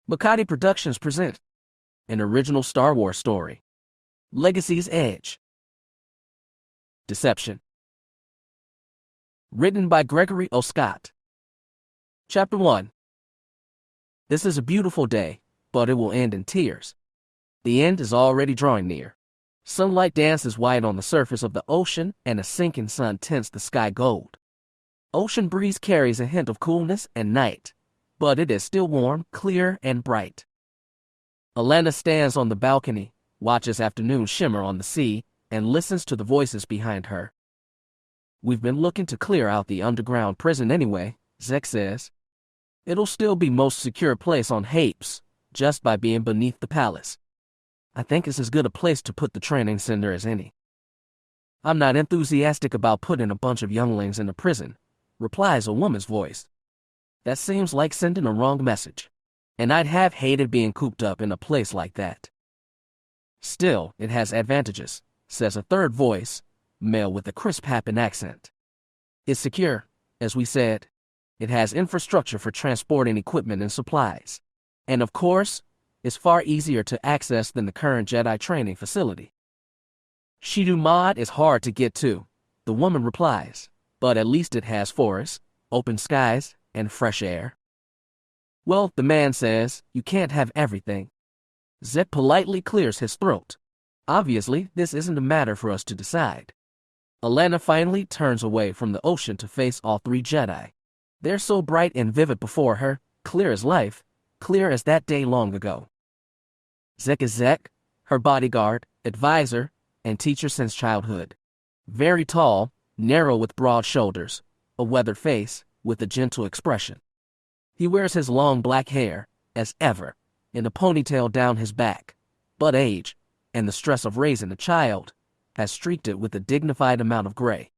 Makati Productions present an original Star Wars story, Legacy's Edge. Deception. Written by Gregory O. Scott. Chapter 1. This is a beautiful day, but it will end in tears. The end is already drawing near. Sunlight dances white on the surface of the ocean, and a sinking sun tints the sky gold. Ocean breeze carries a hint of coolness and night, but it is still warm, clear, and bright. Alana stands on the balcony, watches afternoon shimmer on the sea, and listens to the voices behind her. "We've been looking to clear out the underground prison anyway," Zek says. "It'll still be most secure place on Hapes, just by being beneath the palace. I think it's as good a place to put the training center as any." "I'm not enthusiastic about putting a bunch of younglings in a prison," replies a woman's voice. "That seems like sending a wrong message, and I'd have hated being cooped up in a place like that." "Still, it has advantages," says a third voice, male with a crisp Happen accent. "It's secure, as we said. It has infrastructure for transporting equipment and supplies. And of course, it's far easier to access than the current Jedi training facility." "Shidu Mod is hard to get to," the woman replies, "but at least it has forests, open skies, and fresh air." "Well," the man says, "you can't have everything." Zek politely clears his throat. "Obviously, this isn't a matter for us to decide." Alana finally turns away from the ocean to face all three Jedi. They're so bright and vivid before her, clear as life, clear as that day long ago. Zek is Zek, her bodyguard, advisor, and teacher since childhood. Very tall, narrow with broad shoulders, a weathered face, with a gentle expression. He wears his long black hair, as ever, in a ponytail down his back, but age, and the stress of raising a child, has streaked it with a dignified amount of gray.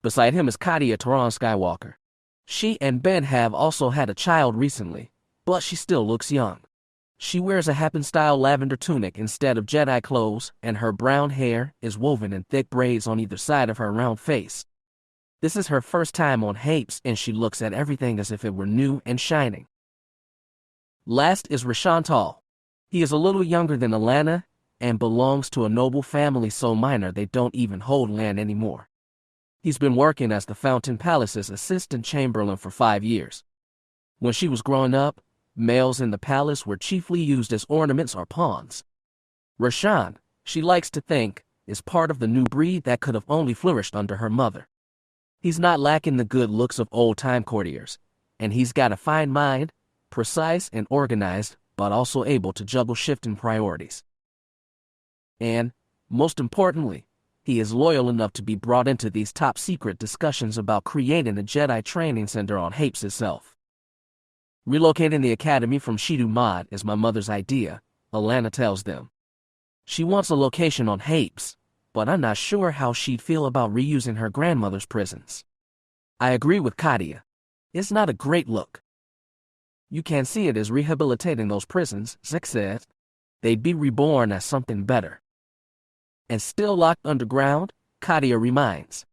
Beside him is Katia Taran Skywalker. She and Ben have also had a child recently, but she still looks young. She wears a Happen-style lavender tunic instead of Jedi clothes, and her brown hair is woven in thick braids on either side of her round face. This is her first time on Hapes, and she looks at everything as if it were new and shining. Last is Rashawn Tall. He is a little younger than Alana, and belongs to a noble family so minor they don't even hold land anymore. He's been working as the Fountain Palace's assistant chamberlain for 5 years. When she was growing up, males in the palace were chiefly used as ornaments or pawns. Rashawn, she likes to think, is part of the new breed that could have only flourished under her mother. He's not lacking the good looks of old-time courtiers, and he's got a fine mind, precise and organized, but also able to juggle shifting priorities. And, most importantly, he is loyal enough to be brought into these top-secret discussions about creating a Jedi training center on Hapes itself. "Relocating the academy from Shidu Mod is my mother's idea," Alana tells them. "She wants a location on Hapes, but I'm not sure how she'd feel about reusing her grandmother's prisons." "I agree with Katia. It's not a great look." "You can't see it as rehabilitating those prisons," Zek said. "They'd be reborn as something better." "And still locked underground," Katia reminds.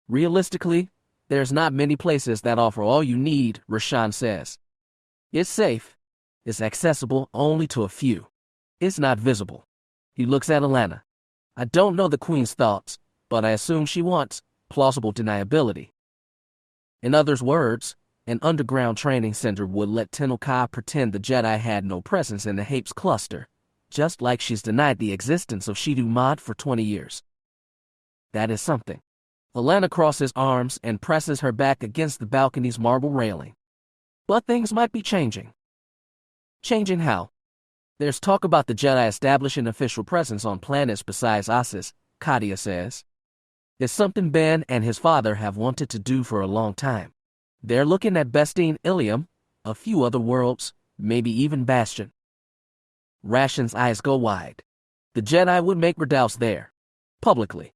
"Realistically, there's not many places that offer all you need," Rashawn says. "It's safe. It's accessible only to a few. It's not visible." He looks at Alana. "I don't know the Queen's thoughts, but I assume she wants plausible deniability." In others' words, an underground training center would let Tenel Ka pretend the Jedi had no presence in the Hapes cluster, just like she's denied the existence of Shidu Mod for 20 years. That is something. Alana crosses arms and presses her back against the balcony's marble railing. But things might be changing. Changing how? "There's talk about the Jedi establishing official presence on planets besides Ossus," Katia says. "It's something Ben and his father have wanted to do for a long time. They're looking at Bestine Ilium, a few other worlds, maybe even Bastion." Rashan's eyes go wide. "The Jedi would make redoubts there. Publicly."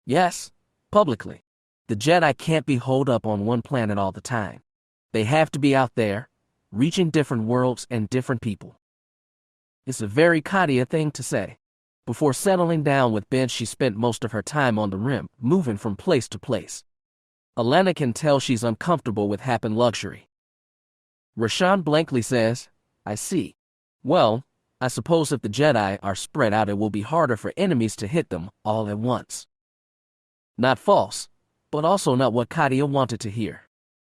"Yes, publicly. The Jedi can't be holed up on one planet all the time. They have to be out there, reaching different worlds and different people." It's a very Katia thing to say. Before settling down with Ben, she spent most of her time on the Rim, moving from place to place. Alana can tell she's uncomfortable with Happen luxury. Rashawn blankly says, I see. Well, I suppose if the Jedi are spread out, it will be harder for enemies to hit them all at once. Not false, but also not what Katia wanted to hear.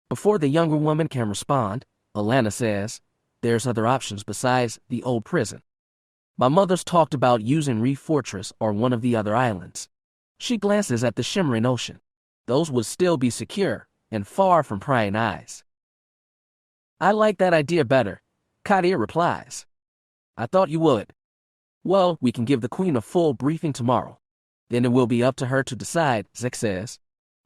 Before the younger woman can respond, Alana says, there's other options besides the old prison. My mother's talked about using Reef Fortress or one of the other islands. She glances at the shimmering ocean. Those would still be secure and far from prying eyes. I like that idea better, Katia replies. I thought you would. Well, we can give the Queen a full briefing tomorrow. Then it will be up to her to decide, Zek says.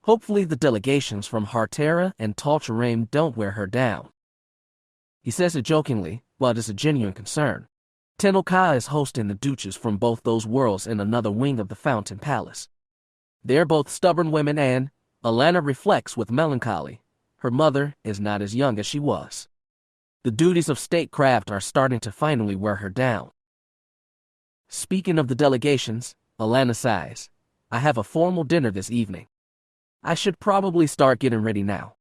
Hopefully the delegations from Hartera and Tal'Tarim don't wear her down. He says it jokingly, but it's a genuine concern. Tenel Ka is hosting the Duchess from both those worlds in another wing of the Fountain Palace. They're both stubborn women and, Alana reflects with melancholy, her mother is not as young as she was. The duties of statecraft are starting to finally wear her down. Speaking of the delegations, Alana sighs. I have a formal dinner this evening. I should probably start getting ready now.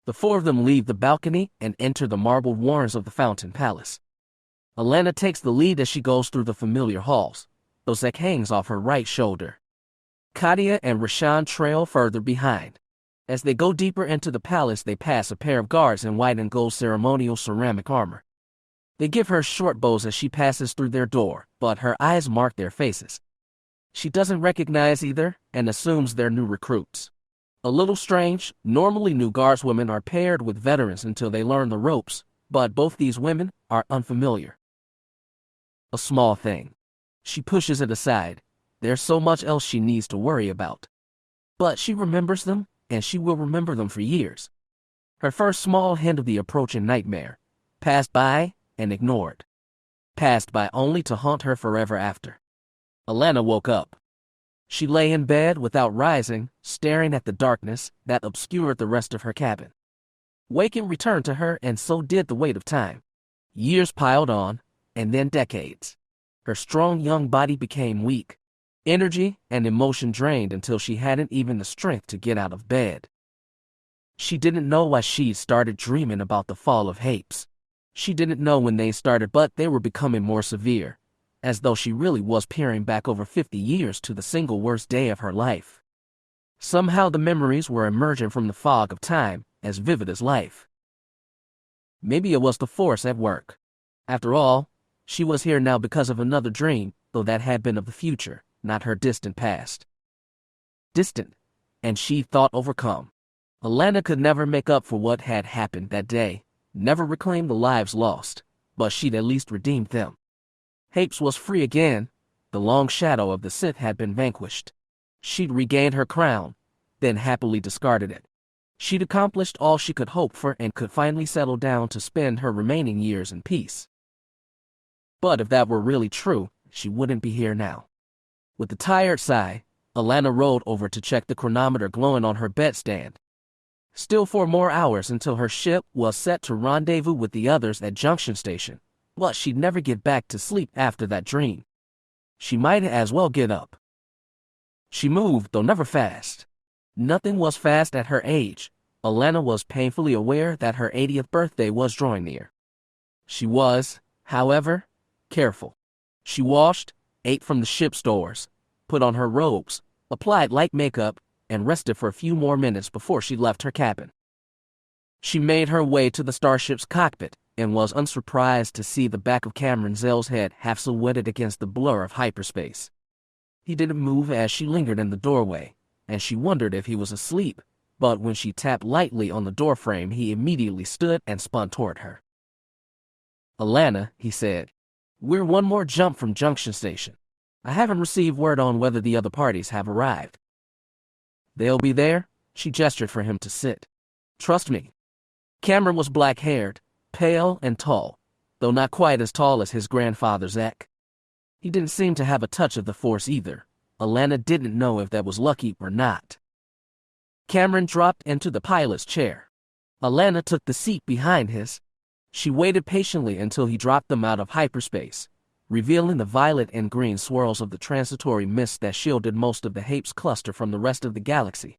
The four of them leave the balcony and enter the marble warrens of the Fountain Palace. Alana takes the lead as she goes through the familiar halls, though Zek hangs off her right shoulder. Katia and Rashan trail further behind. As they go deeper into the palace, they pass a pair of guards in white and gold ceremonial ceramic armor. They give her short bows as she passes through their door, but her eyes mark their faces. She doesn't recognize either and assumes they're new recruits. A little strange, normally new guardswomen are paired with veterans until they learn the ropes, but both these women are unfamiliar. A small thing. She pushes it aside. There's so much else she needs to worry about. But she remembers them, and she will remember them for years. Her first small hint of the approaching nightmare, passed by and ignored. Passed by only to haunt her forever after. Alana woke up. She lay in bed without rising, staring at the darkness that obscured the rest of her cabin. Waking returned to her, and so did the weight of time. Years piled on, and then decades. Her strong young body became weak. Energy and emotion drained until she hadn't even the strength to get out of bed. She didn't know why she'd started dreaming about the fall of Hapes. She didn't know when they started, but they were becoming more severe, as though she really was peering back over 50 years to the single worst day of her life. Somehow the memories were emerging from the fog of time, as vivid as life. Maybe it was the Force at work. After all, she was here now because of another dream, though that had been of the future, not her distant past. Distant, and she thought overcome. Alana could never make up for what had happened that day, never reclaim the lives lost, but she'd at least redeemed them. Hapes was free again. The long shadow of the Sith had been vanquished. She'd regained her crown, then happily discarded it. She'd accomplished all she could hope for and could finally settle down to spend her remaining years in peace. But if that were really true, she wouldn't be here now. With a tired sigh, Alana rolled over to check the chronometer glowing on her bedstand. Still 4 more hours until her ship was set to rendezvous with the others at Junction Station, but she'd never get back to sleep after that dream. She might as well get up. She moved, though never fast. Nothing was fast at her age. Alana was painfully aware that her 80th birthday was drawing near. She was, however, careful. She washed, ate from the ship stores, put on her robes, applied light makeup, and rested for a few more minutes before she left her cabin. She made her way to the starship's cockpit and was unsurprised to see the back of Cameron Zell's head half silhouetted against the blur of hyperspace. He didn't move as she lingered in the doorway, and she wondered if he was asleep, but when she tapped lightly on the doorframe, he immediately stood and spun toward her. "Alana," he said, "we're one more jump from Junction Station. I haven't received word on whether the other parties have arrived." "They'll be there," she gestured for him to sit. "Trust me." Cameron was black-haired, pale and tall, though not quite as tall as his grandfather Zek. He didn't seem to have a touch of the Force either. Alana didn't know if that was lucky or not. Cameron dropped into the pilot's chair. Alana took the seat behind his. She waited patiently until he dropped them out of hyperspace, revealing the violet and green swirls of the transitory mist that shielded most of the Hapes cluster from the rest of the galaxy.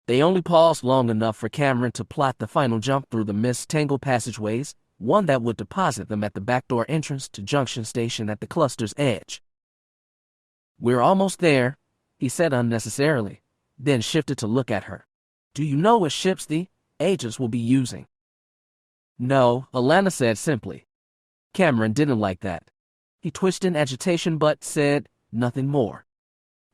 They only paused long enough for Cameron to plot the final jump through the mist-tangled passageways one that would deposit them at the backdoor entrance to Junction Station at the cluster's edge. "We're almost there," he said unnecessarily, then shifted to look at her. "Do you know what ships the agents will be using?" "No," Alana said simply. Cameron didn't like that. He twitched in agitation but said nothing more.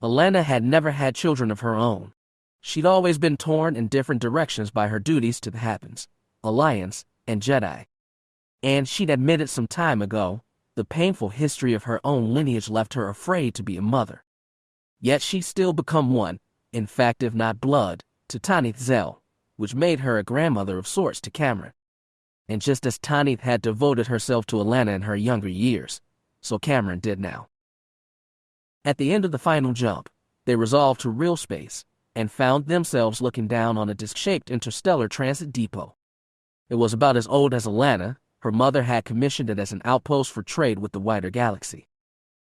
Alana had never had children of her own. She'd always been torn in different directions by her duties to the Happens, Alliance, and Jedi. And she'd admitted some time ago, the painful history of her own lineage left her afraid to be a mother. Yet she'd still become one, in fact if not blood, to Tanith Zell, which made her a grandmother of sorts to Cameron. And just as Tanith had devoted herself to Alana in her younger years, so Cameron did now. At the end of the final jump, they resolved to real space, and found themselves looking down on a disc-shaped interstellar transit depot. It was about as old as Alana. Her mother had commissioned it as an outpost for trade with the wider galaxy.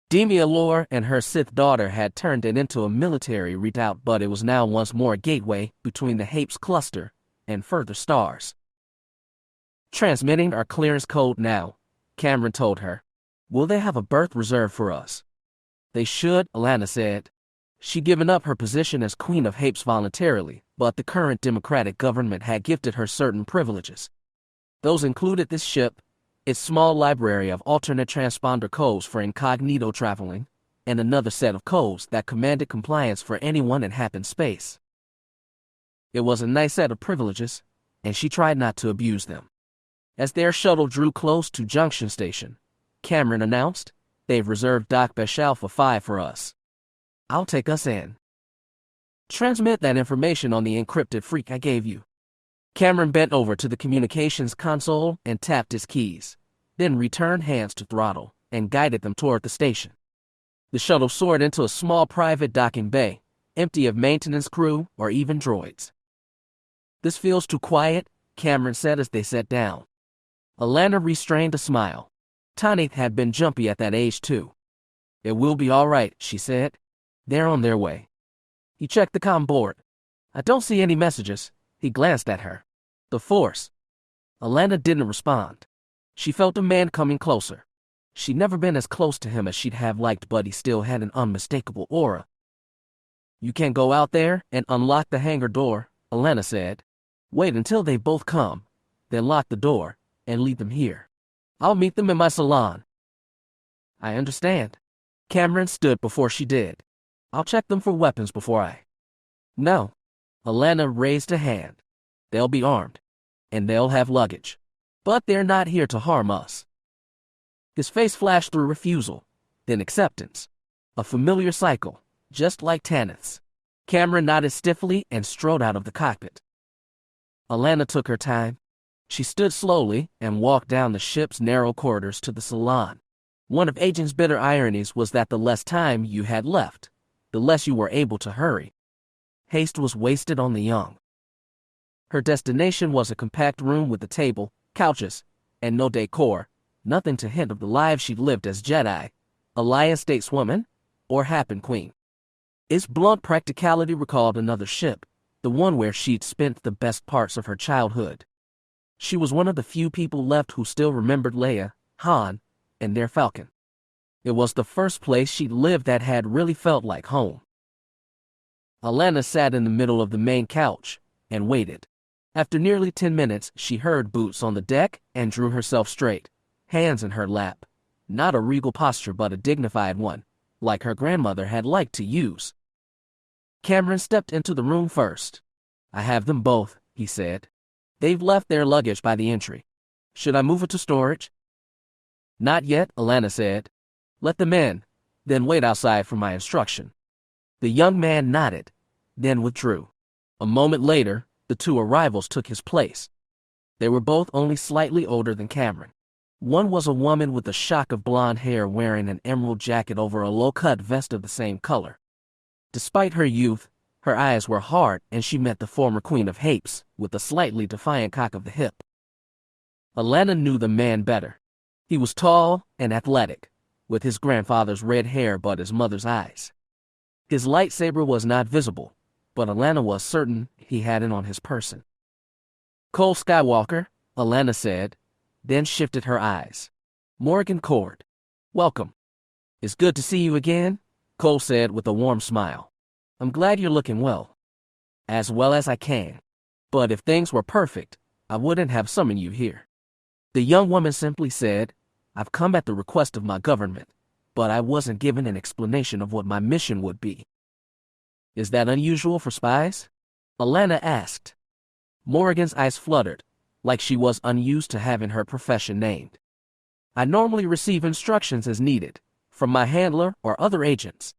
Demi Allure and her Sith daughter had turned it into a military redoubt, but it was now once more a gateway between the Hapes cluster and further stars. "Transmitting our clearance code now," Cameron told her. "Will they have a berth reserved for us?" "They should," Alana said. She'd given up her position as Queen of Hapes voluntarily, but the current democratic government had gifted her certain privileges. Those included this ship, its small library of alternate transponder codes for incognito traveling, and another set of codes that commanded compliance for anyone in Happen space. It was a nice set of privileges, and she tried not to abuse them. As their shuttle drew close to Junction Station, Cameron announced, "They've reserved Dock Besh Alpha 5 for us. I'll take us in. Transmit that information on the encrypted freak I gave you." Cameron bent over to the communications console and tapped his keys, then returned hands to throttle and guided them toward the station. The shuttle soared into a small private docking bay, empty of maintenance crew or even droids. "This feels too quiet," Cameron said as they sat down. Alana restrained a smile. Tanith had been jumpy at that age too. "It will be all right," she said. "They're on their way." He checked the comm board. "I don't see any messages." He glanced at her. "The Force." Alana didn't respond. She felt a man coming closer. She'd never been as close to him as she'd have liked, but he still had an unmistakable aura. "You can go out there and unlock the hangar door," Alana said. "Wait until they both come, then lock the door and leave them here. I'll meet them in my salon." "I understand." Cameron stood before she did. "I'll check them for weapons before I—" "No." Alana raised a hand. "They'll be armed, and they'll have luggage. But they're not here to harm us." His face flashed through refusal, then acceptance. A familiar cycle, just like Tanith's. Cameron nodded stiffly and strode out of the cockpit. Alana took her time. She stood slowly and walked down the ship's narrow corridors to the salon. One of Agent's bitter ironies was that the less time you had left, the less you were able to hurry. Haste was wasted on the young. Her destination was a compact room with a table, couches, and no decor, nothing to hint of the lives she'd lived as Jedi, Alliance stateswoman, or Happen Queen. Its blunt practicality recalled another ship, the one where she'd spent the best parts of her childhood. She was one of the few people left who still remembered Leia, Han, and their Falcon. It was the first place she'd lived that had really felt like home. Alana sat in the middle of the main couch and waited. After nearly 10 minutes, she heard boots on the deck and drew herself straight, hands in her lap. Not a regal posture, but a dignified one, like her grandmother had liked to use. Cameron stepped into the room first. "I have them both," he said. "They've left their luggage by the entry. Should I move it to storage?" "Not yet," Alana said. "Let them in, then wait outside for my instruction." The young man nodded, then withdrew. A moment later, the two arrivals took his place. They were both only slightly older than Cameron. One was a woman with a shock of blonde hair wearing an emerald jacket over a low-cut vest of the same color. Despite her youth, her eyes were hard, and she met the former Queen of Hapes with a slightly defiant cock of the hip. Alana knew the man better. He was tall and athletic, with his grandfather's red hair but his mother's eyes. His lightsaber was not visible, but Alana was certain he had it on his person. "Cole Skywalker," Alana said, then shifted her eyes. Morgan Cord. Welcome. It's good to see you again, Cole said with a warm smile. I'm glad you're looking well. As well as I can. But if things were perfect, I wouldn't have summoned you here. The young woman simply said, I've come at the request of my government, but I wasn't given an explanation of what my mission would be. Is that unusual for spies? Alana asked. Morgan's eyes fluttered, like she was unused to having her profession named. I normally receive instructions as needed, from my handler or other agents.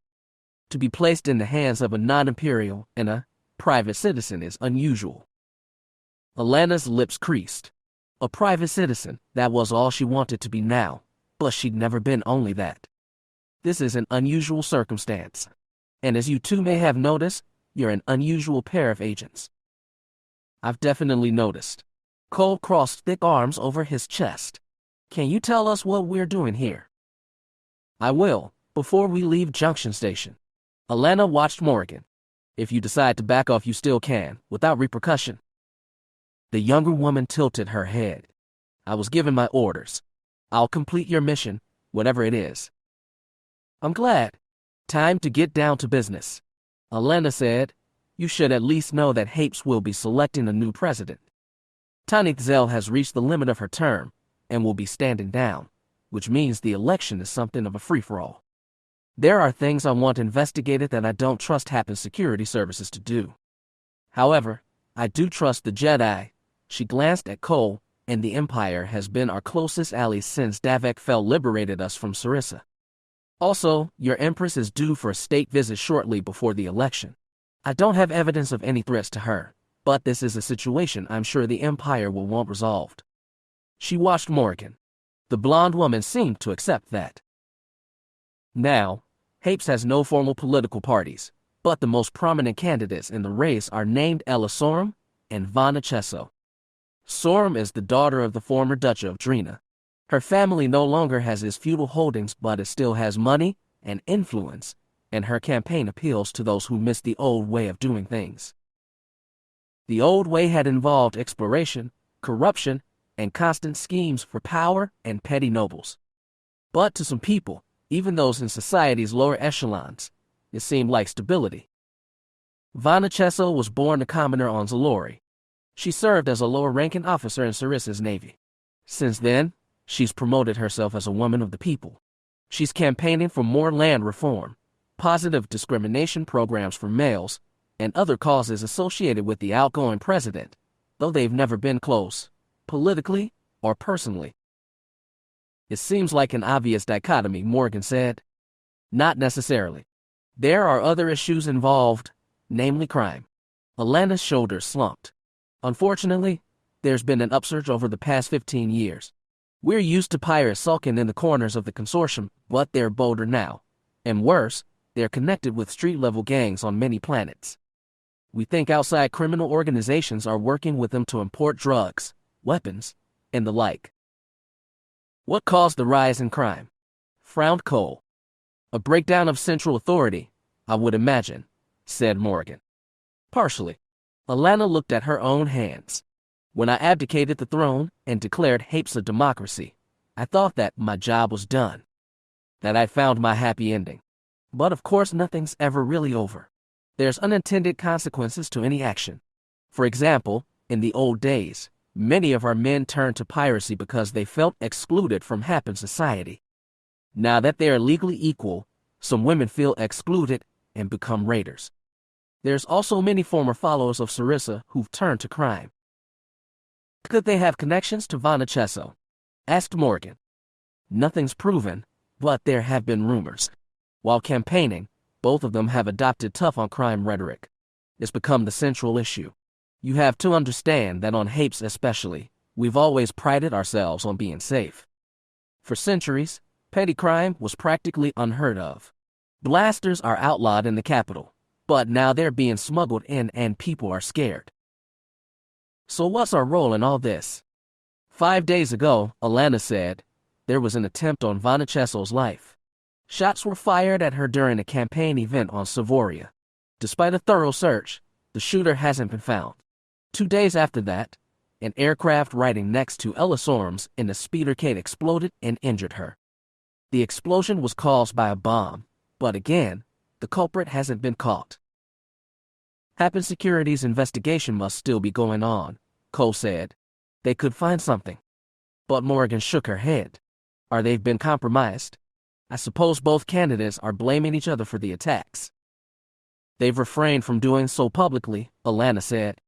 To be placed in the hands of a non-imperial and a private citizen is unusual. Alana's lips creased. A private citizen, that was all she wanted to be now, but she'd never been only that. This is an unusual circumstance. And as you two may have noticed, you're an unusual pair of agents. I've definitely noticed. Cole crossed thick arms over his chest. Can you tell us what we're doing here? I will, before we leave Junction Station. Alana watched Morgan. If you decide to back off, you still can, without repercussion. The younger woman tilted her head. I was given my orders. I'll complete your mission, whatever it is. I'm glad. Time to get down to business. Alana said, you should at least know that Hapes will be selecting a new president. Tanith Zell has reached the limit of her term and will be standing down, which means the election is something of a free-for-all. There are things I want investigated that I don't trust Happin's security services to do. However, I do trust the Jedi. She glanced at Cole, and the Empire has been our closest ally since Davek Fel liberated us from Sarissa. Also, your Empress is due for a state visit shortly before the election. I don't have evidence of any threats to her, but this is a situation I'm sure the Empire will want resolved. She watched Morgan. The blonde woman seemed to accept that. Now, Hapes has no formal political parties, but the most prominent candidates in the race are named Ella Sorum and Vana Chesso. Sorum is the daughter of the former Duchy of Drina. Her family no longer has his feudal holdings, but it still has money and influence, and her campaign appeals to those who miss the old way of doing things. The old way had involved exploration, corruption, and constant schemes for power and petty nobles. But to some people, even those in society's lower echelons, it seemed like stability. Vana Chesso was born a commoner on Zalori. She served as a lower-ranking officer in Sarissa's navy. Since then, she's promoted herself as a woman of the people. She's campaigning for more land reform, positive discrimination programs for males, and other causes associated with the outgoing president, though they've never been close, politically or personally. It seems like an obvious dichotomy, Morgan said. Not necessarily. There are other issues involved, namely crime. Alana's shoulders slumped. Unfortunately, there's been an upsurge over the past 15 years. We're used to pirates sulking in the corners of the consortium, but they're bolder now. And worse, they're connected with street-level gangs on many planets. We think outside criminal organizations are working with them to import drugs, weapons, and the like. What caused the rise in crime? Frowned Cole. A breakdown of central authority, I would imagine, said Morgan. Partially. Alana looked at her own hands. When I abdicated the throne and declared Hapes a democracy, I thought that my job was done, that I'd found my happy ending. But of course nothing's ever really over. There's unintended consequences to any action. For example, in the old days, many of our men turned to piracy because they felt excluded from Happin society. Now that they are legally equal, some women feel excluded and become raiders. There's also many former followers of Sarissa who've turned to crime. Could they have connections to Vana Chesso? Asked Morgan. Nothing's proven, but there have been rumors. While campaigning, both of them have adopted tough-on-crime rhetoric. It's become the central issue. You have to understand that on Hapes especially, we've always prided ourselves on being safe. For centuries, petty crime was practically unheard of. Blasters are outlawed in the capital, but now they're being smuggled in and people are scared. So what's our role in all this? 5 days ago, Alana said, there was an attempt on Vana Chesso's life. Shots were fired at her during a campaign event on Savoria. Despite a thorough search, the shooter hasn't been found. 2 days after that, An aircraft riding next to Ellisorm's in the speedercade exploded and injured her. The explosion was caused by a bomb, but again, the culprit hasn't been caught. Happen Security's investigation must still be going on, Cole said. They could find something. But Morgan shook her head. Or they've been compromised. I suppose both candidates are blaming each other for the attacks. They've refrained from doing so publicly, Alana said.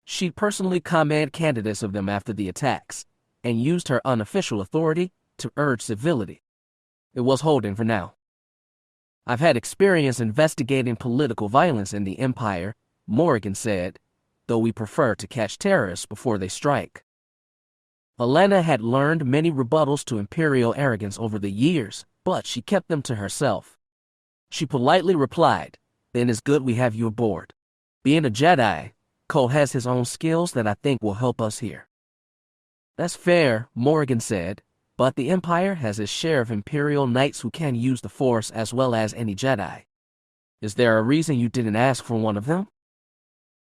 She'd personally commended candidates of them after the attacks, and used her unofficial authority to urge civility. It was holding for now. I've had experience investigating political violence in the Empire, Morgan said, though we prefer to catch terrorists before they strike. Alana had learned many rebuttals to Imperial arrogance over the years, but she kept them to herself. She politely replied, "Then it's good we have you aboard. Being a Jedi, Cole has his own skills that I think will help us here." "That's fair," Morgan said, "but the Empire has its share of Imperial Knights who can use the Force as well as any Jedi. Is there a reason you didn't ask for one of them?"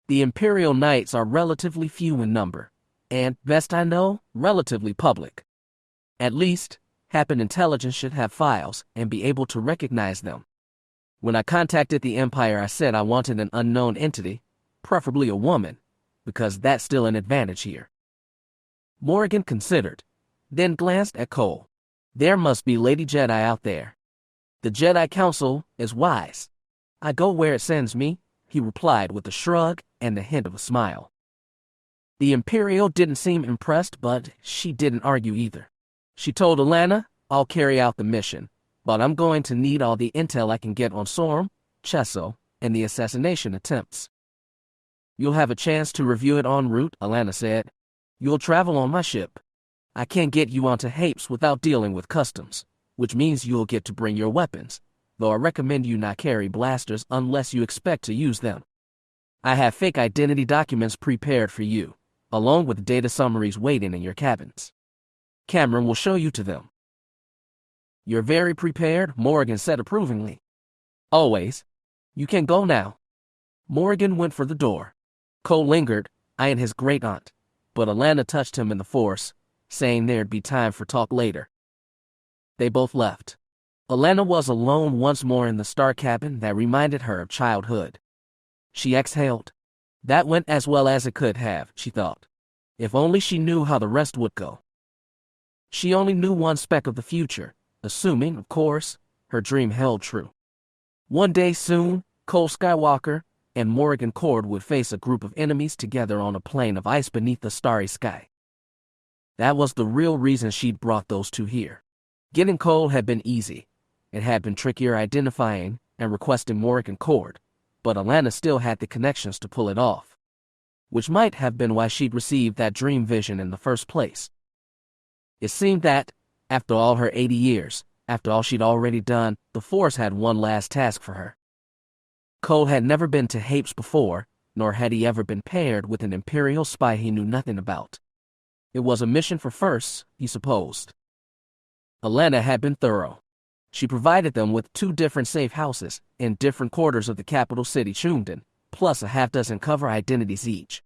"The Imperial Knights are relatively few in number, and, best I know, relatively public. At least, Happen Intelligence should have files and be able to recognize them. When I contacted the Empire, I said I wanted an unknown entity, preferably a woman, because that's still an advantage here." Morgan considered, then glanced at Cole. "There must be Lady Jedi out there. The Jedi Council is wise. I go where it sends me," he replied with a shrug and the hint of a smile. The Imperial didn't seem impressed, but she didn't argue either. She told Alana, "I'll carry out the mission, but I'm going to need all the intel I can get on Sorm, Chesso, and the assassination attempts." "You'll have a chance to review it en route," Alana said. "You'll travel on my ship. I can't get you onto Hapes without dealing with customs, which means you'll get to bring your weapons, though I recommend you not carry blasters unless you expect to use them. I have fake identity documents prepared for you, along with data summaries waiting in your cabins. Cameron will show you to them." "You're very prepared," Morgan said approvingly. "Always. You can go now." Morgan went for the door. Cole lingered, eyeing his great-aunt, but Alana touched him in the Force, saying there'd be time for talk later. They both left. Alana was alone once more in the star cabin that reminded her of childhood. She exhaled. That went as well as it could have, she thought. If only she knew how the rest would go. She only knew one speck of the future, assuming, of course, her dream held true. One day soon, Cole Skywalker and Morgan Cord would face a group of enemies together on a plain of ice beneath the starry sky. That was the real reason she'd brought those two here. Getting Cole had been easy. It had been trickier identifying and requesting Morgan Cord, but Alana still had the connections to pull it off, which might have been why she'd received that dream vision in the first place. It seemed that, after all her 80 years, after all she'd already done, the Force had one last task for her. Cole had never been to Hapes before, nor had he ever been paired with an Imperial spy he knew nothing about. It was a mission for firsts, he supposed. Alana had been thorough. She provided them with 2 different safe houses in different quarters of the capital city, Chungden, plus a half-dozen cover identities each.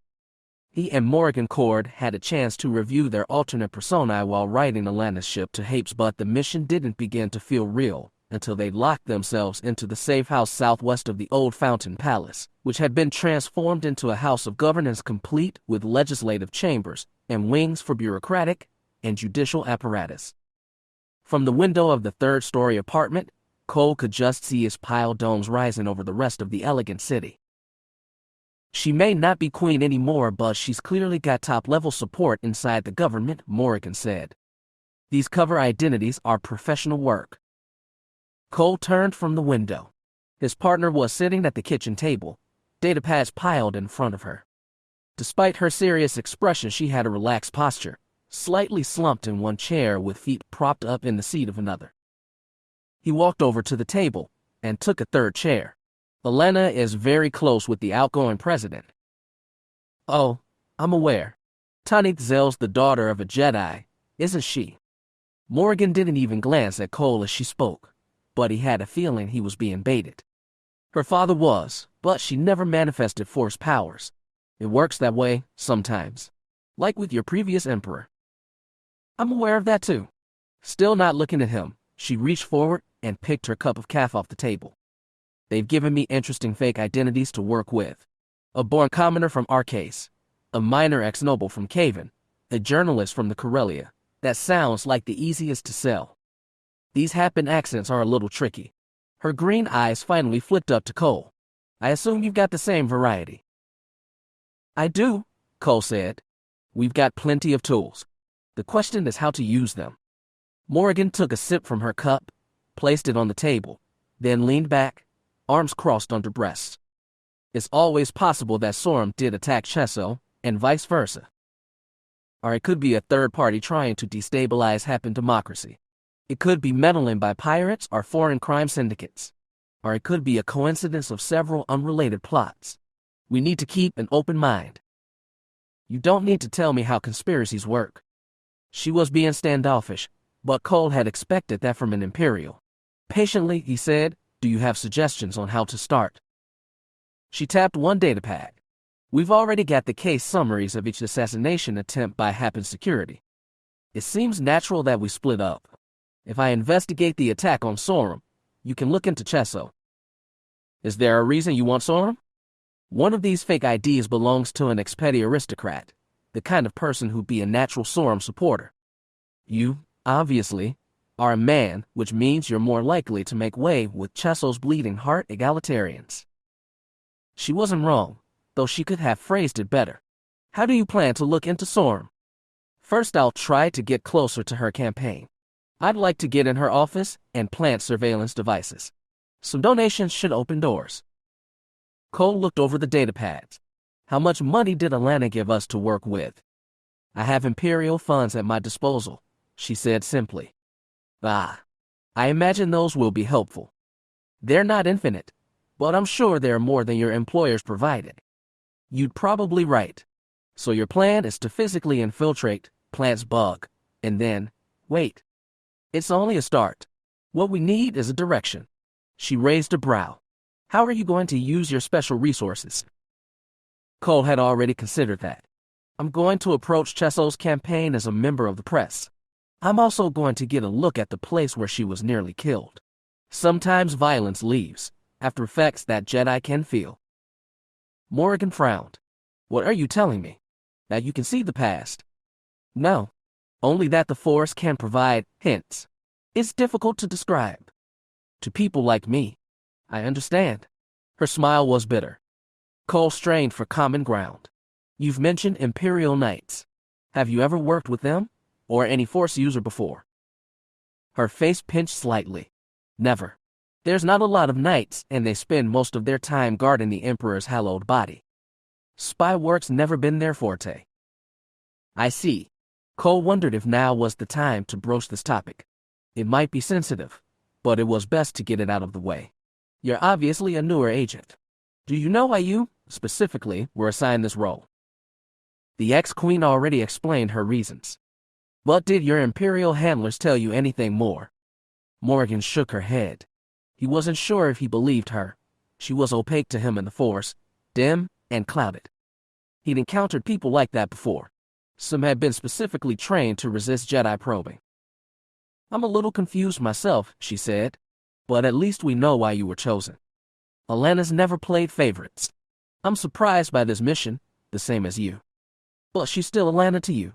He and Morgan Cord had a chance to review their alternate personae while riding Alana's ship to Hapes, but the mission didn't begin to feel real until they locked themselves into the safe house southwest of the old Fountain Palace, which had been transformed into a house of governance complete with legislative chambers and wings for bureaucratic and judicial apparatus. From the window of the 3rd-story apartment, Cole could just see its piled domes rising over the rest of the elegant city. "She may not be queen anymore, but she's clearly got top-level support inside the government," Morgan said. "These cover identities are professional work." Cole turned from the window. His partner was sitting at the kitchen table, datapads piled in front of her. Despite her serious expression, she had a relaxed posture, slightly slumped in one chair with feet propped up in the seat of another. He walked over to the table and took a 3rd chair. "Alana is very close with the outgoing president." "Oh, I'm aware. Tanith Zel's the daughter of a Jedi, isn't she?" Morgan didn't even glance at Cole as she spoke, but he had a feeling he was being baited. Her father was, but she never manifested Force powers. It works that way, sometimes. like with your previous emperor. I'm aware of that too. Still not looking at him, she reached forward and picked her cup of caf off the table. They've given me interesting fake identities to work with. A born commoner from Arcase, a minor ex-noble from Kaelen, a journalist from the Karelia. That sounds like the easiest to sell. These happen accents are a little tricky. Her green eyes finally flicked up to Cole. I assume you've got the same variety. I do, Cole said. We've got plenty of tools. The question is how to use them. Morrigan took a sip from her cup, placed it on the table, then leaned back, arms crossed under breasts. It's always possible that Sorum did attack Chesso, and vice versa. Or it could be a third party trying to destabilize Happen democracy. It could be meddling by pirates or foreign crime syndicates. Or it could be a coincidence of several unrelated plots. We need to keep an open mind. You don't need to tell me how conspiracies work. She was being standoffish, but Cole had expected that from an Imperial. Patiently, he said, do you have suggestions on how to start? She tapped one datapad. We've already got the case summaries of each assassination attempt by Happen Security. It seems natural that we split up. If I investigate the attack on Sorum, you can look into Chesso. Is there a reason you want Sorum? One of these fake IDs belongs to an ex-petty aristocrat, the kind of person who'd be a natural Sorum supporter. You, obviously, are a man, which means you're more likely to make way with Chesso's bleeding heart egalitarians. She wasn't wrong, though she could have phrased it better. How do you plan to look into Sorum? First, I'll try to get closer to her campaign. I'd like to get in her office and plant surveillance devices. Some donations should open doors. Cole looked over the datapads. How much money did Alana give us to work with? I have Imperial funds at my disposal, she said simply. I imagine those will be helpful. They're not infinite, but I'm sure they're more than your employers provided. You'd probably right. So your plan is to physically infiltrate, plant's bug, and then, wait. It's only a start. What we need is a direction. She raised a brow. How are you going to use your special resources? Cole had already considered that. I'm going to approach Chesso's campaign as a member of the press. I'm also going to get a look at the place where she was nearly killed. Sometimes violence leaves, after effects that Jedi can feel. Morrigan frowned. What are you telling me? That you can see the past? No. Only that the Force can provide hints. It's difficult to describe. To people like me. I understand. Her smile was bitter. Cole strained for common ground. You've mentioned Imperial Knights. Have you ever worked with them? Or any Force user before? Her face pinched slightly. Never. There's not a lot of knights, and they spend most of their time guarding the Emperor's hallowed body. Spy work's never been their forte. I see. Cole wondered if now was the time to broach this topic. It might be sensitive, but it was best to get it out of the way. You're obviously a newer agent. Do you know why you, specifically, were assigned this role? The ex-queen already explained her reasons. But did your Imperial handlers tell you anything more? Morrigan shook her head. He wasn't sure if he believed her. She was opaque to him in the Force, dim and clouded. He'd encountered people like that before. Some had been specifically trained to resist Jedi probing. I'm a little confused myself, she said, but at least we know why you were chosen. Alana's never played favorites. I'm surprised by this mission, the same as you. But she's still Alana to you.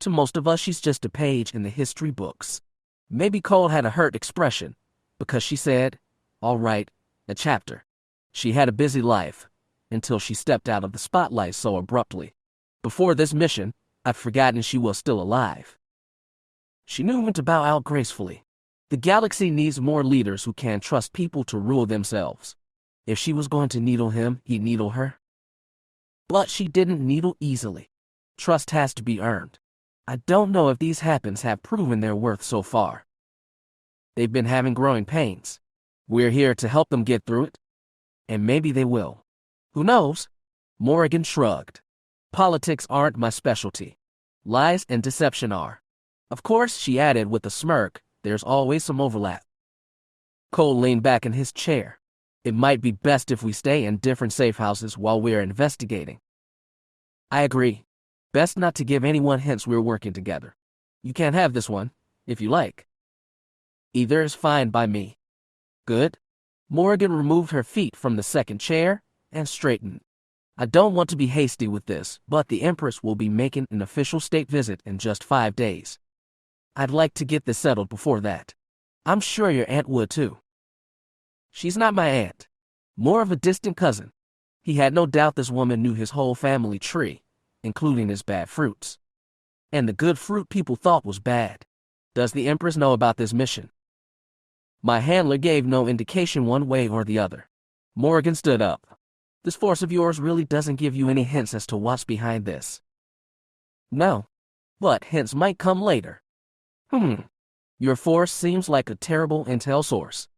To most of us, she's just a page in the history books. Maybe Cole had a hurt expression, because she said, all right, a chapter. She had a busy life, until she stepped out of the spotlight so abruptly. Before this mission, I'd forgotten she was still alive. She knew when to bow out gracefully. The galaxy needs more leaders who can trust people to rule themselves. If she was going to needle him, he'd needle her. But she didn't needle easily. Trust has to be earned. I don't know if these Happens have proven their worth so far. They've been having growing pains. We're here to help them get through it. And maybe they will. Who knows? Morrigan shrugged. Politics aren't my specialty. Lies and deception are. Of course, she added with a smirk, there's always some overlap. Cole leaned back in his chair. It might be best if we stay in different safe houses while we're investigating. I agree. Best not to give anyone hints we're working together. You can't have this one, if you like. Either is fine by me. Good. Morrigan removed her feet from the second chair and straightened. I don't want to be hasty with this, but the Empress will be making an official state visit in just 5 days. I'd like to get this settled before that. I'm sure your aunt would too. She's not my aunt. More of a distant cousin. He had no doubt this woman knew his whole family tree, including his bad fruits. And the good fruit people thought was bad. Does the Empress know about this mission? My handler gave no indication one way or the other. Morrigan stood up. This force of yours really doesn't give you any hints as to what's behind this. No. But hints might come later. Your force seems like a terrible intel source.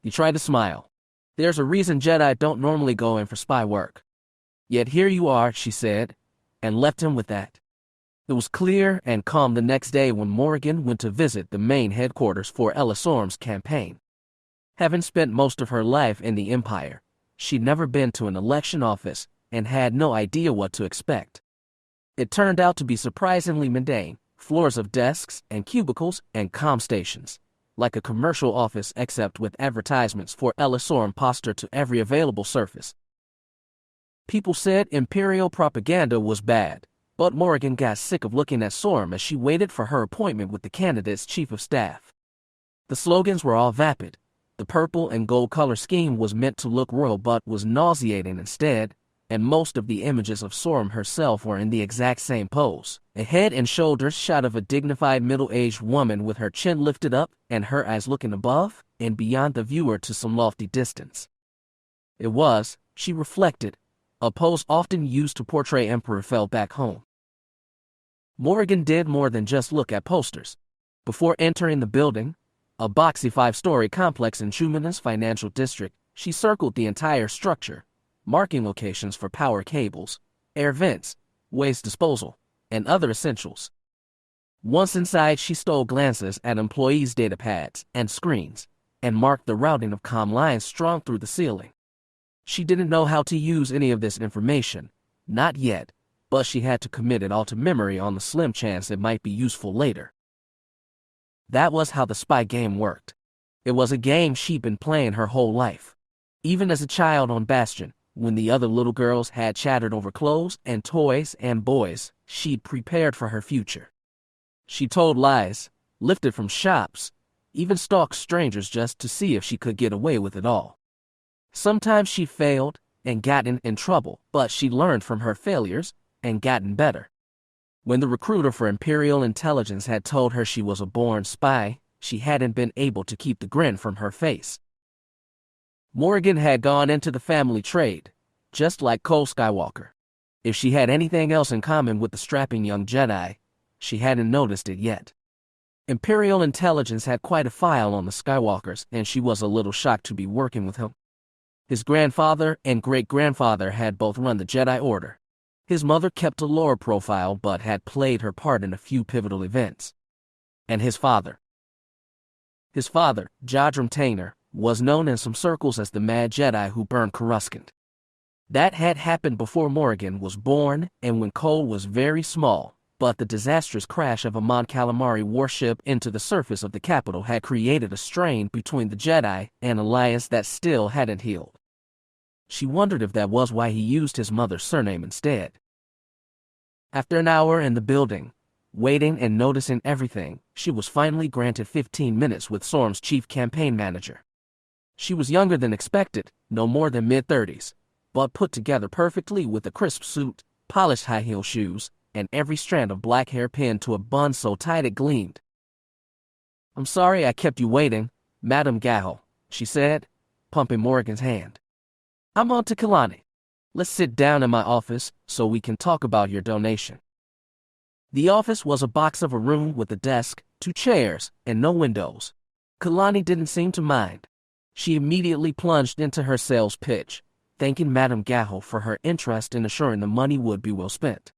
He tried to smile. There's a reason Jedi don't normally go in for spy work. Yet here you are, she said, and left him with that. It was clear and calm the next day when Morrigan went to visit the main headquarters for Ella Sorm's campaign. Having spent most of her life in the Empire, she'd never been to an election office and had no idea what to expect. It turned out to be surprisingly mundane, floors of desks and cubicles and comm stations, like a commercial office except with advertisements for Ella Sorm plastered to every available surface. People said Imperial propaganda was bad, but Morrigan got sick of looking at Sorm as she waited for her appointment with the candidate's chief of staff. The slogans were all vapid. The purple and gold color scheme was meant to look royal but was nauseating instead, and most of the images of Sorm herself were in the exact same pose, a head and shoulders shot of a dignified middle-aged woman with her chin lifted up and her eyes looking above and beyond the viewer to some lofty distance. It was, she reflected, a pose often used to portray Emperor Fel back home. Morrigan did more than just look at posters. Before entering the building, a boxy 5-story complex in Chumina's financial district, she circled the entire structure, marking locations for power cables, air vents, waste disposal, and other essentials. Once inside, she stole glances at employees' data pads and screens, and marked the routing of comm lines strung through the ceiling. She didn't know how to use any of this information, not yet, but she had to commit it all to memory on the slim chance it might be useful later. That was how the spy game worked. It was a game she'd been playing her whole life. Even as a child on Bastion, when the other little girls had chattered over clothes and toys and boys, she'd prepared for her future. She told lies, lifted from shops, even stalked strangers just to see if she could get away with it all. Sometimes she failed and gotten in trouble, but she learned from her failures and gotten better. When the recruiter for Imperial Intelligence had told her she was a born spy, she hadn't been able to keep the grin from her face. Morrigan had gone into the family trade, just like Cole Skywalker. If she had anything else in common with the strapping young Jedi, she hadn't noticed it yet. Imperial Intelligence had quite a file on the Skywalkers, and she was a little shocked to be working with him. His grandfather and great-grandfather had both run the Jedi Order. His mother kept a lower profile but had played her part in a few pivotal events. And his father, Jodram Tainer, was known in some circles as the Mad Jedi who burned Coruscant. That had happened before Morrigan was born and when Cole was very small, but the disastrous crash of a Mon Calamari warship into the surface of the capital had created a strain between the Jedi, an alliance that still hadn't healed. She wondered if that was why he used his mother's surname instead. After an hour in the building, waiting and noticing everything, she was finally granted 15 minutes with Sorm's chief campaign manager. She was younger than expected, no more than mid-30s, but put together perfectly with a crisp suit, polished high-heel shoes, and every strand of black hair pinned to a bun so tight it gleamed. "I'm sorry I kept you waiting, Madame Gahel," she said, pumping Morrigan's hand. "I'm on to Kalani. Let's sit down in my office so we can talk about your donation." The office was a box of a room with a desk, 2 chairs, and no windows. Kalani didn't seem to mind. She immediately plunged into her sales pitch, thanking Madame Gahel for her interest in assuring the money would be well spent.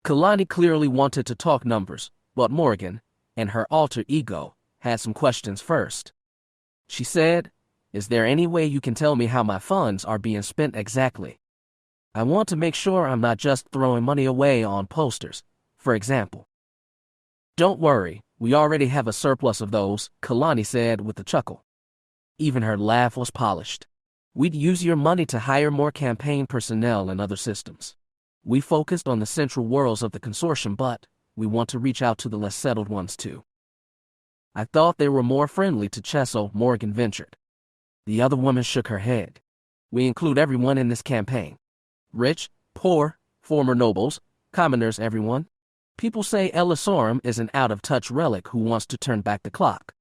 Kalani clearly wanted to talk numbers, but Morrigan, and her alter ego, had some questions first. She said, "Is there any way you can tell me how my funds are being spent exactly?" I want to make sure I'm not just throwing money away on posters, for example. Don't worry, we already have a surplus of those, Kalani said with a chuckle. Even her laugh was polished. We'd use your money to hire more campaign personnel and other systems. We focused on the central worlds of the consortium, but we want to reach out to the less settled ones too. I thought they were more friendly to Chesso, Morgan ventured. The other woman shook her head. We include everyone in this campaign. Rich, poor, former nobles, commoners, everyone. People say Elisorum is an out-of-touch relic who wants to turn back the clock.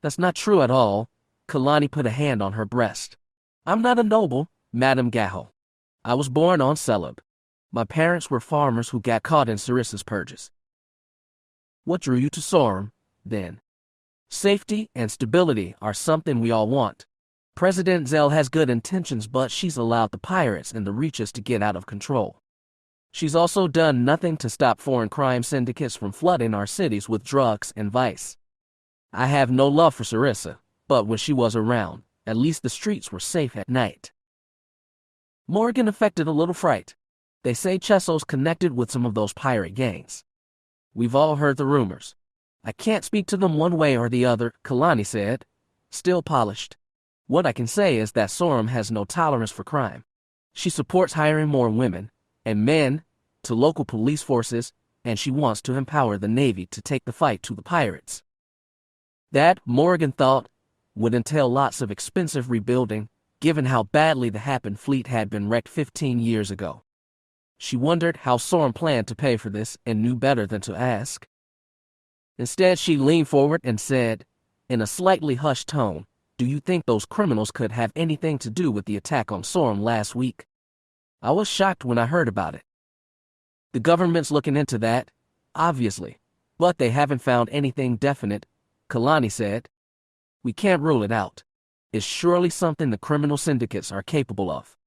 That's not true at all. Kalani put a hand on her breast. I'm not a noble, Madame Gaho. I was born on Celeb. My parents were farmers who got caught in Sarissa's purges. What drew you to Sorum, then? Safety and stability are something we all want. President Zell has good intentions, but she's allowed the pirates and the Reaches to get out of control. She's also done nothing to stop foreign crime syndicates from flooding our cities with drugs and vice. I have no love for Sarissa, but when she was around, at least the streets were safe at night. Morgan affected a little fright. They say Chesso's connected with some of those pirate gangs. We've all heard the rumors. I can't speak to them one way or the other, Kalani said, still polished. What I can say is that Sorum has no tolerance for crime. She supports hiring more women and men to local police forces, and she wants to empower the Navy to take the fight to the pirates. That, Morgan thought, would entail lots of expensive rebuilding, given how badly the Happen fleet had been wrecked 15 years ago. She wondered how Sorum planned to pay for this and knew better than to ask. Instead, she leaned forward and said, in a slightly hushed tone, do you think those criminals could have anything to do with the attack on Sorum last week? I was shocked when I heard about it. The government's looking into that, obviously, but they haven't found anything definite, Kalani said. We can't rule it out. It's surely something the criminal syndicates are capable of.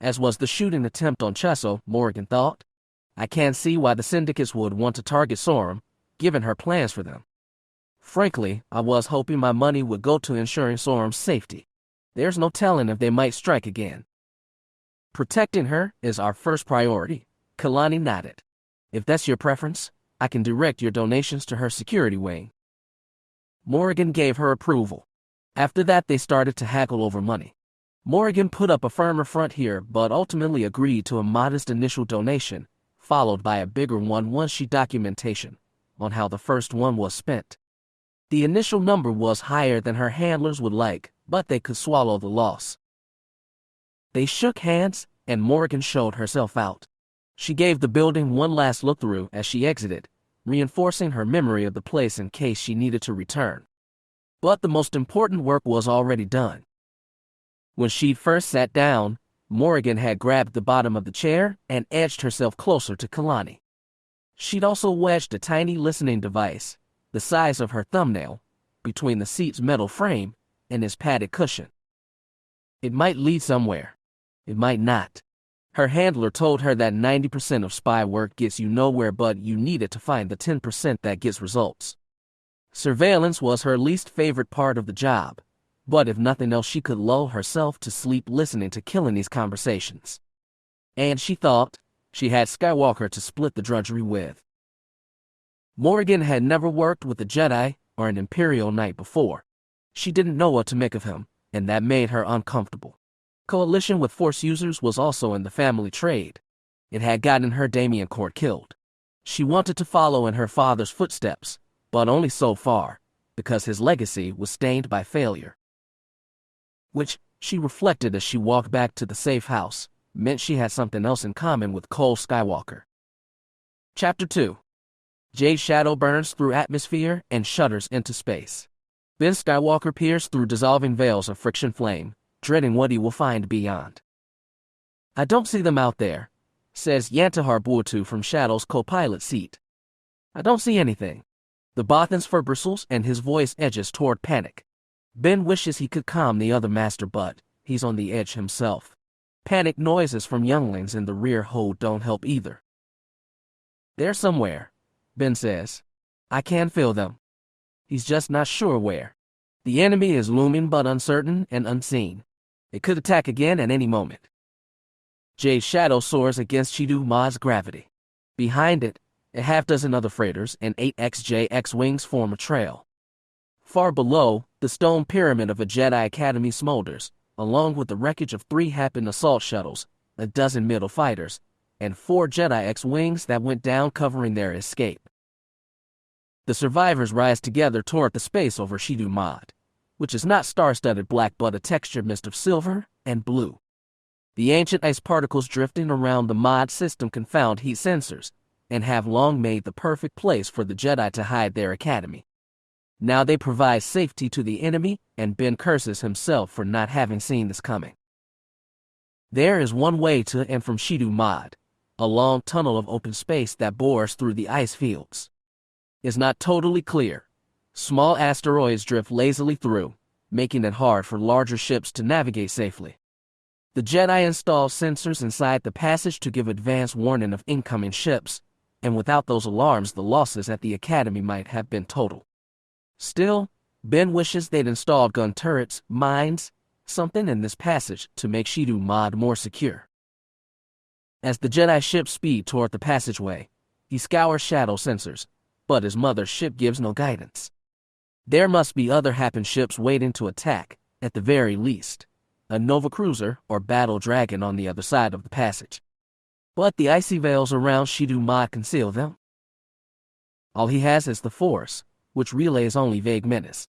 As was the shooting attempt on Chesso, Morgan thought. I can't see why the syndicates would want to target Sorum, given her plans for them. Frankly, I was hoping my money would go to ensuring Sorum's safety. There's no telling if they might strike again. Protecting her is our first priority, Kalani nodded. If that's your preference, I can direct your donations to her security wing. Morgan gave her approval. After that, they started to haggle over money. Morgan put up a firmer front here, but ultimately agreed to a modest initial donation, followed by a bigger one once she documentation on how the first one was spent. The initial number was higher than her handlers would like, but they could swallow the loss. They shook hands, and Morgan showed herself out. She gave the building one last look through as she exited, reinforcing her memory of the place in case she needed to return. But the most important work was already done. When she first sat down, Morgan had grabbed the bottom of the chair and edged herself closer to Kalani. She'd also wedged a tiny listening device, the size of her thumbnail, between the seat's metal frame and his padded cushion. It might lead somewhere. It might not. Her handler told her that 90% of spy work gets you nowhere, but you needed to find the 10% that gets results. Surveillance was her least favorite part of the job, but if nothing else, she could lull herself to sleep listening to Kaelen's conversations. And she thought she had Skywalker to split the drudgery with. Morgan had never worked with a Jedi or an Imperial Knight before. She didn't know what to make of him, and that made her uncomfortable. Coalition with Force users was also in the family trade. It had gotten her Damien Court killed. She wanted to follow in her father's footsteps, but only so far, because his legacy was stained by failure. Which, she reflected as she walked back to the safe house, meant she had something else in common with Cole Skywalker. Chapter 2. Jade shadow burns through atmosphere and shudders into space. Ben Skywalker peers through dissolving veils of friction flame, dreading what he will find beyond. I don't see them out there, says Yantahar Buatu from Shadow's co-pilot seat. I don't see anything. The Bothan's fur bristles and his voice edges toward panic. Ben wishes he could calm the other master, but he's on the edge himself. Panic noises from younglings in the rear hold don't help either. They're somewhere, Ben says. I can feel them. He's just not sure where. The enemy is looming but uncertain and unseen. It could attack again at any moment. Jade's shadow soars against Shidu Ma's gravity. Behind it, a half-dozen other freighters and 8XJ X-Wings form a trail. Far below, the stone pyramid of a Jedi Academy smolders, along with the wreckage of 3 Happen assault shuttles, a dozen middle fighters, and 4 Jedi X-Wings that went down covering their escape. The survivors rise together toward the space over Shidu Mad, which is not star-studded black but a textured mist of silver and blue. The ancient ice particles drifting around the Mad system confound heat sensors, and have long made the perfect place for the Jedi to hide their academy. Now they provide safety to the enemy, and Ben curses himself for not having seen this coming. There is one way to and from Shidu Mad, a long tunnel of open space that bores through the ice fields. It's not totally clear. Small asteroids drift lazily through, making it hard for larger ships to navigate safely. The Jedi install sensors inside the passage to give advance warning of incoming ships, and without those alarms the losses at the Academy might have been total. Still, Ben wishes they'd installed gun turrets, mines, something in this passage to make Shidu Mad more secure. As the Jedi ships speed toward the passageway, he scours shadow sensors, but his mother's ship gives no guidance. There must be other Happen ships waiting to attack, at the very least, a Nova Cruiser or Battle Dragon on the other side of the passage. But the icy veils around Shidu Mad conceal them. All he has is the Force, which relays only vague menace.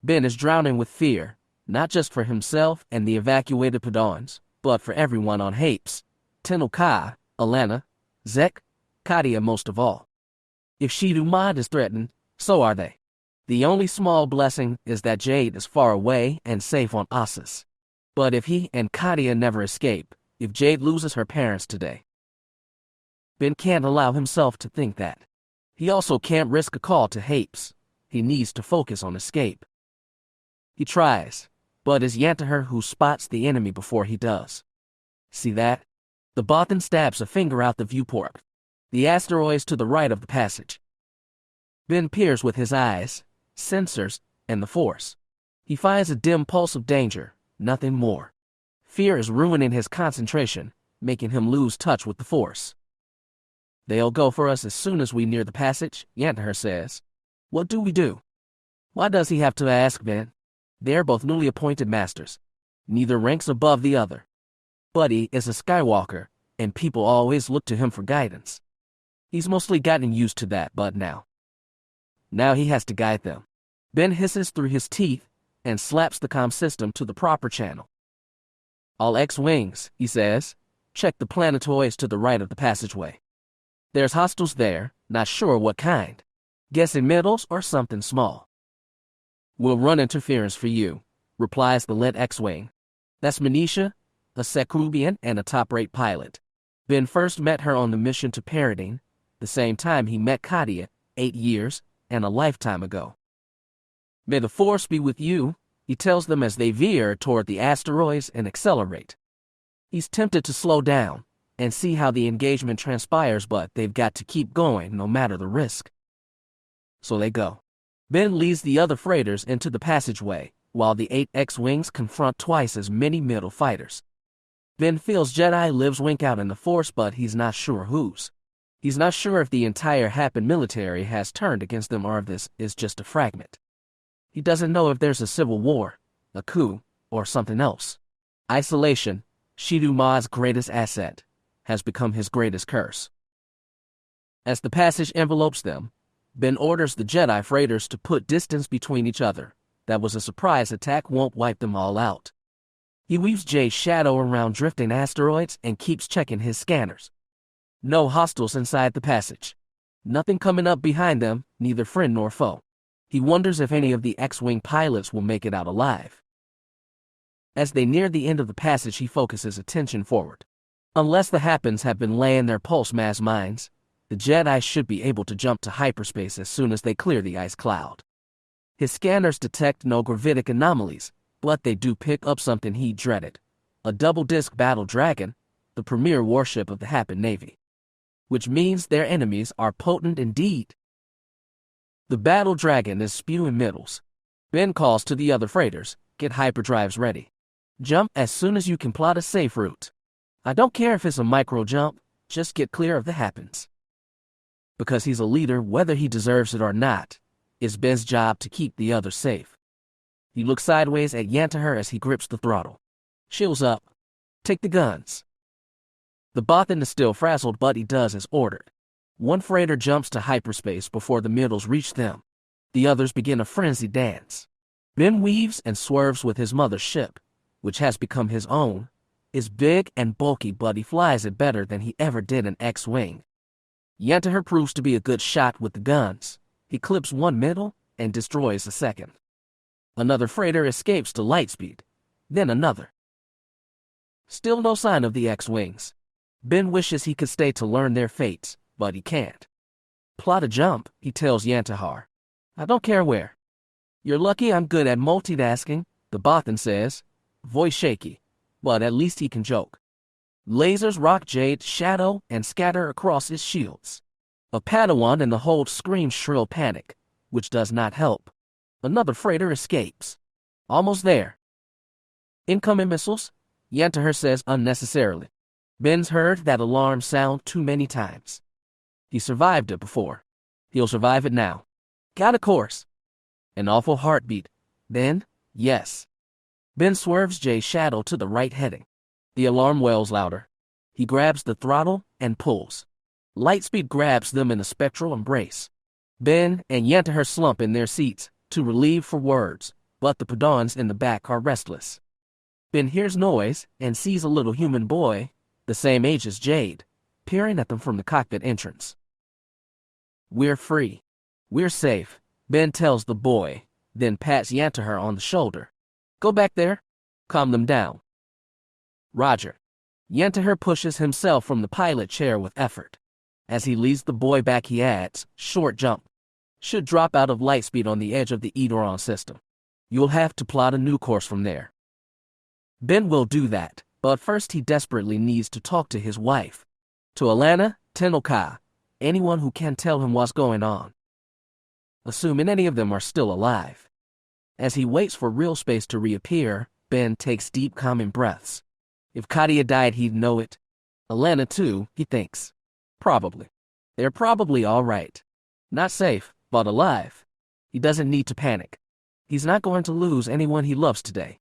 Ben is drowning with fear, not just for himself and the evacuated Padawans, but for everyone on Hapes, Tenel Ka, Alana, Zek, Kadia most of all. If Shidu Mad is threatened, so are they. The only small blessing is that Jade is far away and safe on Ossus. But if he and Kadia never escape, if Jade loses her parents today, Ben can't allow himself to think that. He also can't risk a call to Hapes. He needs to focus on escape. He tries, but it's Yantaher who spots the enemy before he does. See that? The Bothan stabs a finger out the viewport. The asteroids to the right of the passage. Ben peers with his eyes, sensors, and the Force. He finds a dim pulse of danger, nothing more. Fear is ruining his concentration, making him lose touch with the Force. They'll go for us as soon as we near the passage, Yantaher says. What do we do? Why does he have to ask Ben? They're both newly appointed masters. Neither ranks above the other. Buddy is a Skywalker, and people always look to him for guidance. He's mostly gotten used to that, but now he has to guide them. Ben hisses through his teeth and slaps the comm system to the proper channel. All X-Wings, he says. Check the planetoids to the right of the passageway. There's hostiles there, not sure what kind. Guessing middles or something small. We'll run interference for you, replies the lead X-Wing. That's Manisha, a Sekrubian and a top-rate pilot. Ben first met her on the mission to Paradine, the same time he met Kadia, 8 years and a lifetime ago. May the Force be with you, he tells them as they veer toward the asteroids and accelerate. He's tempted to slow down and see how the engagement transpires, but they've got to keep going no matter the risk. So they go. Ben leads the other freighters into the passageway, while the 8 X-Wings confront twice as many middle fighters. Ben feels Jedi lives wink out in the Force, but he's not sure whose. He's not sure if the entire Happen military has turned against them or if this is just a fragment. He doesn't know if there's a civil war, a coup, or something else. Isolation, Shidu Ma's greatest asset, has become his greatest curse. As the passage envelopes them, Ben orders the Jedi freighters to put distance between each other. That was a surprise attack won't wipe them all out. He weaves Jade's shadow around drifting asteroids and keeps checking his scanners. No hostiles inside the passage. Nothing coming up behind them, neither friend nor foe. He wonders if any of the X-Wing pilots will make it out alive. As they near the end of the passage, he focuses attention forward. Unless the Happens have been laying their pulse mass mines, the Jedi should be able to jump to hyperspace as soon as they clear the ice cloud. His scanners detect no gravitic anomalies, but they do pick up something he dreaded. A double-disc Battle Dragon, the premier warship of the Happen Navy. Which means their enemies are potent indeed. The Battle Dragon is spewing missiles. Ben calls to the other freighters, get hyperdrives ready. Jump as soon as you can plot a safe route. I don't care if it's a micro jump, just get clear of the happens. Because he's a leader, whether he deserves it or not, it's Ben's job to keep the others safe. He looks sideways at Yantaher as he grips the throttle. Shields up. Take the guns. The Bothan is still frazzled, but he does as ordered. One freighter jumps to hyperspace before the middles reach them. The others begin a frenzied dance. Ben weaves and swerves with his mother's ship, which has become his own. It's big and bulky, but he flies it better than he ever did an X-Wing. Yantaher proves to be a good shot with the guns. He clips one middle and destroys a second. Another freighter escapes to lightspeed, then another. Still no sign of the X-Wings. Ben wishes he could stay to learn their fates, but he can't. Plot a jump, he tells Yantaher. I don't care where. You're lucky I'm good at multitasking, the Bothan says, voice shaky, but at least he can joke. Lasers rock Jade's shadow and scatter across his shields. A Padawan in the hold screams shrill panic, which does not help. Another freighter escapes. Almost there. Incoming missiles, Yantaher says unnecessarily. Ben's heard that alarm sound too many times. He survived it before. He'll survive it now. Got a course. An awful heartbeat. Then, yes. Ben swerves Jay's shadow to the right heading. The alarm wails louder. He grabs the throttle and pulls. Lightspeed grabs them in a spectral embrace. Ben and Yantaher slump in their seats, too relieved for words, but the Padawans in the back are restless. Ben hears noise and sees a little human boy, the same age as Jade, peering at them from the cockpit entrance. We're free. We're safe, Ben tells the boy, then pats Yantaher on the shoulder. Go back there. Calm them down. Roger. Yantaher pushes himself from the pilot chair with effort. As he leads the boy back, he adds, short jump. Should drop out of lightspeed on the edge of the Edoron system. You'll have to plot a new course from there. Ben will do that, but first he desperately needs to talk to his wife. To Alana, Tenoka, anyone who can tell him what's going on. Assuming any of them are still alive. As he waits for real space to reappear, Ben takes deep, calming breaths. If Katia died, he'd know it. Alana too, he thinks. Probably. They're probably all right. Not safe, but alive. He doesn't need to panic. He's not going to lose anyone he loves today.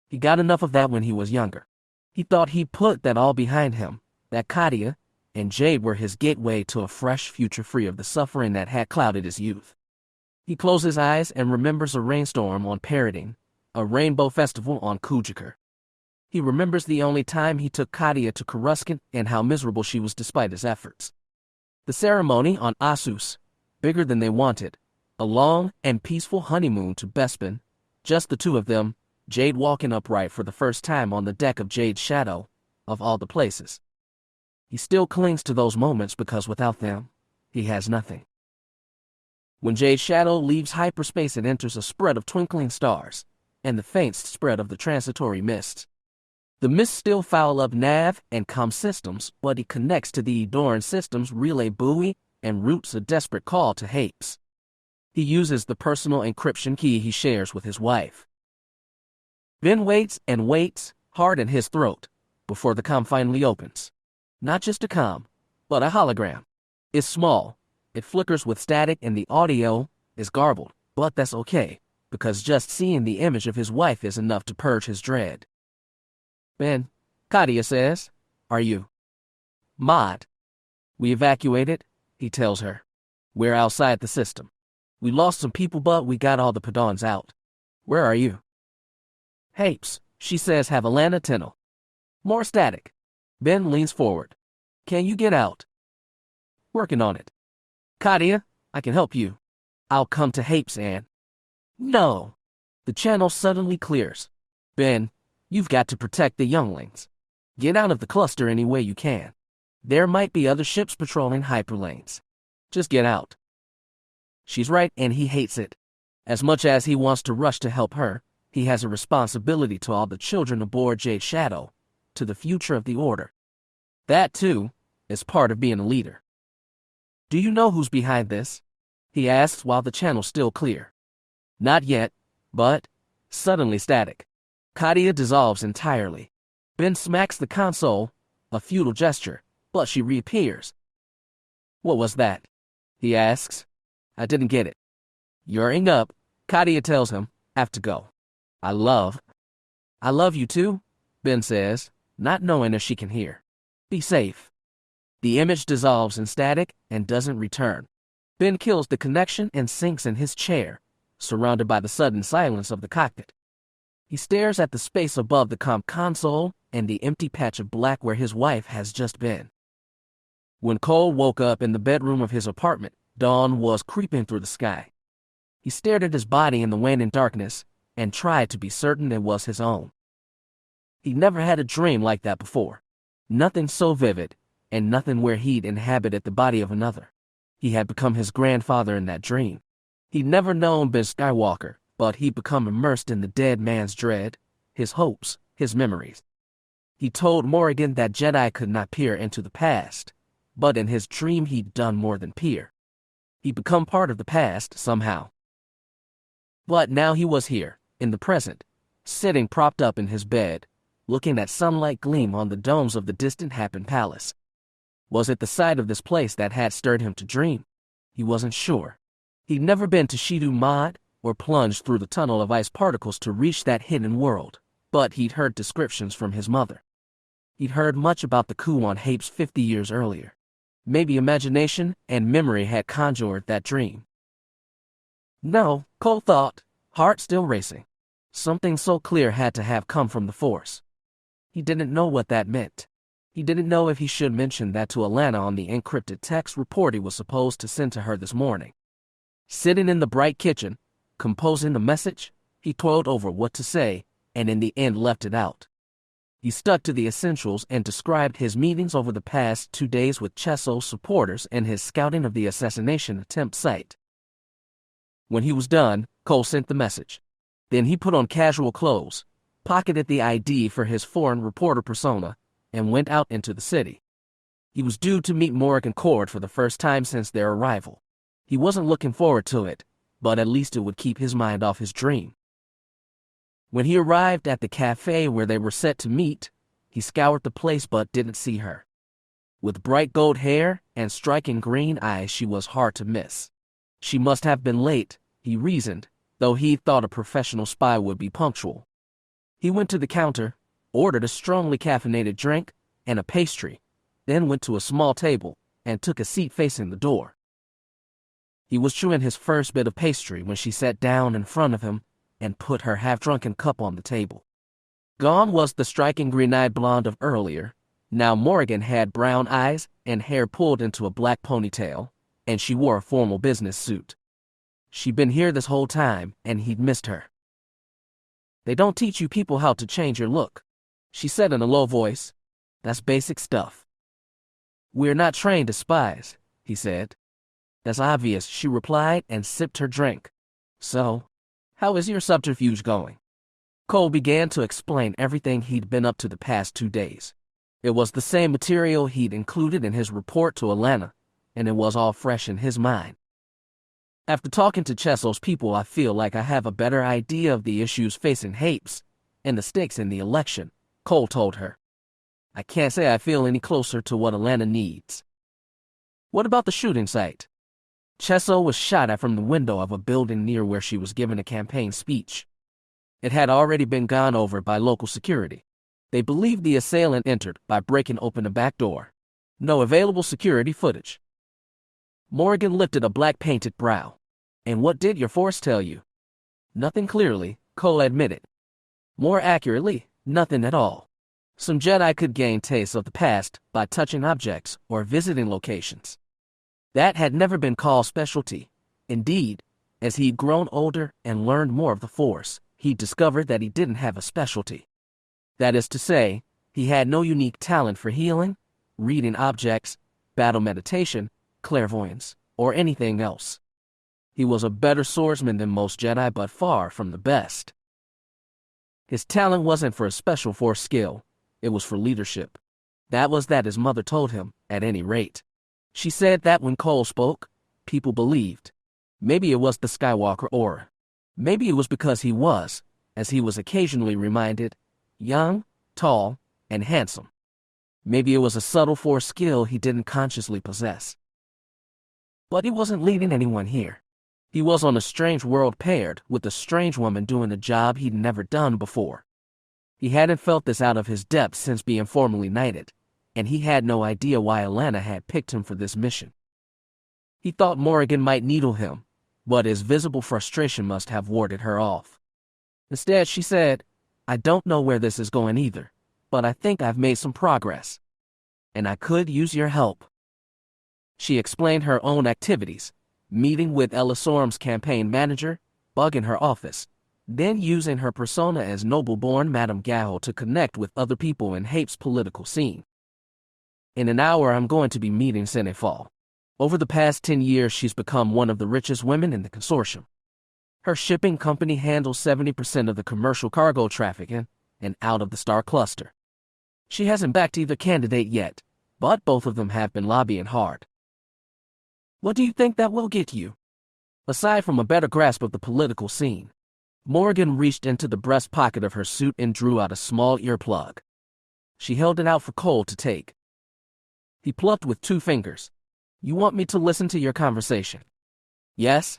He got enough of that when he was younger. He thought he'd put that all behind him, that Katia and Jade were his gateway to a fresh future free of the suffering that had clouded his youth. He closes his eyes and remembers a rainstorm on Paradine, a rainbow festival on Kujiker. He remembers the only time he took Katia to Coruscant and how miserable she was despite his efforts. The ceremony on Asus, bigger than they wanted, a long and peaceful honeymoon to Bespin, just the two of them, Jade walking upright for the first time on the deck of Jade's shadow, of all the places. He still clings to those moments because without them, he has nothing. When Jade's shadow leaves hyperspace, it enters a spread of twinkling stars, and the faint spread of the transitory mists. The mists still foul up nav and comm systems, but he connects to the Edoran system's relay buoy and routes a desperate call to Hapes. He uses the personal encryption key he shares with his wife. Ben waits and waits, hard in his throat, before the comm finally opens. Not just a comm, but a hologram. It's small, it flickers with static, and the audio is garbled, but that's okay, because just seeing the image of his wife is enough to purge his dread. Ben, Katia says, are you? Maud. We evacuated, he tells her. We're outside the system. We lost some people, but we got all the Padawans out. Where are you? Hapes, she says, have Alana Tenno. More static. Ben leans forward. Can you get out? Working on it. Katia, I can help you. I'll come to Hapes and... No. The channel suddenly clears. Ben, you've got to protect the younglings. Get out of the cluster any way you can. There might be other ships patrolling hyperlanes. Just get out. She's right, and he hates it. As much as he wants to rush to help her, he has a responsibility to all the children aboard Jade's Shadow, to the future of the Order. That, too, is part of being a leader. Do you know who's behind this? He asks while the channel's still clear. Not yet, but suddenly static. Katia dissolves entirely. Ben smacks the console, a futile gesture, but she reappears. "What was that?" he asks. "I didn't get it." "You're up," Katia tells him. "Have to go." I love you too," Ben says, not knowing if she can hear. "Be safe." The image dissolves in static and doesn't return. Ben kills the connection and sinks in his chair, surrounded by the sudden silence of the cockpit. He stares at the space above the comp console and the empty patch of black where his wife has just been. When Cole woke up in the bedroom of his apartment, dawn was creeping through the sky. He stared at his body in the waning darkness and tried to be certain it was his own. He'd never had a dream like that before. Nothing so vivid, and nothing where he'd inhabited the body of another. He had become his grandfather in that dream. He'd never known Ben Skywalker, but he'd become immersed in the dead man's dread, his hopes, his memories. He told Morrigan that Jedi could not peer into the past, but in his dream he'd done more than peer. He'd become part of the past somehow. But now he was here, in the present, sitting propped up in his bed, looking at sunlight gleam on the domes of the distant Happen Palace. Was it the sight of this place that had stirred him to dream? He wasn't sure. He'd never been to Shidu Mod or plunged through the tunnel of ice particles to reach that hidden world, but he'd heard descriptions from his mother. He'd heard much about the coup on Hapes 50 years earlier. Maybe imagination and memory had conjured that dream. No, Cole thought, heart still racing. Something so clear had to have come from the Force. He didn't know what that meant. He didn't know if he should mention that to Alana on the encrypted text report he was supposed to send to her this morning. Sitting in the bright kitchen, composing the message, he toiled over what to say, and in the end left it out. He stuck to the essentials and described his meetings over the past 2 days with Chesso's supporters and his scouting of the assassination attempt site. When he was done, Cole sent the message. Then he put on casual clothes, pocketed the ID for his foreign reporter persona, and went out into the city. He was due to meet Morrigan Cord for the first time since their arrival. He wasn't looking forward to it, but at least it would keep his mind off his dream. When he arrived at the cafe where they were set to meet, he scoured the place but didn't see her. With bright gold hair and striking green eyes, she was hard to miss. She must have been late, he reasoned, though he thought a professional spy would be punctual. He went to the counter, ordered a strongly caffeinated drink and a pastry, then went to a small table and took a seat facing the door. He was chewing his first bit of pastry when she sat down in front of him and put her half-drunken cup on the table. Gone was the striking green-eyed blonde of earlier. Now Morrigan had brown eyes and hair pulled into a black ponytail, and she wore a formal business suit. She'd been here this whole time, and he'd missed her. "They don't teach you people how to change your look," she said in a low voice. "That's basic stuff." "We're not trained as spies," he said. "That's obvious," she replied and sipped her drink. "So, how is your subterfuge going?" Cole began to explain everything he'd been up to the past 2 days. It was the same material he'd included in his report to Alana, and it was all fresh in his mind. "After talking to Chesso's people, I feel like I have a better idea of the issues facing Hapes and the stakes in the election," Cole told her. "I can't say I feel any closer to what Alana needs." "What about the shooting site?" Chesso was shot at from the window of a building near where she was giving a campaign speech. It had already been gone over by local security. They believed the assailant entered by breaking open a back door. No available security footage. Morrigan lifted a black-painted brow. "And what did your force tell you?" "Nothing clearly," Cole admitted. "More accurately, nothing at all. Some Jedi could gain tastes of the past by touching objects or visiting locations. That had never been Call's specialty. Indeed, as he'd grown older and learned more of the Force, he'd discovered that he didn't have a specialty. That is to say, he had no unique talent for healing, reading objects, battle meditation, clairvoyance, or anything else. He was a better swordsman than most Jedi, but far from the best. His talent wasn't for a special force skill, it was for leadership. That was that his mother told him, at any rate. She said that when Cole spoke, people believed. Maybe it was the Skywalker aura. Maybe it was because he was, as he was occasionally reminded, young, tall, and handsome. Maybe it was a subtle force skill he didn't consciously possess. But he wasn't leading anyone here. He was on a strange world paired with a strange woman doing a job he'd never done before. He hadn't felt this out of his depths since being formally knighted, and he had no idea why Alana had picked him for this mission. He thought Morrigan might needle him, but his visible frustration must have warded her off. Instead, she said, "I don't know where this is going either, but I think I've made some progress, and I could use your help." She explained her own activities, meeting with Ella Sorum's campaign manager, bugging her office, then using her persona as noble-born Madame Gahel to connect with other people in Hape's political scene. "In an hour, I'm going to be meeting Senefal. Over the past 10 years, she's become one of the richest women in the consortium. Her shipping company handles 70% of the commercial cargo traffic in and out of the Star Cluster. She hasn't backed either candidate yet, but both of them have been lobbying hard." "What do you think that will get you?" Aside from a better grasp of the political scene, Morrigan reached into the breast pocket of her suit and drew out a small earplug. She held it out for Cole to take. He plucked with 2 fingers. "You want me to listen to your conversation?" "Yes.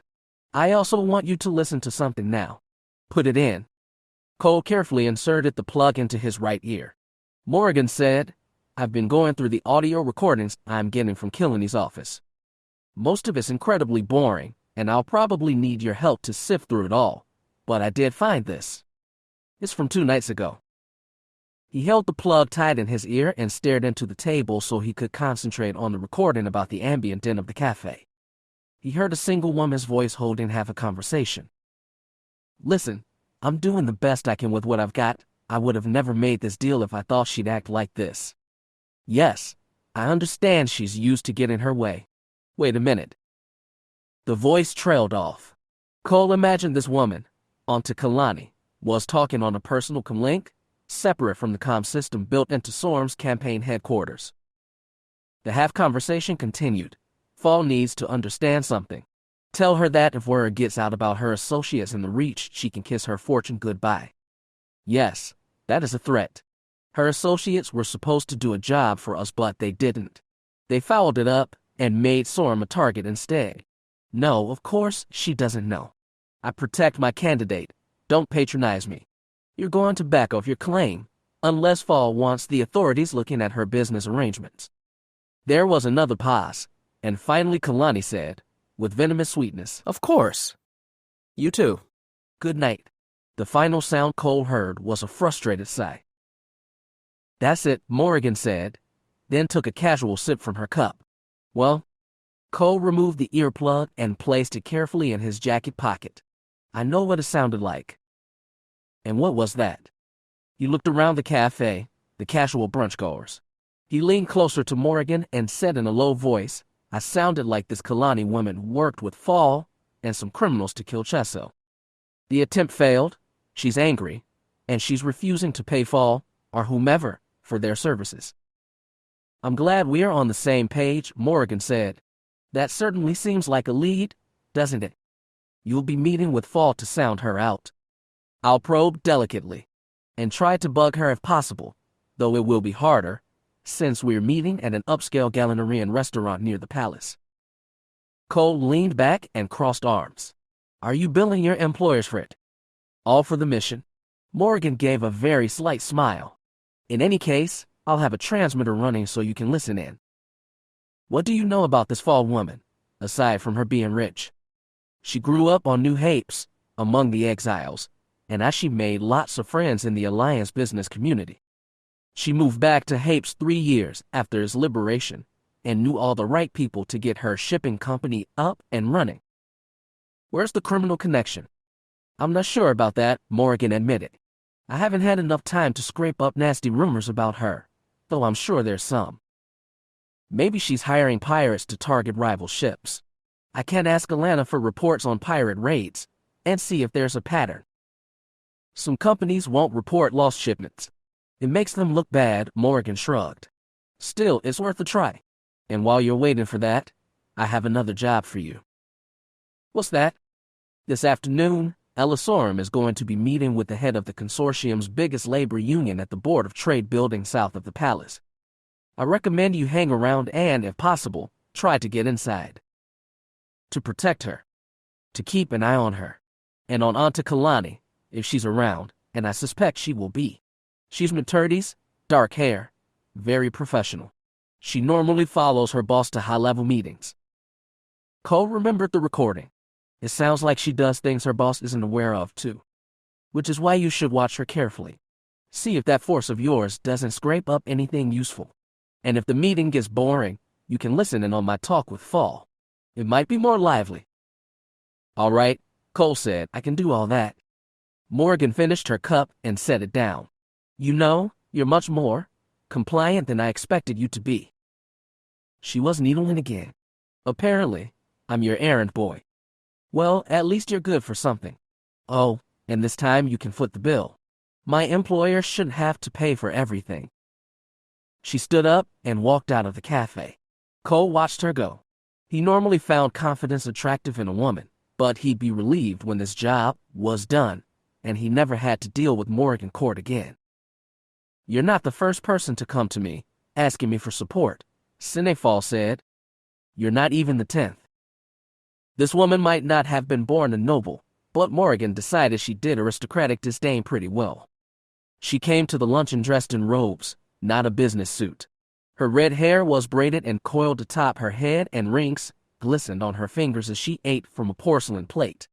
I also want you to listen to something now. Put it in." Cole carefully inserted the plug into his right ear. Morrigan said, "I've been going through the audio recordings I'm getting from Kaelen's office. Most of it's incredibly boring, and I'll probably need your help to sift through it all. But I did find this. It's from 2 nights ago." He held the plug tight in his ear and stared into the table so he could concentrate on the recording about the ambient din of the cafe. He heard a single woman's voice holding half a conversation. "Listen, I'm doing the best I can with what I've got. I would have never made this deal if I thought she'd act like this. Yes, I understand she's used to getting her way. Wait a minute." The voice trailed off. Cole imagined this woman, Auntie Kaeleni, was talking on a personal comlink, separate from the comm system built into Sorum's campaign headquarters. The half-conversation continued. "Fall needs to understand something. Tell her that if word gets out about her associates in the Reach, she can kiss her fortune goodbye. Yes, that is a threat. Her associates were supposed to do a job for us, but they didn't. They fouled it up and made Sorum a target instead. No, of course, she doesn't know. I protect my candidate. Don't patronize me. You're going to back off your claim, unless Fall wants the authorities looking at her business arrangements." There was another pause, and finally Kaeleni said, with venomous sweetness, "Of course. You too. Good night." The final sound Cole heard was a frustrated sigh. "That's it," Morrigan said, then took a casual sip from her cup. "Well?" Cole removed the earplug and placed it carefully in his jacket pocket. "I know what it sounded like." "And what was that?" He looked around the cafe, the casual brunchgoers. He leaned closer to Morrigan and said in a low voice, "I sounded like this Kaeleni woman worked with Fall and some criminals to kill Chesso. The attempt failed, she's angry, and she's refusing to pay Fall, or whomever, for their services." "I'm glad we're on the same page," Morrigan said. "That certainly seems like a lead, doesn't it? You'll be meeting with Fall to sound her out. I'll probe delicately, and try to bug her if possible, though it will be harder, since we're meeting at an upscale Gallenarian restaurant near the palace." Cole leaned back and crossed arms. "Are you billing your employers for it?" "All for the mission." Morrigan gave a very slight smile. "In any case, I'll have a transmitter running so you can listen in. What do you know about this Fall woman, aside from her being rich?" "She grew up on New Hapes, among the exiles, and she made lots of friends in the Alliance business community. She moved back to Hapes 3 years after its liberation and knew all the right people to get her shipping company up and running." "Where's the criminal connection?" "I'm not sure about that," Morrigan admitted. "I haven't had enough time to scrape up nasty rumors about her, though I'm sure there's some. Maybe she's hiring pirates to target rival ships. I can ask Alana for reports on pirate raids and see if there's a pattern. Some companies won't report lost shipments. It makes them look bad," Morrigan shrugged. "Still, it's worth a try. And while you're waiting for that, I have another job for you." "What's that?" "This afternoon, Elasorum is going to be meeting with the head of the consortium's biggest labor union at the Board of Trade building south of the palace. I recommend you hang around and, if possible, try to get inside. To protect her. To keep an eye on her. And on Auntie Kalani, if she's around, and I suspect she will be. She's mid-30s, dark hair, very professional. She normally follows her boss to high-level meetings. Cole remembered the recording. It sounds like she does things her boss isn't aware of, too. Which is why you should watch her carefully. See if that force of yours doesn't scrape up anything useful. And if the meeting gets boring, you can listen in on my talk with Fall. It might be more lively. All right, Cole said, I can do all that. Morgan finished her cup and set it down. You know, you're much more compliant than I expected you to be. She was needling again. Apparently, I'm your errand boy. Well, at least you're good for something. Oh, and this time you can foot the bill. My employer shouldn't have to pay for everything. She stood up and walked out of the cafe. Cole watched her go. He normally found confidence attractive in a woman, but he'd be relieved when this job was done, and he never had to deal with Morgan Court again. You're not the first person to come to me, asking me for support, Sinefal said. You're not even the 10th. This woman might not have been born a noble, but Morgan decided she did aristocratic disdain pretty well. She came to the luncheon dressed in robes, not a business suit. Her red hair was braided and coiled atop her head, and rings glistened on her fingers as she ate from a porcelain plate.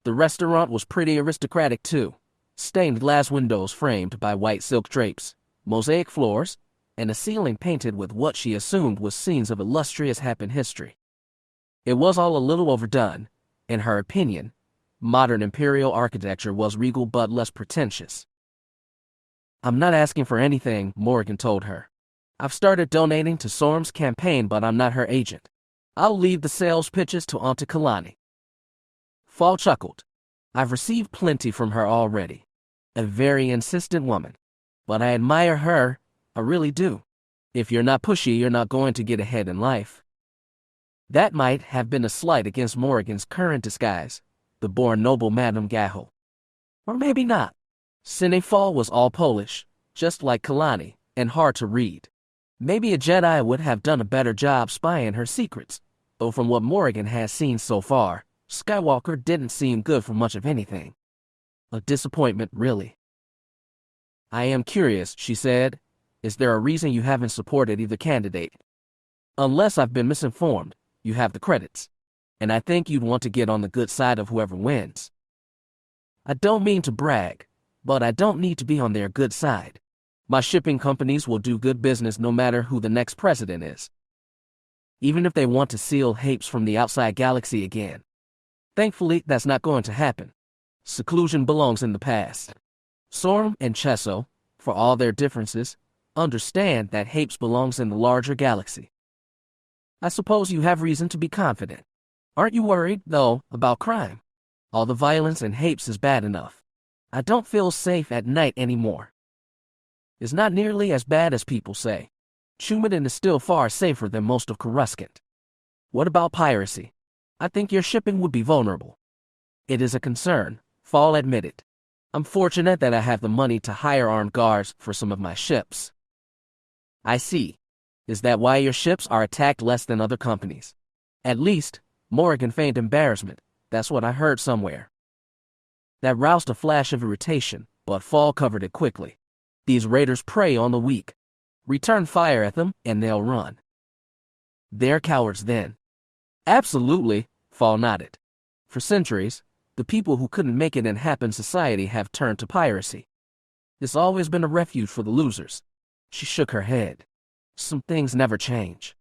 The restaurant was pretty aristocratic too. Stained glass windows framed by white silk drapes, mosaic floors, and a ceiling painted with what she assumed was scenes of illustrious happen history. It was all a little overdone. In her opinion, modern imperial architecture was regal but less pretentious. I'm not asking for anything, Morgan told her. I've started donating to Sorum's campaign, but I'm not her agent. I'll leave the sales pitches to Auntie Kalani. Fall chuckled. I've received plenty from her already. A very insistent woman. But I admire her, I really do. If you're not pushy, you're not going to get ahead in life. That might have been a slight against Morgan's current disguise, the born noble Madame Gaho. Or maybe not. Sinefal was all Polish, just like Kalani, and hard to read. Maybe a Jedi would have done a better job spying her secrets, though from what Morgan has seen so far, Skywalker didn't seem good for much of anything. A disappointment, really. I am curious, she said. Is there a reason you haven't supported either candidate? Unless I've been misinformed, you have the credits. And I think you'd want to get on the good side of whoever wins. I don't mean to brag, but I don't need to be on their good side. My shipping companies will do good business no matter who the next president is. Even if they want to seal Hapes from the outside galaxy again. Thankfully, that's not going to happen. Seclusion belongs in the past. Sorum and Chesso, for all their differences, understand that Hapes belongs in the larger galaxy. I suppose you have reason to be confident. Aren't you worried, though, about crime? All the violence in Hapes is bad enough. I don't feel safe at night anymore. It's not nearly as bad as people say. Chumadan is still far safer than most of Coruscant. What about piracy? I think your shipping would be vulnerable. It is a concern, Fall admitted. I'm fortunate that I have the money to hire armed guards for some of my ships. I see. Is that why your ships are attacked less than other companies? At least, Morgan feigned embarrassment. That's what I heard somewhere. That roused a flash of irritation, but Fall covered it quickly. These raiders prey on the weak. Return fire at them, and they'll run. They're cowards then. Absolutely, Fall nodded. For centuries, the people who couldn't make it in Happen society have turned to piracy. It's always been a refuge for the losers. She shook her head. Some things never change.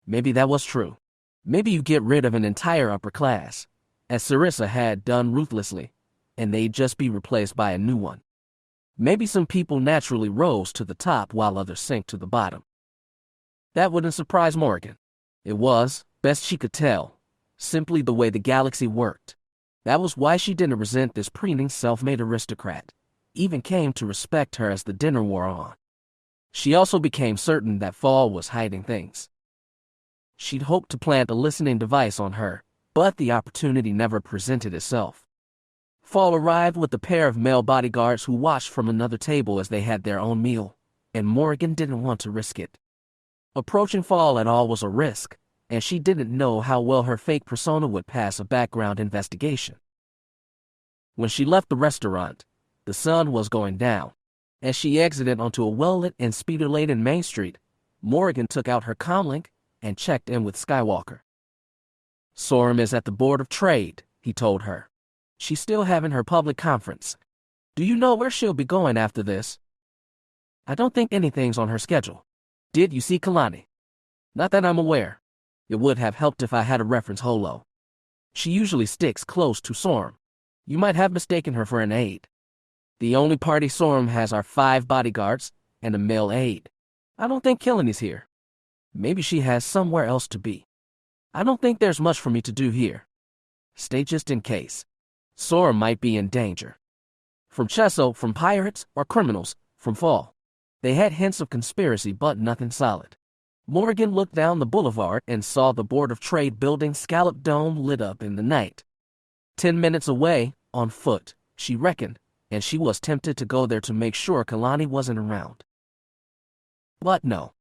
Maybe that was true. Maybe you get rid of an entire upper class, as Sarissa had done ruthlessly, and they'd just be replaced by a new one. Maybe some people naturally rose to the top while others sank to the bottom. That wouldn't surprise Morgan. It was, best she could tell, simply the way the galaxy worked. That was why she didn't resent this preening self-made aristocrat, even came to respect her as the dinner wore on. She also became certain that Fall was hiding things. She'd hoped to plant a listening device on her, but the opportunity never presented itself. Fall arrived with a pair of male bodyguards who watched from another table as they had their own meal, and Morgan didn't want to risk it. Approaching Fall at all was a risk, and she didn't know how well her fake persona would pass a background investigation. When she left the restaurant, the sun was going down. As she exited onto a well-lit and speeder-laden main street, Morgan took out her comlink and checked in with Skywalker. "Sorum is at the Board of Trade," he told her. "She's still having her public conference. Do you know where she'll be going after this?" "I don't think anything's on her schedule." "Did you see Kalani?" "Not that I'm aware. It would have helped if I had a reference holo. She usually sticks close to Sorum. You might have mistaken her for an aide. The only party Sorum has are 5 bodyguards and a male aide. I don't think Kaelen's here. Maybe she has somewhere else to be. I don't think there's much for me to do here. Stay just in case. Sorum might be in danger. From Chesso, from pirates or criminals, from Fall. They had hints of conspiracy, but nothing solid. Morgan looked down the boulevard and saw the Board of Trade building scallop dome lit up in the night. 10 minutes away, on foot, she reckoned, and she was tempted to go there to make sure Kalani wasn't around. But no.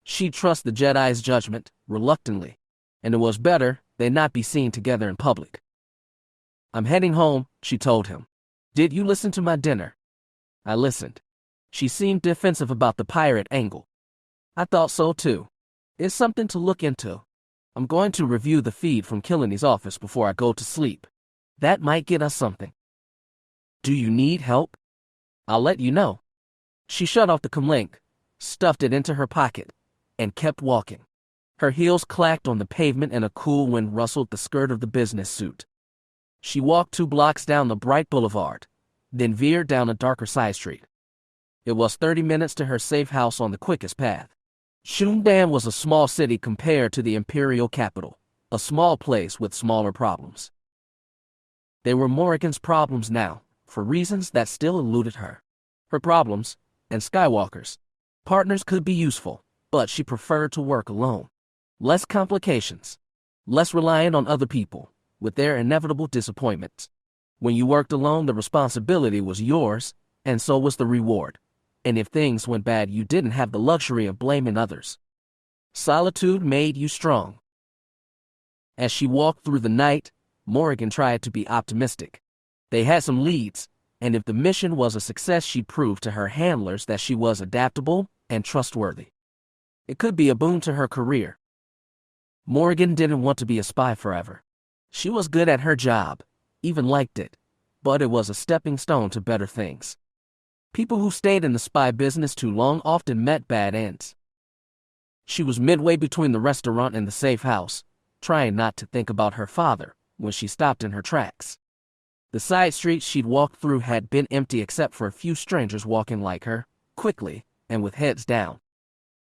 She'd trust the Jedi's judgment, reluctantly, and it was better they not be seen together in public. "I'm heading home," she told him. "Did you listen to my dinner?" "I listened." She seemed defensive about the pirate angle. "I thought so too. It's something to look into. I'm going to review the feed from Kaelen's office before I go to sleep. That might get us something." "Do you need help?" "I'll let you know." She shut off the comlink, stuffed it into her pocket, and kept walking. Her heels clacked on the pavement and a cool wind rustled the skirt of the business suit. She walked 2 blocks down the bright boulevard, then veered down a darker side street. It was 30 minutes to her safe house on the quickest path. Shundan was a small city compared to the imperial capital, a small place with smaller problems. They were Morrigan's problems now, for reasons that still eluded her. Her problems, and Skywalker's. Partners could be useful, but she preferred to work alone. Less complications. Less reliant on other people, with their inevitable disappointments. When you worked alone, the responsibility was yours, and so was the reward. And if things went bad, you didn't have the luxury of blaming others. Solitude made you strong. As she walked through the night, Morgan tried to be optimistic. They had some leads, and if the mission was a success, she'd prove to her handlers that she was adaptable and trustworthy. It could be a boon to her career. Morgan didn't want to be a spy forever. She was good at her job, even liked it, but it was a stepping stone to better things. People who stayed in the spy business too long often met bad ends. She was midway between the restaurant and the safe house, trying not to think about her father, when she stopped in her tracks. The side streets she'd walked through had been empty except for a few strangers walking like her, quickly, and with heads down.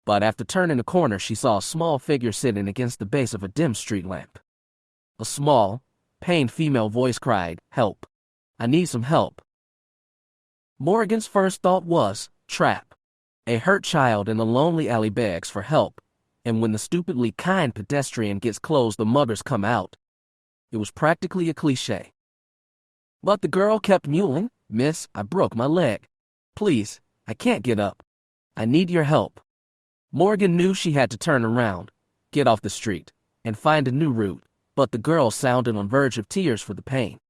But after turning the corner, she saw a small figure sitting against the base of a dim street lamp. A small, pained female voice cried, "Help. I need some help." Morgan's first thought was, trap. A hurt child in a lonely alley begs for help, and when the stupidly kind pedestrian gets close, the mothers come out. It was practically a cliché. But the girl kept mewling, "Miss, I broke my leg. Please, I can't get up. I need your help." Morgan knew she had to turn around, get off the street, and find a new route, but the girl sounded on verge of tears for the pain.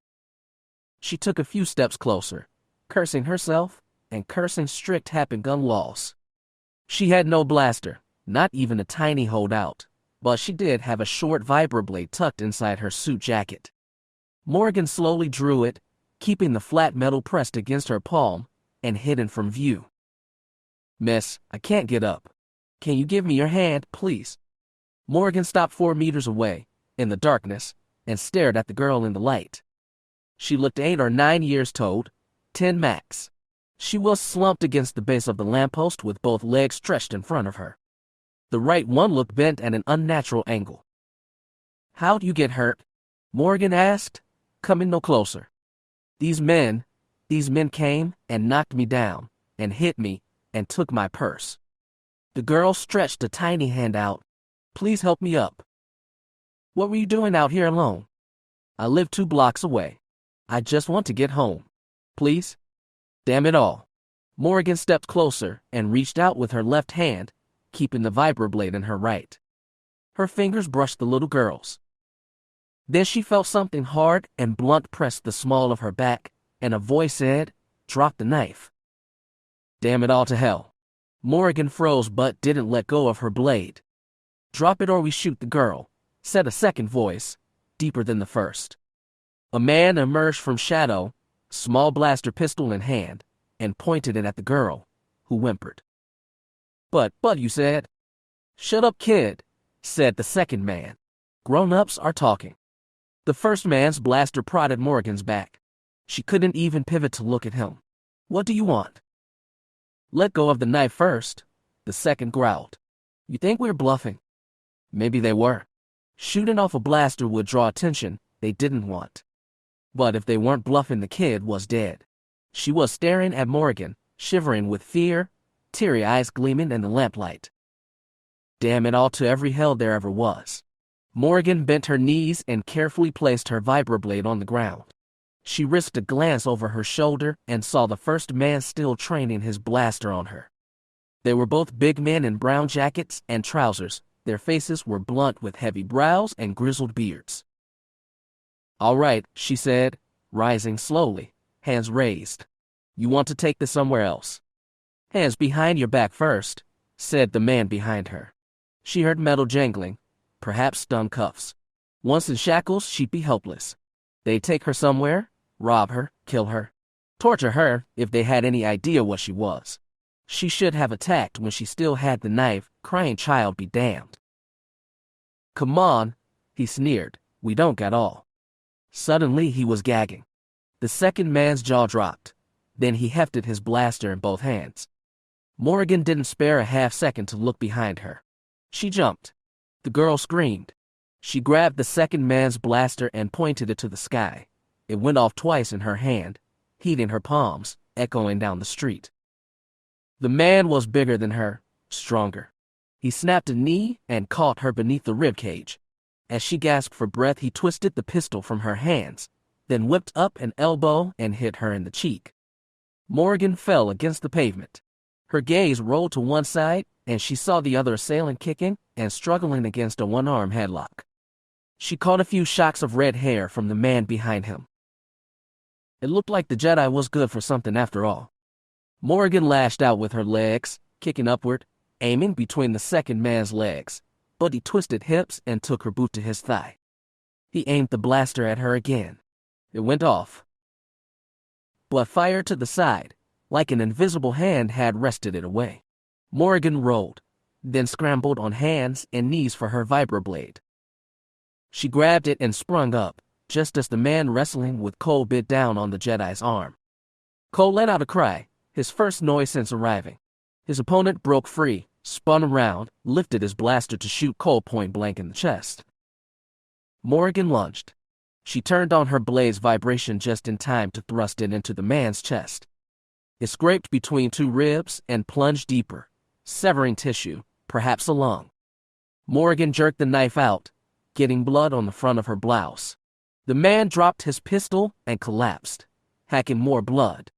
She took a few steps closer, cursing herself and cursing strict gun laws. She had no blaster, not even a tiny holdout, but she did have a short vibroblade tucked inside her suit jacket. Morgan slowly drew it, keeping the flat metal pressed against her palm and hidden from view. "Miss, I can't get up. Can you give me your hand, please?" Morgan stopped 4 meters away, in the darkness, and stared at the girl in the light. She looked 8 or 9 years old, 10 max. She was slumped against the base of the lamppost with both legs stretched in front of her. The right one looked bent at an unnatural angle. "How'd you get hurt?" Morgan asked, coming no closer. These men came and knocked me down, and hit me, and took my purse." The girl stretched a tiny hand out. "Please help me up." "What were you doing out here alone?" "I live 2 blocks away. I just want to get home. Please? Damn it all. Morgan stepped closer and reached out with her left hand, keeping the vibroblade in her right. Her fingers brushed the little girl's. Then she felt something hard and blunt press the small of her back, and a voice said, "Drop the knife." Damn it all to hell. Morgan froze but didn't let go of her blade. "Drop it or we shoot the girl," said a second voice, deeper than the first. A man emerged from shadow, small blaster pistol in hand, and pointed it at the girl, who whimpered. But you said. "Shut up, kid," said the second man. "Grown-ups are talking." The first man's blaster prodded Morgan's back. She couldn't even pivot to look at him. "What do you want?" "Let go of the knife first," the second growled. "You think we're bluffing?" Maybe they were. Shooting off a blaster would draw attention they didn't want. But if they weren't bluffing, the kid was dead. She was staring at Morgan, shivering with fear, teary eyes gleaming in the lamplight. Damn it all to every hell there ever was. Morgan bent her knees and carefully placed her vibroblade on the ground. She risked a glance over her shoulder and saw the first man still training his blaster on her. They were both big men in brown jackets and trousers. Their faces were blunt with heavy brows and grizzled beards. "All right," she said, rising slowly, hands raised. "You want to take this somewhere else?" "Hands behind your back first," said the man behind her. She heard metal jangling, perhaps stun cuffs. Once in shackles, she'd be helpless. They'd take her somewhere, rob her, kill her, torture her if they had any idea what she was. She should have attacked when she still had the knife, crying child be damned. "Come on," he sneered, "we don't got all." Suddenly he was gagging. The second man's jaw dropped. Then he hefted his blaster in both hands. Morgan didn't spare a half second to look behind her. She jumped. The girl screamed. She grabbed the second man's blaster and pointed it to the sky. It went off twice in her hand, heating her palms, echoing down the street. The man was bigger than her, stronger. He snapped a knee and caught her beneath the ribcage. As she gasped for breath, he twisted the pistol from her hands, then whipped up an elbow and hit her in the cheek. Morgan fell against the pavement. Her gaze rolled to one side, and she saw the other assailant kicking and struggling against a one-arm headlock. She caught a few shocks of red hair from the man behind him. It looked like the Jedi was good for something after all. Morgan lashed out with her legs, kicking upward, aiming between the second man's legs, but he twisted hips and took her boot to his thigh. He aimed the blaster at her again. It went off, but fired to the side, like an invisible hand had wrested it away. Morgan rolled, then scrambled on hands and knees for her vibroblade. She grabbed it and sprung up, just as the man wrestling with Cole bit down on the Jedi's arm. Cole let out a cry, his first noise since arriving. His opponent broke free, spun around, lifted his blaster to shoot Cole point blank in the chest. Morgan lunged. She turned on her blade's vibration just in time to thrust it into the man's chest. It scraped between two ribs and plunged deeper, severing tissue, perhaps a lung. Morgan jerked the knife out, getting blood on the front of her blouse. The man dropped his pistol and collapsed, hacking more blood.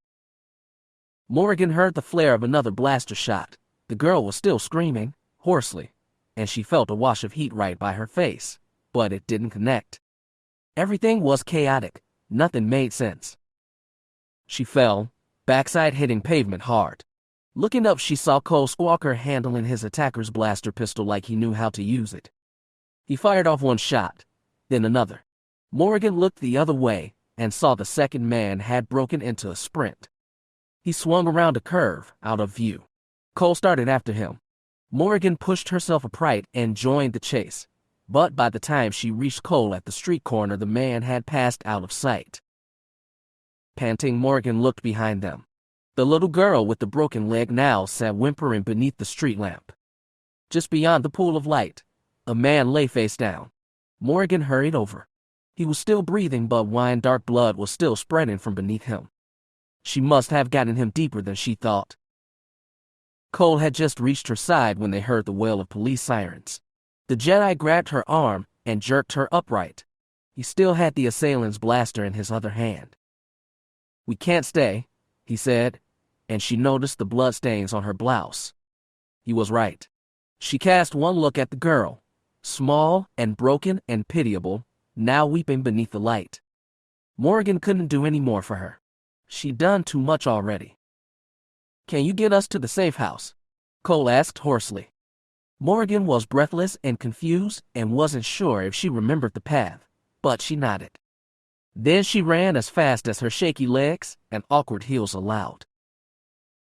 Morgan heard the flare of another blaster shot. The girl was still screaming, hoarsely, and she felt a wash of heat right by her face, but it didn't connect. Everything was chaotic. Nothing made sense. She fell, backside hitting pavement hard. Looking up, she saw Cole Squawker handling his attacker's blaster pistol like he knew how to use it. He fired off one shot, then another. Morgan looked the other way and saw the second man had broken into a sprint. He swung around a curve, out of view. Cole started after him. Morgan pushed herself upright and joined the chase, but by the time she reached Cole at the street corner, the man had passed out of sight. Panting, Morgan looked behind them. The little girl with the broken leg now sat whimpering beneath the street lamp. Just beyond the pool of light, a man lay face down. Morgan hurried over. He was still breathing, but wine-dark blood was still spreading from beneath him. She must have gotten him deeper than she thought. Cole had just reached her side when they heard the wail of police sirens. The Jedi grabbed her arm and jerked her upright. He still had the assailant's blaster in his other hand. "We can't stay," he said, and she noticed the bloodstains on her blouse. He was right. She cast one look at the girl, small and broken and pitiable, now weeping beneath the light. Morgan couldn't do any more for her. She'd done too much already. "Can you get us to the safe house?" Cole asked hoarsely. Morgan was breathless and confused and wasn't sure if she remembered the path, but she nodded. Then she ran as fast as her shaky legs and awkward heels allowed.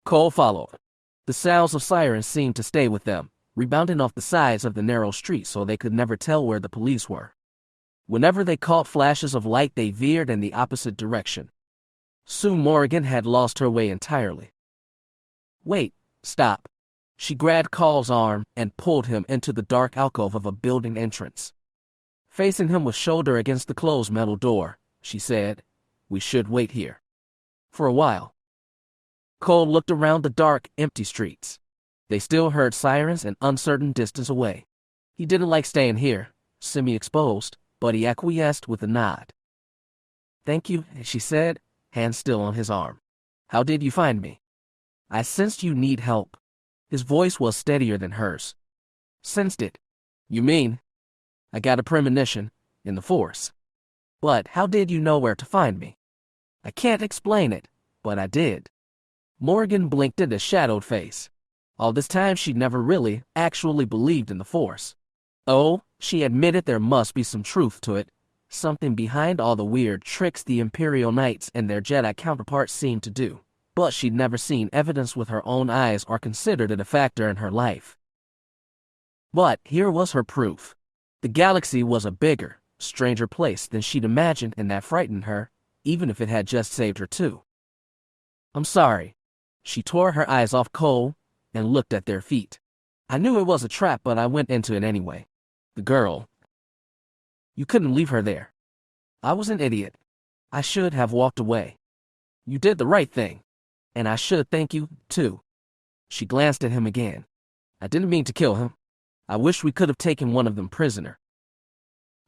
Cole followed. The sounds of sirens seemed to stay with them, rebounding off the sides of the narrow street so they could never tell where the police were. Whenever they caught flashes of light, they veered in the opposite direction. Soon Morgan had lost her way entirely. "Wait, stop." She grabbed Cole's arm and pulled him into the dark alcove of a building entrance. Facing him with shoulder against the closed metal door, she said, "We should wait here. For a while." Cole looked around the dark, empty streets. They still heard sirens an uncertain distance away. He didn't like staying here, semi-exposed, but he acquiesced with a nod. "Thank you," she said, hand still on his arm. "How did you find me?" "I sensed you need help." His voice was steadier than hers. "Sensed it? You mean?" "I got a premonition, in the Force." "But how did you know where to find me?" "I can't explain it, but I did." Morgan blinked at a shadowed face. All this time she'd never really, actually believed in the Force. Oh, she admitted there must be some truth to it, something behind all the weird tricks the Imperial Knights and their Jedi counterparts seemed to do. But she'd never seen evidence with her own eyes or considered it a factor in her life. But here was her proof. The galaxy was a bigger, stranger place than she'd imagined, and that frightened her, even if it had just saved her too. "I'm sorry." She tore her eyes off Cole and looked at their feet. "I knew it was a trap, but I went into it anyway. The girl. You couldn't leave her there." "I was an idiot. I should have walked away." "You did the right thing. And I should thank you, too." She glanced at him again. "I didn't mean to kill him. I wish we could have taken one of them prisoner."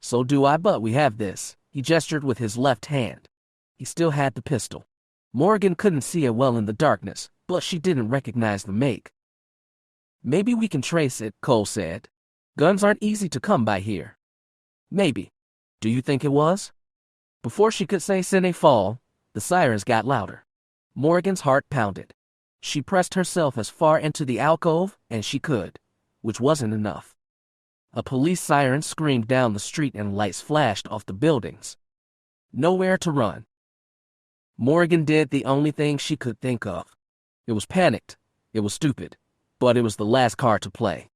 "So do I, but we have this." He gestured with his left hand. He still had the pistol. Morgan couldn't see it well in the darkness, but she didn't recognize the make. "Maybe we can trace it," Cole said. "Guns aren't easy to come by here." "Maybe. Do you think it was?" Before she could say sine fall, the sirens got louder. Morgan's heart pounded. She pressed herself as far into the alcove as she could, which wasn't enough. A police siren screamed down the street and lights flashed off the buildings. Nowhere to run. Morgan did the only thing she could think of. It was panicked. It was stupid. But it was the last card to play.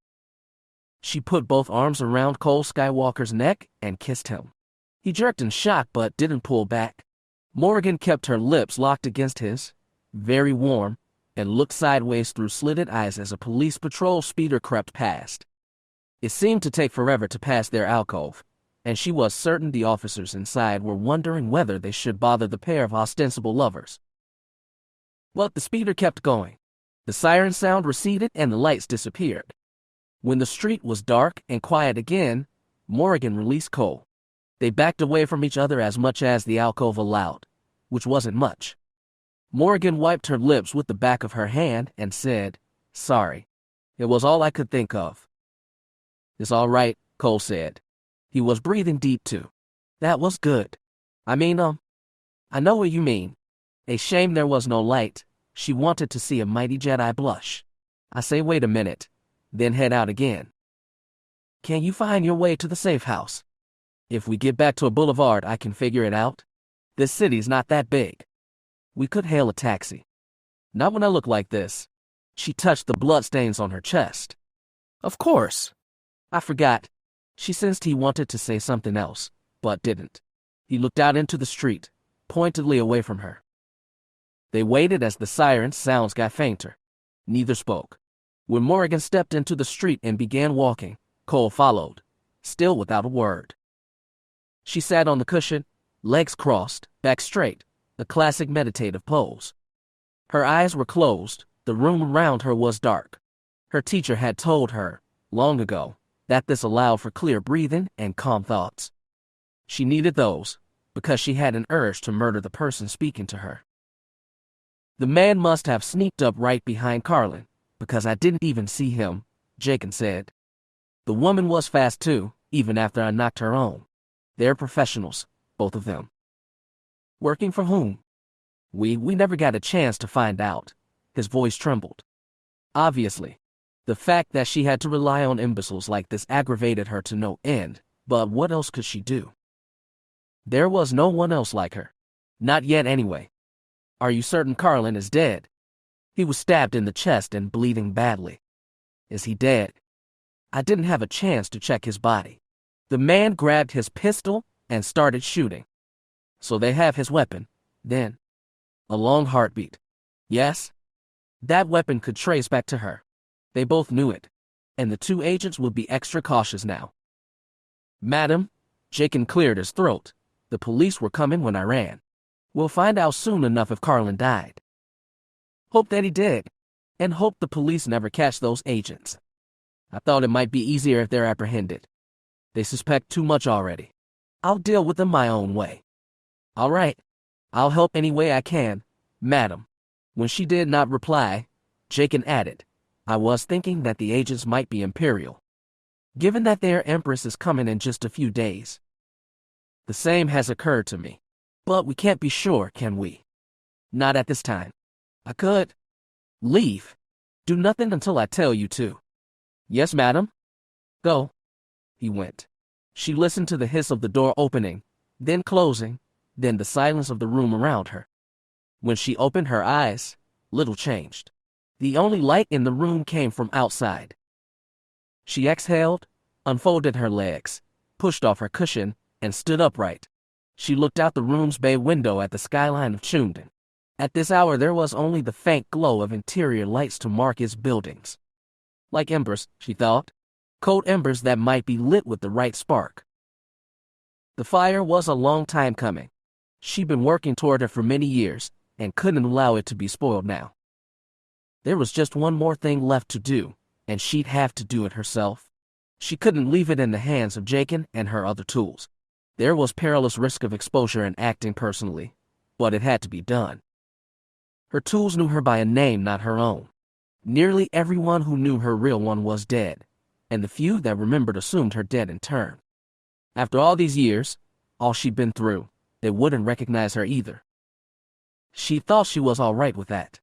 She put both arms around Cole Skywalker's neck and kissed him. He jerked in shock but didn't pull back. Morgan kept her lips locked against his, very warm, and looked sideways through slitted eyes as a police patrol speeder crept past. It seemed to take forever to pass their alcove, and she was certain the officers inside were wondering whether they should bother the pair of ostensible lovers. But the speeder kept going. The siren sound receded and the lights disappeared. When the street was dark and quiet again, Morgan released Cole. They backed away from each other as much as the alcove allowed, which wasn't much. Morgan wiped her lips with the back of her hand and said, "Sorry. It was all I could think of." "It's all right," Cole said. He was breathing deep too. "That was good. I know what you mean. A shame there was no light." She wanted to see a mighty Jedi blush. "I say wait a minute, then head out again. Can you find your way to the safe house? If we get back to a boulevard, I can figure it out. This city's not that big. We could hail a taxi." "Not when I look like this." She touched the bloodstains on her chest. "Of course. I forgot." She sensed he wanted to say something else, but didn't. He looked out into the street, pointedly away from her. They waited as the siren sounds got fainter. Neither spoke. When Morgan stepped into the street and began walking, Cole followed, still without a word. She sat on the cushion, legs crossed, back straight, a classic meditative pose. Her eyes were closed, the room around her was dark. Her teacher had told her, long ago, that this allowed for clear breathing and calm thoughts. She needed those, because she had an urge to murder the person speaking to her. The man must have sneaked up right behind Kaelen, because I didn't even see him, Jaken said. The woman was fast too, even after I knocked her on. They're professionals, both of them. Working for whom? We never got a chance to find out. His voice trembled. Obviously, the fact that she had to rely on imbeciles like this aggravated her to no end, but what else could she do? There was no one else like her. Not yet anyway. Are you certain Kaelen is dead? He was stabbed in the chest and bleeding badly. Is he dead? I didn't have a chance to check his body. The man grabbed his pistol and started shooting. So they have his weapon, then. A long heartbeat. Yes? That weapon could trace back to her. They both knew it, and the two agents would be extra cautious now. Madam, Jaken cleared his throat. The police were coming when I ran. We'll find out soon enough if Kaelen died. Hope that he did, and hope the police never catch those agents. I thought it might be easier if they're apprehended. They suspect too much already. I'll deal with them my own way. All right. I'll help any way I can, madam. When she did not reply, Jaken added, I was thinking that the agents might be Imperial, given that their Empress is coming in just a few days. The same has occurred to me. But we can't be sure, can we? Not at this time. I could leave. Do nothing until I tell you to. Yes, madam. Go. He went. She listened to the hiss of the door opening, then closing, then the silence of the room around her. When she opened her eyes, little changed. The only light in the room came from outside. She exhaled, unfolded her legs, pushed off her cushion, and stood upright. She looked out the room's bay window at the skyline of Chundan. At this hour there was only the faint glow of interior lights to mark its buildings. Like embers, she thought. Cold embers that might be lit with the right spark. The fire was a long time coming. She'd been working toward it for many years, and couldn't allow it to be spoiled now. There was just one more thing left to do, and she'd have to do it herself. She couldn't leave it in the hands of Jaken and her other tools. There was perilous risk of exposure in acting personally, but it had to be done. Her tools knew her by a name not her own. Nearly everyone who knew her real one was dead, and the few that remembered assumed her dead in turn. After all these years, all she'd been through, they wouldn't recognize her either. She thought she was all right with that.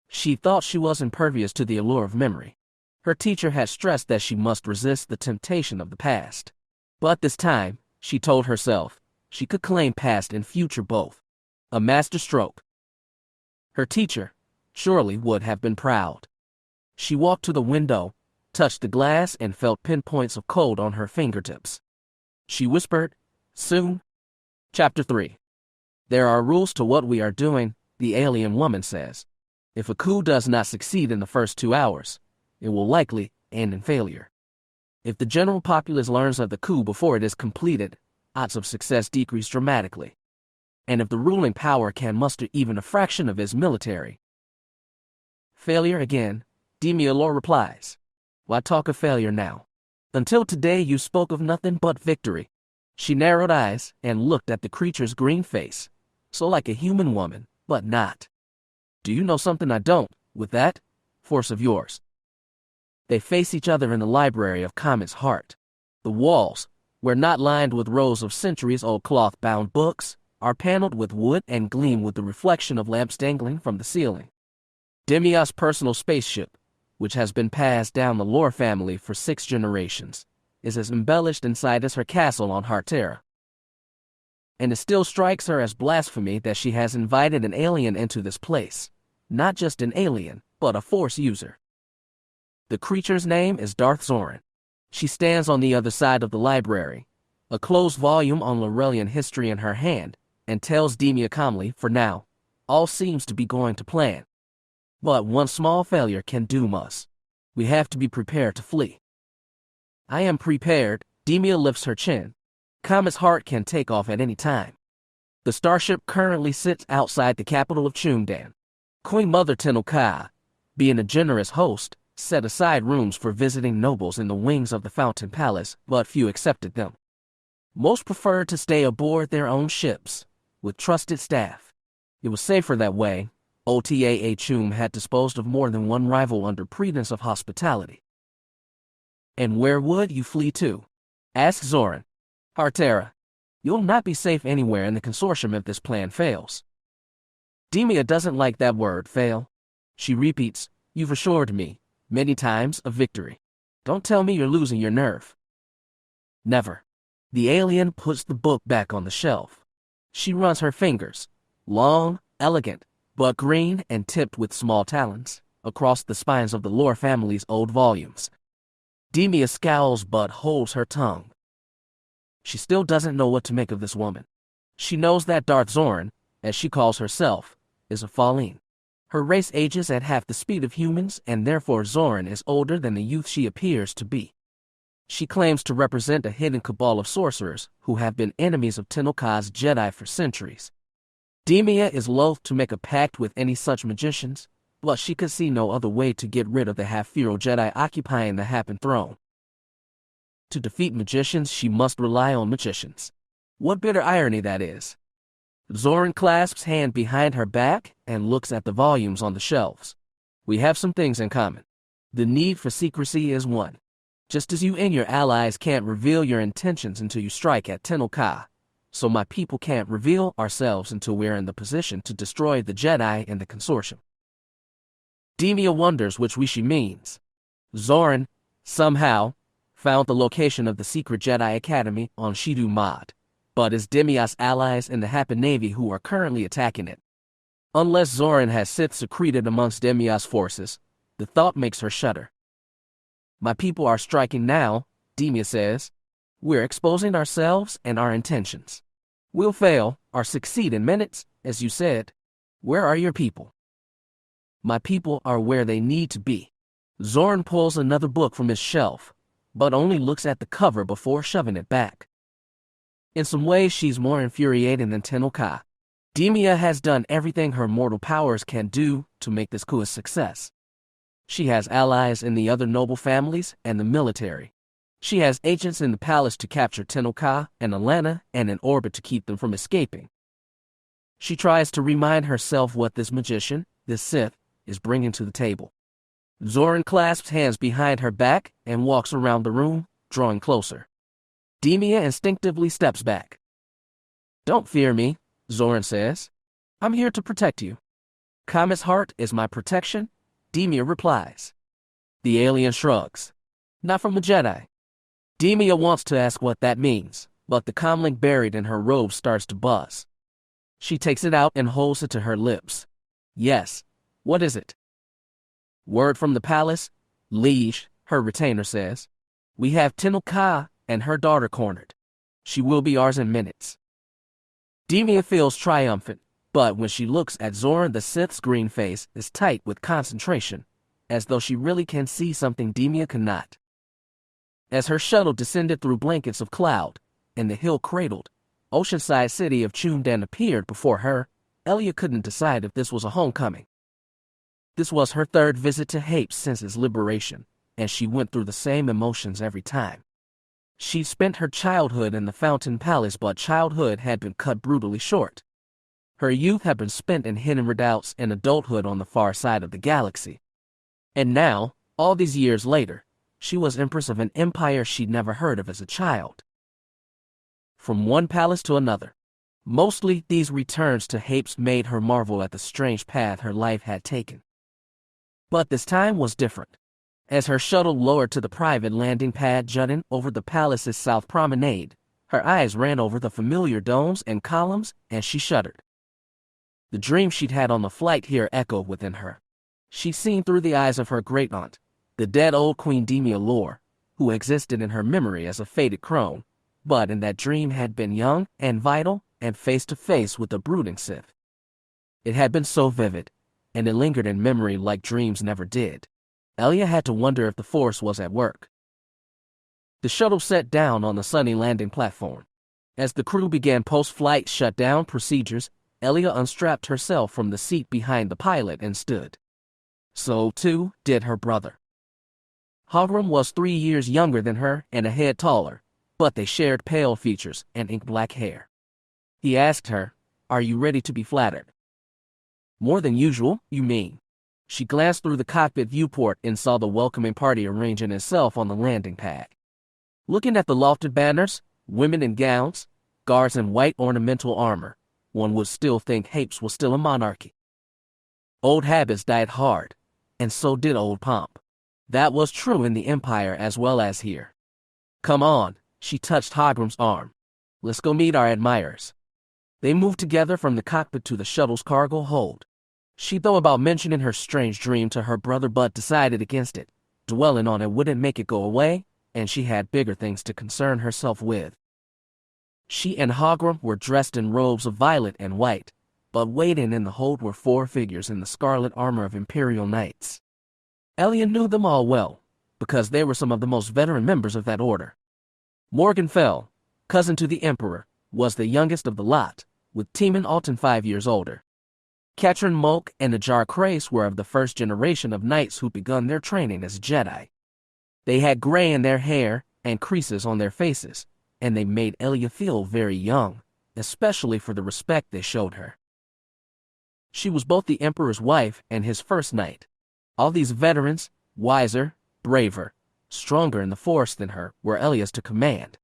She thought she was impervious to the allure of memory. Her teacher had stressed that she must resist the temptation of the past. But this time, she told herself, she could claim past and future both. A master stroke. Her teacher, surely, would have been proud. She walked to the window, touched the glass, and felt pinpoints of cold on her fingertips. She whispered, soon. Chapter 3. There are rules to what we are doing, the alien woman says. If a coup does not succeed in the first 2 hours, it will likely end in failure. If the general populace learns of the coup before it is completed, odds of success decrease dramatically. And if the ruling power can muster even a fraction of its military. Failure again, Demialor replies. Why talk of failure now? Until today you spoke of nothing but victory. She narrowed eyes and looked at the creature's green face, so like a human woman, but not. Do you know something I don't, with that force of yours? They face each other in the library of Comet's heart. The walls, where not lined with rows of centuries-old cloth-bound books, are paneled with wood and gleam with the reflection of lamps dangling from the ceiling. Demia's personal spaceship, which has been passed down the Lore family for 6 generations, is as embellished inside as her castle on Hartera. And it still strikes her as blasphemy that she has invited an alien into this place. Not just an alien, but a Force user. The creature's name is Darth Zoran. She stands on the other side of the library, a closed volume on Lorelian history in her hand, and tells Demia calmly, for now, all seems to be going to plan. But one small failure can doom us. We have to be prepared to flee. I am prepared, Demia lifts her chin. Comet's heart can take off at any time. The starship currently sits outside the capital of Chundan. Queen Mother Tenoka, being a generous host, set aside rooms for visiting nobles in the wings of the Fountain Palace, but few accepted them. Most preferred to stay aboard their own ships, with trusted staff. It was safer that way, Otaa Chum had disposed of more than one rival under pretense of hospitality. And where would you flee to? Asked Zoran. Hartera. You'll not be safe anywhere in the consortium if this plan fails. Demia doesn't like that word, fail. She repeats, you've assured me, many times, of victory. Don't tell me you're losing your nerve. Never. The alien puts the book back on the shelf. She runs her fingers, long, elegant, but green and tipped with small talons, across the spines of the Lore family's old volumes. Demia scowls but holds her tongue. She still doesn't know what to make of this woman. She knows that Darth Zoran, as she calls herself, is a Falleen. Her race ages at half the speed of humans, and therefore Zoran is older than the youth she appears to be. She claims to represent a hidden cabal of sorcerers who have been enemies of Tenel Ka's Jedi for centuries. Demia is loath to make a pact with any such magicians, but she could see no other way to get rid of the half-feral Jedi occupying the Happen throne. To defeat magicians, she must rely on magicians. What bitter irony that is. Zoran clasps hand behind her back and looks at the volumes on the shelves. We have some things in common. The need for secrecy is one. Just as you and your allies can't reveal your intentions until you strike at Tenel Ka, so my people can't reveal ourselves until we're in the position to destroy the Jedi and the consortium. Demia wonders which we she means. Zoran, somehow, found the location of the secret Jedi Academy on Shidu Mod, but it's Demia's allies in the Happen Navy who are currently attacking it. Unless Zoran has Sith secreted amongst Demia's forces, the thought makes her shudder. My people are striking now, Demia says. We're exposing ourselves and our intentions. We'll fail or succeed in minutes, as you said. Where are your people? My people are where they need to be. Zoran pulls another book from his shelf, but only looks at the cover before shoving it back. In some ways, she's more infuriating than Tenel Ka. Demia has done everything her mortal powers can do to make this coup a success. She has allies in the other noble families and the military. She has agents in the palace to capture Tenel Ka and Alana and in orbit to keep them from escaping. She tries to remind herself what this magician, this Sith, is bringing to the table. Zoran clasps hands behind her back and walks around the room, drawing closer. Demia instinctively steps back. Don't fear me, Zoran says. I'm here to protect you. Kami's heart is my protection, Demia replies. The alien shrugs. Not from a Jedi. Demia wants to ask what that means, but the comlink buried in her robe starts to buzz. She takes it out and holds it to her lips. Yes, what is it? Word from the palace, Liege, her retainer says. We have Tenel Ka and her daughter cornered. She will be ours in minutes. Demia feels triumphant, but when she looks at Zoran, the Sith's green face is tight with concentration, as though she really can see something Demia cannot. As her shuttle descended through blankets of cloud, and the hill-cradled, oceanside city of Chumdan appeared before her, Elia couldn't decide if this was a homecoming. This was her third visit to Hapes since its liberation, and she went through the same emotions every time. She spent her childhood in the Fountain Palace, but childhood had been cut brutally short. Her youth had been spent in hidden redoubts and adulthood on the far side of the galaxy. And now, all these years later, she was empress of an empire she'd never heard of as a child. From one palace to another. Mostly, these returns to Hapes made her marvel at the strange path her life had taken. But this time was different. As her shuttle lowered to the private landing pad jutting over the palace's south promenade, her eyes ran over the familiar domes and columns, and she shuddered. The dream she'd had on the flight here echoed within her. She'd seen through the eyes of her great-aunt, the dead old Queen Demia Lore, who existed in her memory as a faded crone, but in that dream had been young and vital and face-to-face with the brooding Sith. It had been so vivid, and it lingered in memory like dreams never did. Elia had to wonder if the Force was at work. The shuttle set down on the sunny landing platform. As the crew began post-flight shutdown procedures, Elia unstrapped herself from the seat behind the pilot and stood. So, too, did her brother. Hogrum was 3 years younger than her and a head taller, but they shared pale features and ink-black hair. He asked her, "Are you ready to be flattered?" More than usual, you mean? She glanced through the cockpit viewport and saw the welcoming party arranging itself on the landing pad. Looking at the lofted banners, women in gowns, guards in white ornamental armor, one would still think Hapes was still a monarchy. Old habits died hard, and so did old pomp. That was true in the Empire as well as here. Come on, she touched Hogram's arm. Let's go meet our admirers. They moved together from the cockpit to the shuttle's cargo hold. She thought about mentioning her strange dream to her brother but decided against it. Dwelling on it wouldn't make it go away, and she had bigger things to concern herself with. She and Hogram were dressed in robes of violet and white, but waiting in the hold were 4 figures in the scarlet armor of Imperial Knights. Elia knew them all well, because they were some of the most veteran members of that order. Morgan Fell, cousin to the Emperor, was the youngest of the lot, with Teeman Alton 5 years older. Katrin Mulk and Ajar Crace were of the first generation of knights who'd begun their training as Jedi. They had gray in their hair and creases on their faces, and they made Elia feel very young, especially for the respect they showed her. She was both the Emperor's wife and his first knight. All these veterans, wiser, braver, stronger in the Force than her, were Elia's to command.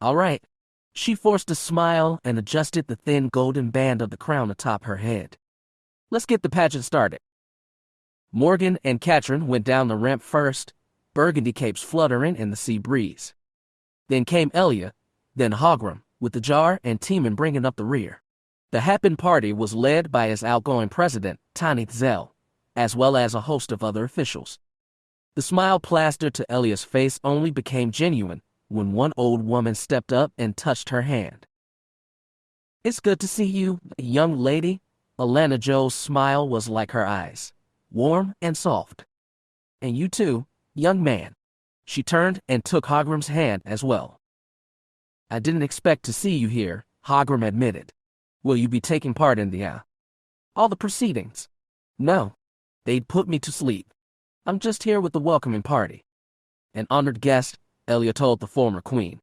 All right. She forced a smile and adjusted the thin golden band of the crown atop her head. Let's get the pageant started. Morgan and Katrin went down the ramp first, burgundy capes fluttering in the sea breeze. Then came Elia, then Hogram, with the jar and Teeman bringing up the rear. The Happen party was led by his outgoing president, Tanith Zell, as well as a host of other officials. The smile plastered to Elia's face only became genuine when one old woman stepped up and touched her hand. It's good to see you, young lady. Alana Jo's smile was like her eyes, warm and soft. And you too, young man. She turned and took Hogram's hand as well. I didn't expect to see you here, Hogram admitted. Will you be taking part in all the proceedings? No. They'd put me to sleep. I'm just here with the welcoming party. An honored guest, Elia told the former queen.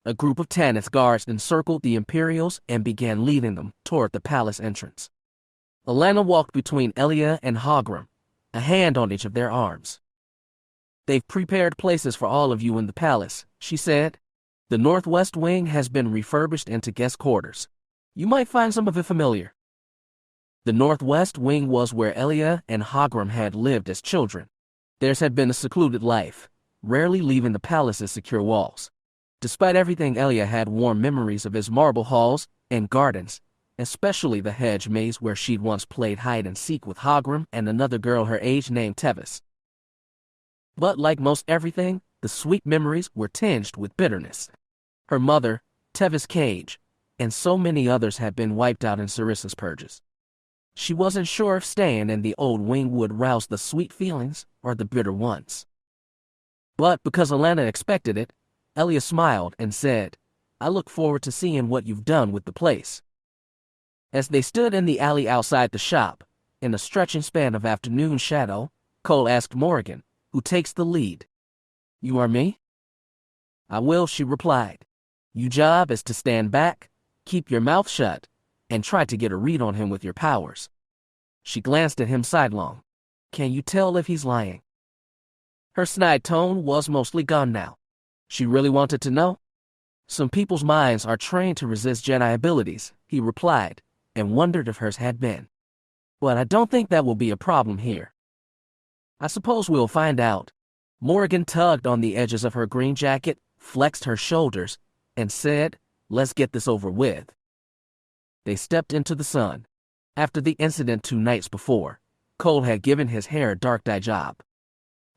A group of Tanith guards encircled the Imperials and began leading them toward the palace entrance. Alana walked between Elia and Hogram, a hand on each of their arms. They've prepared places for all of you in the palace, she said. The northwest wing has been refurbished into guest quarters. You might find some of it familiar. The northwest wing was where Elia and Hogram had lived as children. Theirs had been a secluded life, rarely leaving the palace's secure walls. Despite everything, Elia had warm memories of his marble halls and gardens, especially the hedge maze where she'd once played hide-and-seek with Hogram and another girl her age named Tevis. But like most everything, the sweet memories were tinged with bitterness. Her mother, Tevis Cage, and so many others had been wiped out in Sarissa's purges. She wasn't sure if staying in the old wing would rouse the sweet feelings or the bitter ones. But because Alana expected it, Elia smiled and said, I look forward to seeing what you've done with the place. As they stood in the alley outside the shop, in a stretching span of afternoon shadow, Cole asked Morgan, who takes the lead. You are me? I will, she replied. Your job is to stand back, keep your mouth shut, and try to get a read on him with your powers. She glanced at him sidelong. Can you tell if he's lying? Her snide tone was mostly gone now. She really wanted to know. Some people's minds are trained to resist Jedi abilities, he replied, and wondered if hers had been. But I don't think that will be a problem here. I suppose we'll find out. Morgan tugged on the edges of her green jacket, flexed her shoulders, and said, let's get this over with. They stepped into the sun. After the incident 2 nights before, Cole had given his hair a dark dye job.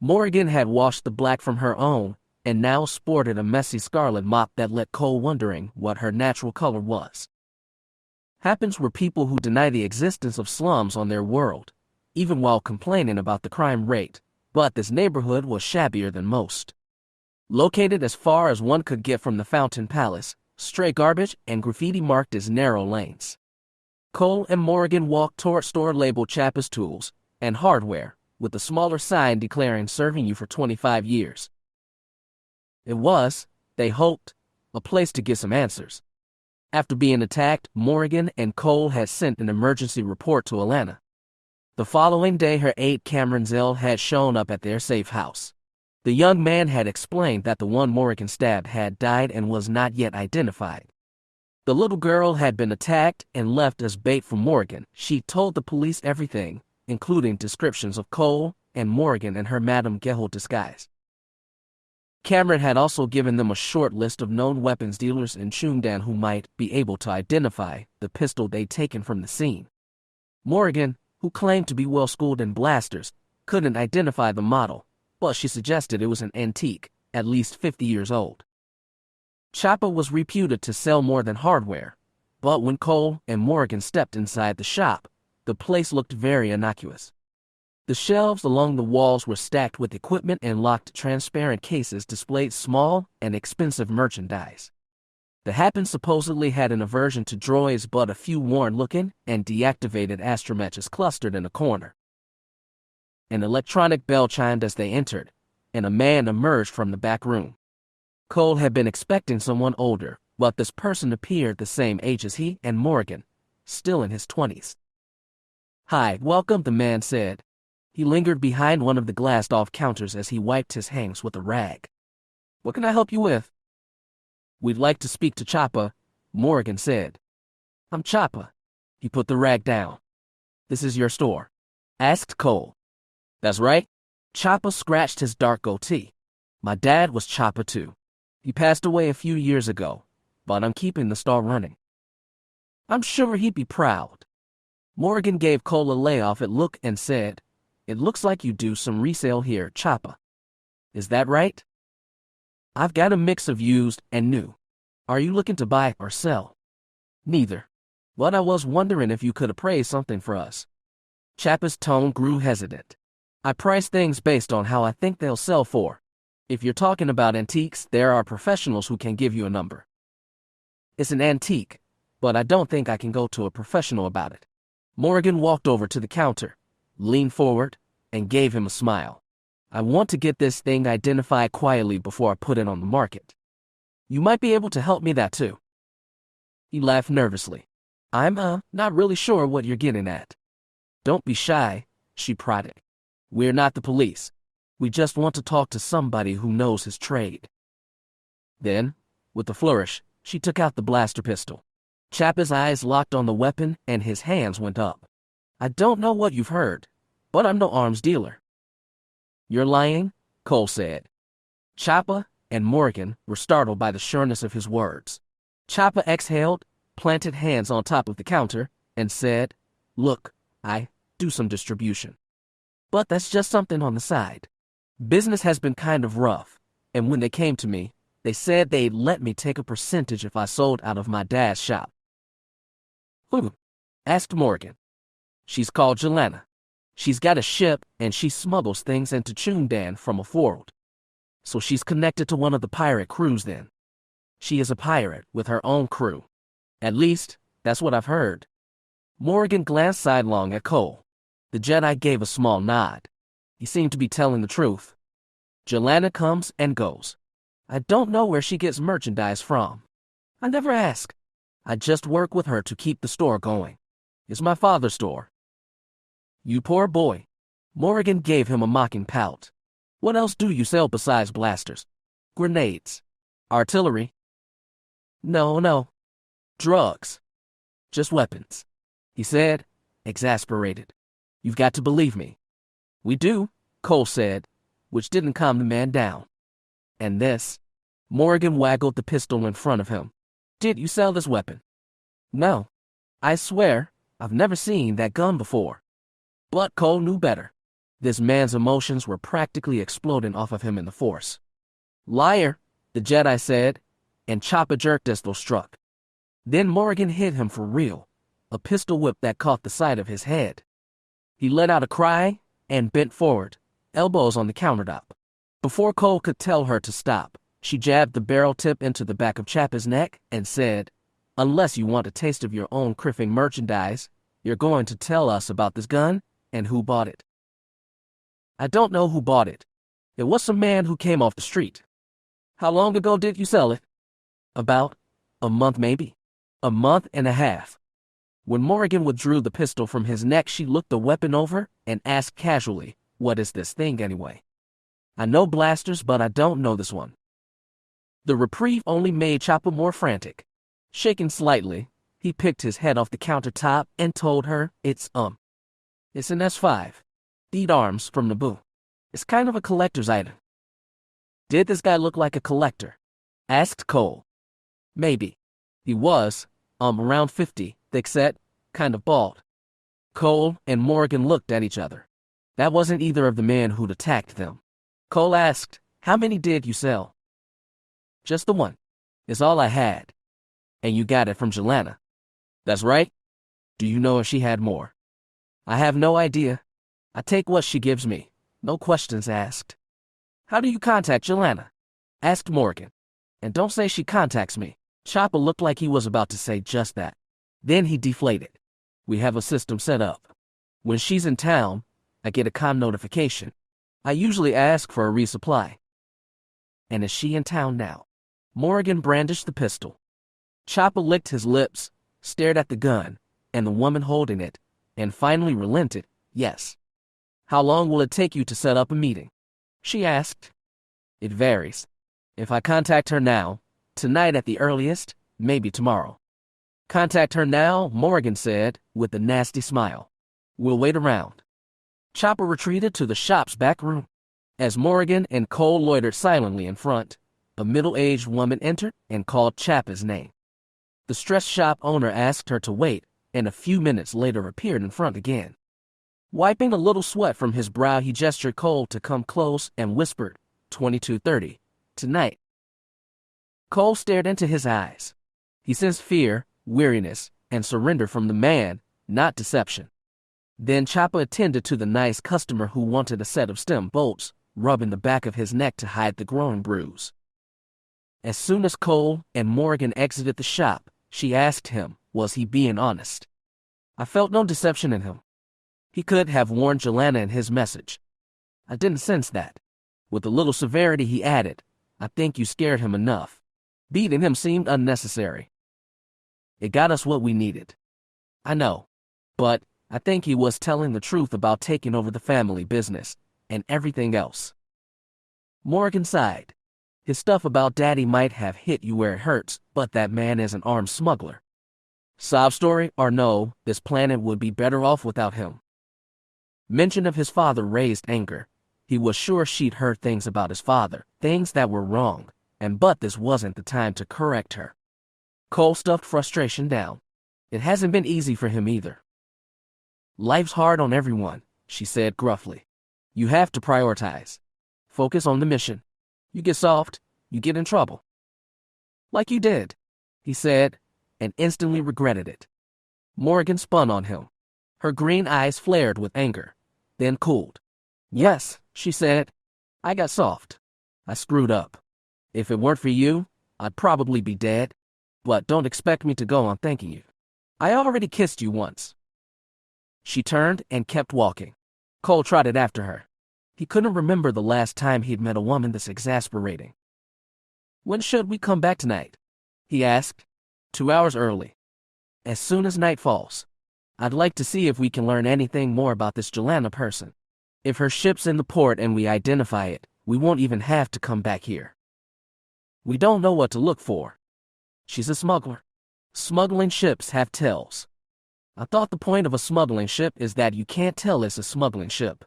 Morgan had washed the black from her own, and now sported a messy scarlet mop that left Cole wondering what her natural color was. Happens were people who deny the existence of slums on their world, even while complaining about the crime rate, but this neighborhood was shabbier than most. Located as far as one could get from the Fountain Palace, stray garbage and graffiti marked its narrow lanes. Cole and Morgan walked toward store labeled Chappas Tools and Hardware, with a smaller sign declaring serving you for 25 years. It was, they hoped, a place to get some answers. After being attacked, Morgan and Cole had sent an emergency report to Atlanta. The following day, her aide Cameron Zell had shown up at their safe house. The young man had explained that the one Morgan stabbed had died and was not yet identified. The little girl had been attacked and left as bait for Morgan. She told the police everything, including descriptions of Cole and Morgan in her Madame Geholt disguise. Cameron had also given them a short list of known weapons dealers in Chungdan who might be able to identify the pistol they'd taken from the scene. Morgan, who claimed to be well-schooled in blasters, couldn't identify the model, but she suggested it was an antique, at least 50 years old. Choppa was reputed to sell more than hardware, but when Cole and Morgan stepped inside the shop, the place looked very innocuous. The shelves along the walls were stacked with equipment and locked transparent cases displayed small and expensive merchandise. The Happen supposedly had an aversion to droids, but a few worn-looking and deactivated astromechs clustered in a corner. An electronic bell chimed as they entered, and a man emerged from the back room. Cole had been expecting someone older, but this person appeared the same age as he and Morgan, still in his 20s. "Hi, welcome," the man said. He lingered behind one of the glassed-off counters as he wiped his hands with a rag. "What can I help you with?" "We'd like to speak to Choppa," Morgan said. "I'm Choppa." He put the rag down. "This is your store?" asked Cole. "That's right." Choppa scratched his dark goatee. "My dad was Choppa too. He passed away a few years ago, but I'm keeping the store running." "I'm sure he'd be proud." Morgan gave Cole a layoff look and said, "It looks like you do some resale here, Choppa. Is that right?" "I've got a mix of used and new. Are you looking to buy or sell?" "Neither. But I was wondering if you could appraise something for us." Choppa's tone grew hesitant. "I price things based on how I think they'll sell for. If you're talking about antiques, there are professionals who can give you a number." "It's an antique, but I don't think I can go to a professional about it." Morgan walked over to the counter, leaned forward, and gave him a smile. "I want to get this thing identified quietly before I put it on the market. You might be able to help me that too." He laughed nervously. "I'm not really sure what you're getting at." "Don't be shy," she prodded. "We're not the police. We just want to talk to somebody who knows his trade." Then, with a flourish, she took out the blaster pistol. Choppa's eyes locked on the weapon and his hands went up. "I don't know what you've heard, but I'm no arms dealer." "You're lying," Cole said. Choppa and Morgan were startled by the sureness of his words. Choppa exhaled, planted hands on top of the counter, and said, "Look, I do some distribution. But that's just something on the side. Business has been kind of rough, and when they came to me, they said they'd let me take a percentage if I sold out of my dad's shop." "Who?" asked Morgan. "She's called Jelena. She's got a ship, and she smuggles things into Chungdan from a world. So she's connected to one of the pirate crews then. She is a pirate with her own crew. At least, that's what I've heard." Morgan glanced sidelong at Cole. The Jedi gave a small nod. He seemed to be telling the truth. "Jelena comes and goes. I don't know where she gets merchandise from. I never ask. I just work with her to keep the store going. It's my father's store." "You poor boy." Morgan gave him a mocking pout. "What else do you sell besides blasters? Grenades? Artillery?" No. Drugs. Just weapons," he said, exasperated. "You've got to believe me." "We do," Cole said, which didn't calm the man down. "And this?" Morgan waggled the pistol in front of him. "Did you sell this weapon?" "No. I swear, I've never seen that gun before." But Cole knew better. This man's emotions were practically exploding off of him in the Force. "Liar," the Jedi said, and Choppa jerked as though struck. Then Morgan hit him for real, a pistol whip that caught the side of his head. He let out a cry and bent forward, elbows on the countertop. Before Cole could tell her to stop, she jabbed the barrel tip into the back of Choppa's neck and said, "Unless you want a taste of your own criffing merchandise, you're going to tell us about this gun and who bought it." "I don't know who bought it. It was some man who came off the street." "How long ago did you sell it?" "About a month maybe." A month and a half. When Morgan withdrew the pistol from his neck, she looked the weapon over and asked casually, "What is this thing anyway?" "I know blasters, but I don't know this one." The reprieve only made Chopper more frantic. Shaking slightly, he picked his head off the countertop and told her, It's an S5. Deed arms from Naboo. It's kind of a collector's item." "Did this guy look like a collector?" asked Cole. "Maybe. He was, around 50, thick-set, kind of bald." Cole and Morgan looked at each other. That wasn't either of the men who'd attacked them. Cole asked, "How many did you sell?" "Just the one. It's all I had." "And you got it from Jelena?" "That's right." "Do you know if she had more?" "I have no idea. I take what she gives me. No questions asked." "How do you contact Jelena?" asked Morgan. "And don't say she contacts me." Chopper looked like he was about to say just that. Then he deflated. "We have a system set up. When she's in town, I get a comm notification. I usually ask for a resupply." "And is she in town now?" Morgan brandished the pistol. Chopper licked his lips, stared at the gun, and the woman holding it, and finally relented. "Yes." "How long will it take you to set up a meeting?" she asked. "It varies. If I contact her now, tonight at the earliest, maybe tomorrow." "Contact her now," Morgan said, with a nasty smile. "We'll wait around." Chopper retreated to the shop's back room. As Morgan and Cole loitered silently in front, a middle-aged woman entered and called Chopper's name. The stressed shop owner asked her to wait, and a few minutes later appeared in front again. Wiping a little sweat from his brow, he gestured Cole to come close and whispered, 22:30, tonight." Cole stared into his eyes. He sensed fear, weariness, and surrender from the man, not deception. Then Chopper attended to the nice customer who wanted a set of stem bolts, rubbing the back of his neck to hide the growing bruise. As soon as Cole and Morgan exited the shop, she asked him, was he being honest? "I felt no deception in him. He could have warned Jelena in his message. I didn't sense that." With a little severity, he added, "I think you scared him enough. Beating him seemed unnecessary. It got us what we needed." "I know. But I think he was telling the truth about taking over the family business and everything else." Morgan sighed. "His stuff about Daddy might have hit you where it hurts, but that man is an armed smuggler. Sob story or no, this planet would be better off without him." Mention of his father raised anger. He was sure she'd heard things about his father, things that were wrong, but this wasn't the time to correct her. Cole stuffed frustration down. It hasn't been easy for him either. "Life's hard on everyone," she said gruffly. "You have to prioritize. Focus on the mission. You get soft, you get in trouble." "Like you did," he said, and instantly regretted it. Morgan spun on him. Her green eyes flared with anger, then cooled. "Yes," she said. "I got soft. I screwed up. If it weren't for you, I'd probably be dead. But don't expect me to go on thanking you. I already kissed you once." She turned and kept walking. Cole trotted after her. He couldn't remember the last time he'd met a woman this exasperating. "When should we come back tonight?" he asked. 2 hours early. As soon as night falls. I'd like to see if we can learn anything more about this Jelena person. If her ship's in the port and we identify it, we won't even have to come back here. We don't know what to look for. She's a smuggler. Smuggling ships have tells. I thought the point of a smuggling ship is that you can't tell it's a smuggling ship."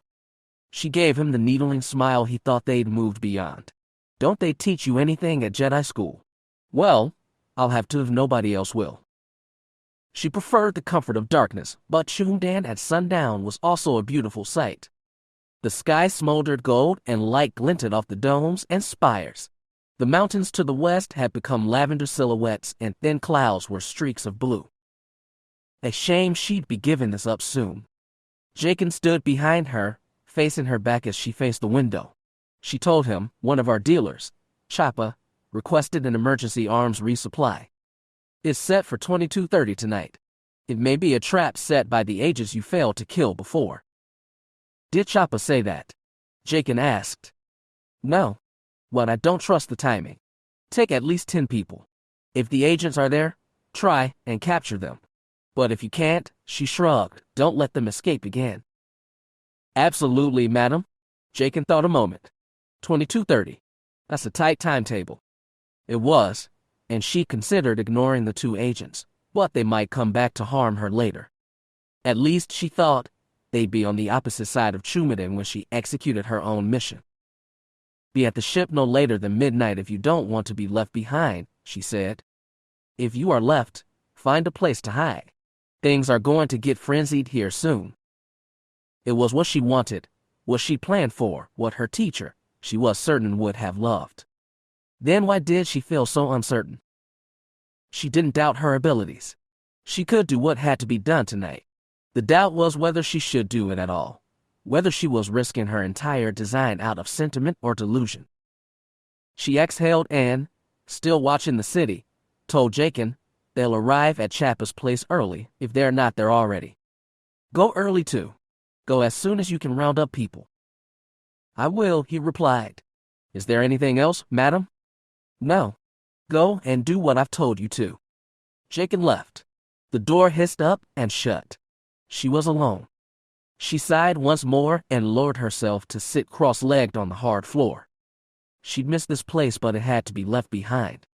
She gave him the needling smile he thought they'd moved beyond. "Don't they teach you anything at Jedi school?" "Well, I'll have to if nobody else will." She preferred the comfort of darkness, but Chundan at sundown was also a beautiful sight. The sky smoldered gold and light glinted off the domes and spires. The mountains to the west had become lavender silhouettes and thin clouds were streaks of blue. A shame she'd be giving this up soon. Jakin stood behind her, facing her back as she faced the window. She told him, "One of our dealers, Chopper, requested an emergency arms resupply. It's set for 22:30 tonight. It may be a trap set by the agents you failed to kill before." "Did Chopper say that?" Jakin asked. "No, but I don't trust the timing. Take at least 10 people. If the agents are there, Try and capture them. But if you can't, she shrugged, don't let them escape again. Absolutely, madam. Jacob thought a moment. 22:30. That's a tight timetable. It was, and she considered ignoring the two agents, but they might come back to harm her later. At least, she thought, they'd be on the opposite side of Chumaden when she executed her own mission. Be at the ship no later than midnight if you don't want to be left behind, she said. If you are left, find a place to hide. Things are going to get frenzied here soon. It was what she wanted, what she planned for, what her teacher, she was certain, would have loved. Then why did she feel so uncertain? She didn't doubt her abilities. She could do what had to be done tonight. The doubt was whether she should do it at all, whether she was risking her entire design out of sentiment or delusion. She exhaled and, still watching the city, told Jacob they'll arrive at Chappa's place early if they're not there already. Go early too. Go as soon as you can round up people. I will, he replied. Is there anything else, madam? No. Go and do what I've told you to. Jacob left. The door hissed up and shut. She was alone. She sighed once more and lowered herself to sit cross-legged on the hard floor. She'd missed this place, but it had to be left behind.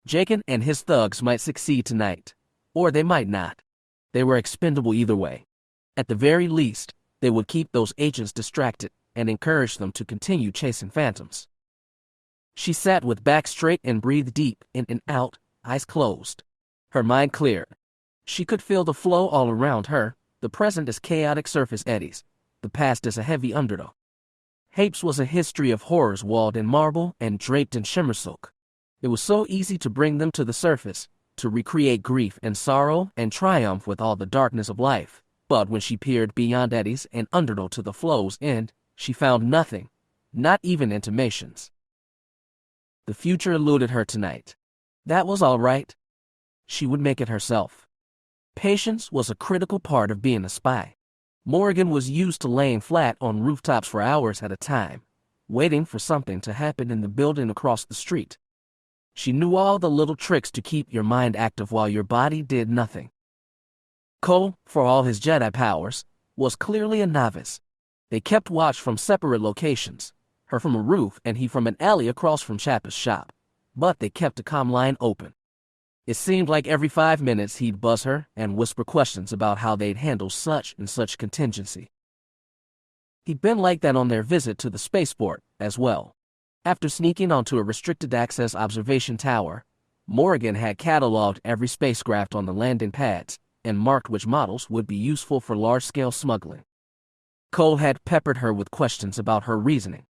Jacob and his thugs might succeed tonight, or they might not. They were expendable either way. At the very least, they would keep those agents distracted and encourage them to continue chasing phantoms. She sat with back straight and breathed deep in and out, eyes closed. Her mind cleared. She could feel the flow all around her, the present as chaotic surface eddies, the past as a heavy undertow. Hapes was a history of horrors walled in marble and draped in shimmer silk. It was so easy to bring them to the surface, to recreate grief and sorrow and triumph with all the darkness of life. But when she peered beyond eddies and undertow to the flow's end, she found nothing, not even intimations. The future eluded her tonight. That was all right. She would make it herself. Patience was a critical part of being a spy. Morgan was used to laying flat on rooftops for hours at a time, waiting for something to happen in the building across the street. She knew all the little tricks to keep your mind active while your body did nothing. Cole, for all his Jedi powers, was clearly a novice. They kept watch from separate locations, her from a roof and he from an alley across from Chappa's shop, but they kept a comm line open. It seemed like every 5 minutes he'd buzz her and whisper questions about how they'd handle such and such contingency. He'd been like that on their visit to the spaceport as well. After sneaking onto a restricted access observation tower, Morgan had cataloged every spacecraft on the landing pads and marked which models would be useful for large-scale smuggling. Cole had peppered her with questions about her reasoning.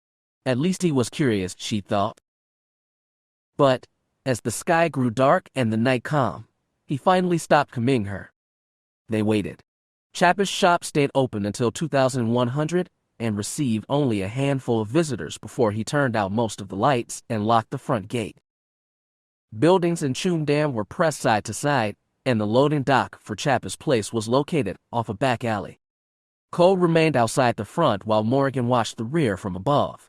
At least he was curious, she thought. But, as the sky grew dark and the night calm, he finally stopped committing her. They waited. Chappa's shop stayed open until 2100 and received only a handful of visitors before he turned out most of the lights and locked the front gate. Buildings in Chumdam were pressed side to side, and the loading dock for Chappa's place was located off a back alley. Cole remained outside the front while Morgan watched the rear from above.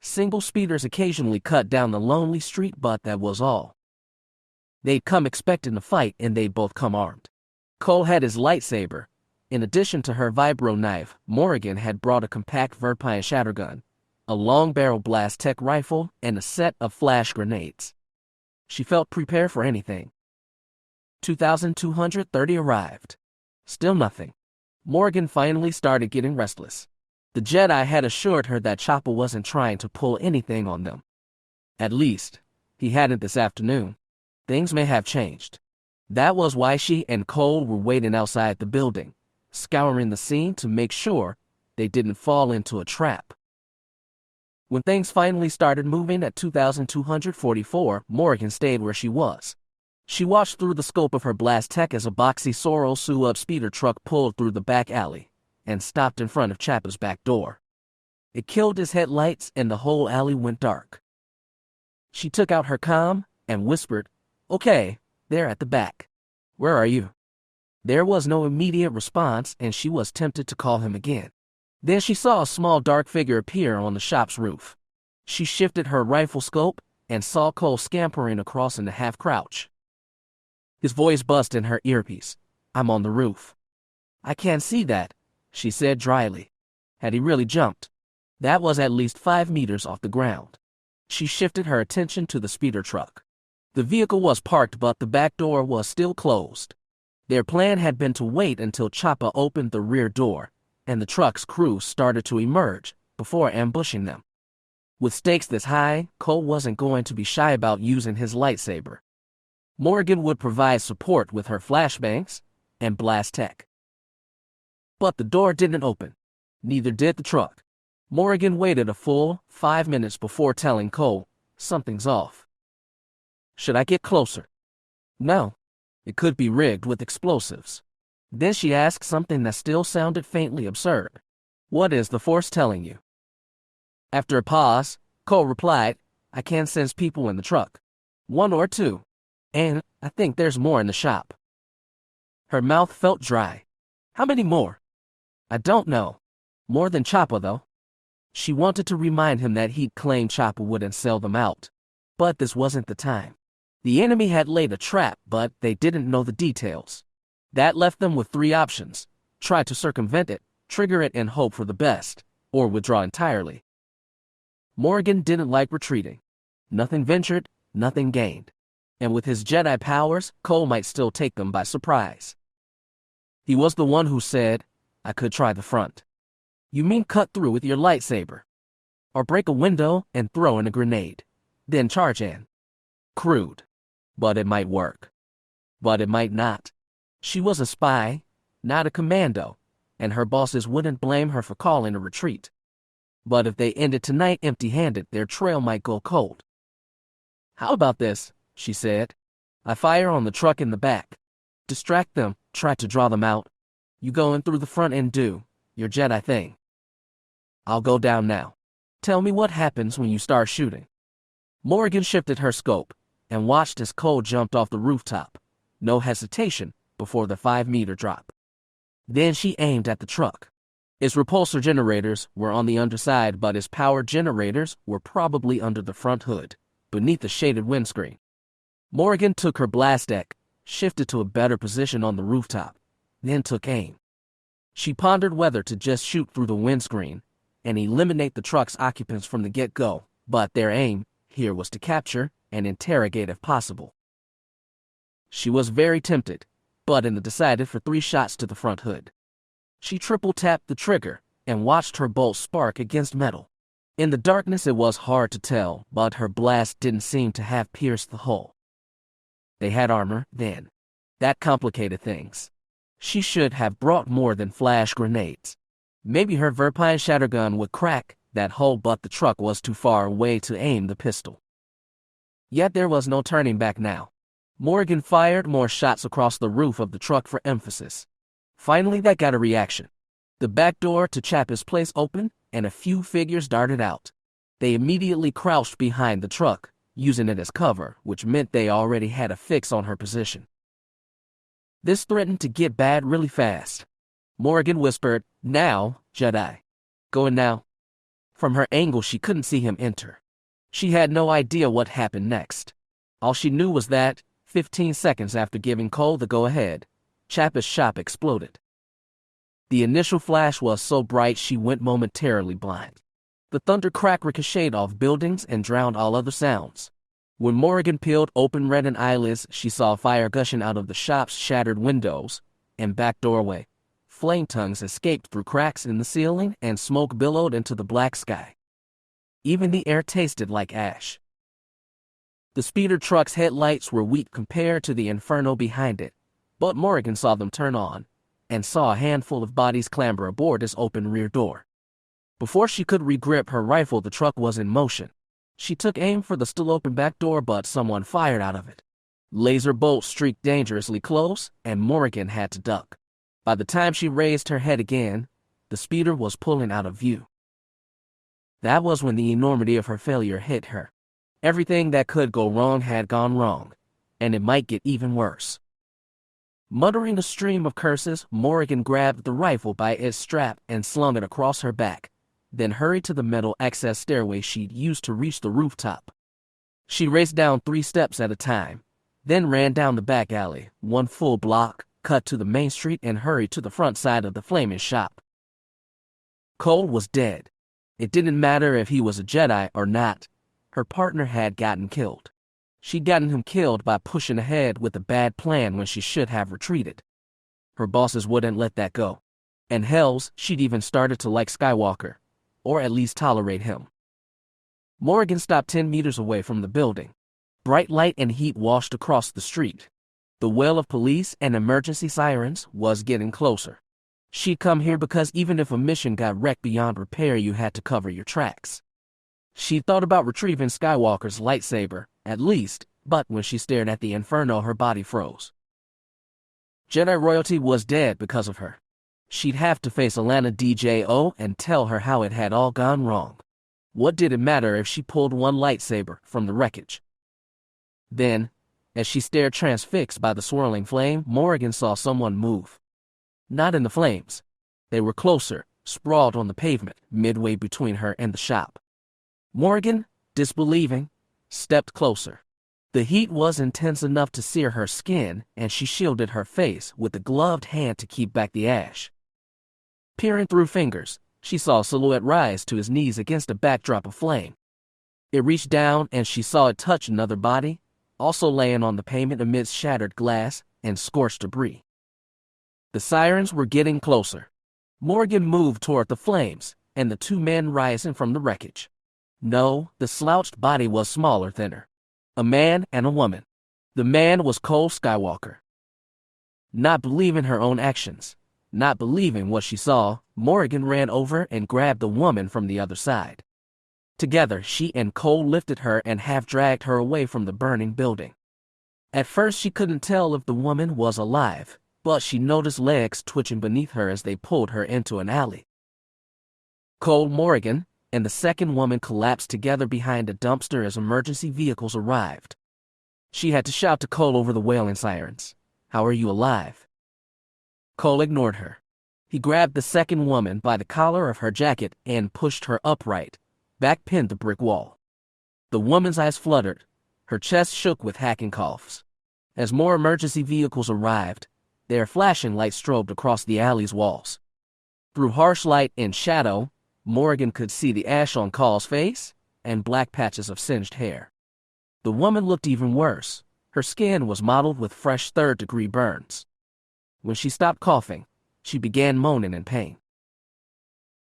Single speeders occasionally cut down the lonely street, but that was all. They'd come expecting a fight, and they'd both come armed. Cole had his lightsaber. In addition to her vibro knife, Morgan had brought a compact Verpine shattergun, a long-barrel blast-tech rifle, and a set of flash grenades. She felt prepared for anything. 2230 arrived. Still nothing. Morgan finally started getting restless. The Jedi had assured her that Chappa wasn't trying to pull anything on them. At least, he hadn't this afternoon. Things may have changed. That was why she and Cole were waiting outside the building, scouring the scene to make sure they didn't fall into a trap. When things finally started moving at 2244, Morgan stayed where she was. She watched through the scope of her blast tech as a boxy Soro Suub speeder truck pulled through the back alley and stopped in front of Chappa's back door. It killed his headlights and the whole alley went dark. She took out her comm and whispered, "Okay, they're at the back. Where are you?" There was no immediate response, and she was tempted to call him again. Then she saw a small dark figure appear on the shop's roof. She shifted her rifle scope and saw Cole scampering across in a half-crouch. His voice buzzed in her earpiece. "I'm on the roof." "I can't see that," she said dryly. Had he really jumped? That was at least 5 meters off the ground. She shifted her attention to the speeder truck. The vehicle was parked, but the back door was still closed. Their plan had been to wait until Chopper opened the rear door, and the truck's crew started to emerge before ambushing them. With stakes this high, Cole wasn't going to be shy about using his lightsaber. Morgan would provide support with her flashbangs and blast tech. But the door didn't open. Neither did the truck. Morgan waited a full 5 minutes before telling Cole, "Something's off." "Should I get closer?" "No. It could be rigged with explosives." Then she asked something that still sounded faintly absurd. "What is the Force telling you?" After a pause, Cole replied, "I can sense people in the truck. 1 or 2. And I think there's more in the shop." Her mouth felt dry. "How many more?" "I don't know. More than Chopper, though." She wanted to remind him that he'd claimed Chopper wouldn't sell them out. But this wasn't the time. The enemy had laid a trap, but they didn't know the details. That left them with 3 options: try to circumvent it, trigger it and hope for the best, or withdraw entirely. Morgan didn't like retreating. Nothing ventured, nothing gained. And with his Jedi powers, Cole might still take them by surprise. He was the one who said, "I could try the front." "You mean cut through with your lightsaber? Or break a window and throw in a grenade, then charge in?" Crude. But it might work. But it might not. She was a spy, not a commando, and her bosses wouldn't blame her for calling a retreat. But if they ended tonight empty-handed, their trail might go cold. "How about this?" she said. "I fire on the truck in the back. Distract them, try to draw them out. You go in through the front and do your Jedi thing. I'll go down now. Tell me what happens when you start shooting." Morgan shifted her scope and watched as Cole jumped off the rooftop. No hesitation before the 5-meter drop. Then she aimed at the truck. Its repulsor generators were on the underside, but its power generators were probably under the front hood, beneath the shaded windscreen. Morgan took her blast deck, shifted to a better position on the rooftop, then took aim. She pondered whether to just shoot through the windscreen and eliminate the truck's occupants from the get-go, but their aim here was to capture and interrogate if possible. She was very tempted, but decided for 3 shots to the front hood. She triple-tapped the trigger and watched her bolt spark against metal. In the darkness it was hard to tell, but her blast didn't seem to have pierced the hull. They had armor, then. That complicated things. She should have brought more than flash grenades. Maybe her Verpine shattergun would crack that hull, but the truck was too far away to aim the pistol. Yet there was no turning back now. Morgan fired more shots across the roof of the truck for emphasis. Finally, that got a reaction. The back door to Chappa's place opened, and a few figures darted out. They immediately crouched behind the truck, using it as cover, which meant they already had a fix on her position. This threatened to get bad really fast. Morgan whispered, "Now, Jedi. Going now." From her angle, she couldn't see him enter. She had no idea what happened next. All she knew was that, 15 seconds after giving Cole the go-ahead, Chappa's shop exploded. The initial flash was so bright she went momentarily blind. The thunder crack ricocheted off buildings and drowned all other sounds. When Morgan peeled open reddened eyelids, she saw fire gushing out of the shop's shattered windows and back doorway. Flame tongues escaped through cracks in the ceiling and smoke billowed into the black sky. Even the air tasted like ash. The speeder truck's headlights were weak compared to the inferno behind it, but Morgan saw them turn on and saw a handful of bodies clamber aboard its open rear door. Before she could regrip her rifle, the truck was in motion. She took aim for the still open back door, but someone fired out of it. Laser bolts streaked dangerously close, and Morgan had to duck. By the time she raised her head again, the speeder was pulling out of view. That was when the enormity of her failure hit her. Everything that could go wrong had gone wrong, and it might get even worse. Muttering a stream of curses, Morgan grabbed the rifle by its strap and slung it across her back, then hurried to the metal access stairway she'd used to reach the rooftop. She raced down 3 steps at a time, then ran down the back alley, one full block, cut to the main street and hurried to the front side of the flaming shop. Cole was dead. It didn't matter if he was a Jedi or not. Her partner had gotten killed. She'd gotten him killed by pushing ahead with a bad plan when she should have retreated. Her bosses wouldn't let that go. And hells, she'd even started to like Skywalker, or at least tolerate him. Morgan stopped 10 meters away from the building. Bright light and heat washed across the street. The wail of police and emergency sirens was getting closer. She'd come here because even if a mission got wrecked beyond repair, you had to cover your tracks. She thought about retrieving Skywalker's lightsaber, at least, but when she stared at the inferno, her body froze. Jedi royalty was dead because of her. She'd have to face Alana Djo and tell her how it had all gone wrong. What did it matter if she pulled one lightsaber from the wreckage? Then, as she stared transfixed by the swirling flame, Morgan saw someone move. Not in the flames. They were closer, sprawled on the pavement, midway between her and the shop. Morgan, disbelieving, stepped closer. The heat was intense enough to sear her skin, and she shielded her face with a gloved hand to keep back the ash. Peering through fingers, she saw a silhouette rise to his knees against a backdrop of flame. It reached down and she saw it touch another body, also laying on the pavement amidst shattered glass and scorched debris. The sirens were getting closer. Morgan moved toward the flames, and the two men rising from the wreckage. No, the slouched body was smaller, thinner. A man and a woman. The man was Cole Skywalker. Not believing her own actions, not believing what she saw, Morgan ran over and grabbed the woman from the other side. Together, she and Cole lifted her and half-dragged her away from the burning building. At first, she couldn't tell if the woman was alive, but she noticed legs twitching beneath her as they pulled her into an alley. Cole, Morgan, and the second woman collapsed together behind a dumpster as emergency vehicles arrived. She had to shout to Cole over the wailing sirens, "How are you alive?" Cole ignored her. He grabbed the second woman by the collar of her jacket and pushed her upright, back-pinned the brick wall. The woman's eyes fluttered. Her chest shook with hacking coughs. As more emergency vehicles arrived, their flashing lights strobed across the alley's walls. Through harsh light and shadow, Morgan could see the ash on Cole's face and black patches of singed hair. The woman looked even worse. Her skin was mottled with fresh third-degree burns. When she stopped coughing, she began moaning in pain.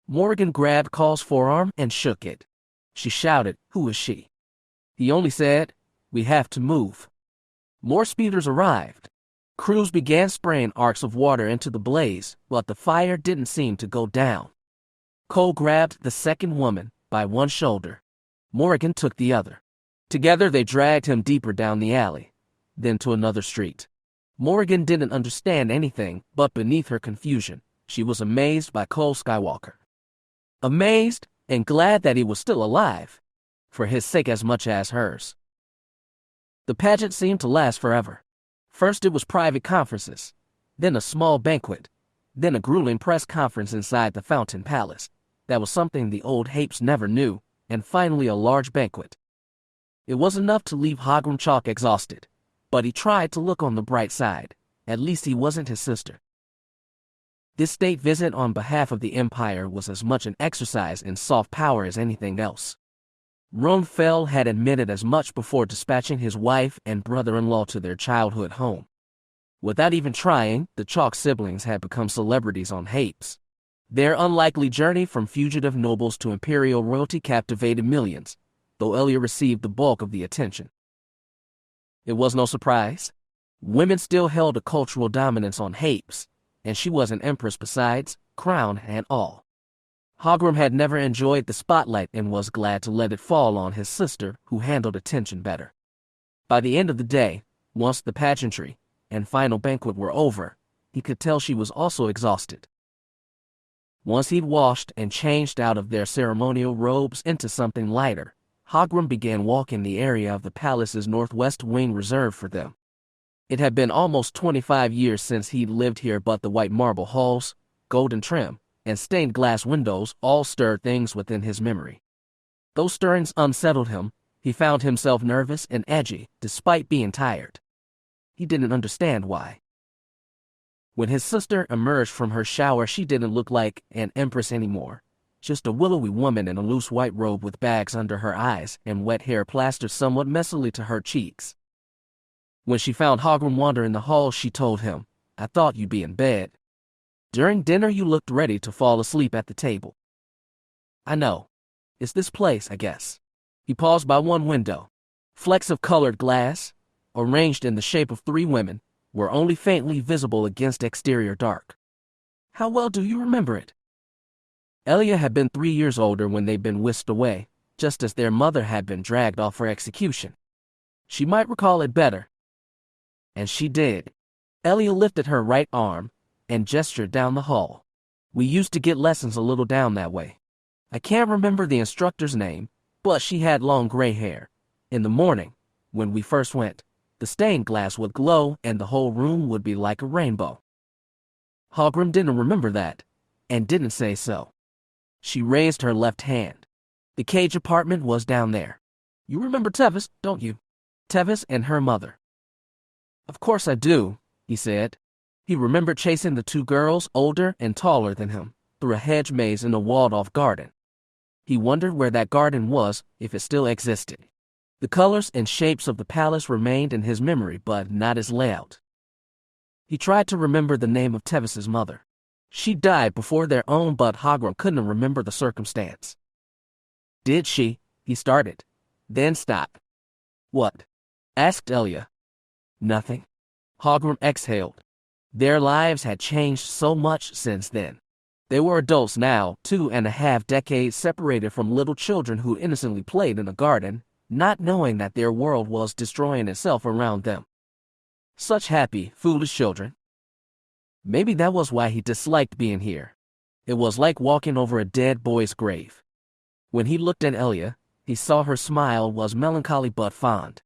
Morgan grabbed Cole's forearm and shook it. She shouted, "Who is she?" He only said, "We have to move." More speeders arrived. Crews began spraying arcs of water into the blaze, but the fire didn't seem to go down. Cole grabbed the second woman by one shoulder. Morgan took the other. Together they dragged him deeper down the alley, then to another street. Morgan didn't understand anything, but beneath her confusion, she was amazed by Cole Skywalker. Amazed and glad that he was still alive, for his sake as much as hers. The pageant seemed to last forever. First it was private conferences, then a small banquet, then a grueling press conference inside the Fountain Palace. That was something the old Hapes never knew, and finally a large banquet. It was enough to leave Hogram Chalk exhausted, but he tried to look on the bright side. At least he wasn't his sister. This state visit on behalf of the Empire was as much an exercise in soft power as anything else. Ron Fell had admitted as much before dispatching his wife and brother-in-law to their childhood home. Without even trying, the Chalk siblings had become celebrities on Hapes. Their unlikely journey from fugitive nobles to imperial royalty captivated millions, though Elia received the bulk of the attention. It was no surprise. Women still held a cultural dominance on Hapes, and she was an empress besides, crown and all. Hogram had never enjoyed the spotlight and was glad to let it fall on his sister, who handled attention better. By the end of the day, once the pageantry and final banquet were over, he could tell she was also exhausted. Once he'd washed and changed out of their ceremonial robes into something lighter, Hogram began walking the area of the palace's northwest wing reserved for them. It had been almost 25 years since he'd lived here, but the white marble halls, golden trim, and stained glass windows all stirred things within his memory. Those stirrings unsettled him. He found himself nervous and edgy, despite being tired. He didn't understand why. When his sister emerged from her shower, she didn't look like an empress anymore. Just a willowy woman in a loose white robe with bags under her eyes and wet hair plastered somewhat messily to her cheeks. When she found Hogrum wandering the hall, she told him, "I thought you'd be in bed. During dinner you looked ready to fall asleep at the table." "I know. It's this place, I guess." He paused by one window. Flecks of colored glass, arranged in the shape of three women, were only faintly visible against exterior dark. "How well do you remember it?" Elia had been 3 years older when they'd been whisked away, just as their mother had been dragged off for execution. She might recall it better. And she did. Elia lifted her right arm and gestured down the hall. "We used to get lessons a little down that way. I can't remember the instructor's name, but she had long gray hair. In the morning, when we first went, the stained glass would glow and the whole room would be like a rainbow." Hogrum didn't remember that, and didn't say so. She raised her left hand. "The cage apartment was down there. You remember Tevis, don't you? Tevis and her mother." "Of course I do," he said. He remembered chasing the two girls, older and taller than him, through a hedge maze in a walled-off garden. He wondered where that garden was, if it still existed. The colors and shapes of the palace remained in his memory, but not its layout. He tried to remember the name of Tevis's mother. She died before their own, but Hogrum couldn't remember the circumstance. "Did she?" he started, then stopped. "What?" asked Elia. "Nothing." Hogrum exhaled. Their lives had changed so much since then. They were adults now, 2.5 decades separated from little children who innocently played in a garden, not knowing that their world was destroying itself around them. Such happy, foolish children. Maybe that was why he disliked being here. It was like walking over a dead boy's grave. When he looked at Elia, he saw her smile was melancholy but fond.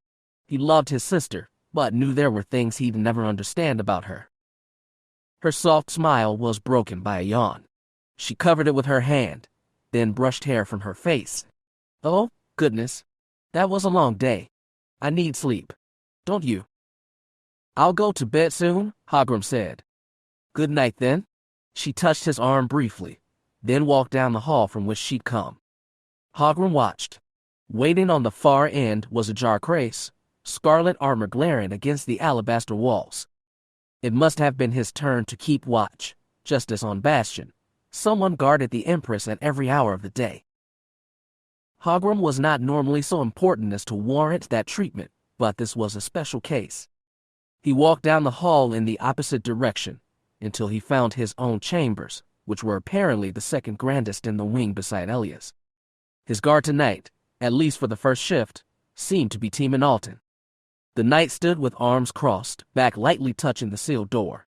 He loved his sister, but knew there were things he'd never understand about her. Her soft smile was broken by a yawn. She covered it with her hand, then brushed hair from her face. "Oh, goodness. That was a long day. I need sleep. Don't you?" "I'll go to bed soon," Hogrum said. "Good night, then." She touched his arm briefly, then walked down the hall from which she'd come. Hogrum watched. Waiting on the far end was a Jarcrace, scarlet armor glaring against the alabaster walls. It must have been his turn to keep watch, just as on Bastion. Someone guarded the Empress at every hour of the day. Hogrum was not normally so important as to warrant that treatment, but this was a special case. He walked down the hall in the opposite direction, until he found his own chambers, which were apparently the second grandest in the wing beside Elia's. His guard tonight, at least for the first shift, seemed to be Teeman Alton. The knight stood with arms crossed, back lightly touching the sealed door.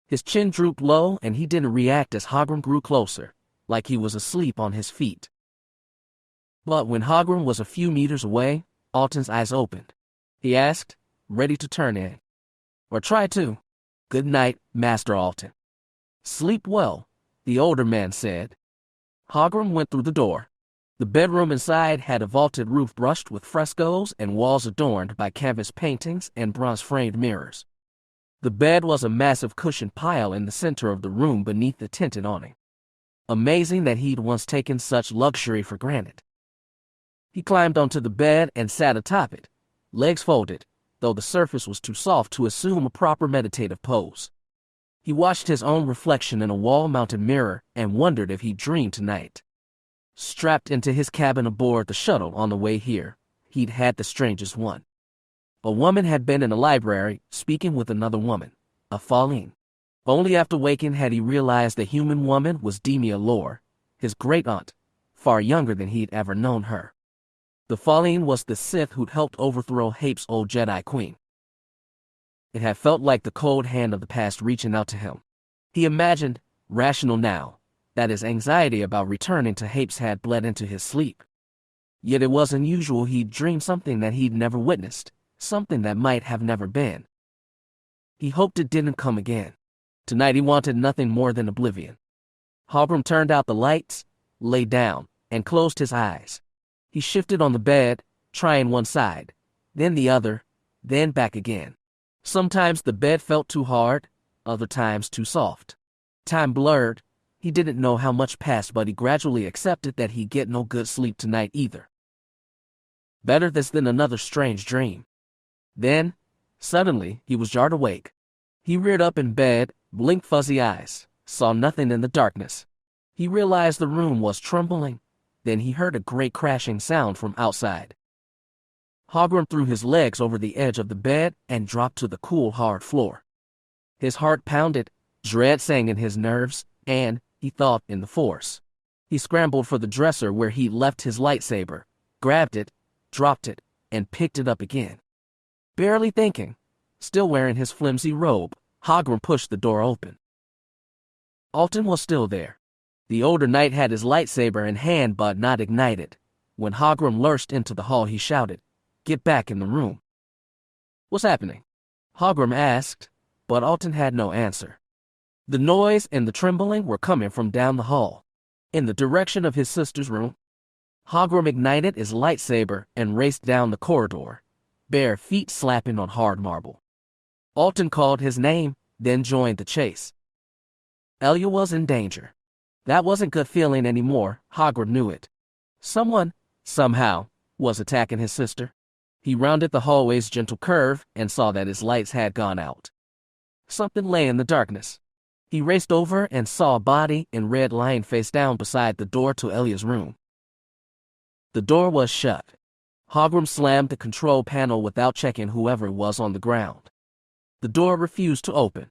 His chin drooped low, and he didn't react as Hogrum grew closer, like he was asleep on his feet. But when Hogrum was a few meters away, Alton's eyes opened. He asked, ready to turn in. "Or try to." "Good night, Master Alton." "Sleep well," the older man said. Hogrum went through the door. The bedroom inside had a vaulted roof brushed with frescoes and walls adorned by canvas paintings and bronze-framed mirrors. The bed was a massive cushioned pile in the center of the room beneath the tinted awning. Amazing that he'd once taken such luxury for granted. He climbed onto the bed and sat atop it, legs folded, though the surface was too soft to assume a proper meditative pose. He watched his own reflection in a wall-mounted mirror and wondered if he'd dreamed tonight. Strapped into his cabin aboard the shuttle on the way here, he'd had the strangest one. A woman had been in the library, speaking with another woman, a Faline. Only after waking had he realized the human woman was Demia Lore, his great-aunt, far younger than he'd ever known her. The Faline was the Sith who'd helped overthrow Hape's old Jedi Queen. It had felt like the cold hand of the past reaching out to him. He imagined, rational now, that his anxiety about returning to Hape's had bled into his sleep. Yet it was unusual he'd dreamed something that he'd never witnessed, something that might have never been. He hoped it didn't come again. Tonight he wanted nothing more than oblivion. Hogrum turned out the lights, lay down, and closed his eyes. He shifted on the bed, trying one side, then the other, then back again. Sometimes the bed felt too hard, other times too soft. Time blurred. He didn't know how much passed, but he gradually accepted that he'd get no good sleep tonight either. Better this than another strange dream. Then, suddenly, he was jarred awake. He reared up in bed, blinked fuzzy eyes, saw nothing in the darkness. He realized the room was trembling. Then he heard a great crashing sound from outside. Hogrum threw his legs over the edge of the bed and dropped to the cool, hard floor. His heart pounded, dread sang in his nerves, and, he thought, in the force. He scrambled for the dresser where he'd left his lightsaber, grabbed it, dropped it, and picked it up again. Barely thinking, still wearing his flimsy robe, Hogrum pushed the door open. Alton was still there. The older knight had his lightsaber in hand but not ignited. When Hogrum lurched into the hall, he shouted, "Get back in the room." "What's happening?" Hogrum asked, but Alton had no answer. The noise and the trembling were coming from down the hall, in the direction of his sister's room. Hogrum ignited his lightsaber and raced down the corridor, bare feet slapping on hard marble. Alton called his name, then joined the chase. Elia was in danger. That wasn't good feeling anymore. Hogrum knew it. Someone, somehow, was attacking his sister. He rounded the hallway's gentle curve and saw that his lights had gone out. Something lay in the darkness. He raced over and saw a body in red lying face down beside the door to Elia's room. The door was shut. Hogrum slammed the control panel without checking whoever was on the ground. The door refused to open.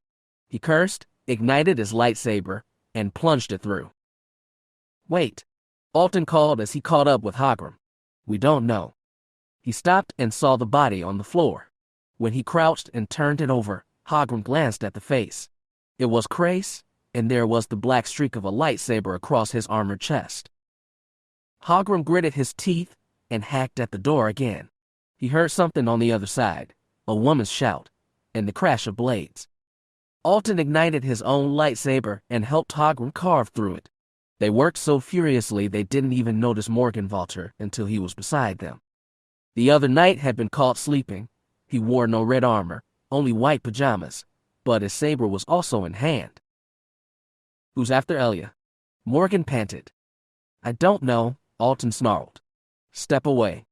He cursed, ignited his lightsaber, and plunged it through. "Wait," Alton called as he caught up with Hogrum. "We don't know." He stopped and saw the body on the floor. When he crouched and turned it over, Hogrum glanced at the face. It was Crace, and there was the black streak of a lightsaber across his armored chest. Hogrum gritted his teeth and hacked at the door again. He heard something on the other side, a woman's shout, and the crash of blades. Alton ignited his own lightsaber and helped Hogrum carve through it. They worked so furiously they didn't even notice Morgenvalter until he was beside them. The other knight had been caught sleeping. He wore no red armor, only white pajamas, but his saber was also in hand. "Who's after Elia?" Morgan panted. "I don't know," Alton snarled. "Step away."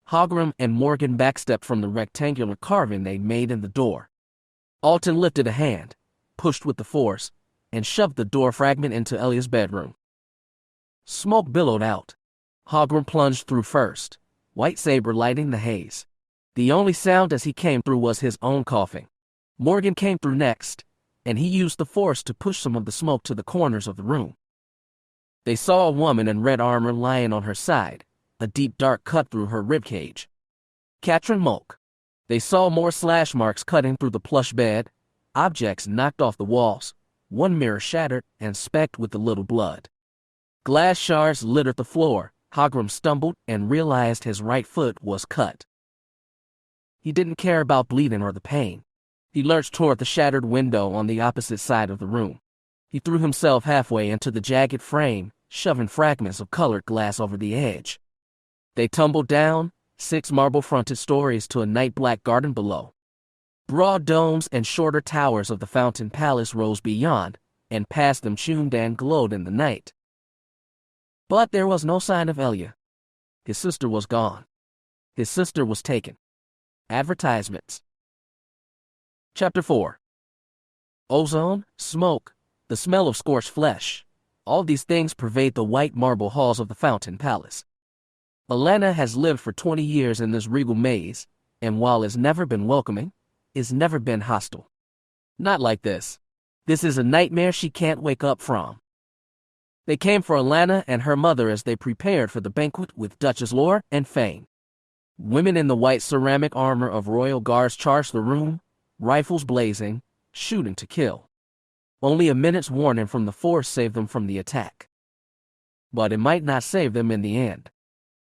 Hogrum and Morgan backstepped from the rectangular carving they made in the door. Alton lifted a hand, pushed with the force, and shoved the door fragment into Elia's bedroom. Smoke billowed out. Hogrum plunged through first, white saber lighting the haze. The only sound as he came through was his own coughing. Morgan came through next, and he used the force to push some of the smoke to the corners of the room. They saw a woman in red armor lying on her side, a deep dark cut through her ribcage. Katrin Mulk. They saw more slash marks cutting through the plush bed, objects knocked off the walls, one mirror shattered and specked with a little blood. Glass shards littered the floor. Hogrum stumbled and realized his right foot was cut. He didn't care about bleeding or the pain. He lurched toward the shattered window on the opposite side of the room. He threw himself halfway into the jagged frame, shoving fragments of colored glass over the edge. They tumbled down, 6 marble-fronted stories to a night-black garden below. Broad domes and shorter towers of the Fountain Palace rose beyond, and past them tuned and glowed in the night. But there was no sign of Elia. His sister was gone. His sister was taken. Advertisements. Chapter 4. Ozone, smoke, the smell of scorched flesh. All these things pervade the white marble halls of the Fountain Palace. Alana has lived for 20 years in this regal maze, and while it's never been welcoming, it's never been hostile. Not like this. This is a nightmare she can't wake up from. They came for Alana and her mother as they prepared for the banquet with Duchess Lore and Fane. Women in the white ceramic armor of royal guards charged the room, rifles blazing, shooting to kill. Only a minute's warning from the Force saved them from the attack. But it might not save them in the end.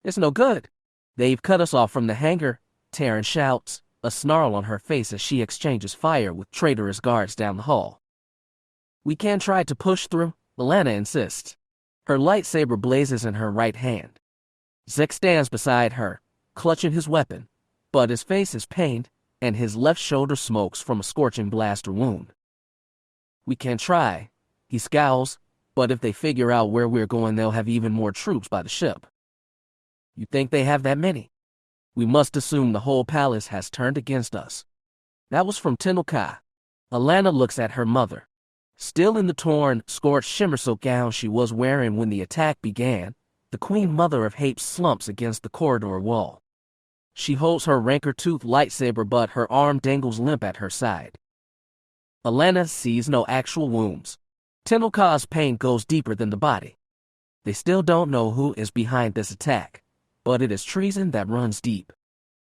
It's no good. They've cut us off from the hangar, Taryn shouts, a snarl on her face as she exchanges fire with traitorous guards down the hall. We can try to push through, Alana insists. Her lightsaber blazes in her right hand. Zek stands beside her, clutching his weapon, but his face is pained, and his left shoulder smokes from a scorching blaster wound. We can try, he scowls, but if they figure out where we're going, they'll have even more troops by the ship. You think they have that many? We must assume the whole palace has turned against us. That was from Tenelka. Alana looks at her mother. Still in the torn, scorched shimmer-silk gown she was wearing when the attack began, the Queen Mother of Hate slumps against the corridor wall. She holds her rancor-toothed lightsaber, but her arm dangles limp at her side. Alana sees no actual wounds. Tenelka's pain goes deeper than the body. They still don't know who is behind this attack, but it is treason that runs deep.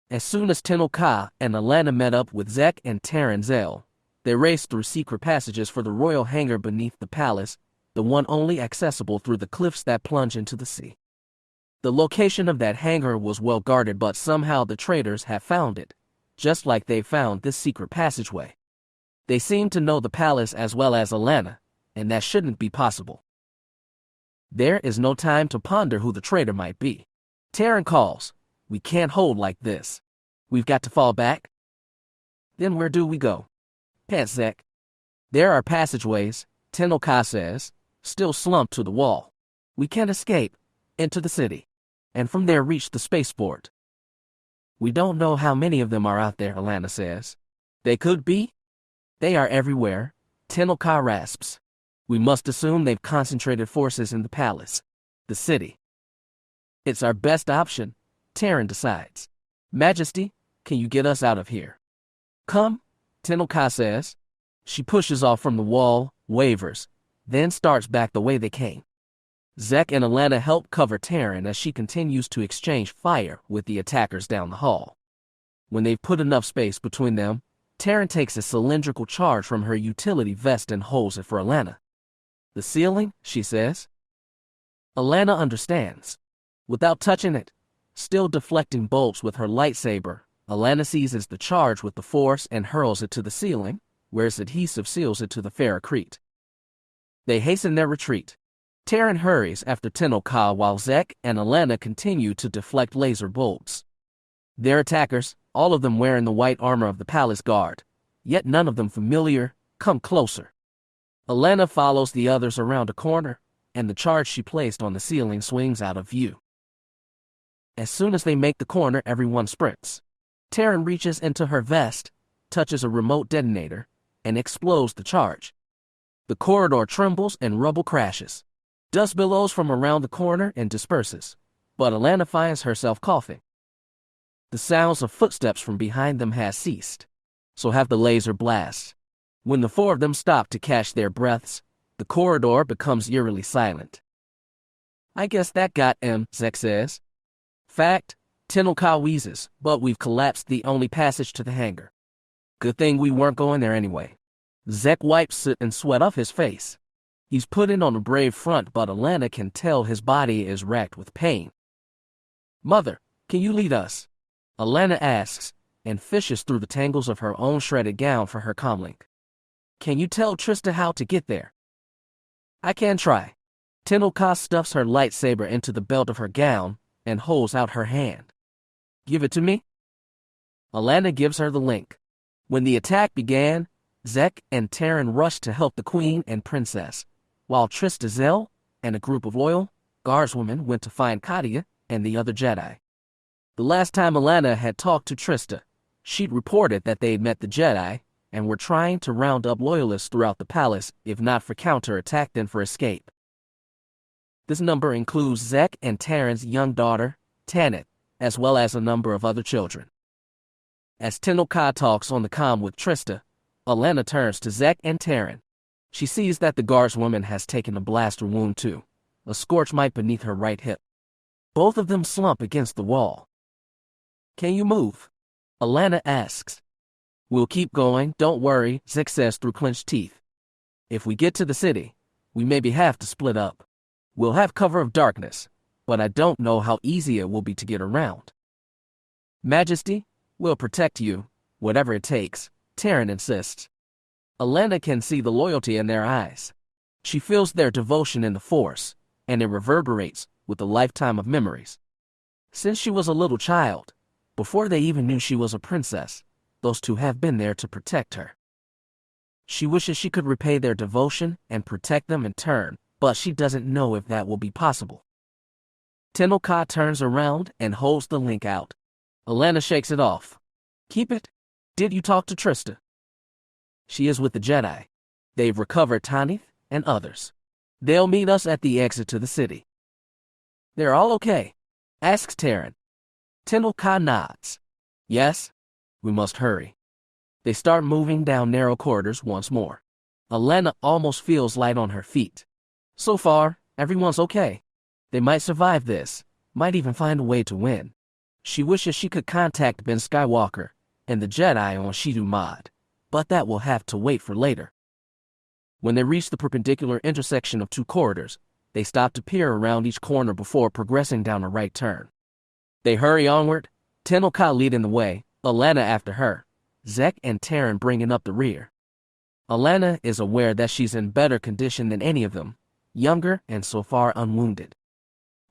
As soon as Tenelka and Alana met up with Zek and Taran Zell, they raced through secret passages for the royal hangar beneath the palace, the one only accessible through the cliffs that plunge into the sea. The location of that hangar was well guarded, but somehow the traitors have found it, just like they found this secret passageway. They seem to know the palace as well as Alana, and that shouldn't be possible. There is no time to ponder who the traitor might be. Taran calls, "We can't hold like this. We've got to fall back." "Then where do we go?" pants Zek. "There are passageways," Tenelka says, still slumped to the wall. "We can escape into the city, and from there reach the spaceport." "We don't know how many of them are out there," Alana says. "They could be. They are everywhere," Tenelka rasps. "We must assume they've concentrated forces in the palace, the city." "It's our best option," Taran decides. "Majesty, can you get us out of here?" "Come," Tenelka says. She pushes off from the wall, wavers, then starts back the way they came. Zek and Alana help cover Taran as she continues to exchange fire with the attackers down the hall. When they've put enough space between them, Taran takes a cylindrical charge from her utility vest and holds it for Alana. "The ceiling," she says. Alana understands. Without touching it, still deflecting bolts with her lightsaber, Alana seizes the charge with the force and hurls it to the ceiling, where its adhesive seals it to the ferrocrete. They hasten their retreat. Taran hurries after Tenelka while Zek and Alana continue to deflect laser bolts. Their attackers, all of them wearing the white armor of the palace guard, yet none of them familiar, come closer. Alana follows the others around a corner, and the charge she placed on the ceiling swings out of view. As soon as they make the corner, everyone sprints. Taran reaches into her vest, touches a remote detonator, and explodes the charge. The corridor trembles and rubble crashes. Dust billows from around the corner and disperses, but Alana finds herself coughing. The sounds of footsteps from behind them has ceased, so have the laser blasts. When the four of them stop to catch their breaths, the corridor becomes eerily silent. "I guess that got him," Zek says. "Fact," Tenelka wheezes, "but we've collapsed the only passage to the hangar. Good thing we weren't going there anyway." Zek wipes soot and sweat off his face. He's putting on a brave front, but Alana can tell his body is racked with pain. "Mother, can you lead us?" Alana asks, and fishes through the tangles of her own shredded gown for her comlink. "Can you tell Trista how to get there?" "I can try." Tenelka stuffs her lightsaber into the belt of her gown and holds out her hand. "Give it to me." Alana gives her the link. When the attack began, Zek and Taran rushed to help the Queen and Princess, while Trista Zell and a group of loyal guardswomen went to find Katia and the other Jedi. The last time Alana had talked to Trista, she'd reported that they'd met the Jedi and were trying to round up loyalists throughout the palace, if not for counterattack then for escape. This number includes Zek and Taran's young daughter, Tanit, as well as a number of other children. As Tenelka talks on the comm with Trista, Alana turns to Zek and Taran. She sees that the guardswoman has taken a blaster wound too, a scorch mite beneath her right hip. Both of them slump against the wall. "Can you move?" Alana asks. "We'll keep going, don't worry," Zek says through clenched teeth. "If we get to the city, we maybe have to split up. We'll have cover of darkness, but I don't know how easy it will be to get around." "Majesty, we'll protect you, whatever it takes," Taran insists. Alana can see the loyalty in their eyes. She feels their devotion in the Force, and it reverberates with a lifetime of memories. Since she was a little child, before they even knew she was a princess, those two have been there to protect her. She wishes she could repay their devotion and protect them in turn, but she doesn't know if that will be possible. Tenoka turns around and holds the link out. Alana shakes it off. Keep it? Did you talk to Trista? She is with the Jedi. They've recovered Tanith and others. They'll meet us at the exit to the city. They're all okay? Asks Taryn. Tenoka nods. Yes? We must hurry. They start moving down narrow corridors once more. Alana almost feels light on her feet. So far, everyone's okay. They might survive this, might even find a way to win. She wishes she could contact Ben Skywalker and the Jedi on Shidu Mod, but that will have to wait for later. When they reach the perpendicular intersection of two corridors, they stop to peer around each corner before progressing down a right turn. They hurry onward, Tenoka leading the way, Alana after her, Zek and Taryn bringing up the rear. Alana is aware that she's in better condition than any of them, younger and so far unwounded.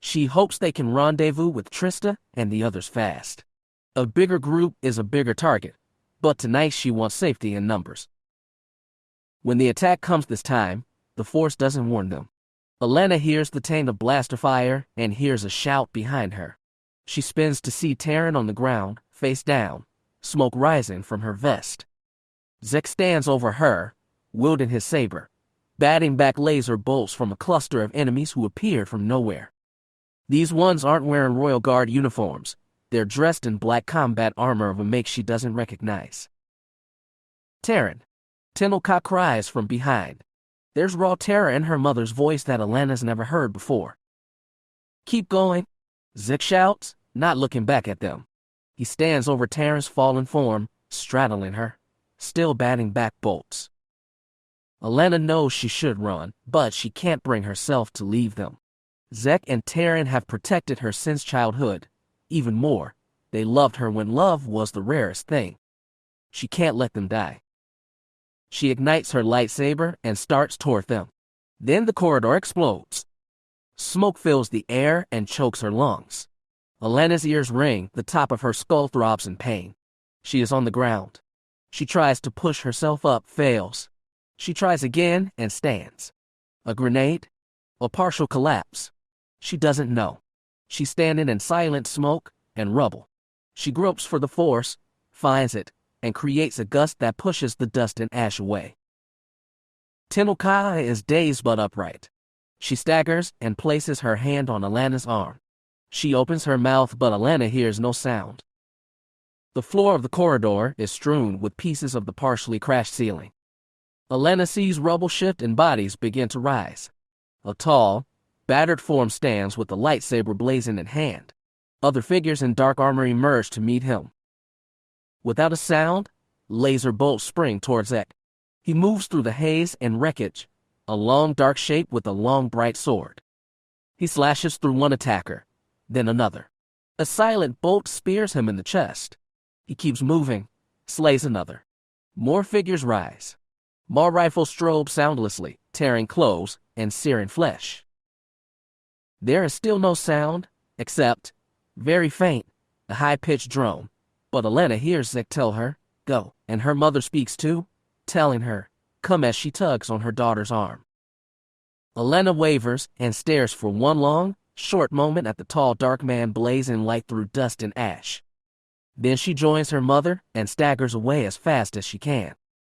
She hopes they can rendezvous with Trista and the others fast. A bigger group is a bigger target, but tonight she wants safety in numbers. When the attack comes this time, the Force doesn't warn them. Alana hears the taint of blaster fire and hears a shout behind her. She spins to see Taryn on the ground, face down, smoke rising from her vest. Zek stands over her, wielding his saber, batting back laser bolts from a cluster of enemies who appeared from nowhere. These ones aren't wearing Royal Guard uniforms. They're dressed in black combat armor of a make she doesn't recognize. Taryn. Tenoka cries from behind. There's raw terror in her mother's voice that Alana's never heard before. Keep going, Zek shouts, not looking back at them. He stands over Taryn's fallen form, straddling her, still batting back bolts. Alana knows she should run, but she can't bring herself to leave them. Zek and Taryn have protected her since childhood. Even more, they loved her when love was the rarest thing. She can't let them die. She ignites her lightsaber and starts toward them. Then the corridor explodes. Smoke fills the air and chokes her lungs. Alana's ears ring, the top of her skull throbs in pain. She is on the ground. She tries to push herself up, fails. She tries again and stands. A grenade? A partial collapse? She doesn't know. She's standing in silent smoke and rubble. She gropes for the Force, finds it, and creates a gust that pushes the dust and ash away. Tenoka is dazed but upright. She staggers and places her hand on Alana's arm. She opens her mouth but Alana hears no sound. The floor of the corridor is strewn with pieces of the partially crashed ceiling. Alana sees rubble shift and bodies begin to rise. A tall, battered form stands with a lightsaber blazing in hand. Other figures in dark armor emerge to meet him. Without a sound, laser bolts spring towards Zek. He moves through the haze and wreckage, a long dark shape with a long bright sword. He slashes through one attacker, then another. A silent bolt spears him in the chest. He keeps moving, slays another. More figures rise. More rifles strobe soundlessly, tearing clothes and searing flesh. There is still no sound, except, very faint, a high-pitched drone. But Alana hears Zek tell her, go, and her mother speaks too, telling her, come as she tugs on her daughter's arm. Alana wavers and stares for one long, short moment at the tall dark man blazing light through dust and ash. Then she joins her mother and staggers away as fast as she can.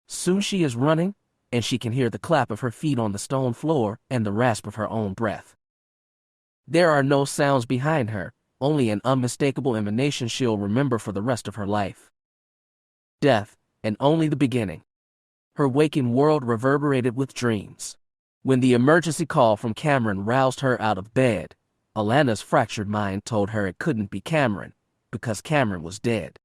Soon she is running, and she can hear the clap of her feet on the stone floor and the rasp of her own breath. There are no sounds behind her, only an unmistakable emanation she'll remember for the rest of her life. Death, and only the beginning. Her waking world reverberated with dreams. When the emergency call from Cameron roused her out of bed, Alana's fractured mind told her it couldn't be Cameron, because Cameron was dead.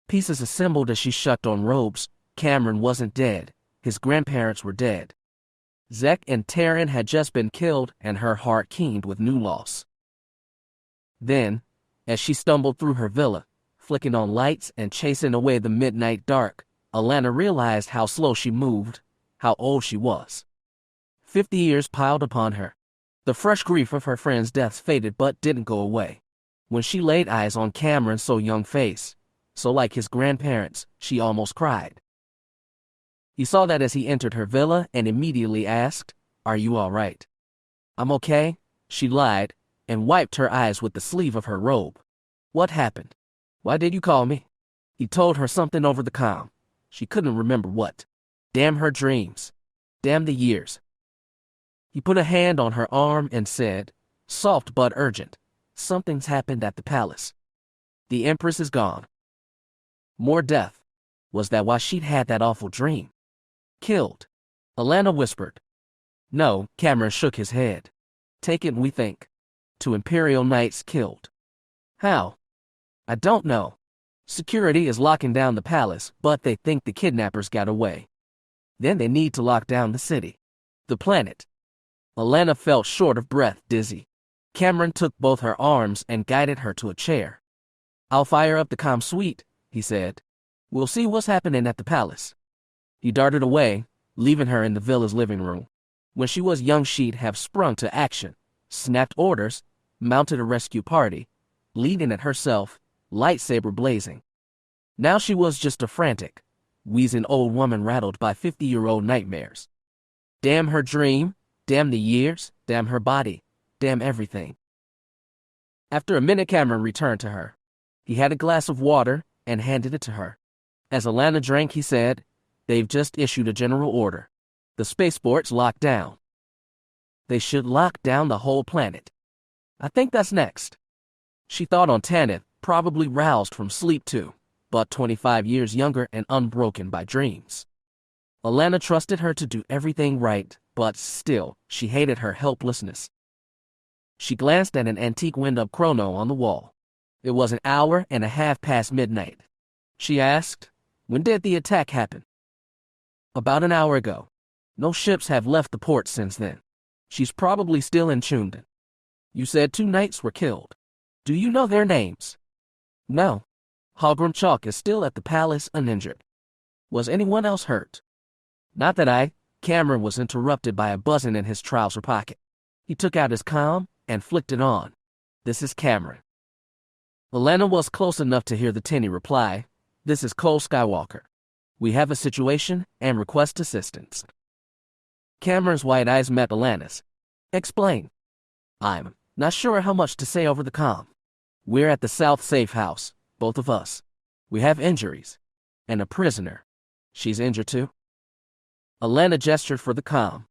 Pieces assembled as she shucked on robes. Cameron wasn't dead. His grandparents were dead. Zek and Taryn had just been killed, and her heart keened with new loss. Then, as she stumbled through her villa, flicking on lights and chasing away the midnight dark, Alana realized how slow she moved, how old she was. 50 years piled upon her. The fresh grief of her friend's deaths faded but didn't go away. When she laid eyes on Cameron's so young face, so like his grandparents, she almost cried. He saw that as he entered her villa and immediately asked, "Are you all right?" "I'm okay," she lied, and wiped her eyes with the sleeve of her robe. "What happened? Why did you call me?" He told her something over the comm. She couldn't remember what. Damn her dreams. Damn the years. He put a hand on her arm and said, soft but urgent, "Something's happened at the palace. The Empress is gone." More death. Was that why she'd had that awful dream? Killed. Alana whispered. No, Cameron shook his head. Take it, we think. 2 Imperial Knights killed. How? I don't know. Security is locking down the palace, but they think the kidnappers got away. Then they need to lock down the city. The planet. Alana felt short of breath, dizzy. Cameron took both her arms and guided her to a chair. I'll fire up the comm suite, he said. We'll see what's happening at the palace. He darted away, leaving her in the villa's living room. When she was young, she'd have sprung to action, snapped orders, mounted a rescue party, leading it herself, lightsaber blazing. Now she was just a frantic, wheezing old woman rattled by 50-year-old nightmares. Damn her dream, damn the years, damn her body, damn everything. After a minute, Cameron returned to her. He had a glass of water and handed it to her. As Alana drank, he said, They've just issued a general order. The spaceport's locked down. They should lock down the whole planet. I think that's next. She thought on Tanith, probably roused from sleep too, but 25 years younger and unbroken by dreams. Alana trusted her to do everything right, but still, she hated her helplessness. She glanced at an antique wind-up chrono on the wall. It was an hour and a half past midnight. She asked, when did the attack happen? About an hour ago. No ships have left the port since then. She's probably still in Chundon. You said 2 knights were killed. Do you know their names? No. Halgrim Chalk is still at the palace uninjured. Was anyone else hurt? Not that Cameron was interrupted by a buzzing in his trouser pocket. He took out his comm and flicked it on. This is Cameron. Alana was close enough to hear the tinny reply. This is Cole Skywalker. We have a situation and request assistance. Cameron's white eyes met Alana's. Explain. I'm not sure how much to say over the comm. We're at the South Safe House, both of us. We have injuries. And a prisoner. She's injured too? Alana gestured for the comm.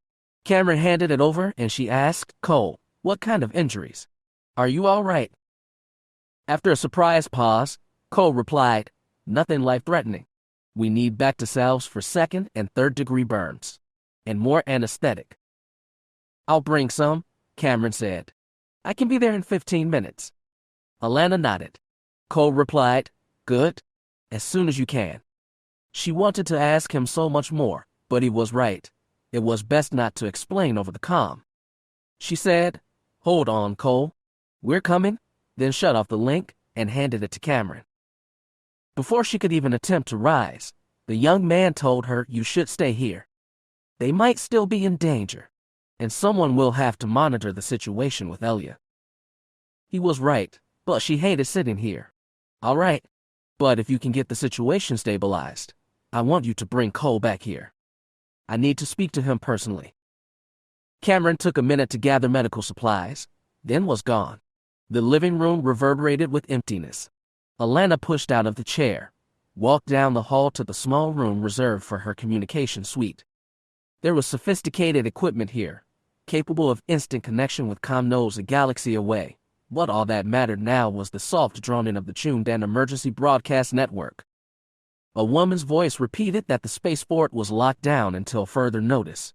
Cameron handed it over and she asked, Cole, what kind of injuries? Are you all right? After a surprise pause, Cole replied, nothing life-threatening. We need back to salves for 2nd and 3rd degree burns. And more anesthetic. I'll bring some, Cameron said. I can be there in 15 minutes. Alana nodded. Cole replied, good, as soon as you can. She wanted to ask him so much more, but he was right. It was best not to explain over the comm. She said, hold on, Cole. We're coming, then shut off the link and handed it to Cameron. Before she could even attempt to rise, the young man told her you should stay here. They might still be in danger, and someone will have to monitor the situation with Elia. He was right, but she hated sitting here. All right, but if you can get the situation stabilized, I want you to bring Cole back here. I need to speak to him personally. Cameron took a minute to gather medical supplies, then was gone. The living room reverberated with emptiness. Alana pushed out of the chair, walked down the hall to the small room reserved for her communication suite. There was sophisticated equipment here, capable of instant connection with comm nodes a galaxy away. What all that mattered now was the soft droning of the Chundan emergency broadcast network. A woman's voice repeated that the spaceport was locked down until further notice.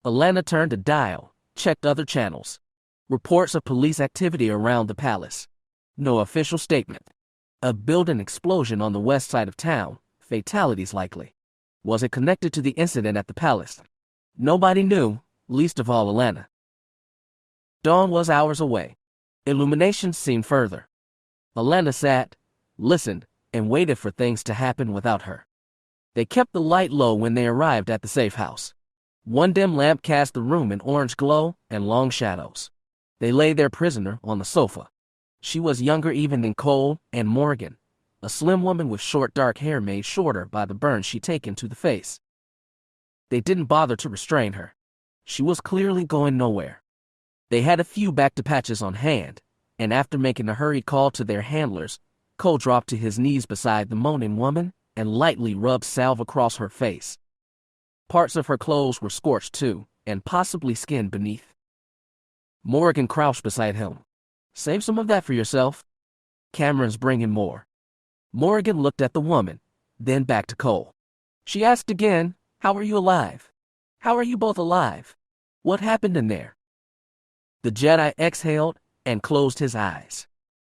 Alana turned a dial, checked other channels. Reports of police activity around the palace. No official statement. A building explosion on the west side of town, fatalities likely. Was it connected to the incident at the palace? Nobody knew, least of all Alana. Dawn was hours away. Illumination seemed further. Alana sat, listened, and waited for things to happen without her. They kept the light low when they arrived at the safe house. One dim lamp cast the room in orange glow and long shadows. They laid their prisoner on the sofa. She was younger even than Cole and Morgan, a slim woman with short dark hair made shorter by the burn she'd taken to the face. They didn't bother to restrain her. She was clearly going nowhere. They had a few back-to-patches on hand, and after making a hurried call to their handlers, Cole dropped to his knees beside the moaning woman and lightly rubbed salve across her face. Parts of her clothes were scorched too, and possibly skinned beneath. Morgan crouched beside him. "Save some of that for yourself. Cameron's bringing more." Morgan looked at the woman, then back to Cole. She asked again, "How are you alive? How are you both alive? What happened in there?" The Jedi exhaled and closed his eyes.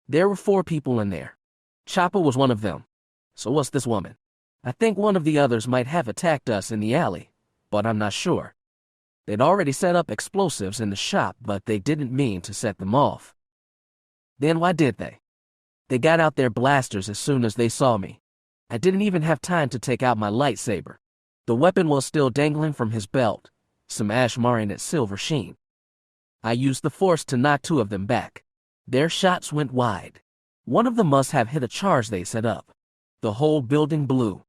There were 4 people in there. Chopper was one of them. So was this woman. I think one of the others might have attacked us in the alley, but I'm not sure. They'd already set up explosives in the shop, but they didn't mean to set them off. Then why did they? They got out their blasters as soon as they saw me. I didn't even have time to take out my lightsaber. The weapon was still dangling from his belt, some ash marring its silver sheen. I used the force to knock 2 of them back. Their shots went wide. One of them must have hit a charge they set up. The whole building blew.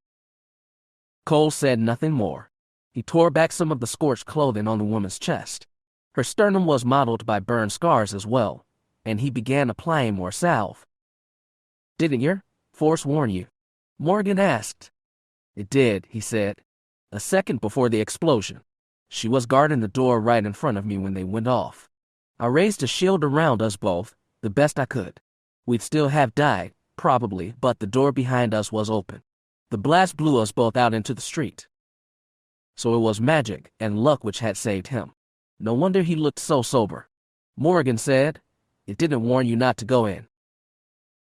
Cole said nothing more. He tore back some of the scorched clothing on the woman's chest. Her sternum was mottled by burn scars as well, and he began applying more salve. "Didn't your force warn you?" Morgan asked. "It did," he said. "A second before the explosion. She was guarding the door right in front of me when they went off. I raised a shield around us both, the best I could. We'd still have died, probably, but the door behind us was open. The blast blew us both out into the street. So it was magic and luck which had saved him. No wonder he looked so sober." Morgan said, "It didn't warn you not to go in."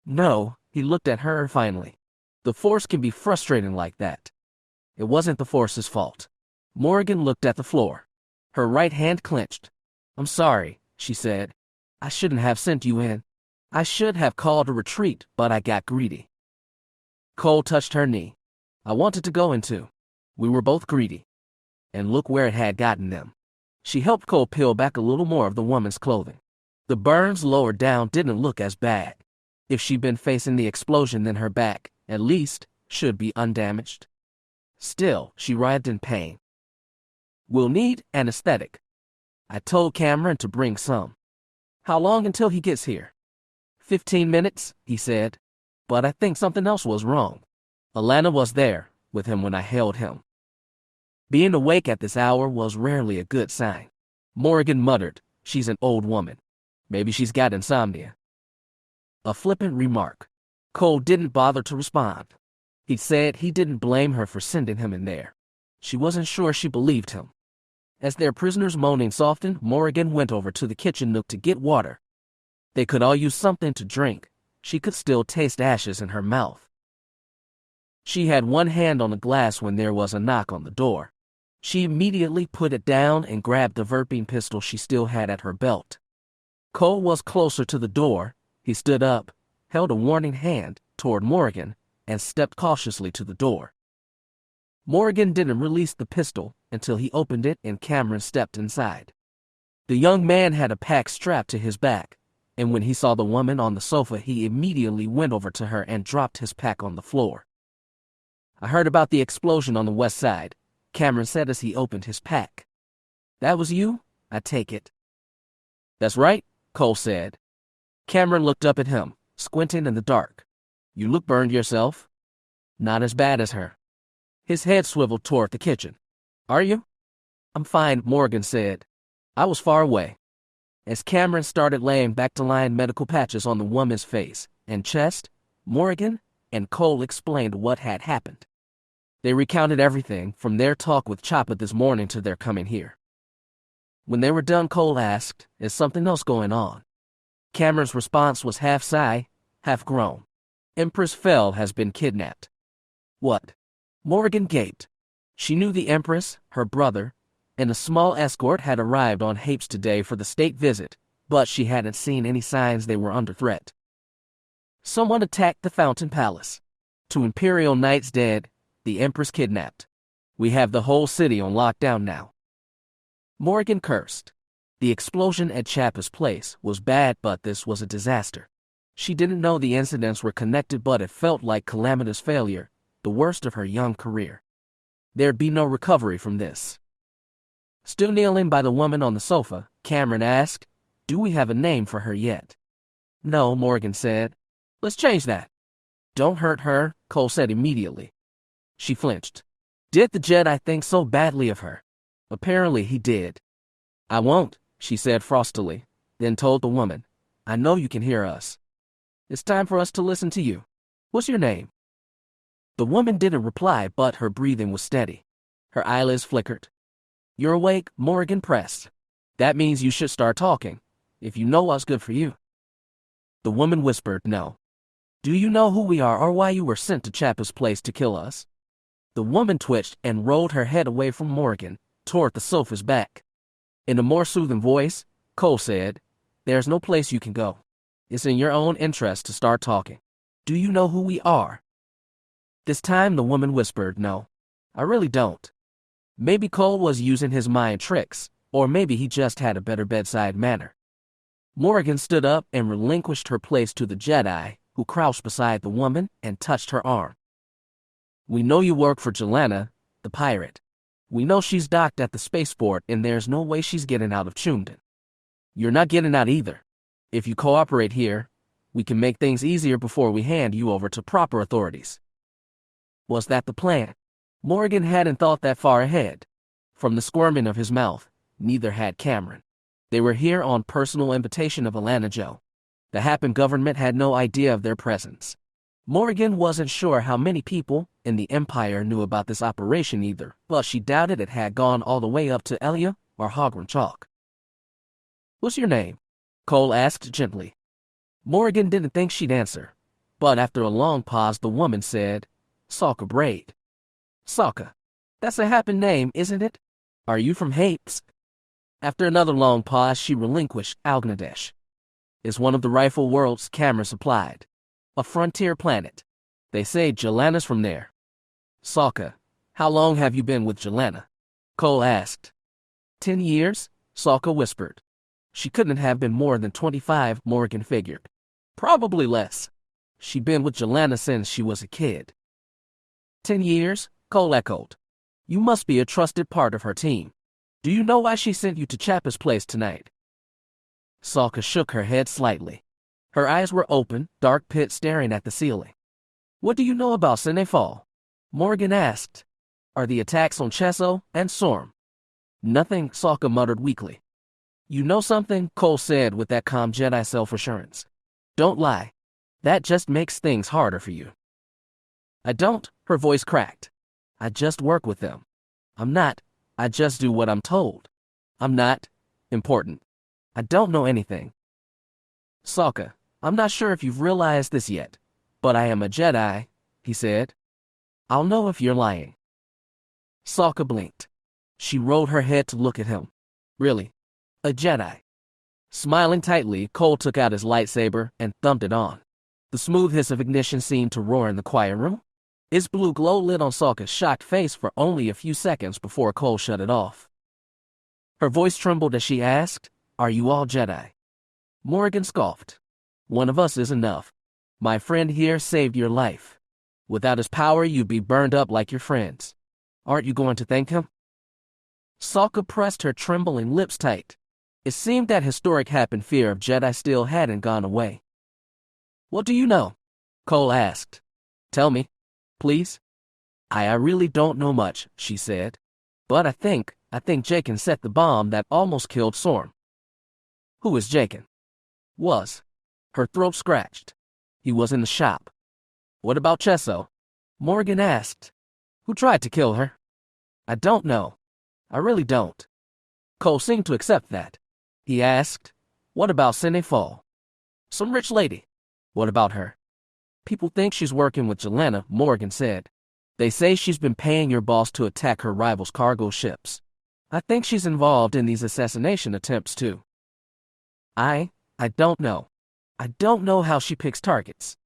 "No," he looked at her finally. "The force can be frustrating like that." It wasn't the force's fault. Morgan looked at the floor. Her right hand clenched. "I'm sorry," she said. "I shouldn't have sent you in. I should have called a retreat, but I got greedy." Cole touched her knee. "I wanted to go in too. We were both greedy." And look where it had gotten them. She helped Cole peel back a little more of the woman's clothing. The burns lower down didn't look as bad. If she'd been facing the explosion, then her back, at least, should be undamaged. Still, she writhed in pain. "We'll need anesthetic. I told Cameron to bring some." "How long until he gets here?" 15 minutes, he said. "But I think something else was wrong. Alana was there with him when I held him." Being awake at this hour was rarely a good sign. Morgan muttered, "She's an old woman. Maybe she's got insomnia." A flippant remark. Cole didn't bother to respond. He said he didn't blame her for sending him in there. She wasn't sure she believed him. As their prisoner's moaning softened, Morgan went over to the kitchen nook to get water. They could all use something to drink. She could still taste ashes in her mouth. She had one hand on the glass when there was a knock on the door. She immediately put it down and grabbed the verpine pistol she still had at her belt. Cole was closer to the door. He stood up, held a warning hand toward Morgan, and stepped cautiously to the door. Morgan didn't release the pistol until he opened it and Cameron stepped inside. The young man had a pack strapped to his back, and when he saw the woman on the sofa, he immediately went over to her and dropped his pack on the floor. "I heard about the explosion on the west side," Cameron said as he opened his pack. "That was you, I take it?" "That's right," Cole said. Cameron looked up at him, squinting in the dark. "You look burned yourself." "Not as bad as her." His head swiveled toward the kitchen. "Are you?" "I'm fine," Morgan said. "I was far away." As Cameron started laying back-to-line medical patches on the woman's face and chest, Morgan and Cole explained what had happened. They recounted everything from their talk with Chopper this morning to their coming here. When they were done, Cole asked, "Is something else going on?" Cameron's response was half sigh, half groan. "Empress Fel has been kidnapped." "What?" Morgan gaped. She knew the Empress, her brother, and a small escort had arrived on Hapes today for the state visit, but she hadn't seen any signs they were under threat. "Someone attacked the Fountain Palace. 2 Imperial Knights dead, the Empress kidnapped. We have the whole city on lockdown now." Morgan cursed. The explosion at Chappa's place was bad, but this was a disaster. She didn't know the incidents were connected, but it felt like calamitous failure, the worst of her young career. There'd be no recovery from this. Still kneeling by the woman on the sofa, Cameron asked, "Do we have a name for her yet?" "No," Morgan said. "Let's change that." "Don't hurt her," Cole said immediately. She flinched. "Did the Jedi think so badly of her?" "Apparently he did." "I won't," she said frostily, then told the woman, "I know you can hear us. It's time for us to listen to you. What's your name?" The woman didn't reply, but her breathing was steady. Her eyelids flickered. "You're awake," Morgan pressed. "That means you should start talking. If you know what's good for you." The woman whispered, "No." "Do you know who we are or why you were sent to Chappa's place to kill us?" The woman twitched and rolled her head away from Morgan, toward the sofa's back. In a more soothing voice, Cole said, "There's no place you can go. It's in your own interest to start talking. Do you know who we are?" This time the woman whispered, "No, I really don't." Maybe Cole was using his mind tricks, or maybe he just had a better bedside manner. Morgan stood up and relinquished her place to the Jedi, who crouched beside the woman and touched her arm. "We know you work for Jelena, the pirate. We know she's docked at the spaceport and there's no way she's getting out of Chumden. You're not getting out either. If you cooperate here, we can make things easier before we hand you over to proper authorities." Was that the plan? Morgan hadn't thought that far ahead. From the squirming of his mouth, neither had Cameron. They were here on personal invitation of Alana Joe. The Happen government had no idea of their presence. Morgan wasn't sure how many people in the Empire knew about this operation either, but she doubted it had gone all the way up to Elia or Hogwarts Chalk. "What's your name?" Cole asked gently. Morgan didn't think she'd answer, but after a long pause the woman said, "Sokka Braid." "Sokka. That's a Happen name, isn't it? Are you from Hapes?" After another long pause she relinquished Algnadesh. "It's one of the rifle worlds Cameron supplied. A frontier planet. They say Jelena's from there." "Sokka, how long have you been with Jelena?" Cole asked. 10 years, Sokka whispered. She couldn't have been more than 25, Morgan figured. Probably less. She'd been with Jelena since she was a kid. 10 years, Cole echoed. "You must be a trusted part of her team. Do you know why she sent you to Chappa's place tonight?" Sokka shook her head slightly. Her eyes were open, dark pits staring at the ceiling. "What do you know about Sinefal?" Morgan asked. "Are the attacks on Chesso and Sorm?" "Nothing," Sokka muttered weakly. "You know something," Cole said with that calm Jedi self-assurance. "Don't lie. That just makes things harder for you." "I don't," her voice cracked. "I just work with them. I just do what I'm told. I'm not important. I don't know anything." "Sokka, I'm not sure if you've realized this yet, but I am a Jedi," he said. "I'll know if you're lying." Sokka blinked. She rolled her head to look at him. "Really? A Jedi?" Smiling tightly, Cole took out his lightsaber and thumped it on. The smooth hiss of ignition seemed to roar in the quiet room. Its blue glow lit on Sokka's shocked face for only a few seconds before Cole shut it off. Her voice trembled as she asked, "Are you all Jedi?" Morgan scoffed. "One of us is enough. My friend here saved your life. Without his power, you'd be burned up like your friends. Aren't you going to thank him?" Sokka pressed her trembling lips tight. It seemed that historic Happen fear of Jedi still hadn't gone away. "What do you know?" Cole asked. "Tell me, please." I really don't know much," she said. "But I think Jaqen set the bomb that almost killed Sorm." "Who is Jaqen?" "Was." Her throat scratched. "He was in the shop." "What about Chesso?" Morgan asked. "Who tried to kill her?" "I don't know. I really don't." Cole seemed to accept that. He asked, "What about Sinefal?" "Some rich lady." "What about her?" "People think she's working with Jelena," Morgan said. "They say she's been paying your boss to attack her rival's cargo ships. I think she's involved in these assassination attempts too." I don't know. I don't know how she picks targets."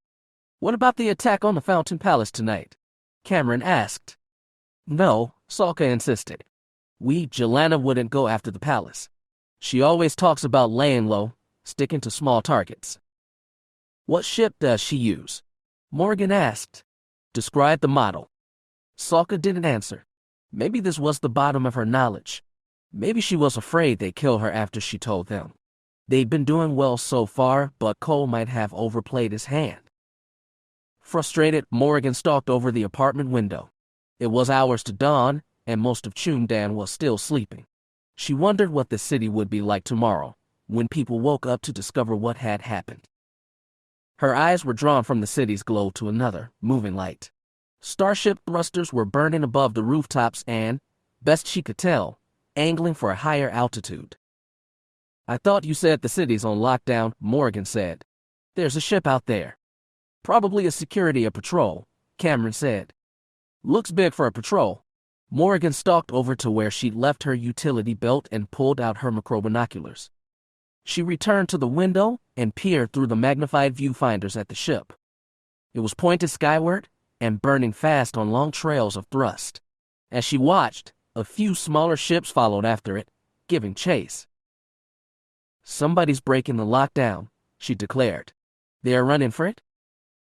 "What about the attack on the Fountain Palace tonight?" Cameron asked. "No," Sokka insisted. Jelena wouldn't go after the palace. She always talks about laying low, sticking to small targets." What ship does she use? Morgan asked. Describe the model. Sokka didn't answer. Maybe this was the bottom of her knowledge. Maybe she was afraid they'd kill her after she told them. They'd been doing well so far, but Cole might have overplayed his hand. Frustrated, Morgan stalked over the apartment window. It was hours to dawn, and most of Chumdan was still sleeping. She wondered what the city would be like tomorrow, when people woke up to discover what had happened. Her eyes were drawn from the city's glow to another, moving light. Starship thrusters were burning above the rooftops and, best she could tell, angling for a higher altitude. I thought you said the city's on lockdown, Morgan said. There's a ship out there. Probably a security patrol, Cameron said. Looks big for a patrol. Morgan stalked over to where she'd left her utility belt and pulled out her macrobinoculars. She returned to the window and peered through the magnified viewfinders at the ship. It was pointed skyward and burning fast on long trails of thrust. As she watched, a few smaller ships followed after it, giving chase. Somebody's breaking the lockdown, she declared. They are running for it?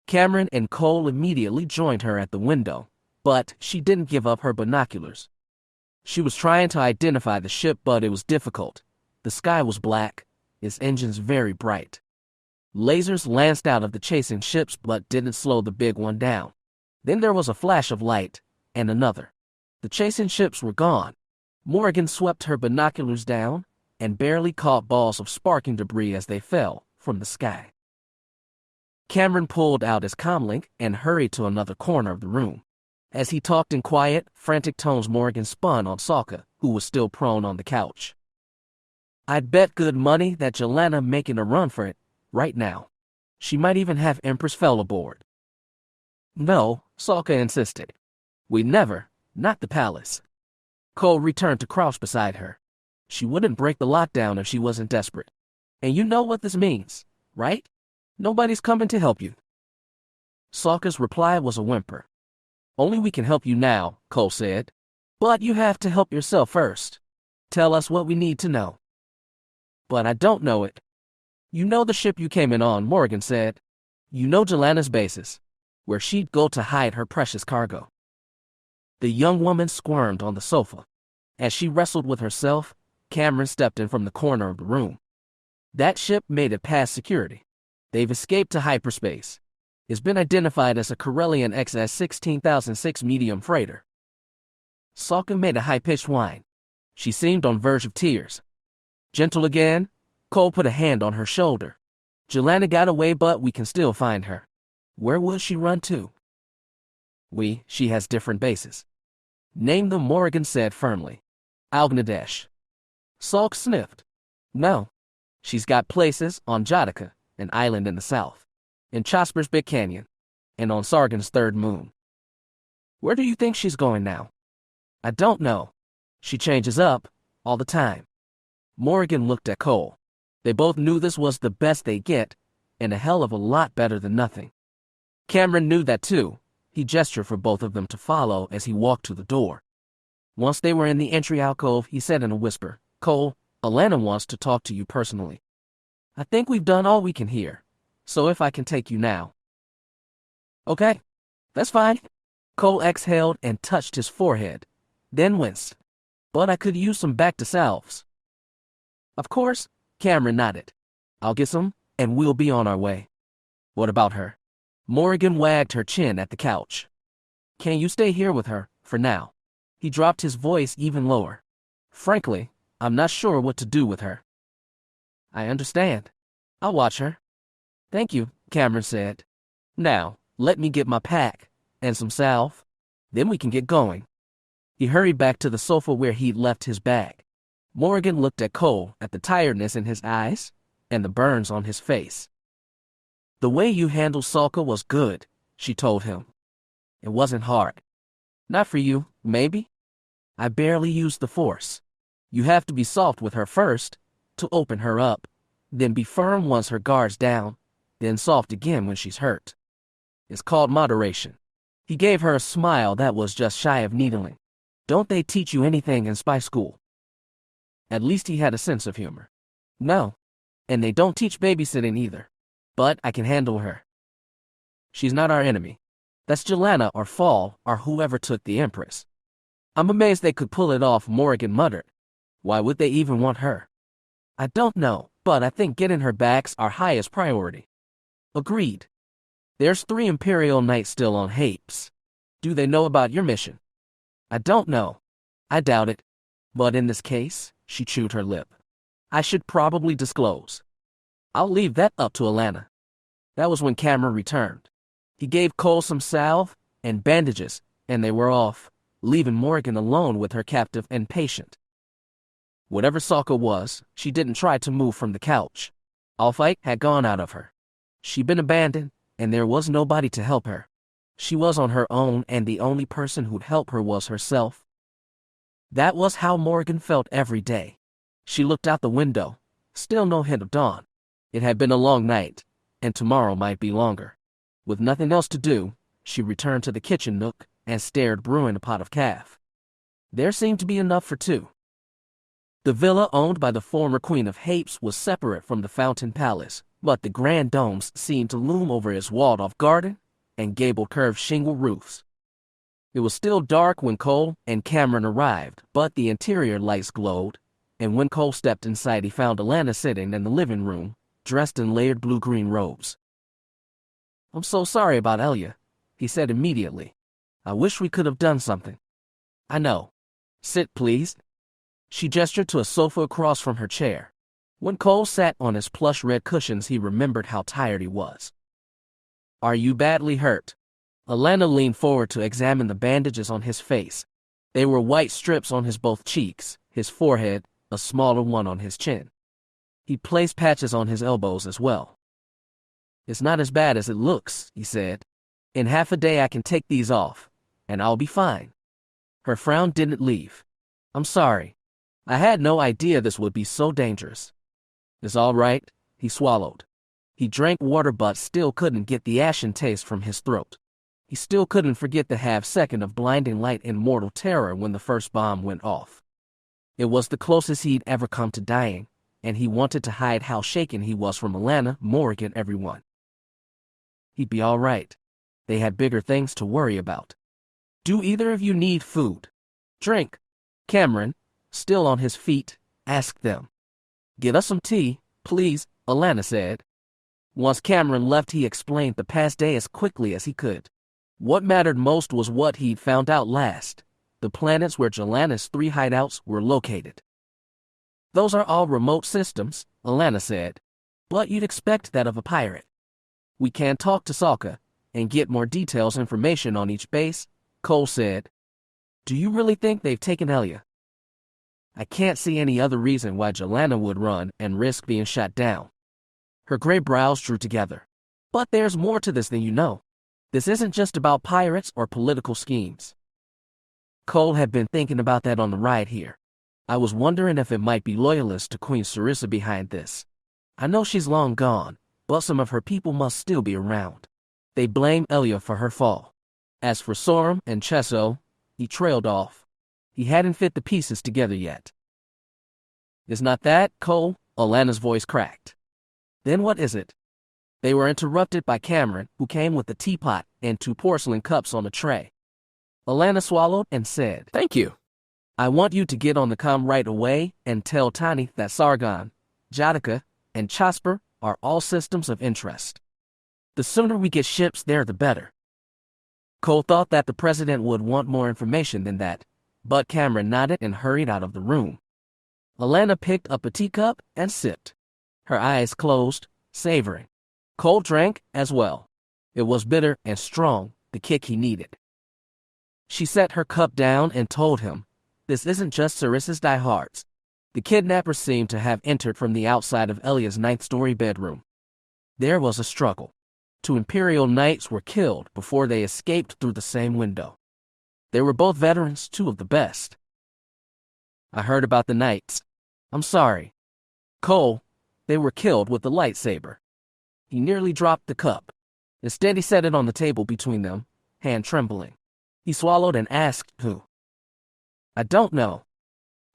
Cameron and Cole immediately joined her at the window, but she didn't give up her binoculars. She was trying to identify the ship, but it was difficult. The sky was black, its engines very bright. Lasers lanced out of the chasing ships but didn't slow the big one down. Then there was a flash of light, and another. The chasing ships were gone. Morgan swept her binoculars down and barely caught balls of sparking debris as they fell from the sky. Cameron pulled out his comlink and hurried to another corner of the room. As he talked in quiet, frantic tones, Morgan spun on Sokka, who was still prone on the couch. I'd bet good money that Jelena making a run for it right now. She might even have Empress Fell aboard. No, Sokka insisted. We never, not the palace. Cole returned to crouch beside her. She wouldn't break the lockdown if she wasn't desperate. And you know what this means, right? Nobody's coming to help you. Sokka's reply was a whimper. Only we can help you now, Cole said. But you have to help yourself first. Tell us what we need to know. But I don't know it. You know the ship you came in on, Morgan said. You know Jelena's bases, where she'd go to hide her precious cargo. The young woman squirmed on the sofa. As she wrestled with herself, Cameron stepped in from the corner of the room. That ship made it past security. They've escaped to hyperspace. It's been identified as a Kaelen XS 16006 medium freighter. Sokka made a high-pitched whine. She seemed on verge of tears. Gentle again, Cole put a hand on her shoulder. Jelena got away, but we can still find her. Where will she run to? She has different bases. Name them, Morgan said firmly. Algnadesh. Salk sniffed. No. She's got places on Jadaka, an island in the south, in Chosper's Big Canyon, and on Sargon's third moon. Where do you think she's going now? I don't know. She changes up all the time. Morgan looked at Cole. They both knew this was the best they'd get, and a hell of a lot better than nothing. Cameron knew that too. He gestured for both of them to follow as he walked to the door. Once they were in the entry alcove, he said in a whisper, Cole, Alana wants to talk to you personally. I think we've done all we can here, so if I can take you now. Okay, that's fine. Cole exhaled and touched his forehead, then winced. But I could use some back to salves. Of course, Cameron nodded. I'll get some, and we'll be on our way. What about her? Morgan wagged her chin at the couch. Can you stay here with her, for now? He dropped his voice even lower. Frankly, I'm not sure what to do with her. I understand. I'll watch her. Thank you, Cameron said. Now, let me get my pack, and some salve. Then we can get going. He hurried back to the sofa where he'd left his bag. Morgan looked at Cole, at the tiredness in his eyes, and the burns on his face. The way you handled Sokka was good, she told him. It wasn't hard. Not for you, maybe? I barely used the force. You have to be soft with her first, to open her up, then be firm once her guard's down, then soft again when she's hurt. It's called moderation. He gave her a smile that was just shy of needling. Don't they teach you anything in spy school? At least he had a sense of humor. No. And they don't teach babysitting either. but I can handle her. She's not our enemy. That's Jelena or Fall or whoever took the Empress. I'm amazed they could pull it off, Morrigan muttered. Why would they even want her? I don't know, but I think getting her back's our highest priority. Agreed. There's 3 Imperial Knights still on Hapes. Do they know about your mission? I don't know. I doubt it. But in this case, she chewed her lip, I should probably disclose. I'll leave that up to Alana. That was when Cameron returned. He gave Cole some salve and bandages, and they were off, leaving Morrigan alone with her captive and patient. Whatever Sokka was, she didn't try to move from the couch. All fight had gone out of her. She'd been abandoned, and there was nobody to help her. She was on her own, and the only person who'd help her was herself. That was how Morrigan felt every day. She looked out the window. Still no hint of dawn. It had been a long night, and tomorrow might be longer. With nothing else to do, she returned to the kitchen nook and stared, brewing a pot of calf. There seemed to be enough for 2. The villa owned by the former Queen of Hapes was separate from the Fountain Palace, but the grand domes seemed to loom over its walled-off garden and gabled curved shingle roofs. It was still dark when Cole and Cameron arrived, but the interior lights glowed, and when Cole stepped inside he found Alana sitting in the living room, dressed in layered blue-green robes. I'm so sorry about Elia, he said immediately. I wish we could have done something. I know. Sit, please. She gestured to a sofa across from her chair. When Cole sat on his plush red cushions, he remembered how tired he was. Are you badly hurt? Alana leaned forward to examine the bandages on his face. They were white strips on his both cheeks, his forehead, a smaller one on his chin. He placed patches on his elbows as well. It's not as bad as it looks, he said. In half a day I can take these off, and I'll be fine. Her frown didn't leave. I'm sorry. I had no idea this would be so dangerous. It's all right, he swallowed. He drank water but still couldn't get the ashen taste from his throat. He still couldn't forget the half-second of blinding light and mortal terror when the first bomb went off. It was the closest he'd ever come to dying, and he wanted to hide how shaken he was from Alana, Morrigan, everyone. He'd be all right. They had bigger things to worry about. Do either of you need food? Drink? Cameron, still on his feet, asked them. Get us some tea, please, Alana said. Once Cameron left, he explained the past day as quickly as he could. What mattered most was what he'd found out last, the planets where Jelana's 3 hideouts were located. Those are all remote systems, Alana said, but you'd expect that of a pirate. We can talk to Sokka and get more details information on each base, Cole said. Do you really think they've taken Elia? I can't see any other reason why Jelena would run and risk being shot down. Her gray brows drew together. But there's more to this than you know. This isn't just about pirates or political schemes. Cole had been thinking about that on the ride here. I was wondering if it might be loyalists to Queen Sarissa behind this. I know she's long gone, but some of her people must still be around. They blame Elia for her fall. As for Sorum and Chesso, he trailed off. He hadn't fit the pieces together yet. It's not that, Cole, Alana's voice cracked. Then what is it? They were interrupted by Cameron, who came with a teapot and 2 porcelain cups on a tray. Alana swallowed and said, Thank you. I want you to get on the comm right away and tell Tani that Sargon, Jadaka, and Chasper are all systems of interest. The sooner we get ships there, the better. Cole thought that the president would want more information than that, but Cameron nodded and hurried out of the room. Alana picked up a teacup and sipped. Her eyes closed, savoring. Cole drank as well. It was bitter and strong, the kick he needed. She set her cup down and told him, This isn't just Sarissa's diehards. The kidnappers seemed to have entered from the outside of Elia's 9th-story bedroom. There was a struggle. 2 Imperial Knights were killed before they escaped through the same window. They were both veterans, 2 of the best. I heard about the Knights. I'm sorry. Cole, they were killed with the lightsaber. He nearly dropped the cup. Instead, he set it on the table between them, hand trembling. He swallowed and asked who. I don't know.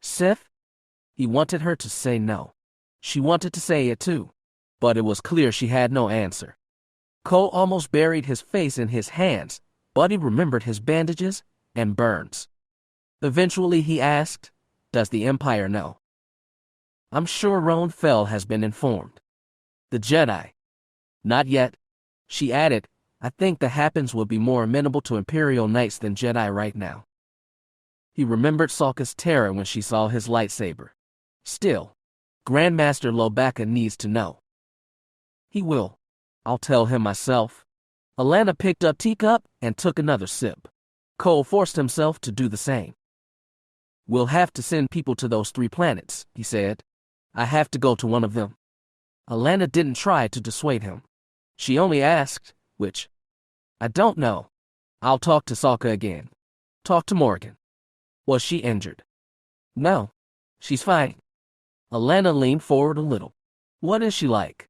Sith? He wanted her to say no. She wanted to say it too. but it was clear she had no answer. Cole almost buried his face in his hands, but he remembered his bandages and burns. Eventually he asked, "Does the Empire know?" "I'm sure Roan Fel has been informed." "The Jedi?" "Not yet." She added, "I think the Happens would be more amenable to Imperial Knights than Jedi right now." He remembered Sokka's terror when she saw his lightsaber. Still, Grandmaster Lobaka needs to know. "He will. I'll tell him myself." Alana picked up teacup and took another sip. Cole forced himself to do the same. "We'll have to send people to those 3 planets," he said. "I have to go to one of them." Alana didn't try to dissuade him. She only asked, "Which?" "I don't know. I'll talk to Sokka again." "Talk to Morgan." "Was she injured?" "No. She's fine." Alana leaned forward a little. "What is she like?"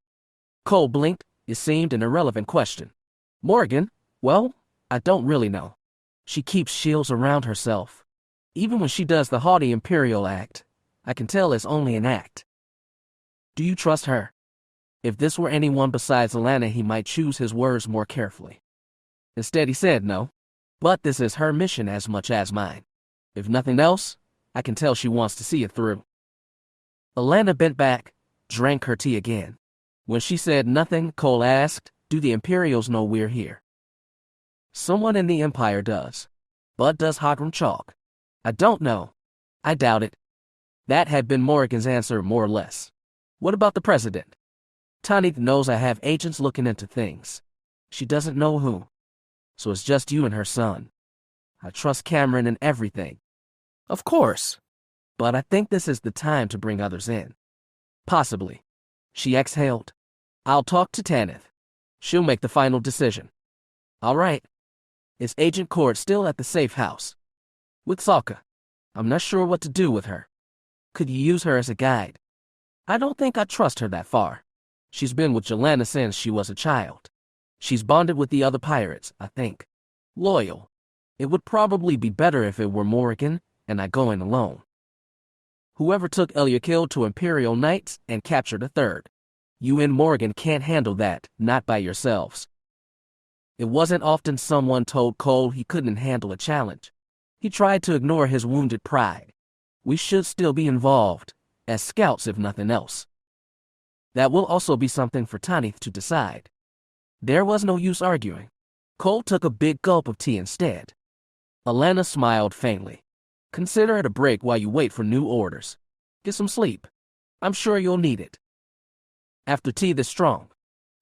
Cole blinked. It seemed an irrelevant question. "Morgan? Well, I don't really know. She keeps shields around herself. Even when she does the haughty Imperial act, I can tell it's only an act." "Do you trust her?" If this were anyone besides Alana, he might choose his words more carefully. Instead, he said no. "But this is her mission as much as mine. If nothing else, I can tell she wants to see it through." Alana bent back, drank her tea again. When she said nothing, Cole asked, "Do the Imperials know we're here?" "Someone in the Empire does. But does Hagram Chalk?" "I don't know. I doubt it." That had been Morgan's answer, more or less. "What about the President?" "Tanith knows I have agents looking into things. She doesn't know who. So it's just you and her son. I trust Cameron in everything." "Of course. But I think this is the time to bring others in." "Possibly." She exhaled. "I'll talk to Tanith. She'll make the final decision." "All right. Is Agent Cord still at the safe house?" "With Sokka. I'm not sure what to do with her. Could you use her as a guide?" "I don't think I trust her that far. She's been with Jelena since she was a child. She's bonded with the other pirates, I think. Loyal. It would probably be better if it were Morgan and I go in alone. Whoever took Eliakil to Imperial Knights and captured a third. You and Morgan can't handle that, not by yourselves." It wasn't often someone told Cole he couldn't handle a challenge. He tried to ignore his wounded pride. "We should still be involved, as scouts if nothing else. That will also be something for Tanith to decide." There was no use arguing. Cole took a big gulp of tea instead. Alana smiled faintly. "Consider it a break while you wait for new orders. Get some sleep. I'm sure you'll need it." After tea this strong,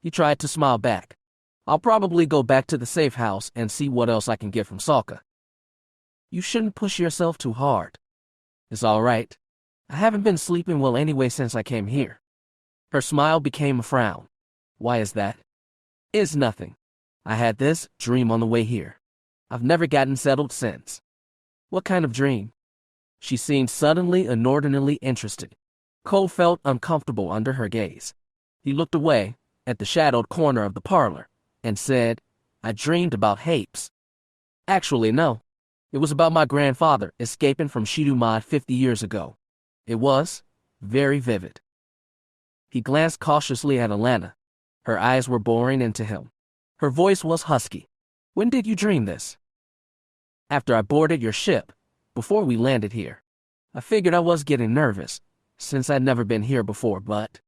he tried to smile back. "I'll probably go back to the safe house and see what else I can get from Sokka." "You shouldn't push yourself too hard." "It's all right. I haven't been sleeping well anyway since I came here." Her smile became a frown. "Why is that?" "It's nothing. I had this dream on the way here. I've never gotten settled since." "What kind of dream?" She seemed suddenly inordinately interested. Cole felt uncomfortable under her gaze. He looked away, at the shadowed corner of the parlor, and said, "I dreamed about Hapes." "Actually, no. It was about my grandfather escaping from Shidumad 50 years ago. It was very vivid." He glanced cautiously at Alana. Her eyes were boring into him. Her voice was husky. "When did you dream this?" "After I boarded your ship, before we landed here. I figured I was getting nervous, since I'd never been here before, but..."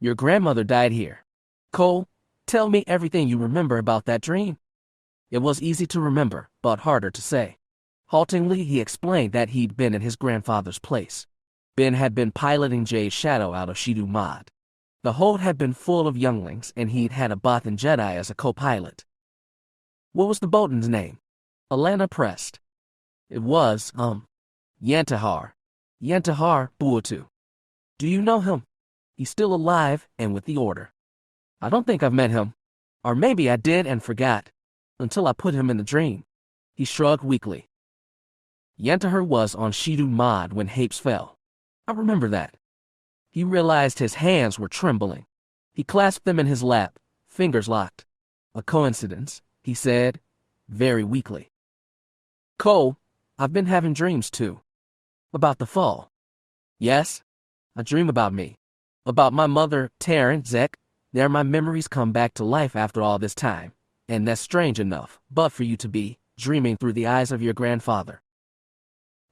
"Your grandmother died here. Cole, tell me everything you remember about that dream." It was easy to remember, but harder to say. Haltingly, he explained that he'd been in his grandfather's place. Ben had been piloting Jade's shadow out of Shidumad. The hold had been full of younglings, and he'd had a Bothan Jedi as a co-pilot. "What was the Bolton's name?" Alana pressed. "It was, Yantahar. Yantahar Buatu. Do you know him? He's still alive and with the Order." "I don't think I've met him. Or maybe I did and forgot, until I put him in the dream." He shrugged weakly. "Yantahar was on Shidumad when Hapes fell. I remember that." He realized his hands were trembling. He clasped them in his lap, fingers locked. "A coincidence," he said, very weakly. "Cole, I've been having dreams too." "About the fall?" "Yes. I dream about me. About my mother, Taryn, Zek, there my memories come back to life after all this time. And that's strange enough, but for you to be dreaming through the eyes of your grandfather.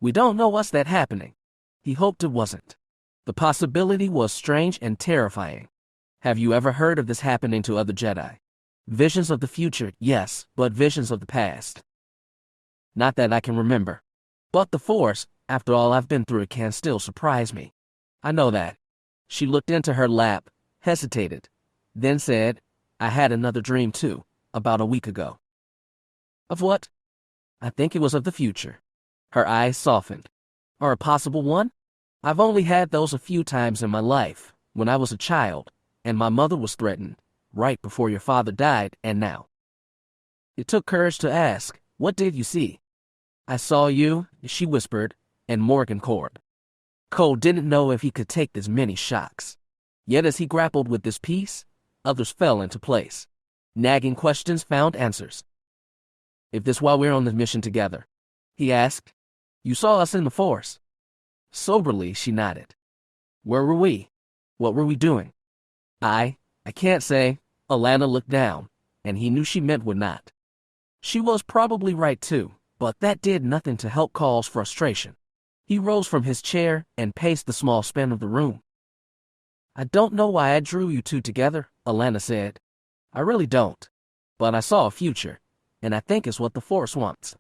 We don't know what's that happening. He hoped it wasn't. The possibility was strange and terrifying. Have you ever heard of this happening to other Jedi? Visions of the future, yes, but visions of the past. Not that I can remember. But the Force, after all I've been through, it can still surprise me. I know that. She looked into her lap, hesitated, then said, I had another dream too, about a week ago. Of what? I think it was of the future. Her eyes softened. Or a possible one? I've only had those a few times in my life, when I was a child, and my mother was threatened, right before your father died, and now. It took courage to ask, what did you see? I saw you, she whispered, and Morgan Cord. Cole didn't know if he could take this many shocks. Yet as he grappled with this piece, others fell into place. Nagging questions found answers. If this while we're on the mission together? He asked. You saw us in the Force. Soberly, she nodded. Where were we? What were we doing? I can't say. Alana looked down, and he knew she meant would not. She was probably right too, but that did nothing to help Cole's frustration. He rose from his chair and paced the small span of the room. I don't know why I drew you two together, Alana said. I really don't. But I saw a future, and I think it's what the Force wants.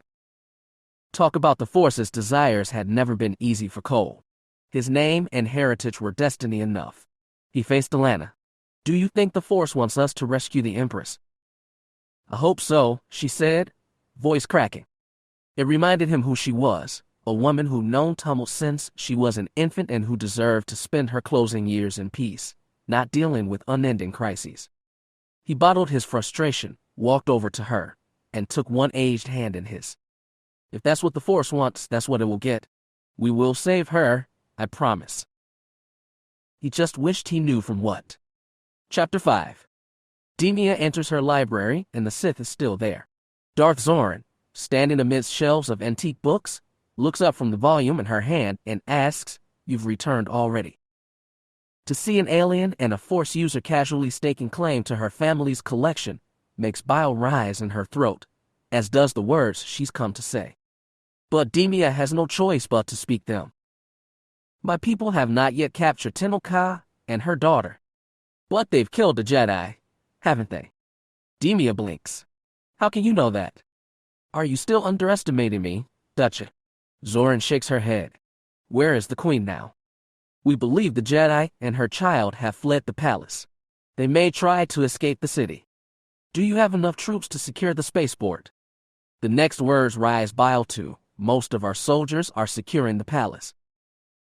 Talk about the Force's desires had never been easy for Cole. His name and heritage were destiny enough. He faced Alana. Do you think the Force wants us to rescue the Empress? I hope so, she said, voice cracking. It reminded him who she was, a woman who'd known tumult since she was an infant and who deserved to spend her closing years in peace, not dealing with unending crises. He bottled his frustration, walked over to her, and took one aged hand in his. If that's what the Force wants, that's what it will get. We will save her, I promise. He just wished he knew from what. Chapter 5. Demia enters her library, and the Sith is still there. Darth Zoran, standing amidst shelves of antique books, looks up from the volume in her hand and asks, You've returned already. To see an alien and a Force user casually staking claim to her family's collection makes bile rise in her throat, as does the words she's come to say. But Demia has no choice but to speak them. My people have not yet captured Tenel Ka and her daughter. But they've killed the Jedi, haven't they? Demia blinks. How can you know that? Are you still underestimating me, Ducha? Zoran shakes her head. Where is the Queen now? We believe the Jedi and her child have fled the palace. They may try to escape the city. Do you have enough troops to secure the spaceport? The next words rise bile too. Most of our soldiers are securing the palace.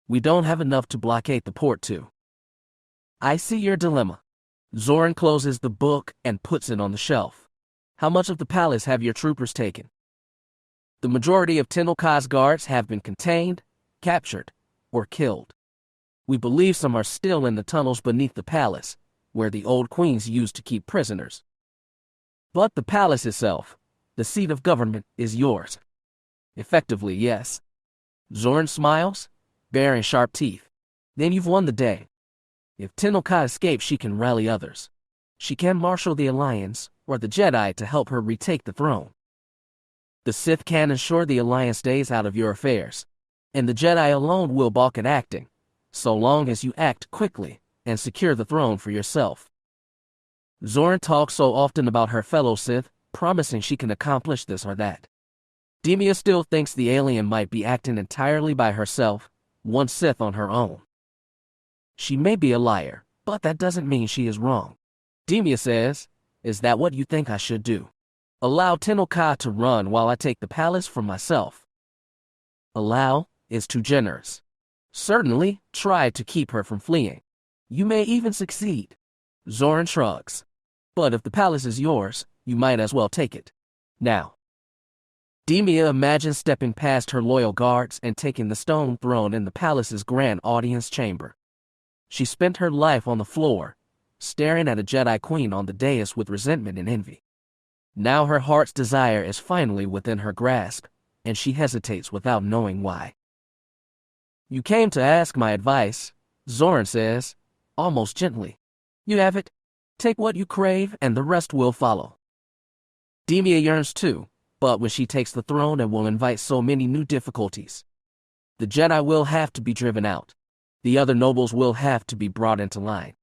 We don't have enough to blockade the port too. I see your dilemma. Zoran closes the book and puts it on the shelf. How much of the palace have your troopers taken? The majority of Tenel Ka's guards have been contained, captured, or killed. We believe some are still in the tunnels beneath the palace, where the old queens used to keep prisoners. But the palace itself, the seat of government, is yours. Effectively, yes. Zoran smiles, baring sharp teeth. Then you've won the day. If Tenel Ka escapes, she can rally others. She can marshal the Alliance, or the Jedi to help her retake the throne. The Sith can ensure the Alliance stays out of your affairs, and the Jedi alone will balk at acting, so long as you act quickly and secure the throne for yourself. Zoran talks so often about her fellow Sith, promising she can accomplish this or that. Demia still thinks the alien might be acting entirely by herself, one Sith on her own. She may be a liar, but that doesn't mean she is wrong. Demia says, Is that what you think I should do? Allow Tenel Ka to run while I take the palace for myself? Allow is too generous. Certainly, try to keep her from fleeing. You may even succeed. Zoran shrugs. But if the palace is yours, you might as well take it. Now. Demia imagines stepping past her loyal guards and taking the stone throne in the palace's grand audience chamber. She spent her life on the floor, staring at a Jedi Queen on the dais with resentment and envy. Now her heart's desire is finally within her grasp, and she hesitates without knowing why. You came to ask my advice, Zoran says, almost gently. You have it. Take what you crave, and the rest will follow. Demia yearns too, but when she takes the throne, it will invite so many new difficulties. The Jedi will have to be driven out. The other nobles will have to be brought into line.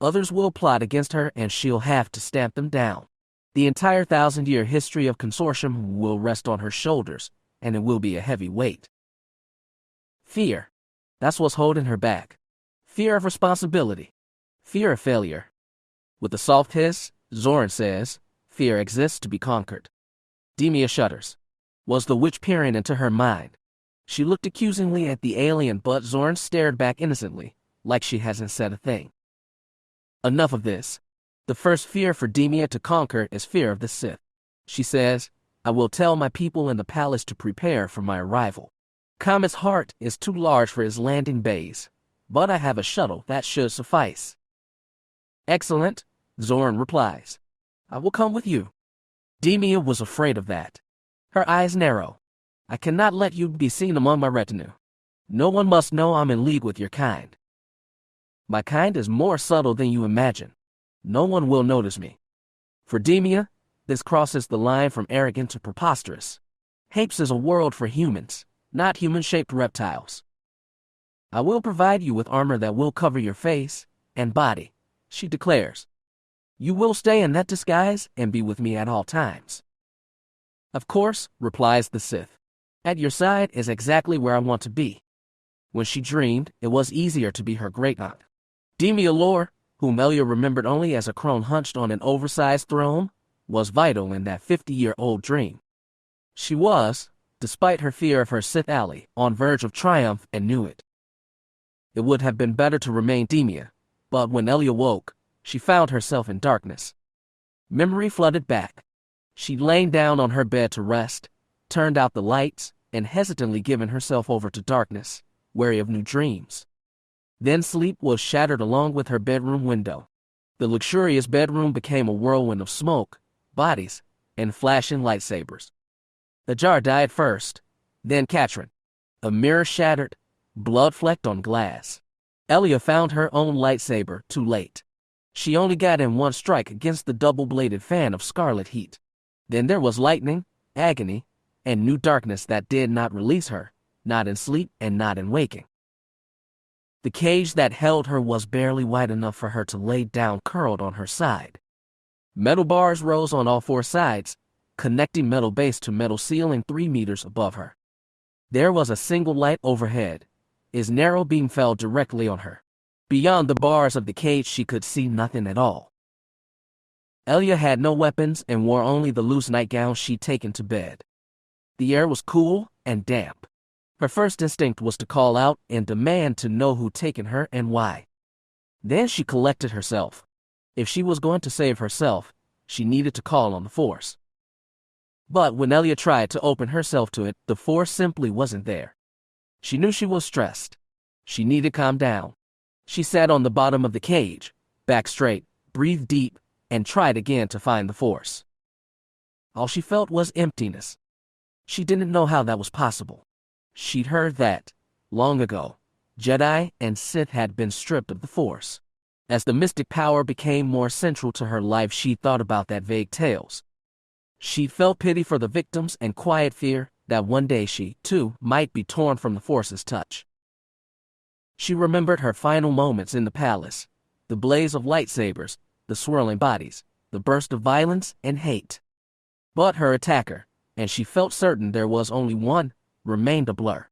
Others will plot against her, and she'll have to stamp them down. The entire 1,000-year history of consortium will rest on her shoulders, and it will be a heavy weight. Fear. That's what's holding her back. Fear of responsibility. Fear of failure. With a soft hiss, Zoran says, "Fear exists to be conquered." Demia shudders. Was the witch peering into her mind? She looked accusingly at the alien, but Zoran stared back innocently, like she hasn't said a thing. Enough of this. The first fear for Demia to conquer is fear of the Sith. She says, "I will tell my people in the palace to prepare for my arrival. Comet's heart is too large for his landing bays, but I have a shuttle that should suffice." "Excellent," Zoran replies. "I will come with you." Demia was afraid of that. Her eyes narrow. "I cannot let you be seen among my retinue. No one must know I'm in league with your kind. My kind is more subtle than you imagine. No one will notice me." For Demia, this crosses the line from arrogant to preposterous. Hapes is a world for humans, not human-shaped reptiles. "I will provide you with armor that will cover your face and body," she declares. "You will stay in that disguise and be with me at all times." "Of course," replies the Sith. "At your side is exactly where I want to be." When she dreamed, it was easier to be her great-aunt. Demia Lore, whom Elia remembered only as a crone hunched on an oversized throne, was vital in that 50-year-old dream. She was, despite her fear of her Sith ally, on verge of triumph and knew it. It would have been better to remain Demia, but when Elia woke, she found herself in darkness. Memory flooded back. She'd lain down on her bed to rest, turned out the lights, and hesitantly given herself over to darkness, wary of new dreams. Then sleep was shattered along with her bedroom window. The luxurious bedroom became a whirlwind of smoke, bodies, and flashing lightsabers. Ajar died first, then Katrin. A mirror shattered, blood flecked on glass. Elia found her own lightsaber too late. She only got in one strike against the double-bladed fan of scarlet heat. Then there was lightning, agony, and new darkness that did not release her, not in sleep and not in waking. The cage that held her was barely wide enough for her to lay down curled on her side. Metal bars rose on all four sides, connecting metal base to metal ceiling 3 meters above her. There was a single light overhead. Its narrow beam fell directly on her. Beyond the bars of the cage she could see nothing at all. Elia had no weapons and wore only the loose nightgown she'd taken to bed. The air was cool and damp. Her first instinct was to call out and demand to know who'd taken her and why. Then she collected herself. If she was going to save herself, she needed to call on the Force. But when Elia tried to open herself to it, the Force simply wasn't there. She knew she was stressed. She needed to calm down. She sat on the bottom of the cage, back straight, breathed deep, and tried again to find the Force. All she felt was emptiness. She didn't know how that was possible. She'd heard that, long ago, Jedi and Sith had been stripped of the Force. As the mystic power became more central to her life, she thought about that vague tales. She felt pity for the victims and quiet fear that one day she, too, might be torn from the Force's touch. She remembered her final moments in the palace, the blaze of lightsabers, the swirling bodies, the burst of violence and hate. But her attacker, and she felt certain there was only one, remained a blur.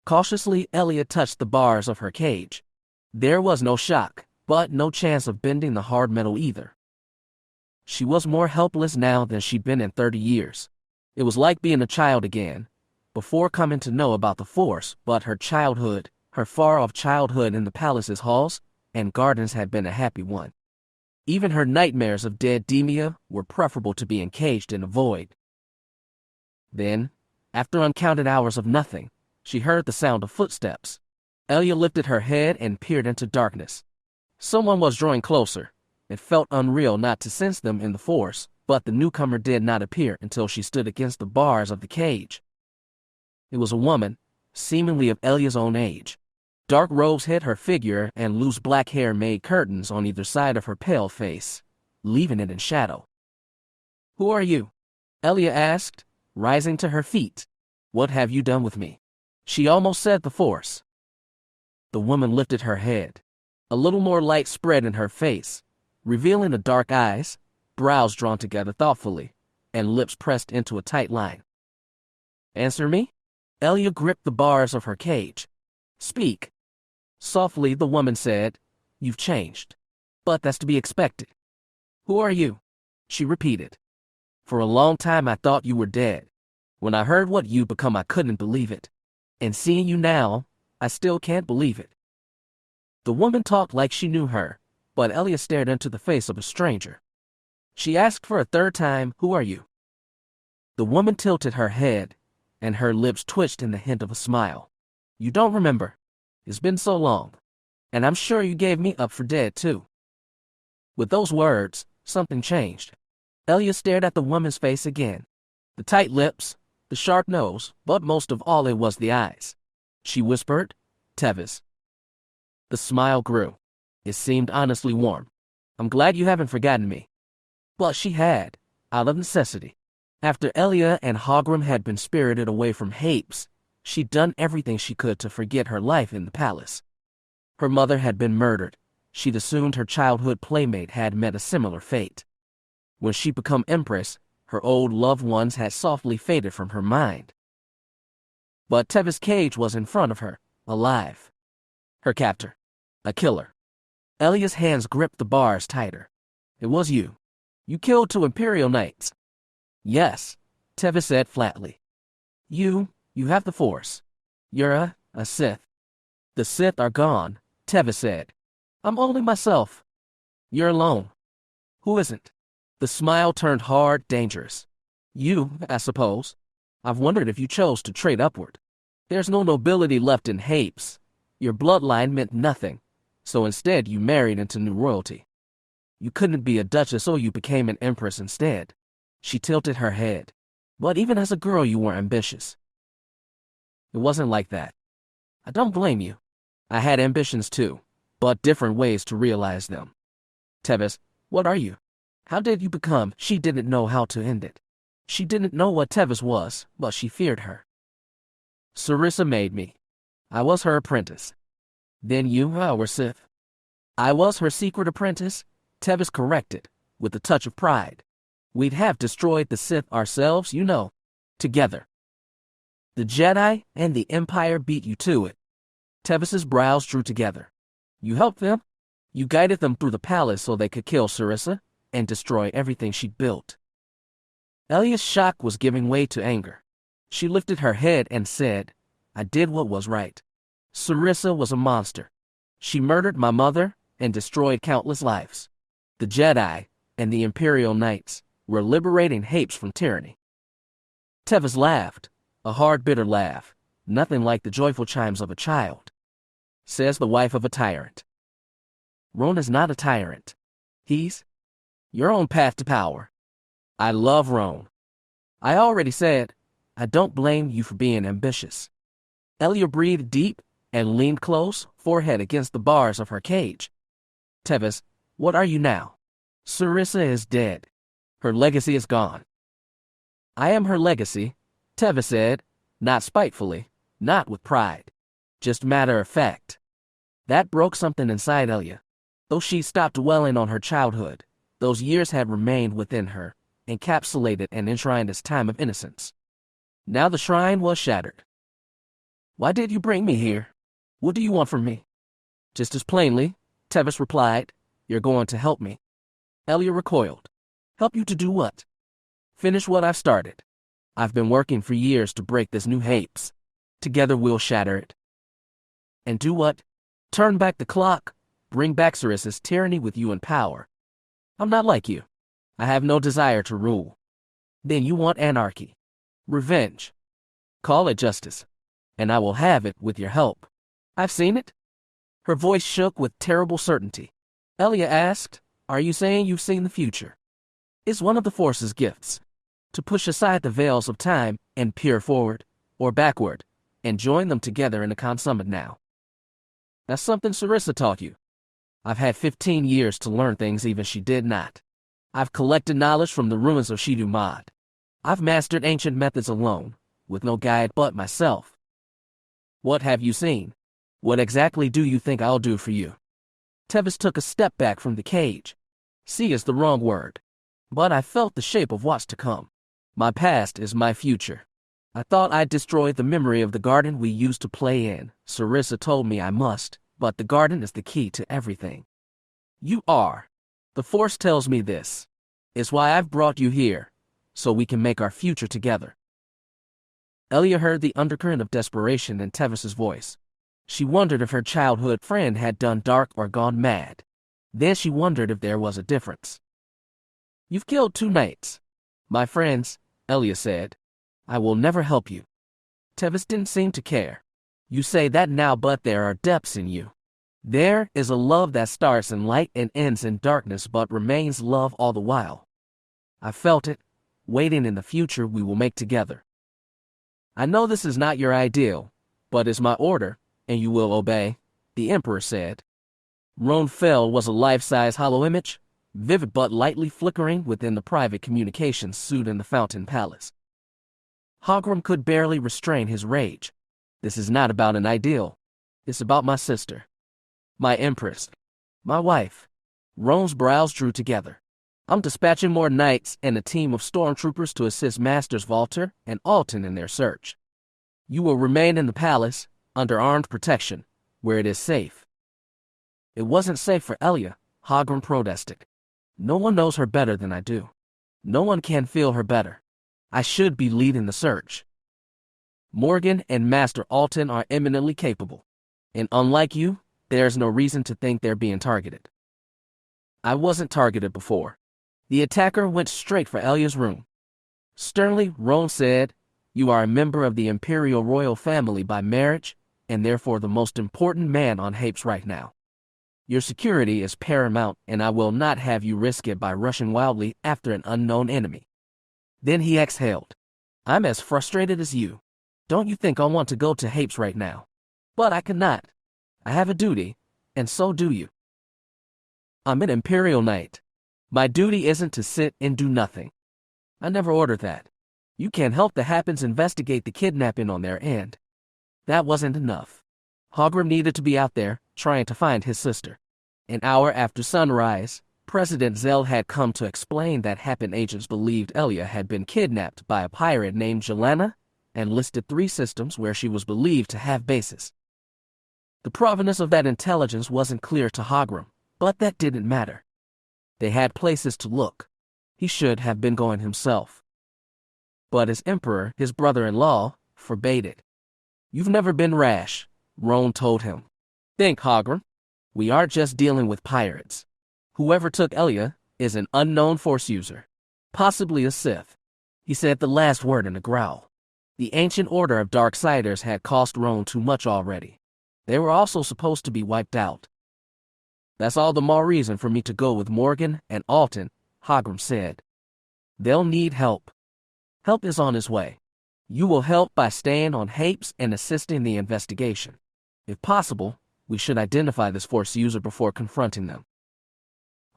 Cautiously, Elia touched the bars of her cage. There was no shock, but no chance of bending the hard metal either. She was more helpless now than she'd been in 30 years. It was like being a child again, before coming to know about the Force, but her childhood, her far-off childhood in the palace's halls and gardens had been a happy one. Even her nightmares of dead Demia were preferable to being caged in a void. Then, after uncounted hours of nothing, she heard the sound of footsteps. Elia lifted her head and peered into darkness. Someone was drawing closer. It felt unreal not to sense them in the Force, but the newcomer did not appear until she stood against the bars of the cage. It was a woman, seemingly of Elia's own age. Dark robes hid her figure and loose black hair made curtains on either side of her pale face, leaving it in shadow. "Who are you?" Elia asked, rising to her feet. "What have you done with me?" She almost said the Force. The woman lifted her head. A little more light spread in her face, revealing the dark eyes, brows drawn together thoughtfully, and lips pressed into a tight line. "Answer me?" Elia gripped the bars of her cage. "Speak." Softly, the woman said, "You've changed. But that's to be expected." "Who are you?" she repeated. "For a long time I thought you were dead. When I heard what you'd become, I couldn't believe it. And seeing you now, I still can't believe it." The woman talked like she knew her, but Elia stared into the face of a stranger. She asked for a third time, "Who are you?" The woman tilted her head, and her lips twitched in the hint of a smile. "You don't remember. It's been so long. And I'm sure you gave me up for dead, too." With those words, something changed. Elia stared at the woman's face again. The tight lips, the sharp nose, but most of all it was the eyes. She whispered, "Tevis." The smile grew. It seemed honestly warm. "I'm glad you haven't forgotten me." But she had, out of necessity. After Elia and Hogrim had been spirited away from Hapes, she'd done everything she could to forget her life in the palace. Her mother had been murdered. She'd assumed her childhood playmate had met a similar fate. When she'd become Empress, her old loved ones had softly faded from her mind. But Tevis Cage was in front of her, alive. Her captor. A killer. Elia's hands gripped the bars tighter. "It was you. You killed 2 Imperial Knights." "Yes," Tevis said flatly. You have the Force. You're a Sith." "The Sith are gone," Tevis said. "I'm only myself." "You're alone." "Who isn't?" The smile turned hard, dangerous. "You, I suppose. I've wondered if you chose to trade upward. There's no nobility left in Hapes. Your bloodline meant nothing, so instead you married into new royalty. You couldn't be a duchess, so you became an empress instead." She tilted her head. "But even as a girl you were ambitious." "It wasn't like that. I don't blame you. I had ambitions too, but different ways to realize them." "Tevis, what are you? How did you become?" She didn't know how to end it. She didn't know what Tevis was, but she feared her. "Sarissa made me. I was her apprentice." "Then you were Sith." "I was her secret apprentice," Tevis corrected, with a touch of pride. "We'd have destroyed the Sith ourselves, you know. Together. The Jedi and the Empire beat you to it." Tevis's brows drew together. "You helped them? You guided them through the palace so they could kill Sarissa and destroy everything she built." Elia's shock was giving way to anger. She lifted her head and said, "I did what was right. Sarissa was a monster. She murdered my mother and destroyed countless lives. The Jedi and the Imperial Knights were liberating Hapes from tyranny." Tevis laughed, a hard, bitter laugh, nothing like the joyful chimes of a child. "Says the wife of a tyrant." "Roan is not a tyrant. He's your own path to power. I love Roan. I already said, I don't blame you for being ambitious." Elia breathed deep and leaned close, forehead against the bars of her cage. "Tevis, what are you now? Sarissa is dead. Her legacy is gone." "I am her legacy," Tevis said, not spitefully, not with pride, just matter of fact. That broke something inside Elia. Though she stopped dwelling on her childhood, those years had remained within her, encapsulated and enshrined as time of innocence. Now the shrine was shattered. "Why did you bring me here? What do you want from me?" "Just as plainly," Tevis replied, "you're going to help me." Elia recoiled. "Help you to do what?" "Finish what I've started. I've been working for years to break this new Hapes. Together we'll shatter it." "And do what?" "Turn back the clock, bring back Sarissa's tyranny with you in power. I'm not like you. I have no desire to rule." "Then you want anarchy. Revenge. Call it justice. And I will have it with your help. I've seen it." Her voice shook with terrible certainty. Elia asked, "Are you saying you've seen the future?" "It's one of the Force's gifts. To push aside the veils of time and peer forward, or backward, and join them together in a consummate now." That's something Sarissa taught you. I've had 15 years to learn things even she did not. I've collected knowledge from the ruins of Shidu Mod. I've mastered ancient methods alone, with no guide but myself. What have you seen? What exactly do you think I'll do for you? Tevis took a step back from the cage. See is the wrong word. But I felt the shape of what's to come. My past is my future. I thought I'd destroyed the memory of the garden we used to play in. Sarissa told me I must, but the garden is the key to everything. You are. The Force tells me this. It's why I've brought you here, so we can make our future together. Elia heard the undercurrent of desperation in Tevis's voice. She wondered if her childhood friend had done dark or gone mad. Then she wondered if there was a difference. You've killed 2 knights. My friends, Elia said. I will never help you. Tevis didn't seem to care. You say that now, but there are depths in you. There is a love that starts in light and ends in darkness but remains love all the while. I felt it, waiting in the future we will make together. I know this is not your ideal, but it's my order, and you will obey, the Emperor said. Roan Fell was a life-size hollow image, vivid but lightly flickering within the private communications suite in the Fountain Palace. Hogrum could barely restrain his rage. This is not about an ideal. It's about my sister. My empress. My wife. Roan's brows drew together. I'm dispatching more knights and a team of stormtroopers to assist Masters Valter and Alton in their search. You will remain in the palace, under armed protection, where it is safe. It wasn't safe for Elia, Hogrum protested. No one knows her better than I do. No one can feel her better. I should be leading the search. Morgan and Master Alton are eminently capable, and unlike you, there's no reason to think they're being targeted. I wasn't targeted before. The attacker went straight for Elia's room. Sternly, Roan said, You are a member of the Imperial Royal Family by marriage, and therefore the most important man on Hapes right now. Your security is paramount, and I will not have you risk it by rushing wildly after an unknown enemy. Then he exhaled. I'm as frustrated as you. Don't you think I want to go to Hapes right now? But I cannot. I have a duty, and so do you. I'm an Imperial Knight. My duty isn't to sit and do nothing. I never ordered that. You can't help the Happens investigate the kidnapping on their end. That wasn't enough. Hogrum needed to be out there, trying to find his sister. An hour after sunrise, President Zell had come to explain that Happen agents believed Elia had been kidnapped by a pirate named Jelena and listed 3 systems where she was believed to have bases. The provenance of that intelligence wasn't clear to Hogrum, but that didn't matter. They had places to look. He should have been going himself. But his emperor, his brother-in-law, forbade it. You've never been rash, Roan told him. Think, Hogrum. We aren't just dealing with pirates. Whoever took Elia is an unknown Force user, possibly a Sith. He said the last word in a growl. The ancient order of Darksiders had cost Roan too much already. They were also supposed to be wiped out. That's all the more reason for me to go with Morgan and Alton, Hogrum said. They'll need help. Help is on his way. You will help by staying on Hapes and assisting the investigation. If possible, we should identify this Force user before confronting them.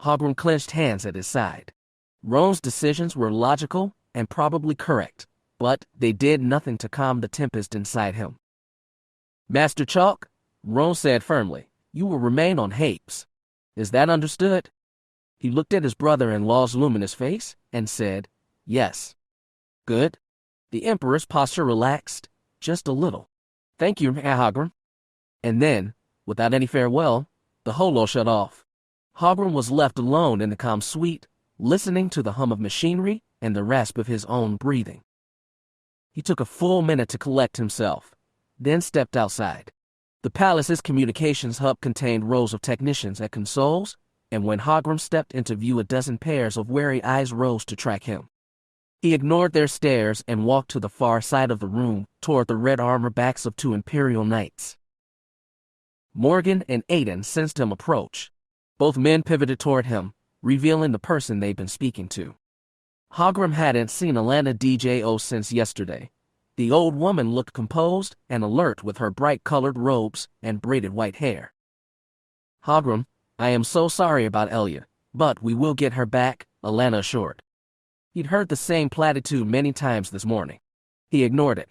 Hogrum clenched hands at his side. Roan's decisions were logical and probably correct, but they did nothing to calm the tempest inside him. Master Chalk, Roan said firmly, you will remain on Hapes. Is that understood? He looked at his brother-in-law's luminous face and said, Yes. Good. The Emperor's posture relaxed, just a little. Thank you, Hogrum. And then, without any farewell, the holo shut off. Hogrum was left alone in the comm suite, listening to the hum of machinery and the rasp of his own breathing. He took a full minute to collect himself, then stepped outside. The palace's communications hub contained rows of technicians at consoles, and when Hogrum stepped into view, a dozen pairs of wary eyes rose to track him. He ignored their stares and walked to the far side of the room, toward the red armor backs of 2 Imperial Knights. Morgan and Aiden sensed him approach. Both men pivoted toward him, revealing the person they'd been speaking to. Hogrum hadn't seen Alana DJO since yesterday. The old woman looked composed and alert with her bright-colored robes and braided white hair. Hagram, I am so sorry about Elia, but we will get her back, Alana assured. He'd heard the same platitude many times this morning. He ignored it.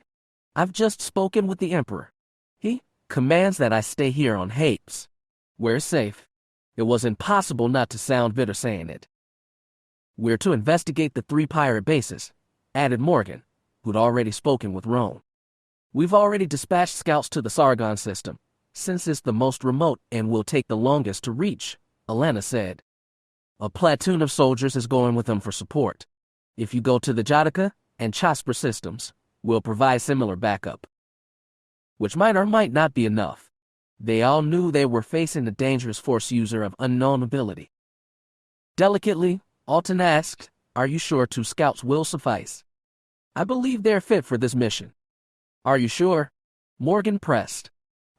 I've just spoken with the Emperor. He commands that I stay here on Hapes. We're safe. It was impossible not to sound bitter saying it. We're to investigate the 3 pirate bases, added Morgan, who'd already spoken with Rome. We've already dispatched scouts to the Sargon system, since it's the most remote and will take the longest to reach, Alana said. A platoon of soldiers is going with them for support. If you go to the Jataka and Chasper systems, we'll provide similar backup. Which might or might not be enough. They all knew they were facing a dangerous force user of unknown ability. Delicately, Alton asked, Are you sure 2 scouts will suffice? I believe they're fit for this mission. Are you sure? Morgan pressed.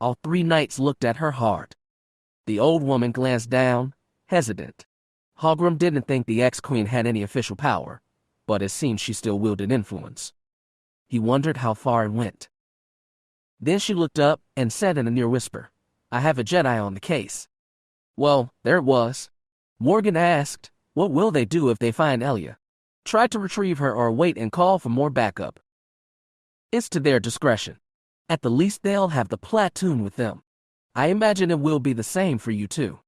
All 3 knights looked at her hard. The old woman glanced down, hesitant. Hagram didn't think the ex-queen had any official power, but it seemed she still wielded influence. He wondered how far it went. Then she looked up and said in a near whisper, I have a Jedi on the case. Well, there it was. Morgan asked, What will they do if they find Elia? Try to retrieve her or wait and call for more backup. It's to their discretion. At the least they'll have the platoon with them. I imagine it will be the same for you too.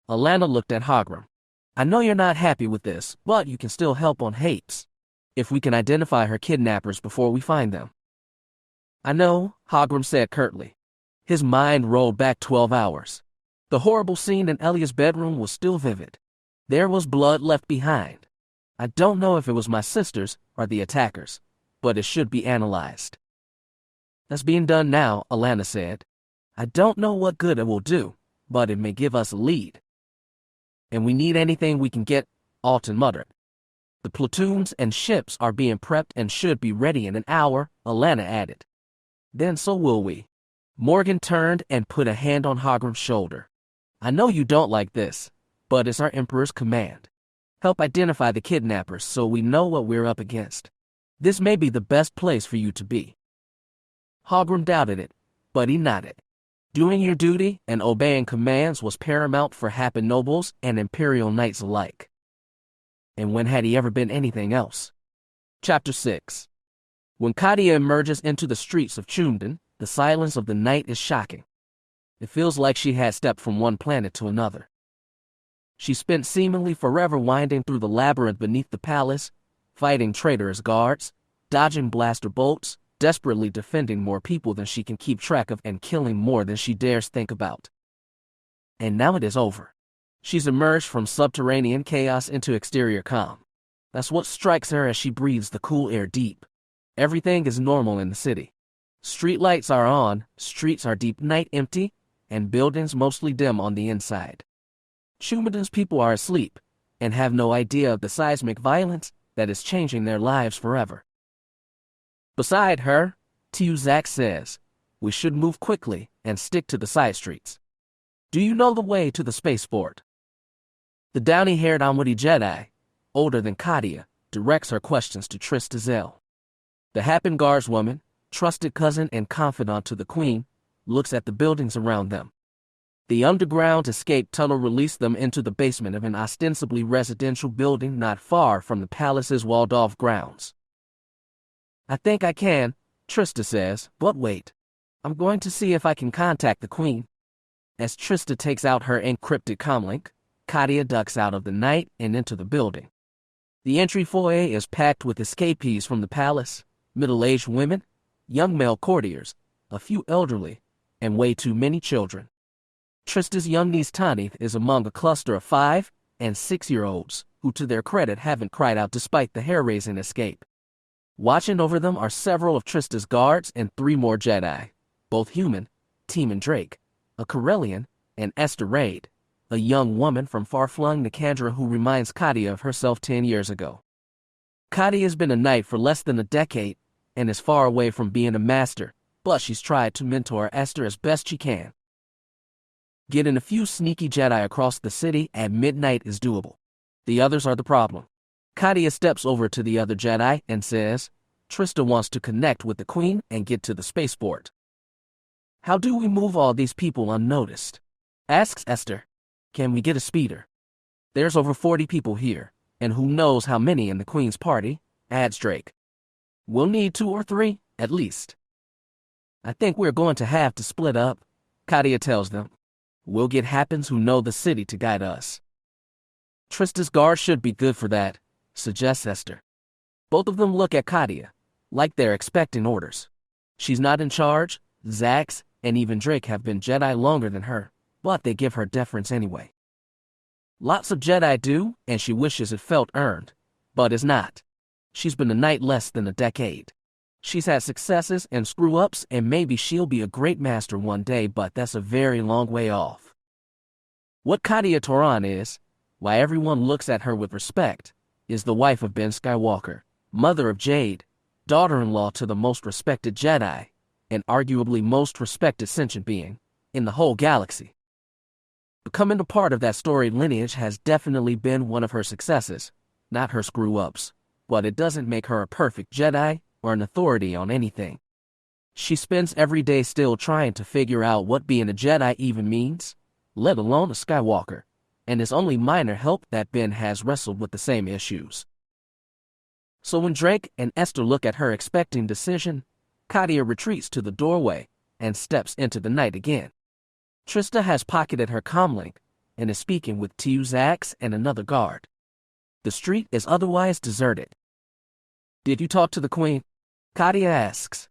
Alana looked at Hagram. I know you're not happy with this, but you can still help on Hapes. If we can identify her kidnappers before we find them. I know, Hagram said curtly. His mind rolled back 12 hours. The horrible scene in Elia's bedroom was still vivid. There was blood left behind. I don't know if it was my sisters or the attackers, but it should be analyzed. That's being done now, Alana said. I don't know what good it will do, but it may give us a lead. And we need anything we can get, Alton muttered. The platoons and ships are being prepped and should be ready in an hour, Alana added. Then so will we. Morgan turned and put a hand on Hagram's shoulder. I know you don't like this, but it's our Emperor's command. Help identify the kidnappers so we know what we're up against. This may be the best place for you to be. Hagram doubted it, but he nodded. Doing your duty and obeying commands was paramount for Happen nobles and Imperial knights alike. And when had he ever been anything else? Chapter 6. When Katia emerges into the streets of Chumden, the silence of the night is shocking. It feels like she had stepped from one planet to another. She spent seemingly forever winding through the labyrinth beneath the palace, fighting traitorous guards, dodging blaster bolts, desperately defending more people than she can keep track of and killing more than she dares think about. And now it is over. She's emerged from subterranean chaos into exterior calm. That's what strikes her as she breathes the cool air deep. Everything is normal in the city. Street lights are on, streets are deep night empty, and buildings mostly dim on the inside. Chumden's people are asleep, and have no idea of the seismic violence that is changing their lives forever. Beside her, Tuzak says, we should move quickly and stick to the side streets. Do you know the way to the spaceport? The downy-haired Amudi Jedi, older than Katia, directs her questions to Trista Zell. The Happen guardswoman, trusted cousin and confidant to the Queen, looks at the buildings around them. The underground escape tunnel released them into the basement of an ostensibly residential building not far from the palace's walled-off grounds. I think I can, Trista says, but wait. I'm going to see if I can contact the Queen. As Trista takes out her encrypted comlink, Katia ducks out of the night and into the building. The entry foyer is packed with escapees from the palace, middle-aged women, young male courtiers, a few elderly, and way too many children. Trista's young niece Tanith is among a cluster of 5- and 6-year-olds who, to their credit, haven't cried out despite the hair-raising escape. Watching over them are several of Trista's guards and 3 more Jedi, both human, Teeman Drake, a Corellian, and Esther Raid, a young woman from far-flung Nicandra who reminds Katia of herself 10 years ago. Katia has been a knight for less than a decade and is far away from being a master, but she's tried to mentor Esther as best she can. Getting a few sneaky Jedi across the city at midnight is doable. The others are the problem. Katia steps over to the other Jedi and says, Trista wants to connect with the Queen and get to the spaceport. How do we move all these people unnoticed? Asks Esther. Can we get a speeder? There's over 40 people here, and who knows how many in the Queen's party, adds Drake. We'll need 2 or 3, at least. I think we're going to have to split up, Katia tells them. We'll get Happens who know the city to guide us. Trista's guard should be good for that, suggests Esther. Both of them look at Katia, like they're expecting orders. She's not in charge. Zax and even Drake have been Jedi longer than her, but they give her deference anyway. Lots of Jedi do, and she wishes it felt earned, but it's not. She's been a knight less than a decade. She's had successes and screw-ups, and maybe she'll be a great master one day, but that's a very long way off. What Katia Toran is, why everyone looks at her with respect, is the wife of Ben Skywalker, mother of Jade, daughter-in-law to the most respected Jedi, and arguably most respected sentient being in the whole galaxy. Becoming a part of that storied lineage has definitely been one of her successes, not her screw-ups, but it doesn't make her a perfect Jedi or an authority on anything. She spends every day still trying to figure out what being a Jedi even means, let alone a Skywalker, and it's only minor help that Ben has wrestled with the same issues. So when Drake and Esther look at her expecting decision, Katia retreats to the doorway and steps into the night again. Trista has pocketed her comlink and is speaking with Tiu Zax and another guard. The street is otherwise deserted. Did you talk to the Queen? Katia asks.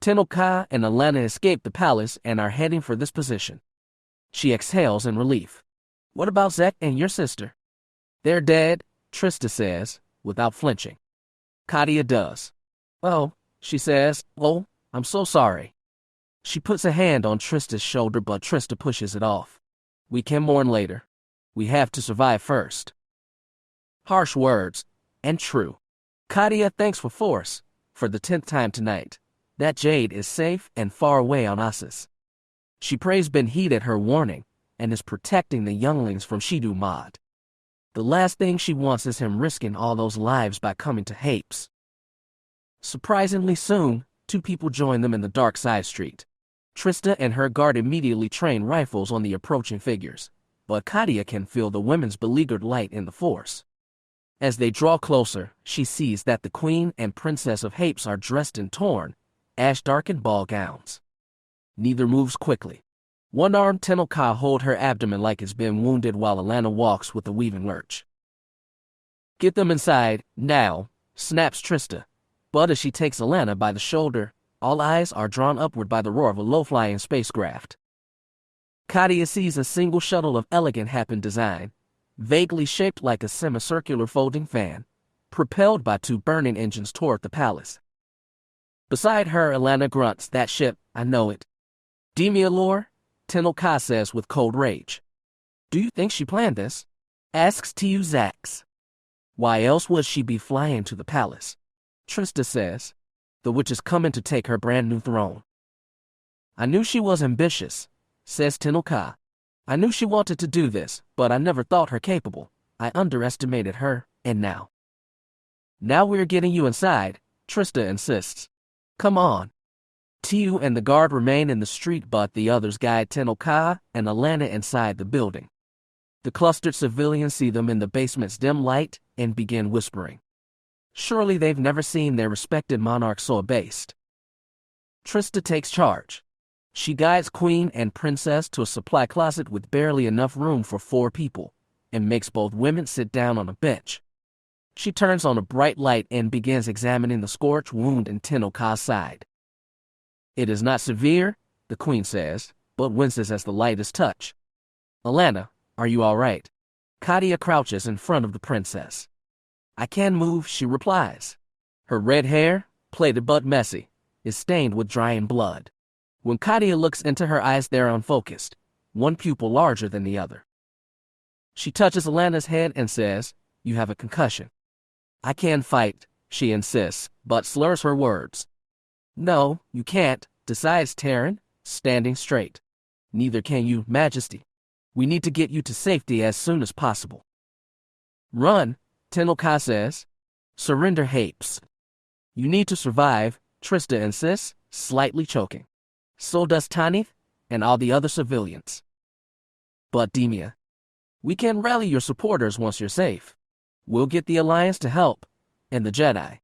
Tenel Ka and Alana escaped the palace and are heading for this position. She exhales in relief. What about Zek and your sister? They're dead, Trista says, without flinching. Katia does. Oh, she says, oh, I'm so sorry. She puts a hand on Trista's shoulder, but Trista pushes it off. We can mourn later. We have to survive first. Harsh words, and true. Katia thanks for force, for the 10th time tonight, that Jade is safe and far away on Ossus. She prays Ben heeded her warning and is protecting the younglings from Shidu Mod. The last thing she wants is him risking all those lives by coming to Hapes. Surprisingly soon, 2 people join them in the dark side street. Trista and her guard immediately train rifles on the approaching figures, but Katia can feel the women's beleaguered light in the force. As they draw closer, she sees that the Queen and Princess of Hapes are dressed in torn, ash-darkened ball gowns. Neither moves quickly. One-armed Tenel Ka hold her abdomen like it's been wounded while Alana walks with a weaving lurch. Get them inside, now, snaps Trista. But as she takes Alana by the shoulder, all eyes are drawn upward by the roar of a low-flying spacecraft. Katia sees a single shuttle of elegant Happen design, vaguely shaped like a semicircular folding fan, propelled by 2 burning engines toward the palace. Beside her, Alana grunts, that ship, I know it. Demia lore, Tenel Ka says with cold rage. Do you think she planned this? Asks Tiu Zax. Why else would she be flying to the palace? Trista says. The witch is coming to take her brand new throne. I knew she was ambitious, says Tenel Ka. I knew she wanted to do this, but I never thought her capable. I underestimated her, and now. Now we're getting you inside, Trista insists. Come on. Tiu and the guard remain in the street, but the others guide Tenel Ka and Alana inside the building. The clustered civilians see them in the basement's dim light and begin whispering. Surely they've never seen their respected monarch so abased. Trista takes charge. She guides Queen and Princess to a supply closet with barely enough room for 4 people, and makes both women sit down on a bench. She turns on a bright light and begins examining the scorched wound in Tenel Ka's side. It is not severe, the Queen says, but winces as the light is touched. Alana, are you all right? Katia crouches in front of the princess. I can move, she replies. Her red hair, plaited but messy, is stained with drying blood. When Katia looks into her eyes, they're unfocused, one pupil larger than the other. She touches Alana's head and says, You have a concussion. I can fight, she insists, but slurs her words. No, you can't, decides Terran, standing straight. Neither can you, Majesty. We need to get you to safety as soon as possible. Run, Tenel Ka says. Surrender Hapes. You need to survive, Trista insists, slightly choking. So does Tanith and all the other civilians. But Demia. We can rally your supporters once you're safe. We'll get the Alliance to help, and the Jedi.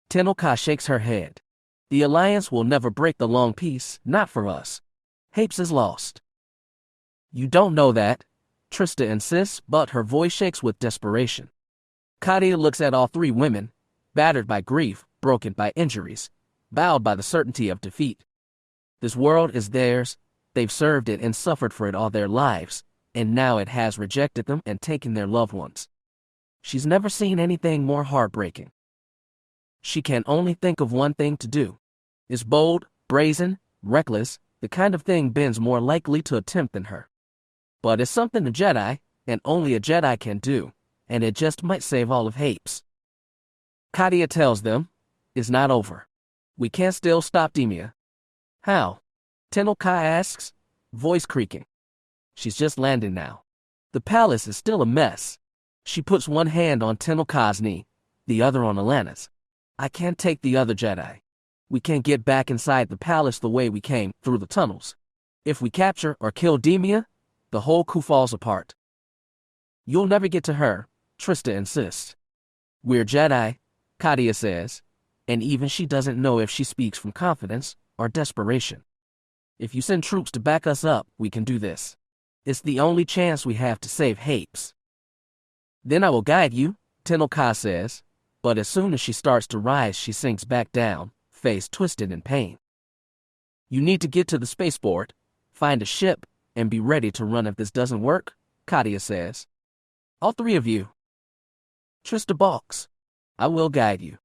Tennokai shakes her head. The Alliance will never break the long peace, not for us. Hapes is lost. You don't know that, Trista insists, but her voice shakes with desperation. Katia looks at all three women, battered by grief, broken by injuries, bowed by the certainty of defeat. This world is theirs, they've served it and suffered for it all their lives, and now it has rejected them and taken their loved ones. She's never seen anything more heartbreaking. She can only think of one thing to do. It's bold, brazen, reckless, the kind of thing Ben's more likely to attempt than her. But it's something a Jedi, and only a Jedi can do, and it just might save all of Hapes. Katia tells them, it's not over. We can't still stop Demia. How? Tennokai asks, voice creaking. She's just landing now. The palace is still a mess. She puts one hand on Tennokai's knee, the other on Alana's. I can't take the other Jedi. We can't get back inside the palace the way we came, through the tunnels. If we capture or kill Demia, the whole coup falls apart. You'll never get to her, Trista insists. We're Jedi, Katia says, and even she doesn't know if she speaks from confidence or desperation. If you send troops to back us up, we can do this. It's the only chance we have to save Hapes. Then I will guide you, Tennokai says, but as soon as she starts to rise, she sinks back down, face twisted in pain. You need to get to the spaceport, find a ship, and be ready to run if this doesn't work, Katia says. All three of you. Trista balks. I will guide you.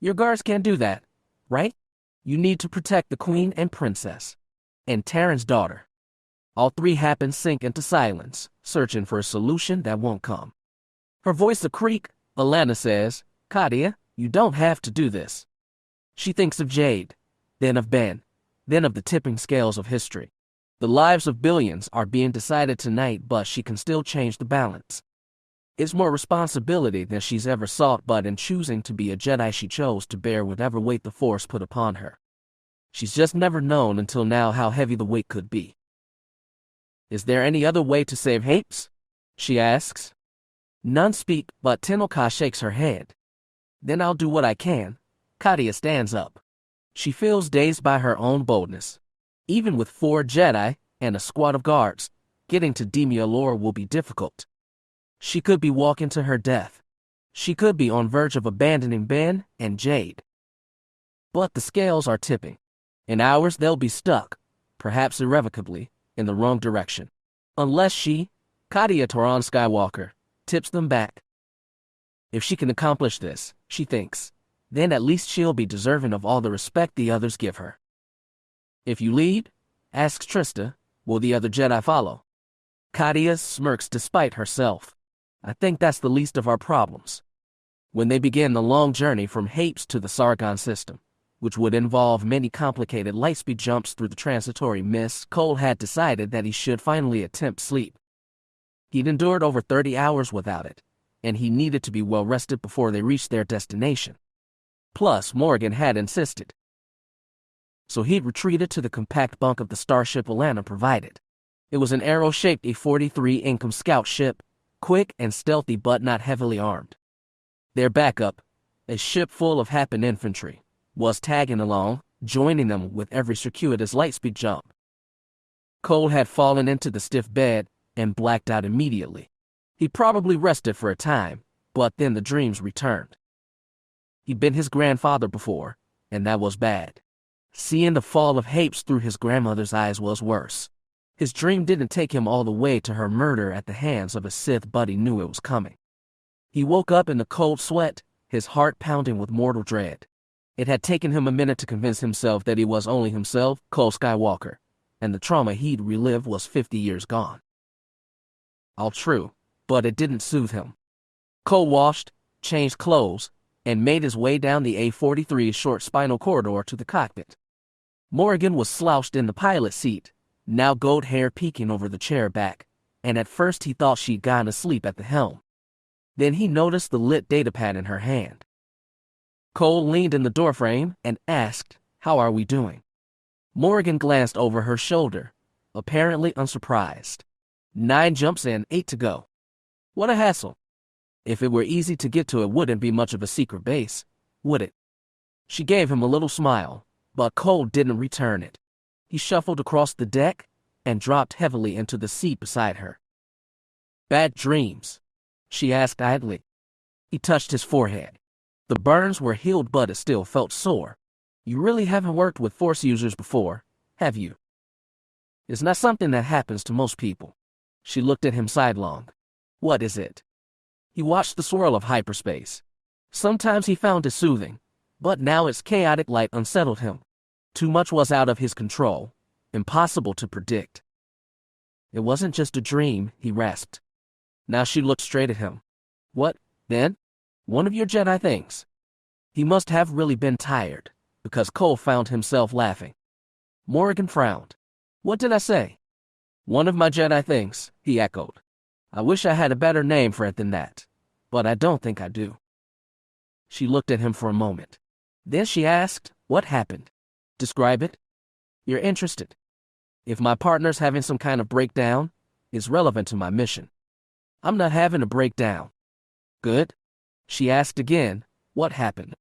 Your guards can't do that, right? You need to protect the queen and princess. And Terran's daughter. All three happen sink into silence, searching for a solution that won't come. Her voice a creak, Alana says, Katia, you don't have to do this. She thinks of Jade, then of Ben, then of the tipping scales of history. The lives of billions are being decided tonight, but she can still change the balance. It's more responsibility than she's ever sought, but in choosing to be a Jedi she chose to bear whatever weight the Force put upon her. She's just never known until now how heavy the weight could be. Is there any other way to save Hapes? She asks. None speak, but Tennokai shakes her head. Then I'll do what I can. Katia stands up. She feels dazed by her own boldness. Even with 4 Jedi and a squad of guards, getting to Demia Lore will be difficult. She could be walking to her death. She could be on verge of abandoning Ben and Jade. But the scales are tipping. In hours they'll be stuck, perhaps irrevocably, in the wrong direction. Unless she, Katia Taran Skywalker, tips them back. If she can accomplish this, she thinks, then at least she'll be deserving of all the respect the others give her. If you lead, asks Trista, will the other Jedi follow? Katia smirks despite herself. I think that's the least of our problems. When they begin the long journey from Hapes to the Sargon system, which would involve many complicated lightspeed jumps through the transitory mist, Cole had decided that he should finally attempt sleep. He'd endured over 30 hours without it, and he needed to be well rested before they reached their destination. Plus, Morgan had insisted. So he'd retreated to the compact bunk of the starship Alana provided. It was an arrow-shaped A-43 Income scout ship, quick and stealthy but not heavily armed. Their backup, a ship full of Happen infantry, was tagging along, joining them with every circuitous lightspeed jump. Cole had fallen into the stiff bed and blacked out immediately. He probably rested for a time, but then the dreams returned. He'd been his grandfather before, and that was bad. Seeing the fall of Hapes through his grandmother's eyes was worse. His dream didn't take him all the way to her murder at the hands of a Sith, but he knew it was coming. He woke up in the cold sweat, his heart pounding with mortal dread. It had taken him a minute to convince himself that he was only himself, Cole Skywalker, and the trauma he'd relived was 50 years gone. All true, but it didn't soothe him. Cole washed, changed clothes, and made his way down the A-43's short spinal corridor to the cockpit. Morgan was slouched in the pilot seat, now gold hair peeking over the chair back, and at first he thought she'd gone to sleep at the helm. Then he noticed the lit datapad in her hand. Cole leaned in the doorframe and asked, "How are we doing?" Morgan glanced over her shoulder, apparently unsurprised. 9 jumps in, 8 to go. What a hassle. If it were easy to get to, it wouldn't be much of a secret base, would it? She gave him a little smile, but Cole didn't return it. He shuffled across the deck and dropped heavily into the seat beside her. Bad dreams? She asked idly. He touched his forehead. The burns were healed, but it still felt sore. You really haven't worked with Force users before, have you? It's not something that happens to most people. She looked at him sidelong. What is it? He watched the swirl of hyperspace. Sometimes he found it soothing, but now its chaotic light unsettled him. Too much was out of his control, impossible to predict. It wasn't just a dream, he rasped. Now she looked straight at him. What, then? One of your Jedi things? He must have really been tired, because Cole found himself laughing. Morgan frowned. What did I say? One of my Jedi things, he echoed. I wish I had a better name for it than that, but I don't think I do. She looked at him for a moment. Then she asked, what happened? Describe it. You're interested. If my partner's having some kind of breakdown, it's relevant to my mission. I'm not having a breakdown. Good? She asked again, what happened?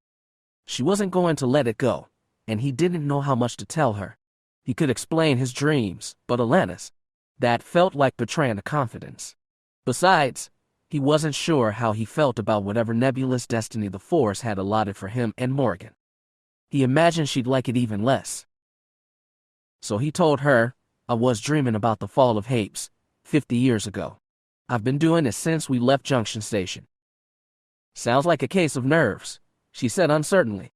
She wasn't going to let it go, and he didn't know how much to tell her. He could explain his dreams, but Alana's, that felt like betraying a confidence. Besides, he wasn't sure how he felt about whatever nebulous destiny the Force had allotted for him and Morgan. He imagined she'd like it even less. So he told her, I was dreaming about the fall of Hapes, 50 years ago. I've been doing it since we left Junction Station. Sounds like a case of nerves, she said uncertainly.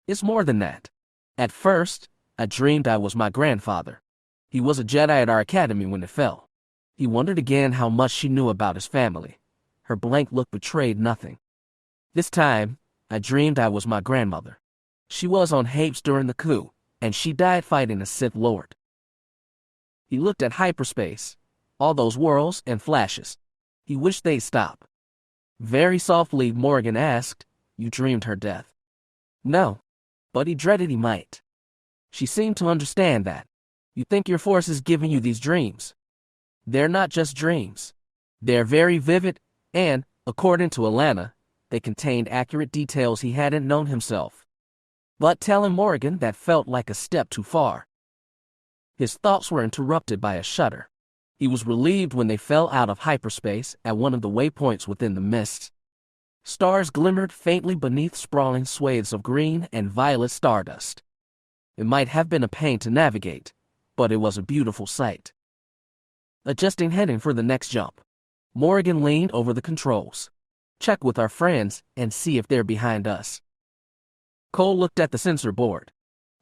It's more than that. At first, I dreamed I was my grandfather. He was a Jedi at our academy when it fell. He wondered again how much she knew about his family. Her blank look betrayed nothing. This time, I dreamed I was my grandmother. She was on Hapes during the coup, and she died fighting a Sith Lord. He looked at hyperspace, all those whirls and flashes. He wished they'd stop. Very softly, Morgan asked, You dreamed her death? No, but he dreaded he might. She seemed to understand that. You think your Force is giving you these dreams? They're not just dreams. They're very vivid, and, according to Alana, they contained accurate details he hadn't known himself. But telling Morgan that felt like a step too far. His thoughts were interrupted by a shudder. He was relieved when they fell out of hyperspace at one of the waypoints within the mists. Stars glimmered faintly beneath sprawling swathes of green and violet stardust. It might have been a pain to navigate, but it was a beautiful sight. Adjusting heading for the next jump, Morgan leaned over the controls. Check with our friends and see if they're behind us. Cole looked at the sensor board.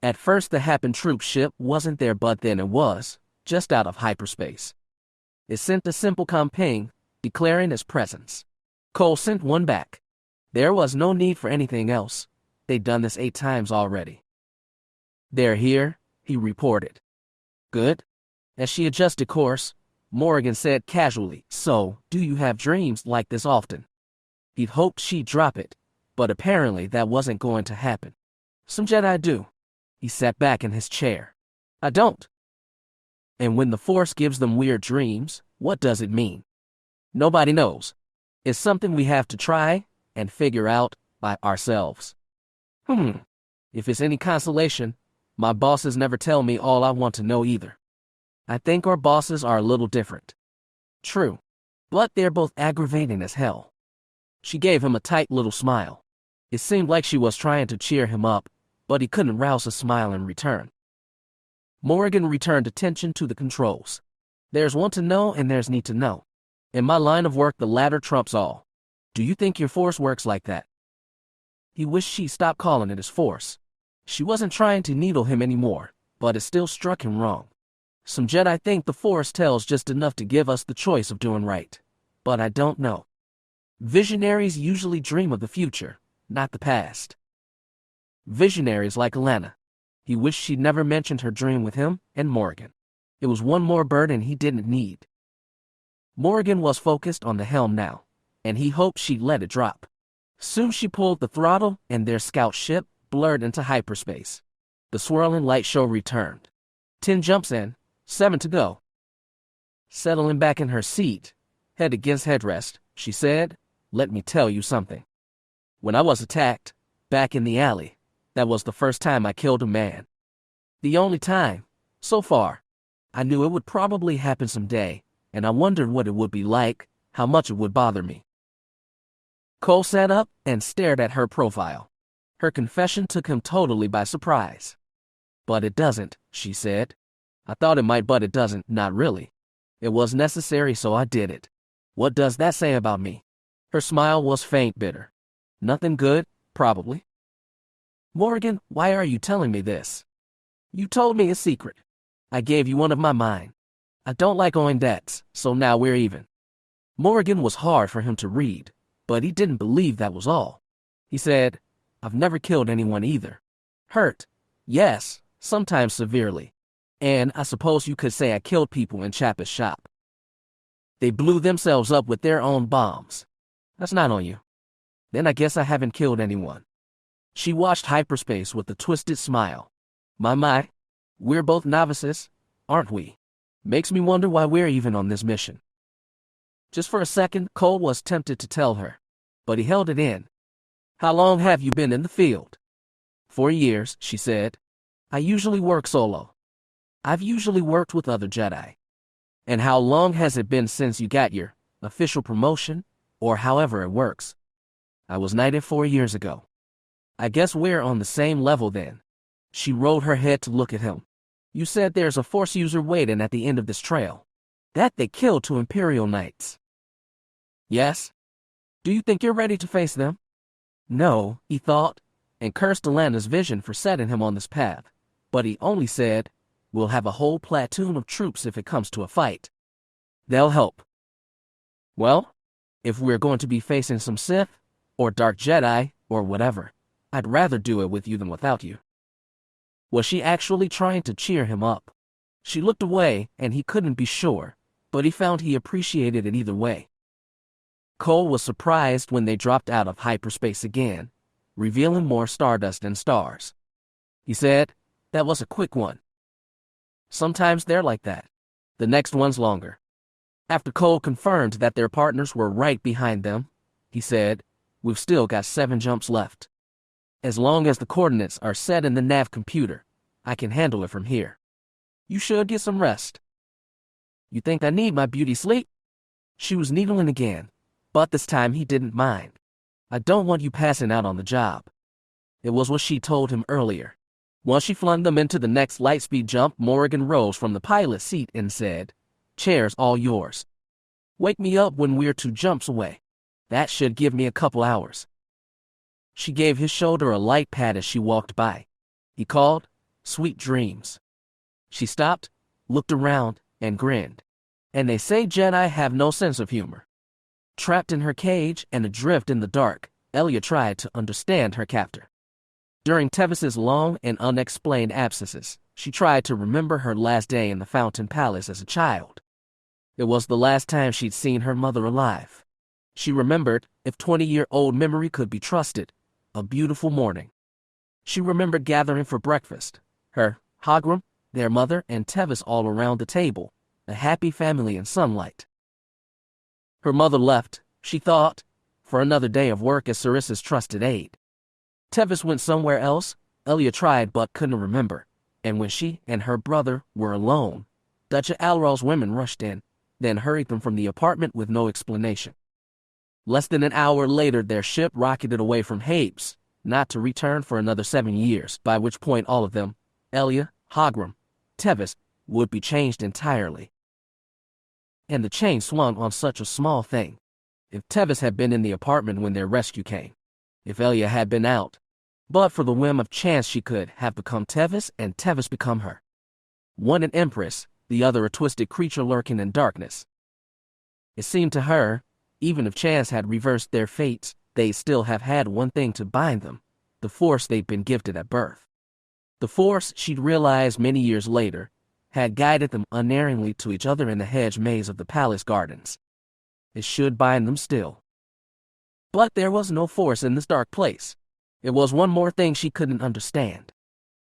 At first the Happen troop ship wasn't there, but then it was, just out of hyperspace. It sent a simple ping, declaring its presence. Cole sent one back. There was no need for anything else. They'd done this 8 times already. They're here, he reported. Good. As she adjusted course, Morgan said casually, So, do you have dreams like this often? He'd hoped she'd drop it, but apparently that wasn't going to happen. Some Jedi do. He sat back in his chair. I don't. And when the Force gives them weird dreams, what does it mean? Nobody knows. It's something we have to try and figure out by ourselves. If it's any consolation, my bosses never tell me all I want to know either. I think our bosses are a little different. True, but they're both aggravating as hell. She gave him a tight little smile. It seemed like she was trying to cheer him up, but he couldn't rouse a smile in return. Morgan returned attention to the controls. There's want to know and there's need to know. In my line of work, the latter trumps all. Do you think your Force works like that? He wished she stopped calling it his Force. She wasn't trying to needle him anymore, but it still struck him wrong. Some Jedi think the Force tells just enough to give us the choice of doing right. But I don't know. Visionaries usually dream of the future, not the past. Visionaries like Alana. He wished she'd never mentioned her dream with him and Morgan. It was one more burden he didn't need. Morgan was focused on the helm now, and he hoped she'd let it drop. Soon she pulled the throttle, and their scout ship blurred into hyperspace. The swirling light show returned. 10 jumps in, 7 to go. Settling back in her seat, head against headrest, she said, "Let me tell you something. When I was attacked, back in the alley, that was the first time I killed a man. The only time, so far. I knew it would probably happen someday, and I wondered what it would be like, how much it would bother me." Cole sat up and stared at her profile. Her confession took him totally by surprise. "But it doesn't," she said. "I thought it might, but it doesn't, not really. It was necessary, so I did it. What does that say about me?" Her smile was faint, bitter. "Nothing good, probably." "Morgan, why are you telling me this? You told me a secret. I gave you one of mine. I don't like owing debts, so now we're even." Morgan was hard for him to read, but he didn't believe that was all. He said, "I've never killed anyone either. Hurt, yes, sometimes severely. And I suppose you could say I killed people in Chapper's shop. They blew themselves up with their own bombs. That's not on you. Then I guess I haven't killed anyone." She watched hyperspace with a twisted smile. My, we're both novices, aren't we? Makes me wonder why we're even on this mission." Just for a second, Cole was tempted to tell her, but he held it in. "How long have you been in the field?" 4 years, she said. "I usually work solo. I've usually worked with other Jedi." "And how long has it been since you got your official promotion, or however it works?" "I was knighted 4 years ago." "I guess we're on the same level then." She rolled her head to look at him. "You said there's a Force user waiting at the end of this trail. That they killed 2 Imperial Knights." "Yes. Do you think you're ready to face them?" No, he thought, and cursed Alana's vision for setting him on this path. But he only said, "We'll have a whole platoon of troops if it comes to a fight. They'll help." "Well, if we're going to be facing some Sith, or Dark Jedi, or whatever, I'd rather do it with you than without you." Was she actually trying to cheer him up? She looked away, and he couldn't be sure, but he found he appreciated it either way. Cole was surprised when they dropped out of hyperspace again, revealing more stardust and stars. He said, "That was a quick one." Sometimes they're like that. The next one's longer. After Cole confirmed that their partners were right behind them, he said, "We've still got 7 jumps left. As long as the coordinates are set in the nav computer, I can handle it from here. You should get some rest." "You think I need my beauty sleep?" She was needling again, but this time he didn't mind. "I don't want you passing out on the job." It was what she told him earlier. Once she flung them into the next lightspeed jump, Morgan rose from the pilot seat and said, "Chair's all yours. Wake me up when we're 2 jumps away. That should give me a couple hours." She gave his shoulder a light pat as she walked by. He called, "Sweet dreams." She stopped, looked around, and grinned. And they say Jedi have no sense of humor. Trapped in her cage and adrift in the dark, Elia tried to understand her captor. During Tevis's long and unexplained absences, she tried to remember her last day in the Fountain Palace as a child. It was the last time she'd seen her mother alive. She remembered, if 20-year-old memory could be trusted, a beautiful morning. She remembered gathering for breakfast, her, Hagram, their mother, and Tevis all around the table, a happy family in sunlight. Her mother left, she thought, for another day of work as Sarissa's trusted aide. Tevis went somewhere else, Elia tried but couldn't remember, and when she and her brother were alone, Duchess Alral's women rushed in, then hurried them from the apartment with no explanation. Less than an hour later, their ship rocketed away from Habes, not to return for another 7 years, by which point all of them, Elia, Hagram, Tevis, would be changed entirely. And the chain swung on such a small thing. If Tevis had been in the apartment when their rescue came, if Elia had been out, but for the whim of chance she could have become Tevis and Tevis become her. One an empress, the other a twisted creature lurking in darkness. It seemed to her, even if chance had reversed their fates, they'd still have had one thing to bind them, the Force they'd been gifted at birth. The Force, she'd realized many years later, had guided them unerringly to each other in the hedge maze of the palace gardens. It should bind them still. But there was no Force in this dark place. It was one more thing she couldn't understand.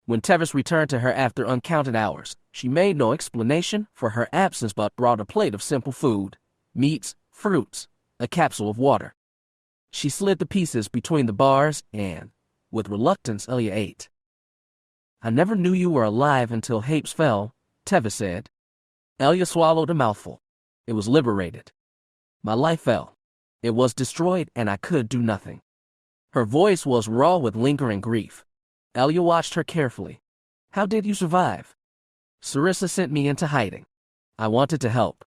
When Tevis returned to her after uncounted hours, She made no explanation for her absence but brought a plate of simple food, meats, fruits, a capsule of water. She slid the pieces between the bars and, with reluctance, Elia ate. "I never knew you were alive until Hapes fell," Tevis said. Elia swallowed a mouthful. It was liberated. "My life fell. It was destroyed and I could do nothing." Her voice was raw with lingering grief. Elia watched her carefully. "How did you survive?" "Sarissa sent me into hiding. I wanted to help.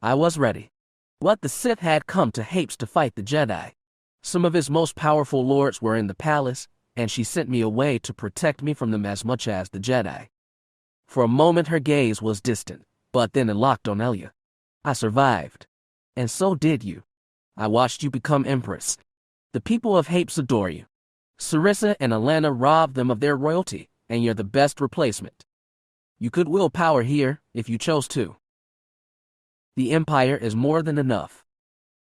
I was ready. But the Sith had come to Hapes to fight the Jedi. Some of his most powerful lords were in the palace, and she sent me away to protect me from them as much as the Jedi." For a moment her gaze was distant, but then it locked on Elia. "I survived. And so did you. I watched you become Empress. The people of Hapes adore you. Sarissa and Alana robbed them of their royalty, and you're the best replacement. You could will power here if you chose to. The Empire is more than enough.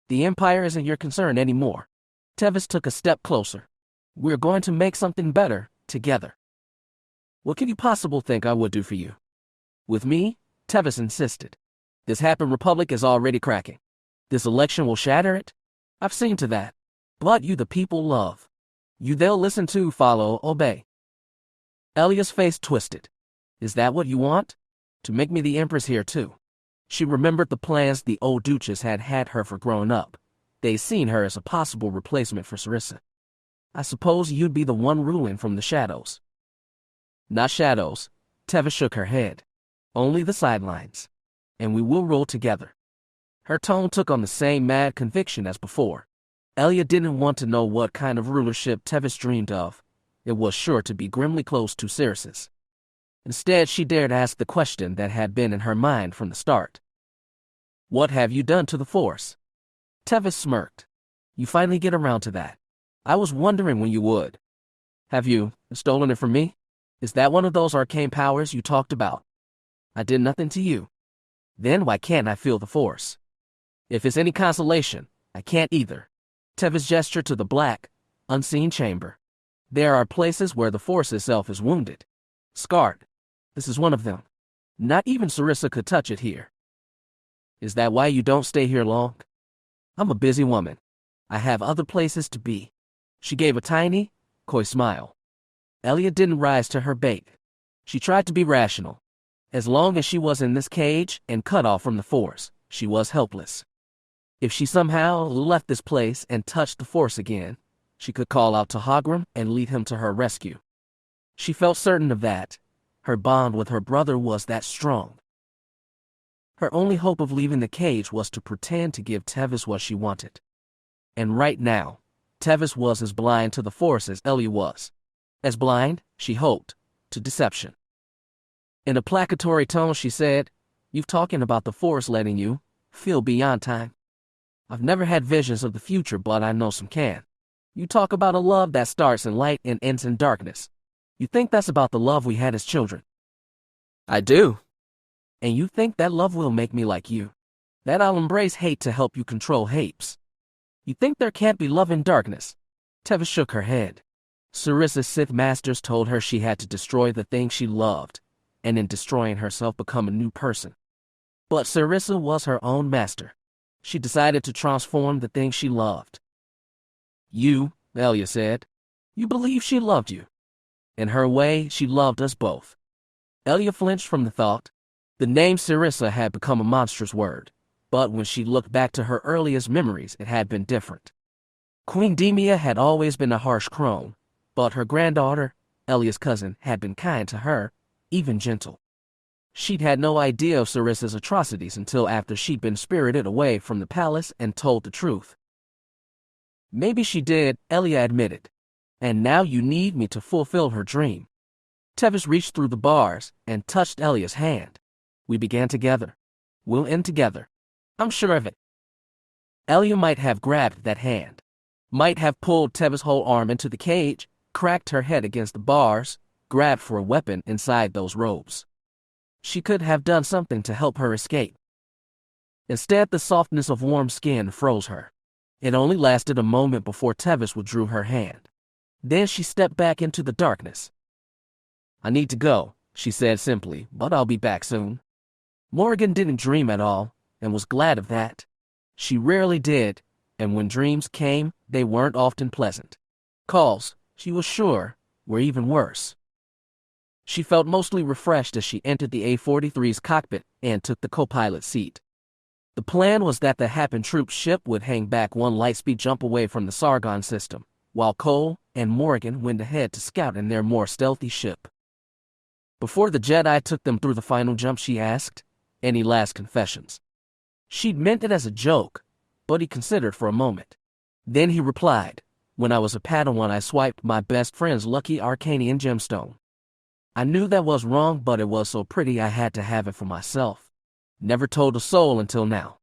The Empire isn't your concern anymore." Tevis took a step closer. "We're going to make something better together." "What can you possibly think I would do for you?" "With me?" Tevis insisted. "This Happen Republic is already cracking. This election will shatter it. I've seen to that. But you the people love. You they'll listen to, follow, obey." Elia's face twisted. "Is that what you want? To make me the Empress here too?" She remembered the plans the old Duchess had had her for growing up. They'd seen her as a possible replacement for Sarissa. "I suppose you'd be the one ruling from the shadows." "Not shadows." Tevis shook her head. "Only the sidelines. And we will rule together." Her tone took on the same mad conviction as before. Elia didn't want to know what kind of rulership Tevis dreamed of. It was sure to be grimly close to Sariss's. Instead, she dared ask the question that had been in her mind from the start. "What have you done to the Force?" Tevis smirked. "You finally get around to that. I was wondering when you would. Have you stolen it from me? Is that one of those arcane powers you talked about?" "I did nothing to you." "Then why can't I feel the Force?" "If it's any consolation, I can't either." Tevis gestured to the black, unseen chamber. "There are places where the Force itself is wounded. Scarred. This is one of them. Not even Sarissa could touch it here." "Is that why you don't stay here long?" "I'm a busy woman. I have other places to be." She gave a tiny, coy smile. Elia didn't rise to her bait. She tried to be rational. As long as she was in this cage and cut off from the Force, she was helpless. If she somehow left this place and touched the Force again, she could call out to Hagram and lead him to her rescue. She felt certain of that. Her bond with her brother was that strong. Her only hope of leaving the cage was to pretend to give Tevis what she wanted. And right now, Tevis was as blind to the Force as Elia was. As blind, she hoped, to deception. In a placatory tone, she said, "You've talking about the Force letting you feel beyond time. I've never had visions of the future, but I know some can. You talk about a love that starts in light and ends in darkness. You think that's about the love we had as children?" "I do." "And you think that love will make me like you? That I'll embrace hate to help you control Hapes? You think there can't be love in darkness?" Tevis shook her head. Sarissa's Sith masters told her she had to destroy the thing she loved, and in destroying herself become a new person. But Sarissa was her own master. She decided to transform the thing she loved. "You," Elia said, "you believe she loved you. In her way, she loved us both." Elia flinched from the thought. The name Sarissa had become a monstrous word, but when she looked back to her earliest memories, it had been different. Queen Demia had always been a harsh crone, but her granddaughter, Elia's cousin, had been kind to her, even gentle. She'd had no idea of Sarissa's atrocities until after she'd been spirited away from the palace and told the truth. "Maybe she did," Elia admitted. "And now you need me to fulfill her dream." Tevis reached through the bars and touched Elia's hand. "We began together. We'll end together. I'm sure of it." Elia might have grabbed that hand, might have pulled Tevis' whole arm into the cage, cracked her head against the bars, grabbed for a weapon inside those robes. She could have done something to help her escape. Instead, the softness of warm skin froze her. It only lasted a moment before Tevis withdrew her hand. Then she stepped back into the darkness. "I need to go," she said simply, but I'll be back soon. Morgan didn't dream at all, and was glad of that. She rarely did, and when dreams came, they weren't often pleasant. Calls, she was sure, were even worse. She felt mostly refreshed as she entered the A-43's cockpit and took the co-pilot seat. The plan was that the Happen Troop ship would hang back one lightspeed jump away from the Sargon system, while Cole and Morgan went ahead to scout in their more stealthy ship. Before the Jedi took them through the final jump, she asked, "Any last confessions?" She'd meant it as a joke, but he considered for a moment. Then he replied, "When I was a Padawan, I swiped my best friend's lucky Arcanian gemstone. I knew that was wrong, but it was so pretty I had to have it for myself. Never told a soul until now."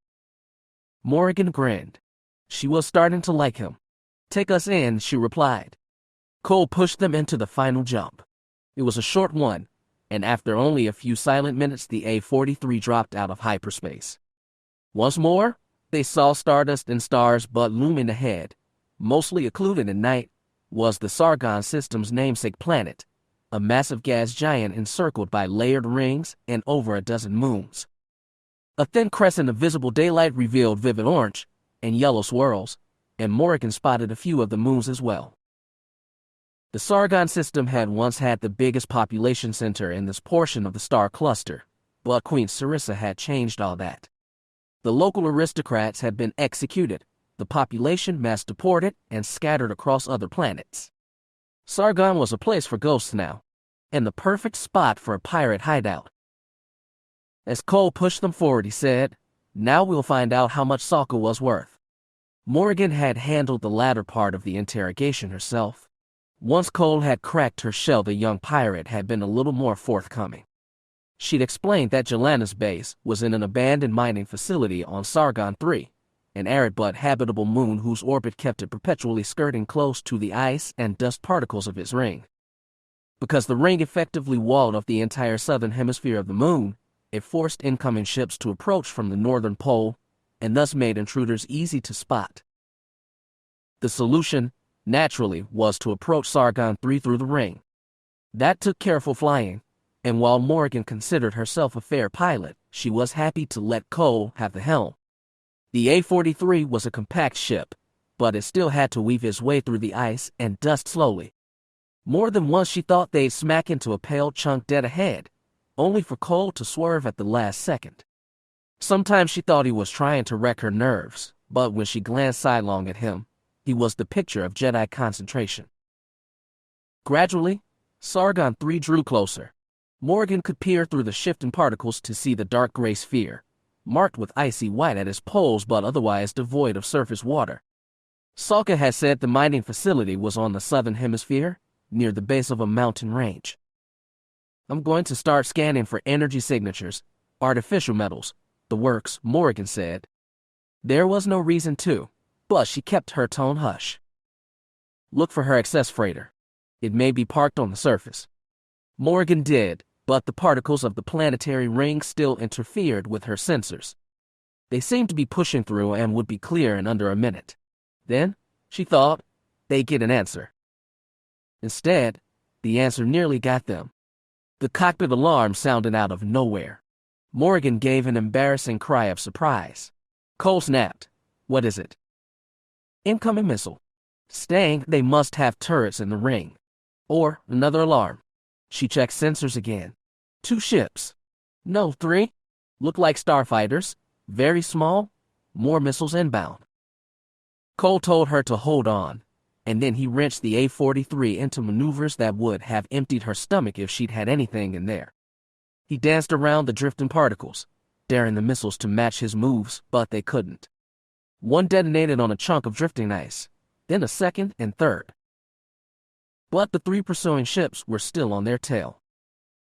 Morgan grinned. She was starting to like him. "Take us in," she replied. Cole pushed them into the final jump. It was a short one, and after only a few silent minutes, the A-43 dropped out of hyperspace. Once more, they saw stardust and stars, but looming ahead, mostly occluded in night, was the Sargon system's namesake planet, a massive gas giant encircled by layered rings and over a dozen moons. A thin crescent of visible daylight revealed vivid orange and yellow swirls, and Morgan spotted a few of the moons as well. The Sargon system had once had the biggest population center in this portion of the star cluster, but Queen Sarissa had changed all that. The local aristocrats had been executed, the population mass deported and scattered across other planets. Sargon was a place for ghosts now, and the perfect spot for a pirate hideout. As Cole pushed them forward, he said, "Now we'll find out how much Sokka was worth." Morgan had handled the latter part of the interrogation herself. Once Cole had cracked her shell, the young pirate had been a little more forthcoming. She'd explained that Jelana's base was in an abandoned mining facility on Sargon 3, an arid but habitable moon whose orbit kept it perpetually skirting close to the ice and dust particles of its ring. Because the ring effectively walled off the entire southern hemisphere of the moon, it forced incoming ships to approach from the northern pole, and thus made intruders easy to spot. The solution, naturally, was to approach Sargon 3 through the ring. That took careful flying, and while Morgan considered herself a fair pilot, she was happy to let Cole have the helm. The A-43 was a compact ship, but it still had to weave its way through the ice and dust slowly. More than once she thought they'd smack into a pale chunk dead ahead, only for Cole to swerve at the last second. Sometimes she thought he was trying to wreck her nerves, but when she glanced sidelong at him, he was the picture of Jedi concentration. Gradually, Sargon 3 drew closer. Morgan could peer through the shifting particles to see the dark gray sphere, marked with icy white at its poles but otherwise devoid of surface water. Sokka had said the mining facility was on the southern hemisphere, near the base of a mountain range. "I'm going to start scanning for energy signatures, artificial metals, the works," Morgan said. There was no reason to, but she kept her tone hush. "Look for her excess freighter. It may be parked on the surface." Morgan did, but the particles of the planetary ring still interfered with her sensors. They seemed to be pushing through and would be clear in under a minute. Then, she thought, they'd get an answer. Instead, the answer nearly got them. The cockpit alarm sounded out of nowhere. Morgan gave an embarrassing cry of surprise. Cole snapped. "What is it?" "Incoming missile. Staying, they must have turrets in the ring." Or another alarm. She checked sensors again. 2 ships. No, 3. Looked like starfighters. Very small. More missiles inbound. Cole told her to hold on, and then he wrenched the A-43 into maneuvers that would have emptied her stomach if she'd had anything in there. He danced around the drifting particles, daring the missiles to match his moves, but they couldn't. One detonated on a chunk of drifting ice, then a second and third. But the 3 pursuing ships were still on their tail.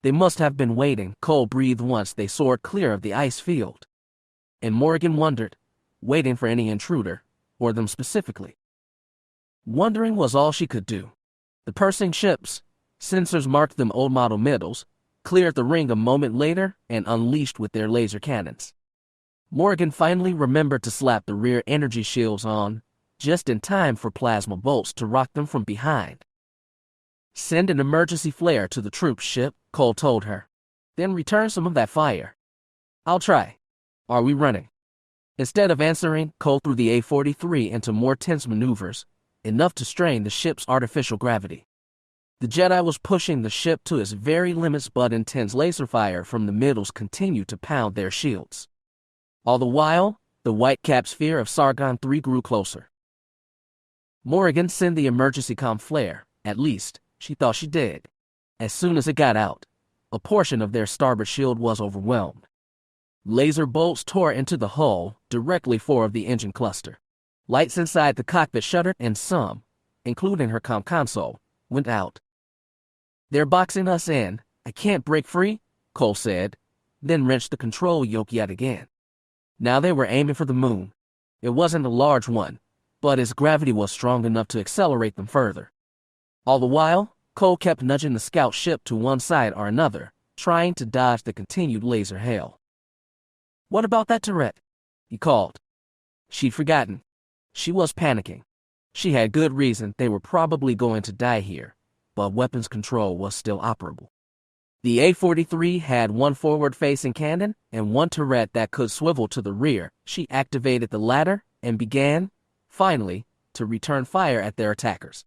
They must have been waiting, Cole breathed once they soared clear of the ice field. And Morgan wondered, waiting for any intruder, or them specifically. Wondering was all she could do. The pursuing ships, sensors marked them old model missiles, cleared the ring a moment later and unleashed with their laser cannons. Morgan finally remembered to slap the rear energy shields on, just in time for plasma bolts to rock them from behind. Send an emergency flare to the troop ship, Cole told her. Then return some of that fire. I'll try. Are we running? Instead of answering, Cole threw the A-43 into more tense maneuvers, enough to strain the ship's artificial gravity. The Jedi was pushing the ship to its very limits, but intense laser fire from the middles continued to pound their shields. All the while, the white-capped sphere of Sargon III grew closer. Morrigan sent the emergency comm flare, at least, she thought she did. As soon as it got out, a portion of their starboard shield was overwhelmed. Laser bolts tore into the hull, directly forward of the engine cluster. Lights inside the cockpit shuddered and some, including her comm console, went out. They're boxing us in. I can't break free, Cole said, then wrenched the control yoke yet again. Now they were aiming for the moon. It wasn't a large one, but its gravity was strong enough to accelerate them further. All the while, Cole kept nudging the scout ship to one side or another, trying to dodge the continued laser hail. What about that turret? He called. She'd forgotten. She was panicking. She had good reason. They were probably going to die here, but weapons control was still operable. The A-43 had one forward-facing cannon and one turret that could swivel to the rear. She activated the latter and began, finally, to return fire at their attackers.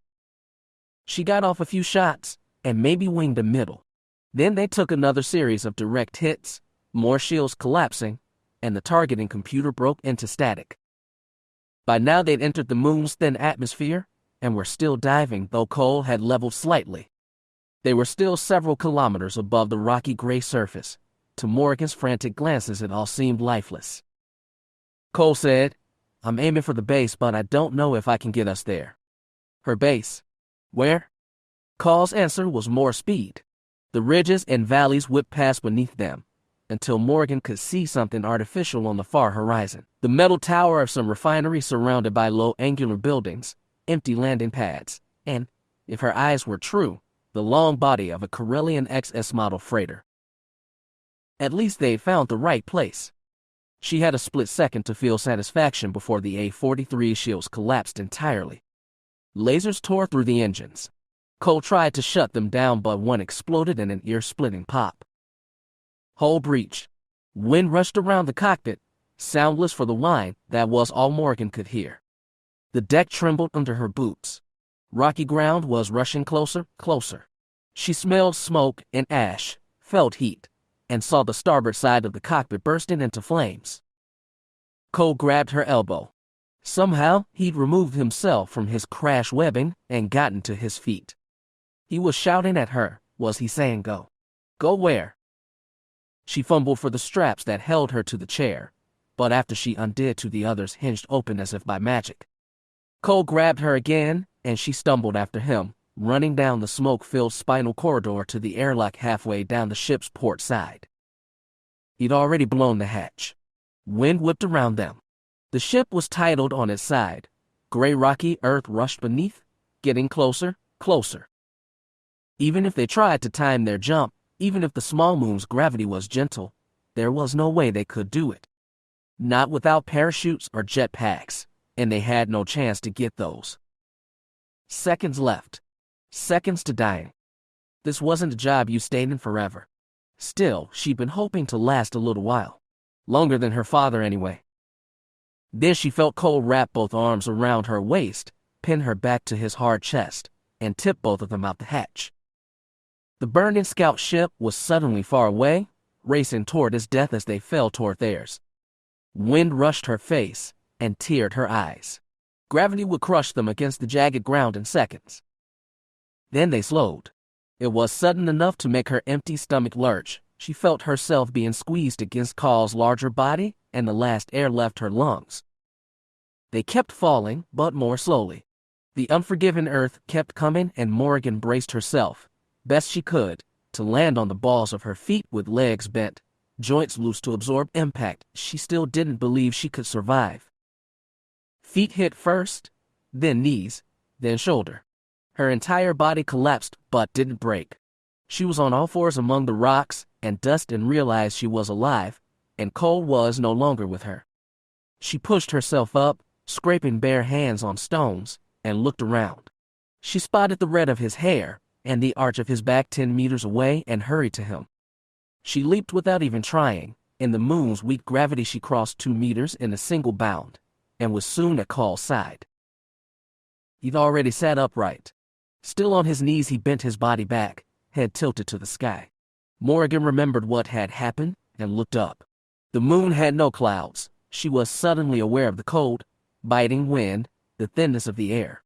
She got off a few shots and maybe winged a middle. Then they took another series of direct hits, more shields collapsing, and the targeting computer broke into static. By now they'd entered the moon's thin atmosphere and were still diving, though Cole had leveled slightly. They were still several kilometers above the rocky gray surface. To Morrigan's frantic glances, it all seemed lifeless. Cole said, I'm aiming for the base, but I don't know if I can get us there. Her base? Where? Cole's answer was more speed. The ridges and valleys whipped past beneath them, until Morrigan could see something artificial on the far horizon. The metal tower of some refinery surrounded by low angular buildings, empty landing pads, and, if her eyes were true, the long body of a Kaelen XS model freighter. At least they'd found the right place. She had a split second to feel satisfaction before the A-43 shields collapsed entirely. Lasers tore through the engines. Cole tried to shut them down, but one exploded in an ear-splitting pop. Hull breach. Wind rushed around the cockpit, soundless for the whine that was all Morrigan could hear. The deck trembled under her boots. Rocky ground was rushing closer, closer. She smelled smoke and ash, felt heat, and saw the starboard side of the cockpit bursting into flames. Cole grabbed her elbow. Somehow, he'd removed himself from his crash webbing and gotten to his feet. He was shouting at her. Was he saying go? Go where? She fumbled for the straps that held her to the chair, but after she undid two, the others hinged open as if by magic. Cole grabbed her again, and she stumbled after him, running down the smoke-filled spinal corridor to the airlock halfway down the ship's port side. He'd already blown the hatch. Wind whipped around them. The ship was titled on its side. Gray rocky earth rushed beneath, getting closer, closer. Even if they tried to time their jump, even if the small moon's gravity was gentle, there was no way they could do it. Not without parachutes or jetpacks, and they had no chance to get those. Seconds left. Seconds to dying. This wasn't a job you stayed in forever. Still, she'd been hoping to last a little while. Longer than her father, anyway. Then she felt Cole wrap both arms around her waist, pin her back to his hard chest, and tip both of them out the hatch. The burning scout ship was suddenly far away, racing toward its death as they fell toward theirs. Wind rushed her face and teared her eyes. Gravity would crush them against the jagged ground in seconds. Then they slowed. It was sudden enough to make her empty stomach lurch. She felt herself being squeezed against Cole's larger body, and the last air left her lungs. They kept falling, but more slowly. The unforgiving earth kept coming, and Morrigan braced herself, best she could, to land on the balls of her feet with legs bent, joints loose to absorb impact. She still didn't believe she could survive. Feet hit first, then knees, then shoulder. Her entire body collapsed but didn't break. She was on all fours among the rocks and dust and realized she was alive, and Cole was no longer with her. She pushed herself up, scraping bare hands on stones, and looked around. She spotted the red of his hair, and the arch of his back 10 meters away and hurried to him. She leaped without even trying. In the moon's weak gravity she crossed 2 meters in a single bound, and was soon at Kael's side. He'd already sat upright. Still on his knees he bent his body back, head tilted to the sky. Morgan remembered what had happened and looked up. The moon had no clouds. She was suddenly aware of the cold, biting wind, the thinness of the air.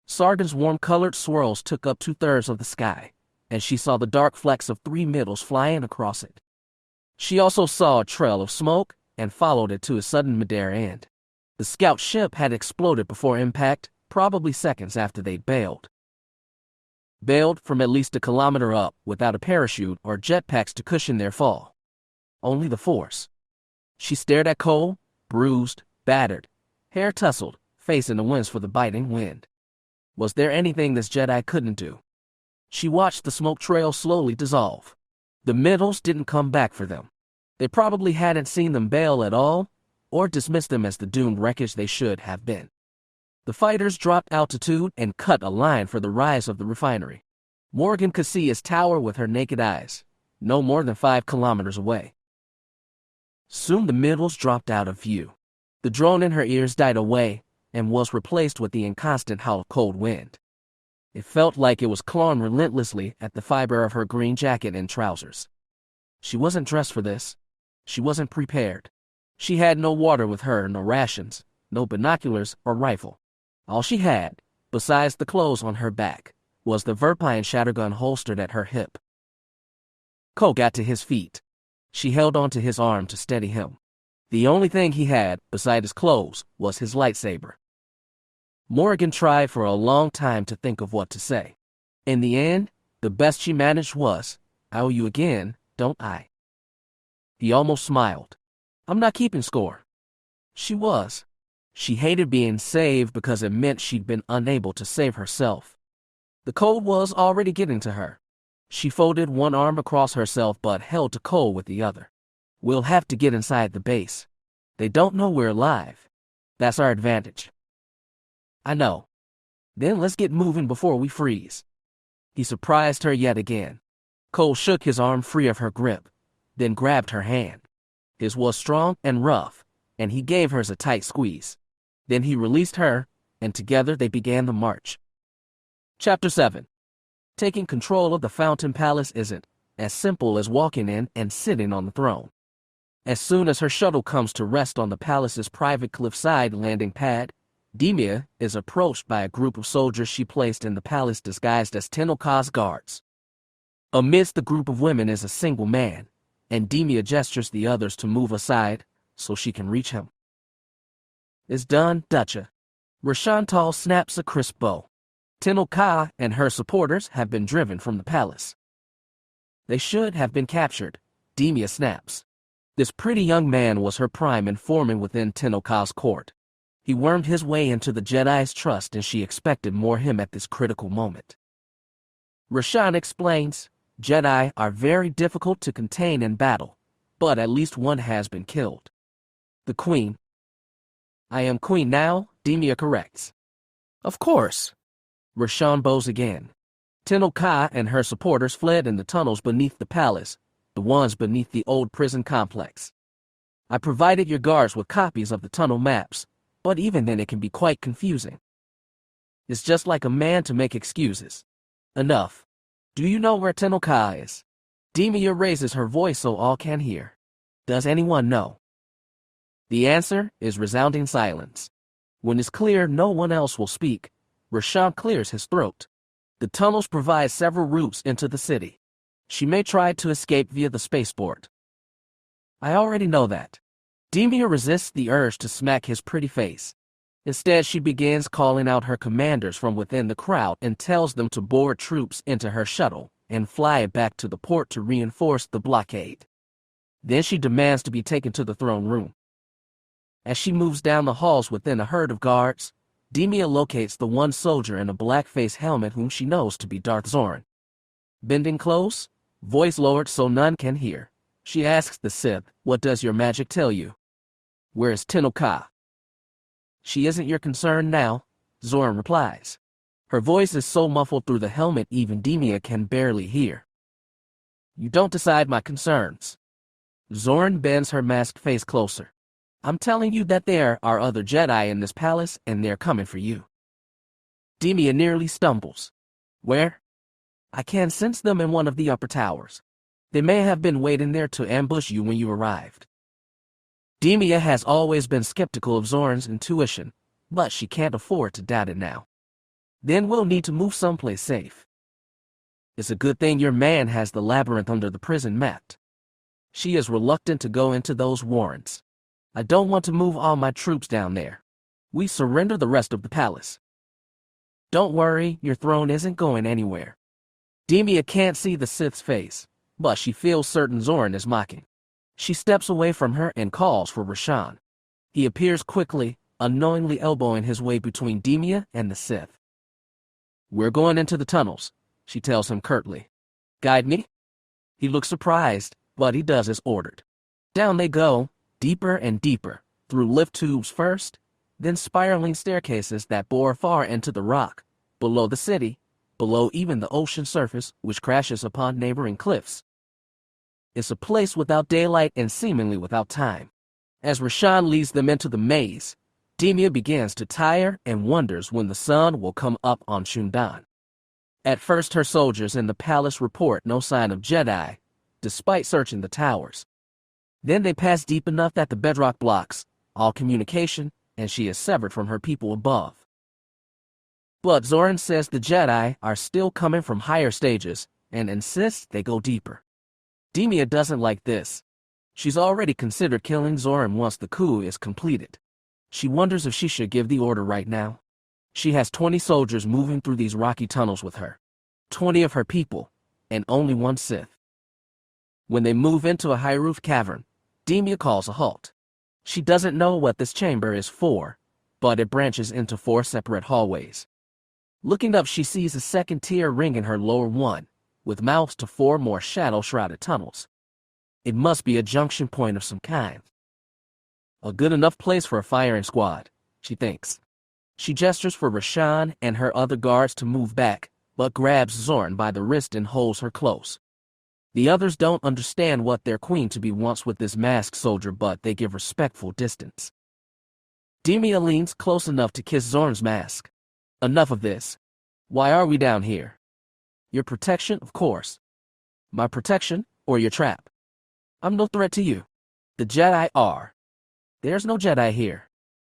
Sargon's warm-colored swirls took up 2/3 of the sky, and she saw the dark flecks of 3 middles flying across it. She also saw a trail of smoke and followed it to a sudden mid-air end. The scout ship had exploded before impact, probably seconds after they'd bailed. Bailed from at least a kilometer up without a parachute or jetpacks to cushion their fall. Only the force. She stared at Kael, bruised, battered, hair tousled, facing the winds for the biting wind. Was there anything this Jedi couldn't do? She watched the smoke trail slowly dissolve. The middles didn't come back for them. They probably hadn't seen them bail at all, or dismissed them as the doomed wreckage they should have been. The fighters dropped altitude and cut a line for the rise of the refinery. Morgan could see its tower with her naked eyes, no more than 5 kilometers away. Soon the middles dropped out of view. The drone in her ears died away and was replaced with the inconstant howl of cold wind. It felt like it was clawing relentlessly at the fiber of her green jacket and trousers. She wasn't dressed for this. She wasn't prepared. She had no water with her, no rations, no binoculars or rifle. All she had, besides the clothes on her back, was the Verpine shattergun holstered at her hip. Kael got to his feet. She held onto his arm to steady him. The only thing he had, beside his clothes, was his lightsaber. Morgan tried for a long time to think of what to say. In the end, the best she managed was, "I owe you again, don't I?" He almost smiled. "I'm not keeping score." She was. She hated being saved because it meant she'd been unable to save herself. The cold was already getting to her. She folded one arm across herself but held to Kael with the other. "We'll have to get inside the base. They don't know we're alive. That's our advantage." "I know. Then let's get moving before we freeze." He surprised her yet again. Kael shook his arm free of her grip, then grabbed her hand. His was strong and rough, and he gave hers a tight squeeze. Then he released her, and together they began the march. Chapter 7. Taking control of the Fountain Palace isn't as simple as walking in and sitting on the throne. As soon as her shuttle comes to rest on the palace's private cliffside landing pad, Demia is approached by a group of soldiers she placed in the palace disguised as Tenel Ka's guards. Amidst the group of women is a single man, and Demia gestures the others to move aside so she can reach him. "It's done, Ducha." Rashantal snaps a crisp bow. Tenel Ka and her supporters have been driven from the palace. "They should have been captured," Demia snaps. This pretty young man was her prime informant within Tenel Ka's court. He wormed his way into the Jedi's trust and she expected more him at this critical moment. Rashan explains, "Jedi are very difficult to contain in battle, but at least one has been killed. The Queen." "I am Queen now," Demia corrects. "Of course." Rashan bows again. Tenel Ka and her supporters fled in the tunnels beneath the palace, the ones beneath the old prison complex. "I provided your guards with copies of the tunnel maps, but even then it can be quite confusing. It's just like a man to make excuses. Enough. Do you know where Tenel Ka is?" Demia raises her voice so all can hear. "Does anyone know?" The answer is resounding silence. When it's clear no one else will speak, Rashan clears his throat. The tunnels provide several routes into the city. She may try to escape via the spaceport. "I already know that." Demia resists the urge to smack his pretty face. Instead, she begins calling out her commanders from within the crowd and tells them to board troops into her shuttle and fly it back to the port to reinforce the blockade. Then she demands to be taken to the throne room. As she moves down the halls within a herd of guards, Demia locates the one soldier in a black-face helmet whom she knows to be Darth Zoran. Bending close, voice lowered so none can hear, she asks the Sith, "What does your magic tell you? Where is Tenel Ka?" "She isn't your concern now," Zoran replies. Her voice is so muffled through the helmet even Demia can barely hear. You don't decide my concerns. Zoran bends her masked face closer. I'm telling you that there are other Jedi in this palace and they're coming for you. Demia nearly stumbles. Where? I can sense them in one of the upper towers. They may have been waiting there to ambush you when you arrived. Demia has always been skeptical of Zoran's intuition, but she can't afford to doubt it now. Then we'll need to move someplace safe. It's a good thing your man has the labyrinth under the prison mapped. She is reluctant to go into those warrens. I don't want to move all my troops down there. We surrender the rest of the palace. Don't worry, your throne isn't going anywhere. Demia can't see the Sith's face, but she feels certain Zoran is mocking. She steps away from her and calls for Rashan. He appears quickly, unknowingly elbowing his way between Demia and the Sith. We're going into the tunnels, she tells him curtly. Guide me? He looks surprised, but he does as ordered. Down they go, deeper and deeper, through lift tubes first, then spiraling staircases that bore far into the rock, below the city, below even the ocean surface, which crashes upon neighboring cliffs. It's a place without daylight and seemingly without time. As Rashan leads them into the maze, Demia begins to tire and wonders when the sun will come up on Shundan. At first her soldiers in the palace report no sign of Jedi, despite searching the towers. Then they pass deep enough that the bedrock blocks all communication, and she is severed from her people above. But Zoran says the Jedi are still coming from higher stages and insists they go deeper. Demia doesn't like this. She's already considered killing Zoran once the coup is completed. She wonders if she should give the order right now. She has 20 soldiers moving through these rocky tunnels with her. 20 of her people, and only one Sith. When they move into a high-roof cavern, Demia calls a halt. She doesn't know what this chamber is for, but it branches into 4 separate hallways. Looking up, she sees a second tier ring in her lower one, with mouths to 4 more shadow-shrouded tunnels. It must be a junction point of some kind. A good enough place for a firing squad, she thinks. She gestures for Rashan and her other guards to move back, but grabs Zoran by the wrist and holds her close. The others don't understand what their queen-to-be wants with this masked soldier, but they give respectful distance. Demia leans close enough to kiss Zoran's mask. Enough of this. Why are we down here? Your protection, of course. My protection, or your trap? I'm no threat to you. The Jedi are. There's no Jedi here.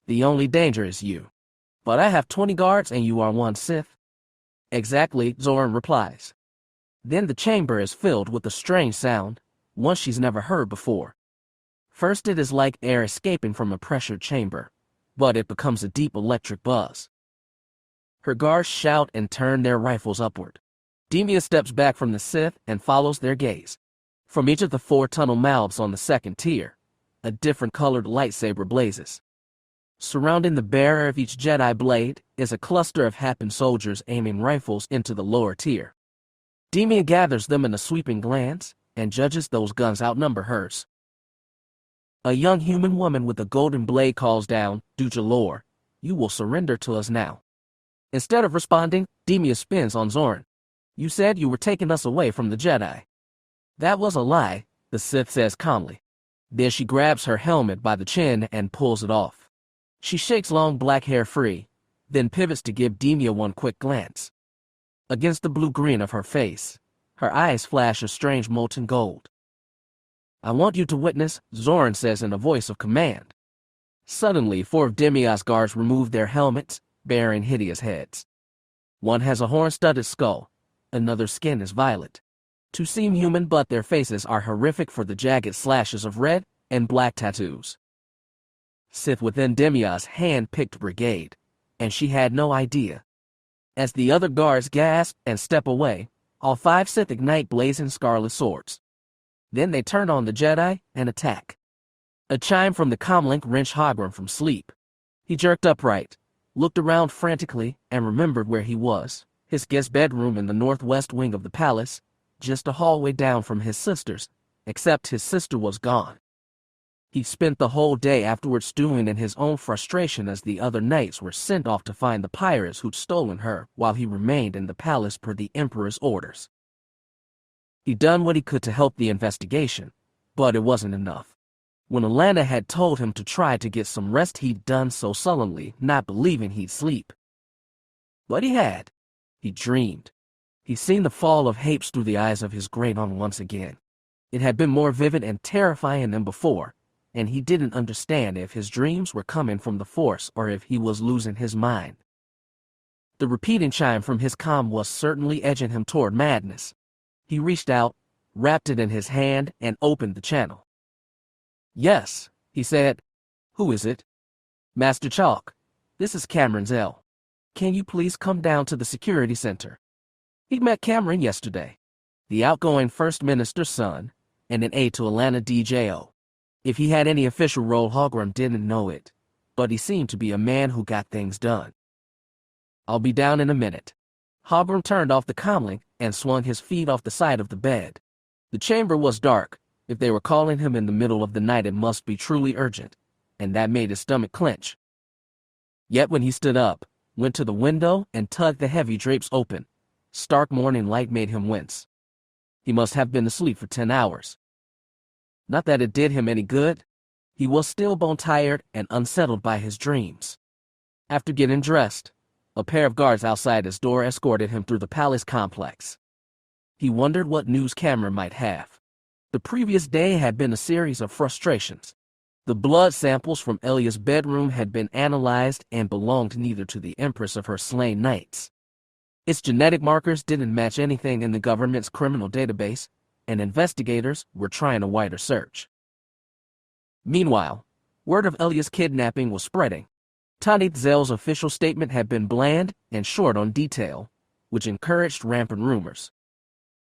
The only danger is you. But I have 20 guards and you are 1 Sith. Exactly, Zoran replies. Then the chamber is filled with a strange sound, one she's never heard before. First it is like air escaping from a pressured chamber, but it becomes a deep electric buzz. Her guards shout and turn their rifles upward. Demia steps back from the Sith and follows their gaze. From each of the 4 tunnel mouths on the second tier, a different colored lightsaber blazes. Surrounding the bearer of each Jedi blade is a cluster of Happen soldiers aiming rifles into the lower tier. Demia gathers them in a sweeping glance and judges those guns outnumber hers. A young human woman with a golden blade calls down, Dujalore, you will surrender to us now. Instead of responding, Demia spins on Zoran. You said you were taking us away from the Jedi. That was a lie, the Sith says calmly. Then she grabs her helmet by the chin and pulls it off. She shakes long black hair free, then pivots to give Demia one quick glance. Against the blue-green of her face, her eyes flash a strange molten gold. I want you to witness, Zoran says in a voice of command. Suddenly, 4 of Demia's guards remove their helmets, bearing hideous heads. One has a horn-studded skull, another's skin is violet. 2 seem human, but their faces are horrific for the jagged slashes of red and black tattoos. Sith within Demia's hand-picked brigade, and she had no idea. As the other guards gasp and step away, all 5 Sith ignite blazing scarlet swords. Then they turn on the Jedi and attack. A chime from the comlink wrenched Hagran from sleep. He jerked upright, looked around frantically, and remembered where he was, his guest bedroom in the northwest wing of the palace, just a hallway down from his sister's, except his sister was gone. He spent the whole day afterwards stewing in his own frustration as the other knights were sent off to find the pirates who'd stolen her, while he remained in the palace per the emperor's orders. He'd done what he could to help the investigation, but it wasn't enough. When Alana had told him to try to get some rest, he'd done so sullenly, not believing he'd sleep. But he had. He dreamed. He'd seen the fall of Hapes through the eyes of his great-aunt once again. It had been more vivid and terrifying than before, and he didn't understand if his dreams were coming from the Force or if he was losing his mind. The repeating chime from his comm was certainly edging him toward madness. He reached out, wrapped it in his hand, and opened the channel. "Yes," he said. "Who is it?" "Master Chalk, this is Cameron Zell. Can you please come down to the security center?" He'd met Cameron yesterday, the outgoing First Minister's son, and an aide to Alana Djo. If he had any official role, Hogrum didn't know it, but he seemed to be a man who got things done. "I'll be down in a minute." Hogrum turned off the comlink and swung his feet off the side of the bed. The chamber was dark. If they were calling him in the middle of the night, it must be truly urgent, and that made his stomach clench. Yet when he stood up, went to the window, and tugged the heavy drapes open, stark morning light made him wince. He must have been asleep for 10 hours. Not that it did him any good. He was still bone-tired and unsettled by his dreams. After getting dressed, a pair of guards outside his door escorted him through the palace complex. He wondered what news Cameron might have. The previous day had been a series of frustrations. The blood samples from Elia's bedroom had been analyzed and belonged neither to the Empress of her slain knights. Its genetic markers didn't match anything in the government's criminal database, and investigators were trying a wider search. Meanwhile, word of Elia's kidnapping was spreading. Tanith Zell's official statement had been bland and short on detail, which encouraged rampant rumors.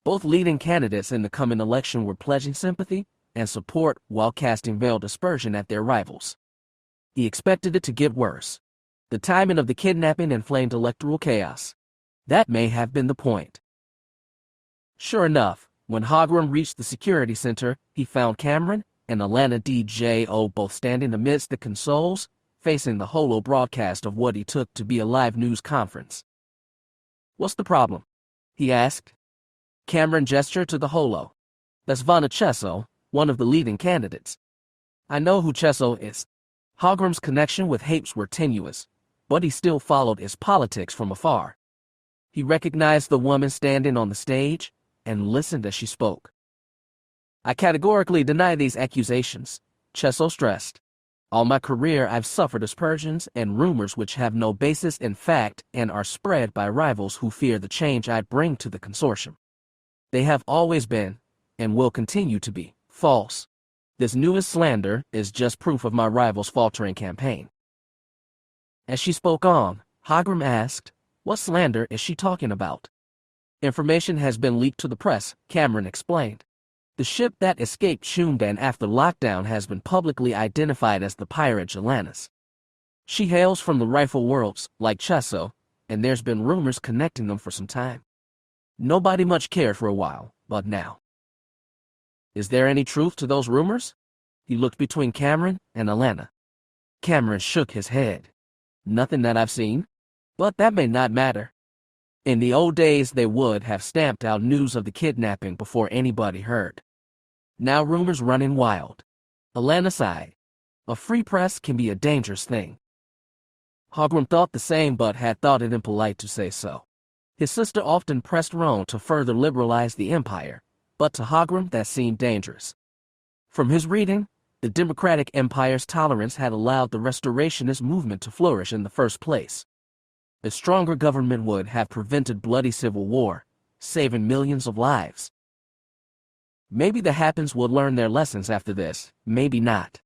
Both leading candidates in the coming election were pledging sympathy and support while casting veiled aspersion at their rivals. He expected it to get worse. The timing of the kidnapping inflamed electoral chaos. That may have been the point. Sure enough, when Hogrum reached the security center, he found Cameron and Alana Djo both standing amidst the consoles, facing the holo broadcast of what he took to be a live news conference. "What's the problem?" he asked. Cameron gestured to the holo. "That's Vana Chesso, one of the leading candidates." "I know who Chesso is." Hogrum's connection with Hapes were tenuous, but he still followed his politics from afar. He recognized the woman standing on the stage and listened as she spoke. "I categorically deny these accusations," Chesso stressed. "All my career I've suffered aspersions and rumors which have no basis in fact and are spread by rivals who fear the change I'd bring to the consortium. They have always been, and will continue to be, false. This newest slander is just proof of my rival's faltering campaign." As she spoke on, Hogrum asked, "What slander is she talking about?" "Information has been leaked to the press," Cameron explained. "The ship that escaped Chumdan after lockdown has been publicly identified as the pirate Jalanis. She hails from the rifle worlds, like Chesso, and there's been rumors connecting them for some time. Nobody much cared for a while, but now." "Is there any truth to those rumors?" He looked between Cameron and Alana. Cameron shook his head. "Nothing that I've seen. But that may not matter. In the old days they would have stamped out news of the kidnapping before anybody heard. Now rumors running wild." Alana sighed. "A free press can be a dangerous thing." Hogrum thought the same but had thought it impolite to say so. His sister often pressed Rome to further liberalize the empire, but to Hogrum that seemed dangerous. From his reading, the democratic empire's tolerance had allowed the restorationist movement to flourish in the first place. A stronger government would have prevented bloody civil war, saving millions of lives. Maybe the Happens would learn their lessons after this, maybe not.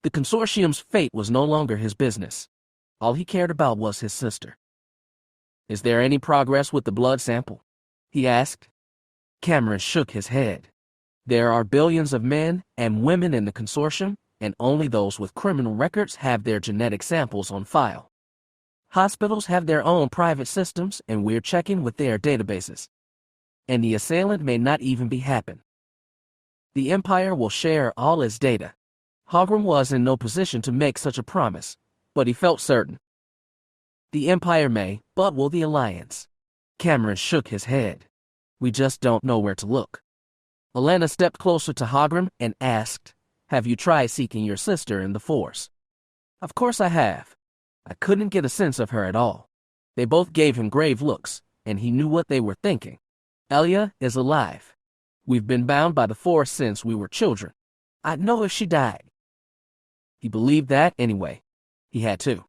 The consortium's fate was no longer his business. All he cared about was his sister. "Is there any progress with the blood sample?" he asked. Cameron shook his head. "There are billions of men and women in the consortium, and only those with criminal records have their genetic samples on file. Hospitals have their own private systems, and we're checking with their databases. And the assailant may not even be Happen. The Empire will share all its data. Hogrum was in no position to make such a promise, but he felt certain. The Empire may, but will the Alliance? Cameron shook his head. We just don't know where to look. Alana stepped closer to Hogrum and asked, have you tried seeking your sister in the Force? Of course I have. I couldn't get a sense of her at all. They both gave him grave looks, and he knew what they were thinking. Elia is alive. We've been bound by the Force since we were children. I'd know if she died. He believed that anyway. He had to.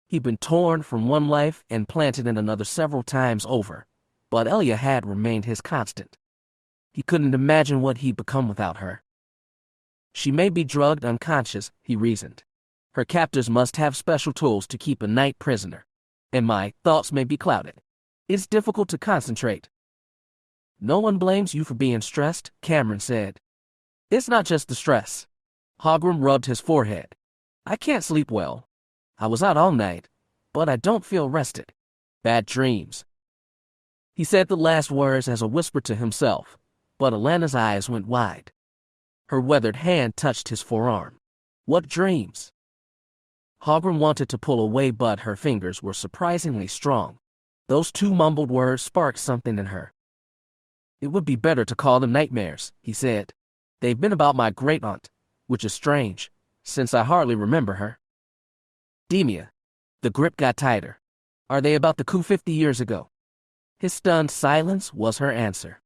He'd been torn from one life and planted in another several times over, but Elia had remained his constant. He couldn't imagine what he'd become without her. She may be drugged unconscious, he reasoned. Her captors must have special tools to keep a knight prisoner. And my thoughts may be clouded. It's difficult to concentrate. No one blames you for being stressed, Cameron said. It's not just the stress. Hogrum rubbed his forehead. I can't sleep well. I was out all night, but I don't feel rested. Bad dreams. He said the last words as a whisper to himself, but Alana's eyes went wide. Her weathered hand touched his forearm. What dreams? Hogrum wanted to pull away, but her fingers were surprisingly strong. Those two mumbled words sparked something in her. It would be better to call them nightmares, he said. They've been about my great-aunt, which is strange, since I hardly remember her. Demia. The grip got tighter. Are they about the coup 50 years ago? His stunned silence was her answer.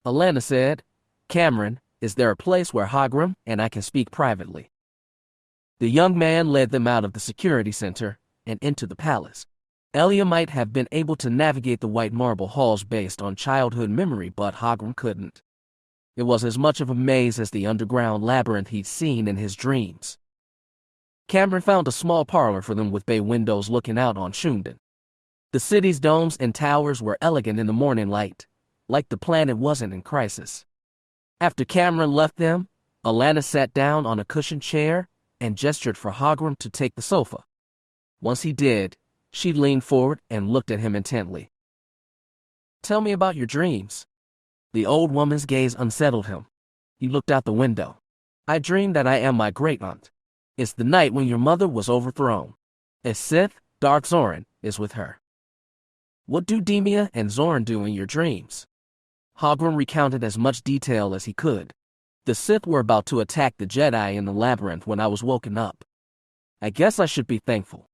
Alana said, Cameron, is there a place where Hogrum and I can speak privately? The young man led them out of the security center and into the palace. Elia might have been able to navigate the white marble halls based on childhood memory, but Hogrum couldn't. It was as much of a maze as the underground labyrinth he'd seen in his dreams. Cameron found a small parlor for them with bay windows looking out on Shundan. The city's domes and towers were elegant in the morning light, like the planet wasn't in crisis. After Cameron left them, Alana sat down on a cushioned chair and gestured for Hogrum to take the sofa. Once he did, she leaned forward and looked at him intently. Tell me about your dreams. The old woman's gaze unsettled him. He looked out the window. I dreamed that I am my great-aunt. It's the night when your mother was overthrown. A Sith, Dark Zoran, is with her. What do Demia and Zoran do in your dreams? Hogrum recounted as much detail as he could. The Sith were about to attack the Jedi in the labyrinth when I was woken up. I guess I should be thankful.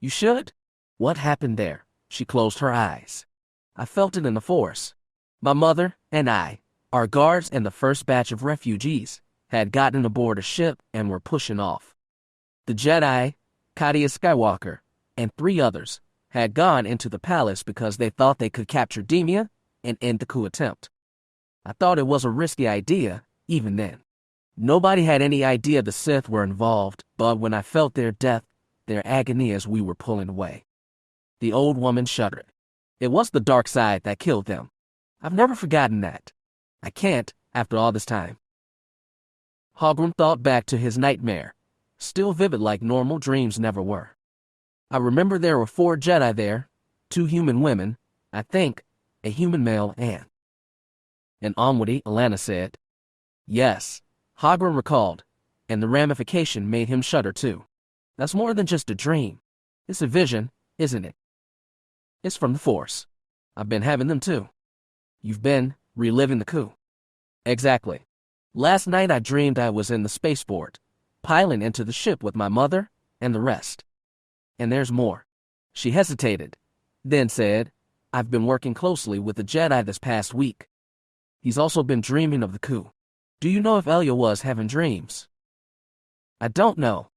You should? What happened there? She closed her eyes. I felt it in the Force. My mother and I, our guards and the first batch of refugees, had gotten aboard a ship and were pushing off. The Jedi, Kadia Skywalker, and 3 others had gone into the palace because they thought they could capture Demia and end the coup attempt. I thought it was a risky idea, even then. Nobody had any idea the Sith were involved, but when I felt their death, their agony as we were pulling away. The old woman shuddered. It was the dark side that killed them. I've never forgotten that. I can't, after all this time. Hogrum thought back to his nightmare, still vivid like normal dreams never were. I remember there were 4 Jedi there, 2 human women, I think, a human male and an Onwadi, Alana said. Yes, Hogrum recalled, and the ramification made him shudder too. That's more than just a dream. It's a vision, isn't it? It's from the Force. I've been having them too. You've been reliving the coup. Exactly. Last night I dreamed I was in the spaceport, piling into the ship with my mother and the rest. And there's more. She hesitated, then said, I've been working closely with the Jedi this past week. He's also been dreaming of the coup. Do you know if Elia was having dreams? I don't know.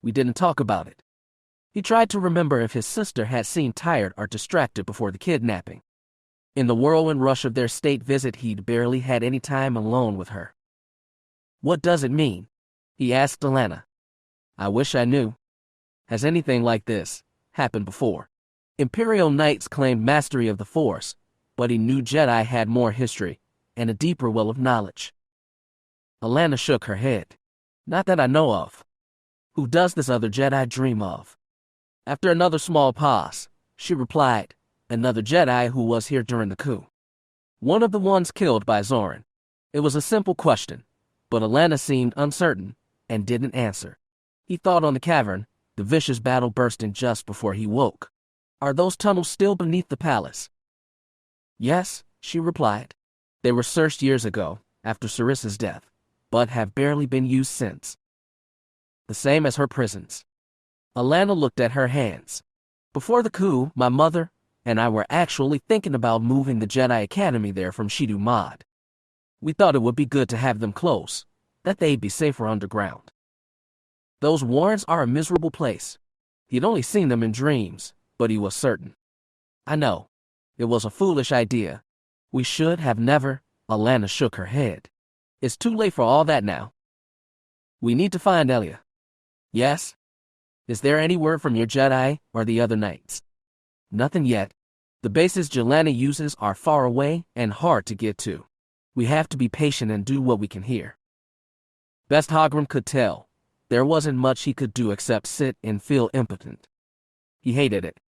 We didn't talk about it. He tried to remember if his sister had seemed tired or distracted before the kidnapping. In the whirlwind rush of their state visit, he'd barely had any time alone with her. What does it mean? He asked Alana. I wish I knew. Has anything like this happened before? Imperial Knights claimed mastery of the Force, but he knew Jedi had more history and a deeper well of knowledge. Alana shook her head. Not that I know of. Who does this other Jedi dream of? After another small pause, she replied, another Jedi who was here during the coup. One of the ones killed by Zoran. It was a simple question, but Alana seemed uncertain, and didn't answer. He thought on the cavern, the vicious battle bursting just before he woke. Are those tunnels still beneath the palace? Yes, she replied. They were searched years ago, after Sarissa's death, but have barely been used since. The same as her prisons. Alana looked at her hands. Before the coup, my mother and I were actually thinking about moving the Jedi Academy there from Shidu Mod. We thought it would be good to have them close, that they'd be safer underground. Those warrens are a miserable place. He'd only seen them in dreams, but he was certain. I know. It was a foolish idea. We should have never. Alana shook her head. It's too late for all that now. We need to find Elia. Yes? Is there any word from your Jedi or the other knights? Nothing yet. The bases Jelani uses are far away and hard to get to. We have to be patient and do what we can hear. Best Hogrim could tell. There wasn't much he could do except sit and feel impotent. He hated it.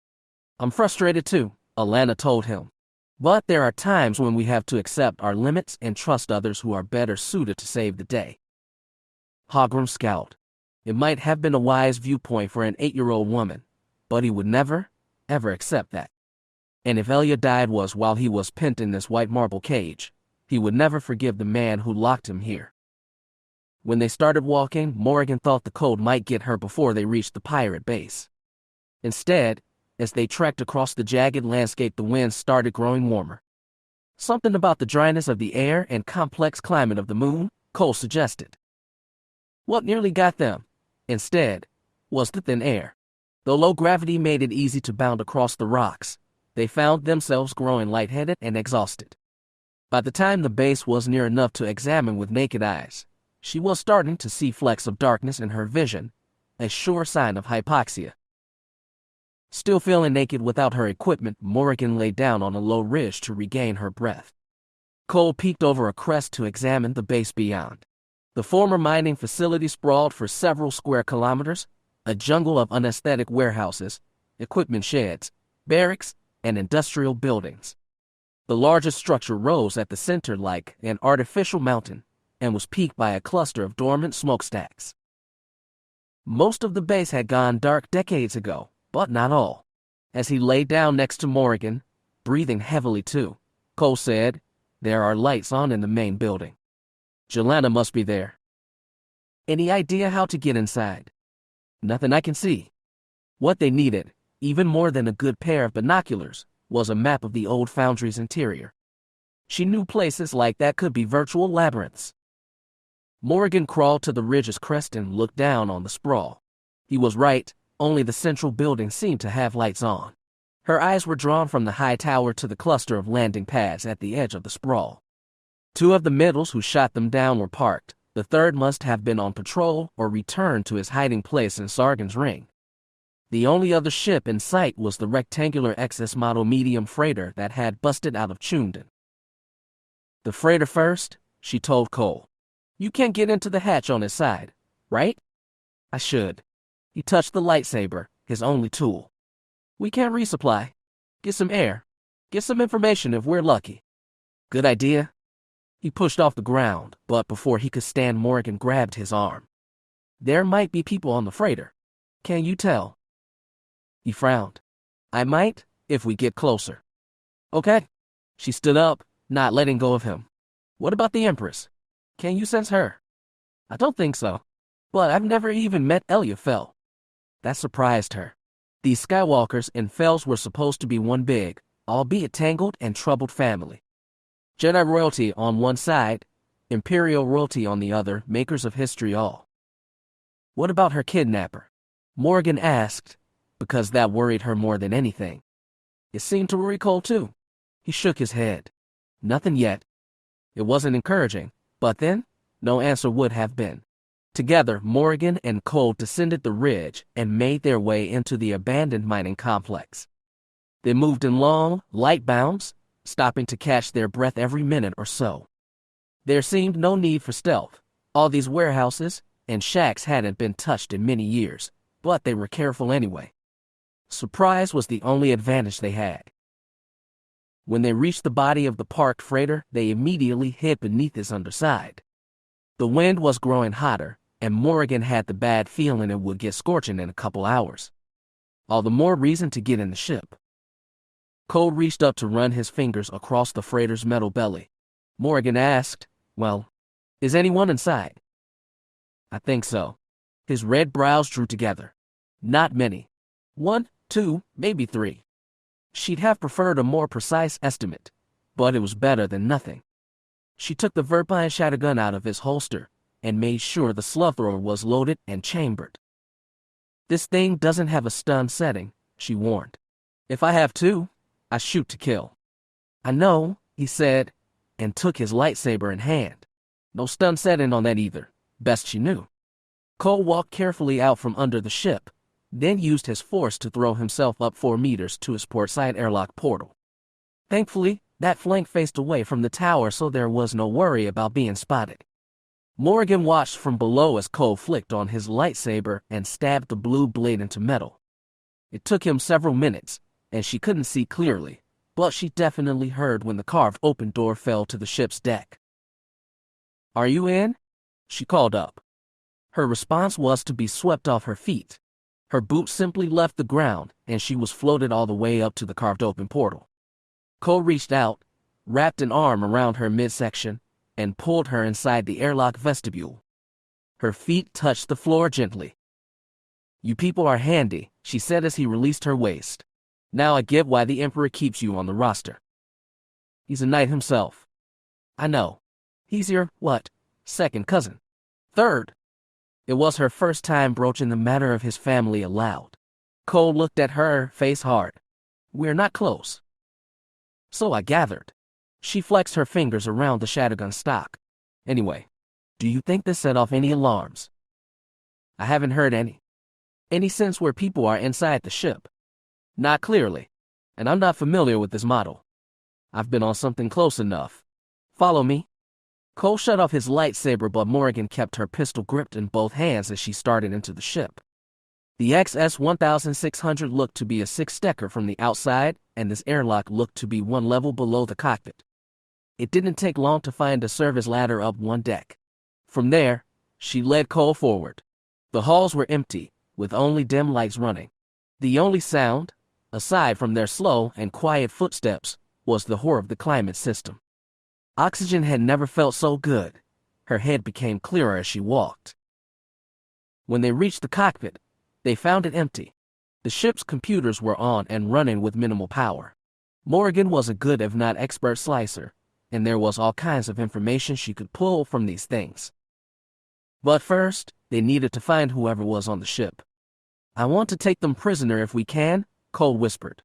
I'm frustrated too, Alana told him. But there are times when we have to accept our limits and trust others who are better suited to save the day. Hogrim scowled. It might have been a wise viewpoint for an 8-year-old woman, but he would never, ever accept that. And if Elia died was while he was pent in this white marble cage, he would never forgive the man who locked him here. When they started walking, Morrigan thought the cold might get her before they reached the pirate base. Instead, as they trekked across the jagged landscape, the wind started growing warmer. Something about the dryness of the air and complex climate of the moon, Cole suggested. What nearly got them, instead, was the thin air. Though low gravity made it easy to bound across the rocks, they found themselves growing lightheaded and exhausted. By the time the base was near enough to examine with naked eyes, she was starting to see flecks of darkness in her vision, a sure sign of hypoxia. Still feeling naked without her equipment, Morrigan lay down on a low ridge to regain her breath. Cole peeked over a crest to examine the base beyond. The former mining facility sprawled for several square kilometers, a jungle of unaesthetic warehouses, equipment sheds, barracks, and industrial buildings. The largest structure rose at the center like an artificial mountain and was peaked by a cluster of dormant smokestacks. Most of the base had gone dark decades ago, but not all. As he lay down next to Morrigan, breathing heavily too, Cole said, "There are lights on in the main building. Jelana must be there." Any idea how to get inside? Nothing I can see. What they needed, even more than a good pair of binoculars, was a map of the old foundry's interior. She knew places like that could be virtual labyrinths. Morrigan crawled to the ridge's crest and looked down on the sprawl. He was right, only the central building seemed to have lights on. Her eyes were drawn from the high tower to the cluster of landing pads at the edge of the sprawl. 2 of the middles who shot them down were parked. The third must have been on patrol or returned to his hiding place in Sargon's Ring. The only other ship in sight was the rectangular XS model medium freighter that had busted out of Chundan. "The freighter first," she told Cole. "You can't get into the hatch on his side, right?" "I should." He touched the lightsaber, his only tool. "We can't resupply. Get some air. Get some information if we're lucky." "Good idea." He pushed off the ground, but before he could stand, Morrigan grabbed his arm. "There might be people on the freighter. Can you tell?" He frowned. "I might, if we get closer." "Okay." She stood up, not letting go of him. "What about the Empress? Can you sense her?" "I don't think so. But I've never even met Elia Fell." That surprised her. These Skywalkers and Fells were supposed to be one big, albeit tangled and troubled family. Jedi royalty on one side, Imperial royalty on the other, makers of history all. "What about her kidnapper?" Morgan asked, because that worried her more than anything. It seemed to worry Cole too. He shook his head. "Nothing yet." It wasn't encouraging, but then, no answer would have been. Together, Morgan and Cole descended the ridge and made their way into the abandoned mining complex. They moved in long, light bounds, stopping to catch their breath every minute or so. There seemed no need for stealth. All these warehouses and shacks hadn't been touched in many years, but they were careful anyway. Surprise was the only advantage they had. When they reached the body of the parked freighter, they immediately hid beneath its underside. The wind was growing hotter, and Morrigan had the bad feeling it would get scorching in a couple hours. All the more reason to get in the ship. Cole reached up to run his fingers across the freighter's metal belly. Morrigan asked, "Well, is anyone inside?" "I think so." His red brows drew together. "Not many. 1, 2, maybe 3. She'd have preferred a more precise estimate, but it was better than nothing. She took the Verpine shotgun out of his holster and made sure the slug thrower was loaded and chambered. "This thing doesn't have a stun setting," she warned. "If I have to, I shoot to kill." "I know," he said, and took his lightsaber in hand. "No stun setting on that either, best she knew." Cole walked carefully out from under the ship, then used his force to throw himself up 4 meters to his portside airlock portal. Thankfully, that flank faced away from the tower, so there was no worry about being spotted. Morrigan watched from below as Cole flicked on his lightsaber and stabbed the blue blade into metal. It took him several minutes, and she couldn't see clearly, but she definitely heard when the carved open door fell to the ship's deck. "Are you in?" she called up. Her response was to be swept off her feet. Her boots simply left the ground, and she was floated all the way up to the carved open portal. Cole reached out, wrapped an arm around her midsection, and pulled her inside the airlock vestibule. Her feet touched the floor gently. "You people are handy," she said as he released her waist. "Now I get why the Emperor keeps you on the roster. He's a knight himself." "I know. He's your, what, second cousin? Third?" It was her first time broaching the matter of his family aloud. Cole looked at her, face hard. "We're not close." "So I gathered." She flexed her fingers around the shotgun stock. "Anyway, do you think this set off any alarms?" "I haven't heard any." "Any sense where people are inside the ship?" "Not clearly, and I'm not familiar with this model. I've been on something close enough. Follow me." Cole shut off his lightsaber, but Morrigan kept her pistol gripped in both hands as she started into the ship. The XS-1600 looked to be a 6-decker from the outside, and this airlock looked to be 1 level below the cockpit. It didn't take long to find a service ladder up 1 deck. From there, she led Cole forward. The halls were empty, with only dim lights running. The only sound, aside from their slow and quiet footsteps, was the whir of the climate system. Oxygen had never felt so good. Her head became clearer as she walked. When they reached the cockpit, they found it empty. The ship's computers were on and running with minimal power. Morrigan was a good if not expert slicer, and there was all kinds of information she could pull from these things. But first, they needed to find whoever was on the ship. "I want to take them prisoner if we can," Cole whispered.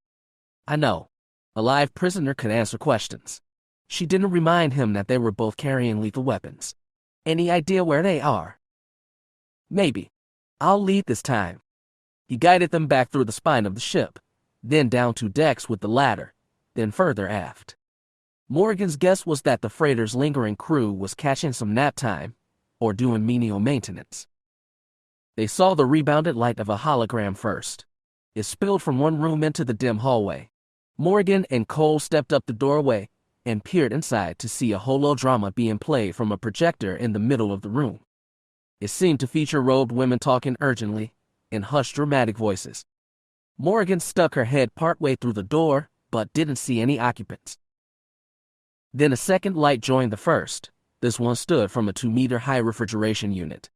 "I know. A live prisoner could answer questions." She didn't remind him that they were both carrying lethal weapons. "Any idea where they are?" "Maybe. I'll lead this time." He guided them back through the spine of the ship, then down 2 decks with the ladder, then further aft. Morrigan's guess was that the freighter's lingering crew was catching some nap time or doing menial maintenance. They saw the rebounded light of a hologram first. It spilled from one room into the dim hallway. Morrigan and Cole stepped up the doorway and peered inside to see a holodrama being played from a projector in the middle of the room. It seemed to feature robed women talking urgently in hushed dramatic voices. Morrigan stuck her head partway through the door, but didn't see any occupants. Then a second light joined the first. This one stood from a 2-meter-high refrigeration unit.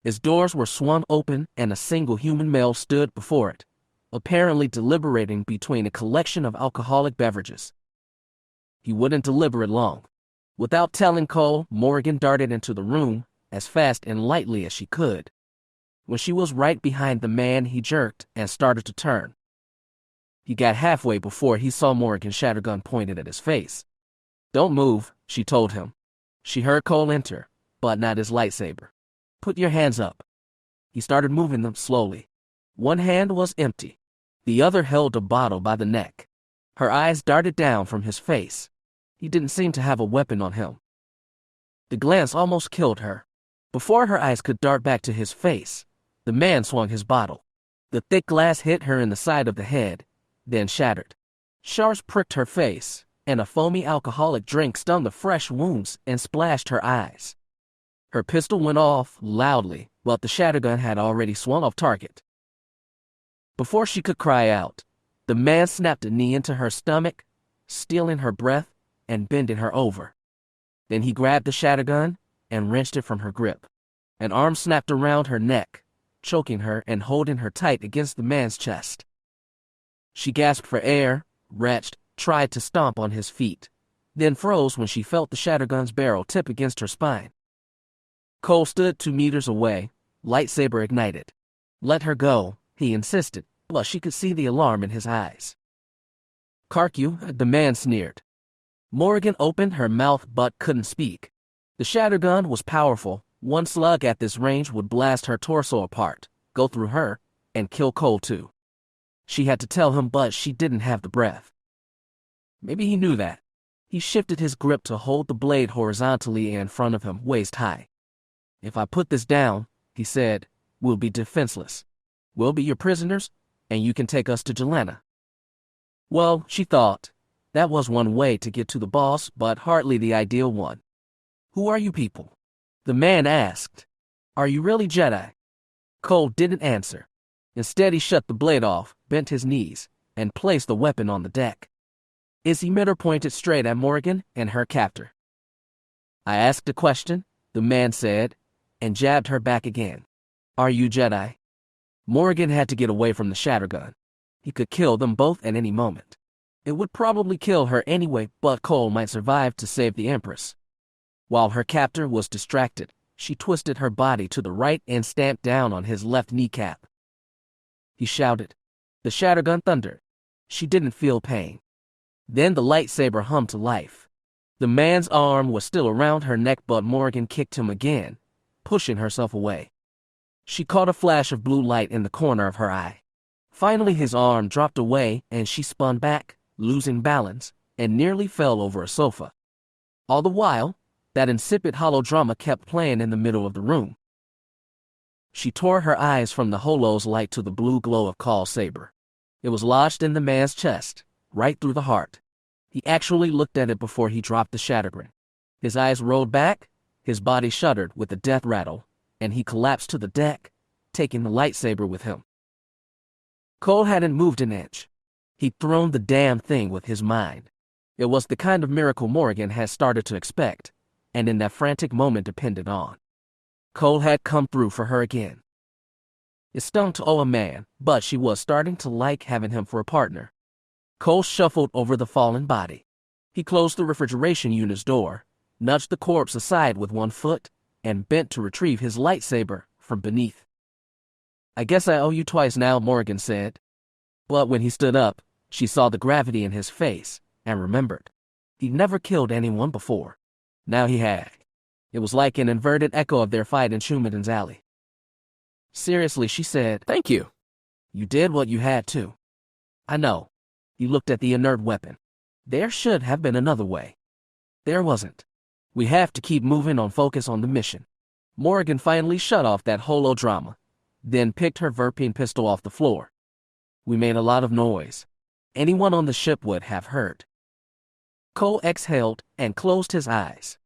Its doors were swung open and a single human male stood before it, apparently deliberating between a collection of alcoholic beverages. He wouldn't deliberate long. Without telling Cole, Morrigan darted into the room as fast and lightly as she could. When she was right behind the man, he jerked and started to turn. He got halfway before he saw Morrigan's shotgun pointed at his face. "Don't move," she told him. She heard Cole enter, but not his lightsaber. "Put your hands up." He started moving them slowly. One hand was empty. The other held a bottle by the neck. Her eyes darted down from his face. He didn't seem to have a weapon on him. The glance almost killed her. Before her eyes could dart back to his face, the man swung his bottle. The thick glass hit her in the side of the head, then shattered. Shards pricked her face, and a foamy alcoholic drink stung the fresh wounds and splashed her eyes. Her pistol went off loudly, but the shotgun had already swung off target. Before she could cry out, the man snapped a knee into her stomach, stealing her breath and bending her over. Then he grabbed the shotgun and wrenched it from her grip. An arm snapped around her neck, choking her and holding her tight against the man's chest. She gasped for air, retched, tried to stomp on his feet, then froze when she felt the shotgun's barrel tip against her spine. Cole stood 2 meters away, lightsaber ignited. Let her go, he insisted, but she could see the alarm in his eyes. "Cark you," the man sneered. Morgan opened her mouth but couldn't speak. The shotgun was powerful. One slug at this range would blast her torso apart, go through her, and kill Cole too. She had to tell him, but she didn't have the breath. Maybe he knew that. He shifted his grip to hold the blade horizontally in front of him, waist high. "If I put this down," he said, "we'll be defenseless. We'll be your prisoners, and you can take us to Jelena." Well, she thought, that was one way to get to the boss, but hardly the ideal one. "Who are you people?" the man asked. "Are you really Jedi?" Cole didn't answer. Instead, he shut the blade off, bent his knees, and placed the weapon on the deck. His emitter pointed straight at Morgan and her captor. "I asked a question," the man said, and jabbed her back again. "Are you Jedi?" Morgan had to get away from the shotgun. He could kill them both at any moment. It would probably kill her anyway, but Cole might survive to save the Empress. While her captor was distracted, she twisted her body to the right and stamped down on his left kneecap. He shouted. The shotgun thundered. She didn't feel pain. Then the lightsaber hummed to life. The man's arm was still around her neck, but Morgan kicked him again, pushing herself away. She caught a flash of blue light in the corner of her eye. Finally, his arm dropped away, and she spun back, losing balance, and nearly fell over a sofa. All the while, that insipid holodrama kept playing in the middle of the room. She tore her eyes from the holo's light to the blue glow of Kael's saber. It was lodged in the man's chest, right through the heart. He actually looked at it before he dropped the shotgun. His eyes rolled back, his body shuddered with a death rattle, and he collapsed to the deck, taking the lightsaber with him. Cole hadn't moved an inch. He'd thrown the damn thing with his mind. It was the kind of miracle Morgan had started to expect, and in that frantic moment depended on. Cole had come through for her again. It stung to owe a man, but she was starting to like having him for a partner. Cole shuffled over the fallen body. He closed the refrigeration unit's door, nudged the corpse aside with one foot, and bent to retrieve his lightsaber from beneath. "I guess I owe you twice now," Morgan said. But when he stood up, she saw the gravity in his face and remembered. He'd never killed anyone before. Now he had. It was like an inverted echo of their fight in Schuman's alley. "Seriously," she said, "thank you. You did what you had to." "I know." He looked at the inert weapon. "There should have been another way." "There wasn't. We have to keep moving on, focus on the mission." Morgan finally shut off that holodrama, then picked her Verpine pistol off the floor. "We made a lot of noise. Anyone on the ship would have heard." Cole exhaled and closed his eyes.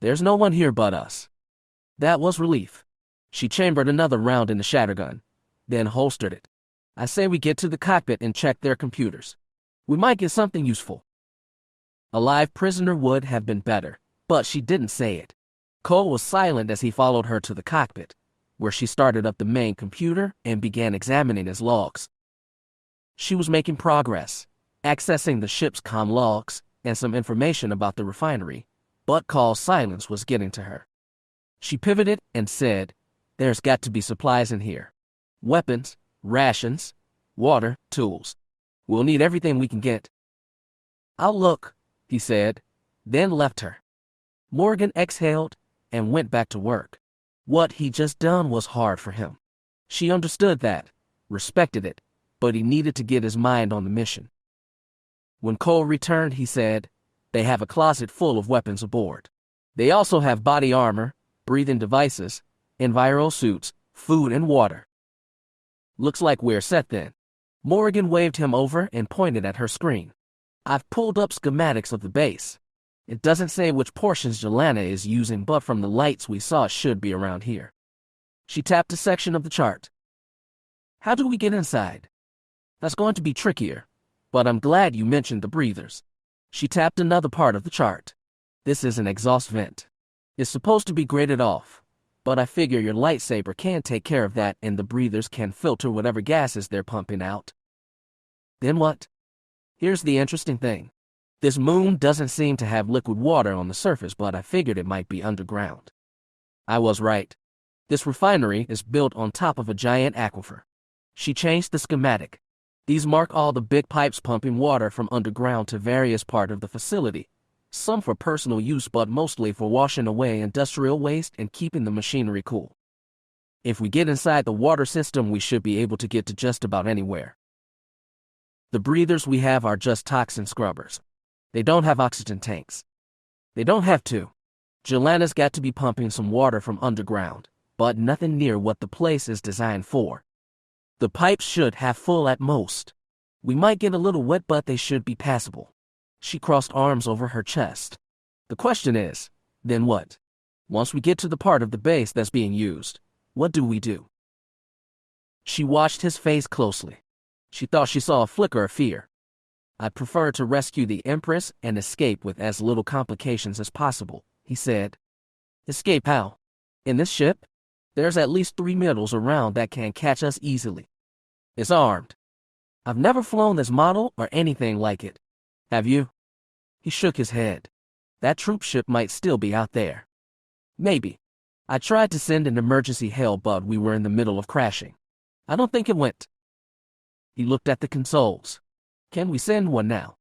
"There's no one here but us." That was relief. She chambered another round in the shotgun, then holstered it. "I say we get to the cockpit and check their computers. We might get something useful." A live prisoner would have been better, but she didn't say it. Cole was silent as he followed her to the cockpit, where she started up the main computer and began examining his logs. She was making progress, accessing the ship's comm logs and some information about the refinery, but Kael's silence was getting to her. She pivoted and said, "There's got to be supplies in here. Weapons, rations, water, tools. We'll need everything we can get." "I'll look," he said, then left her. Morgan exhaled and went back to work. What he'd just done was hard for him. She understood that, respected it, but he needed to get his mind on the mission. When Cole returned, he said, "They have a closet full of weapons aboard. They also have body armor, breathing devices, enviro suits, food, and water." "Looks like we're set then." Morgan waved him over and pointed at her screen. "I've pulled up schematics of the base. It doesn't say which portions Jelena is using, but from the lights we saw it should be around here. She tapped a section of the chart. How do we get inside? That's going to be trickier, but I'm glad you mentioned the breathers. She tapped another part of the chart. This is an exhaust vent. It's supposed to be grated off, but I figure your lightsaber can take care of that and the breathers can filter whatever gases they're pumping out. Then what? Here's the interesting thing. This moon doesn't seem to have liquid water on the surface, but I figured it might be underground. I was right. This refinery is built on top of a giant aquifer. She changed the schematic. These mark all the big pipes pumping water from underground to various parts of the facility, some for personal use but mostly for washing away industrial waste and keeping the machinery cool. If we get inside the water system, we should be able to get to just about anywhere. The breathers we have are just toxin scrubbers. They don't have oxygen tanks. They don't have to. Jelena's got to be pumping some water from underground, but nothing near what the place is designed for. The pipes should have full at most. We might get a little wet, but they should be passable. She crossed arms over her chest. The question is, then what? Once we get to the part of the base that's being used, what do we do? She watched his face closely. She thought she saw a flicker of fear. I'd prefer to rescue the Empress and escape with as little complications as possible, he said. Escape how? In this ship? There's at least 3 missiles around that can catch us easily. It's armed. I've never flown this model or anything like it. Have you? He shook his head. That troop ship might still be out there. Maybe. I tried to send an emergency hail, but we were in the middle of crashing. I don't think it went. He looked at the consoles. Can we send one now?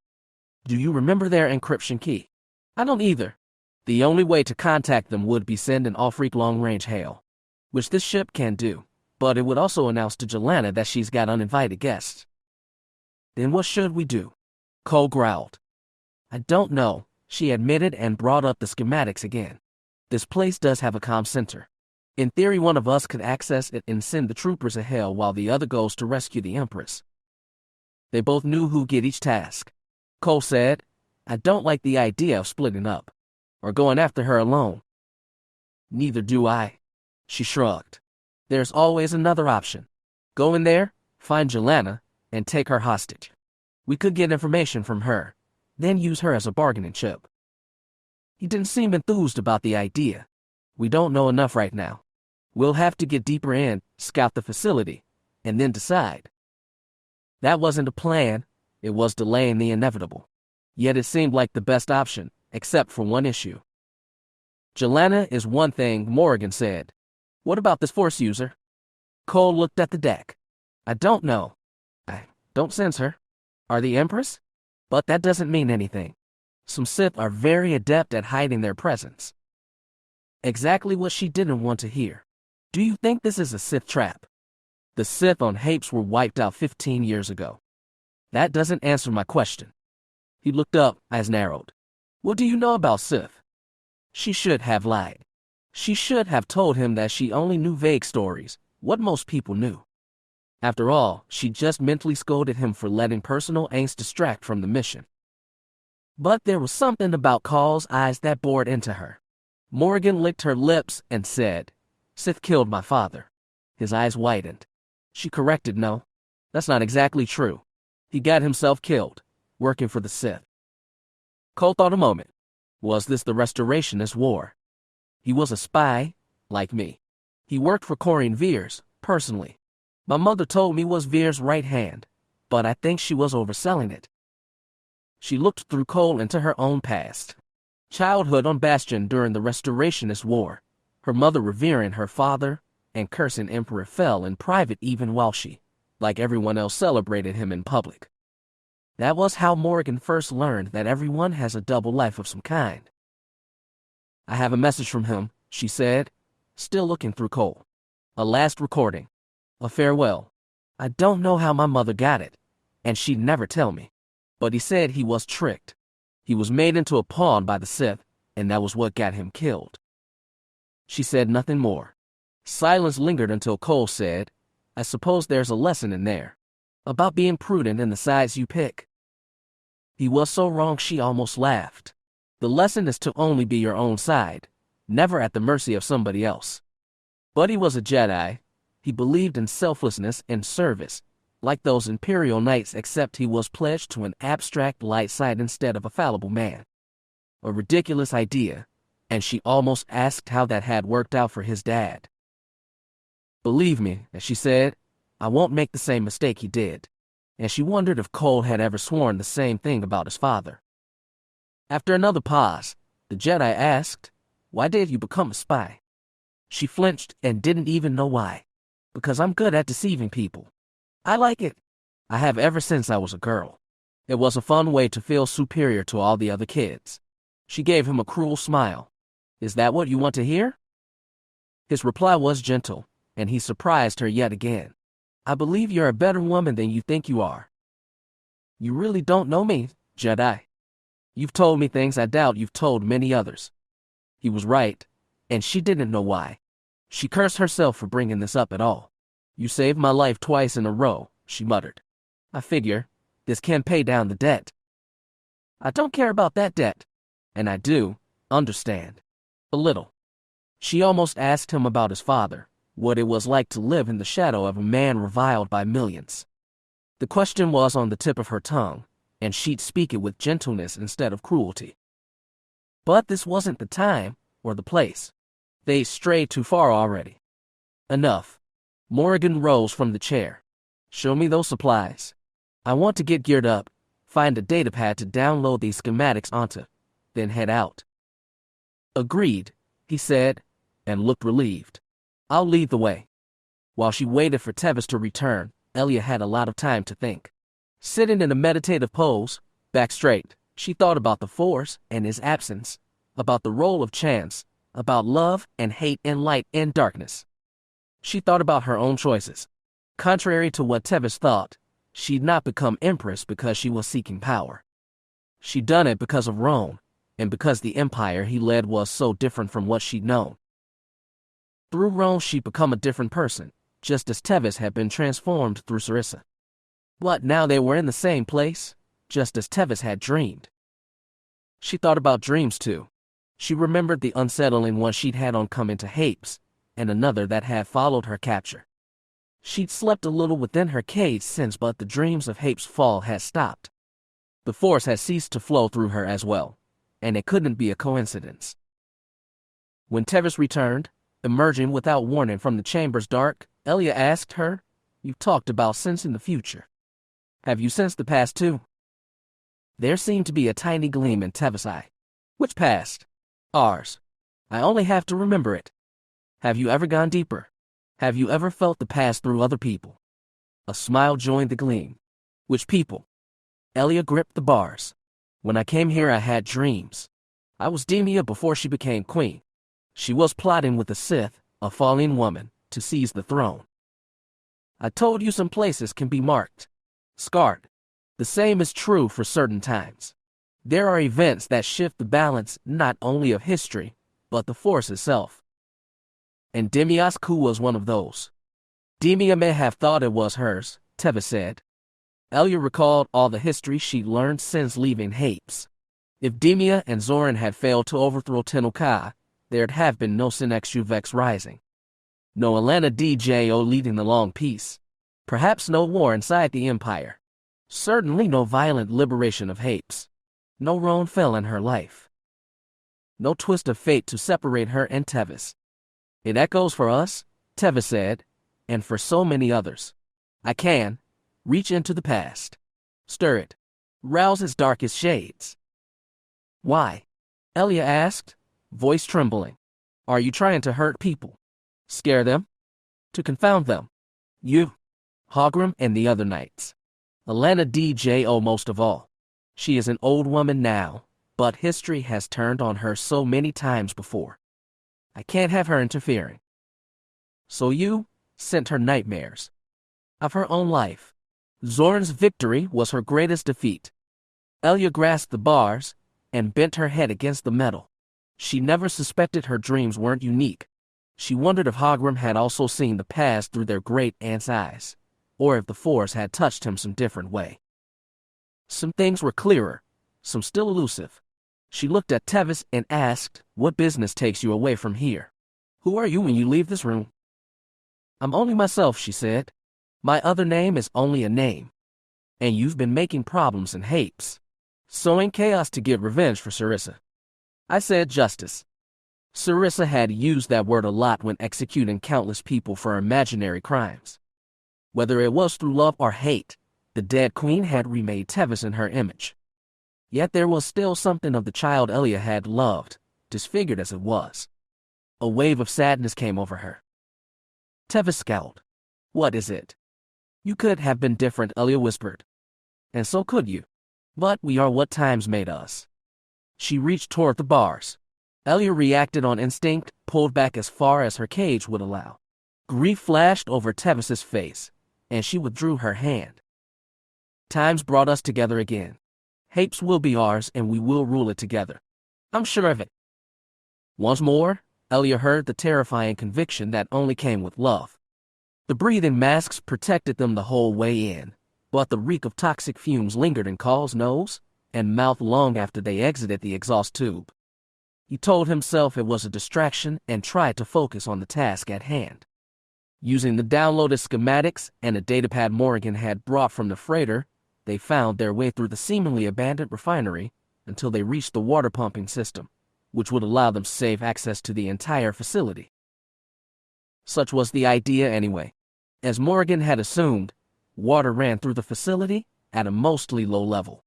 Do you remember their encryption key? I don't either. The only way to contact them would be send an off-reek long-range hail, which this ship can do, but it would also announce to Jelena that she's got uninvited guests. Then what should we do? Cole growled. I don't know, she admitted and brought up the schematics again. This place does have a comm center. In theory, one of us could access it and send the troopers a hail while the other goes to rescue the Empress. They both knew who'd get each task. Cole said, I don't like the idea of splitting up, or going after her alone. Neither do I. She shrugged. There's always another option. Go in there, find Jelena, and take her hostage. We could get information from her, then use her as a bargaining chip. He didn't seem enthused about the idea. We don't know enough right now. We'll have to get deeper in, scout the facility, and then decide. That wasn't a plan, it was delaying the inevitable. Yet it seemed like the best option, except for one issue. Jelena is one thing, Morgan said. What about this Force user? Cole looked at the deck. I don't know. I don't sense her. Are the Empress? But that doesn't mean anything. Some Sith are very adept at hiding their presence. Exactly what she didn't want to hear. Do you think this is a Sith trap? The Sith on Hapes were wiped out 15 years ago. That doesn't answer my question. He looked up, eyes narrowed. What do you know about Sith? She should have lied. She should have told him that she only knew vague stories, what most people knew. After all, she just mentally scolded him for letting personal angst distract from the mission. But there was something about Call's eyes that bored into her. Morgan licked her lips and said, Sith killed my father. His eyes widened. She corrected, no, that's not exactly true. He got himself killed, working for the Sith. Cole thought a moment. Was this the Restorationist War? He was a spy, like me. He worked for Corrine Veers, personally. My mother told me was Veers' right hand, but I think she was overselling it. She looked through Cole into her own past. Childhood on Bastion during the Restorationist War, her mother revering her father and cursing Emperor Fel in private even while she, like everyone else, celebrated him in public. That was how Morgan first learned that everyone has a double life of some kind. I have a message from him, she said, still looking through Cole. A last recording. A farewell. I don't know how my mother got it, and she'd never tell me. But he said he was tricked. He was made into a pawn by the Sith, and that was what got him killed. She said nothing more. Silence lingered until Cole said, I suppose there's a lesson in there. About being prudent in the sides you pick. He was so wrong she almost laughed. The lesson is to only be your own side, never at the mercy of somebody else. But he was a Jedi. He believed in selflessness and service, like those Imperial Knights, except he was pledged to an abstract light side instead of a fallible man. A ridiculous idea, and she almost asked how that had worked out for his dad. "Believe me," as she said, "I won't make the same mistake he did." And she wondered if Cole had ever sworn the same thing about his father. After another pause, the Jedi asked, "Why did you become a spy?" She flinched and didn't even know why. "Because I'm good at deceiving people. I like it. I have ever since I was a girl." It was a fun way to feel superior to all the other kids. She gave him a cruel smile. "Is that what you want to hear?" His reply was gentle, and he surprised her yet again. "I believe you're a better woman than you think you are." "You really don't know me, Jedi. You've told me things I doubt you've told many others." He was right, and she didn't know why. She cursed herself for bringing this up at all. "You saved my life twice in a row," she muttered. "I figure this can pay down the debt." "I don't care about that debt." "And I do understand. A little." She almost asked him about his father, what it was like to live in the shadow of a man reviled by millions. The question was on the tip of her tongue, and she'd speak it with gentleness instead of cruelty. But this wasn't the time or the place. They strayed too far already. Enough. Morrigan rose from the chair. "Show me those supplies. I want to get geared up, find a datapad to download these schematics onto, then head out." "Agreed," he said, and looked relieved. "I'll lead the way." While she waited for Tevis to return, Elia had a lot of time to think. Sitting in a meditative pose, back straight, she thought about the Force and his absence, about the role of chance, about love and hate and light and darkness. She thought about her own choices. Contrary to what Tevis thought, she'd not become Empress because she was seeking power. She'd done it because of Roan, and because the empire he led was so different from what she'd known. Through Roan, she'd become a different person, just as Tevis had been transformed through Sarissa. But now they were in the same place, just as Tevis had dreamed. She thought about dreams too. She remembered the unsettling one she'd had on coming to Hapes, and another that had followed her capture. She'd slept a little within her cage since, but the dreams of Hapes' fall had stopped. The Force had ceased to flow through her as well, and it couldn't be a coincidence. When Tevis returned, emerging without warning from the chamber's dark, Elia asked her, "You talked about sensing the future. Have you sensed the past too?" There seemed to be a tiny gleam in Tevis' eye. "Which past?" "Ours. I only have to remember it." "Have you ever gone deeper? Have you ever felt the past through other people?" A smile joined the gleam. "Which people?" Elia gripped the bars. "When I came here, I had dreams. I was Demia before she became queen. She was plotting with the Sith, a fallen woman, to seize the throne. I told you some places can be marked, scarred. The same is true for certain times. There are events that shift the balance not only of history, but the Force itself. And Demia's coup was one of those. Demia may have thought it was hers," Tevis said. Elia recalled all the history she'd learned since leaving Hapes. If Demia and Zoran had failed to overthrow Tenel Ka, there'd have been no Sinex Vex rising. No Alana Djo leading the long peace. Perhaps no war inside the Empire. Certainly no violent liberation of Hapes. No Roan fell in her life. No twist of fate to separate her and Tevis. "It echoes for us," Tevis said, "and for so many others. I can reach into the past, stir it, rouse its darkest shades." "Why?" Elia asked, voice trembling. "Are you trying to hurt people? Scare them? To confound them? You, Hogram, and the other knights. Alana Djo most of all. She is an old woman now, but history has turned on her so many times before. I can't have her interfering. So you sent her nightmares of her own life. Zoran's victory was her greatest defeat." Elia grasped the bars and bent her head against the metal. She never suspected her dreams weren't unique. She wondered if Hogram had also seen the past through their great aunt's eyes, or if the Force had touched him some different way. Some things were clearer, some still elusive. She looked at Tevis and asked, "What business takes you away from here? Who are you when you leave this room?" "I'm only myself," she said. "My other name is only a name. And you've been making problems and hapes, sowing chaos to get revenge for Sarissa." I said justice. Sarissa had used that word a lot when executing countless people for imaginary crimes. Whether it was through love or hate, the dead queen had remade Tevis in her image. Yet there was still something of the child Elia had loved, disfigured as it was. A wave of sadness came over her. Tevis scowled. "What is it?" "You could have been different," Elia whispered. "And so could you. But we are what times made us." She reached toward the bars. Elia reacted on instinct, pulled back as far as her cage would allow. Grief flashed over Tevis's face, and she withdrew her hand. "Times brought us together again. Hapes will be ours, and we will rule it together. I'm sure of it." Once more, Elia heard the terrifying conviction that only came with love. The breathing masks protected them the whole way in, but the reek of toxic fumes lingered in Kael's nose and mouth long after they exited the exhaust tube. He told himself it was a distraction and tried to focus on the task at hand. Using the downloaded schematics and a datapad Morgan had brought from the freighter, they found their way through the seemingly abandoned refinery until they reached the water pumping system, which would allow them safe access to the entire facility. Such was the idea anyway. As Morgan had assumed, water ran through the facility at a mostly low level.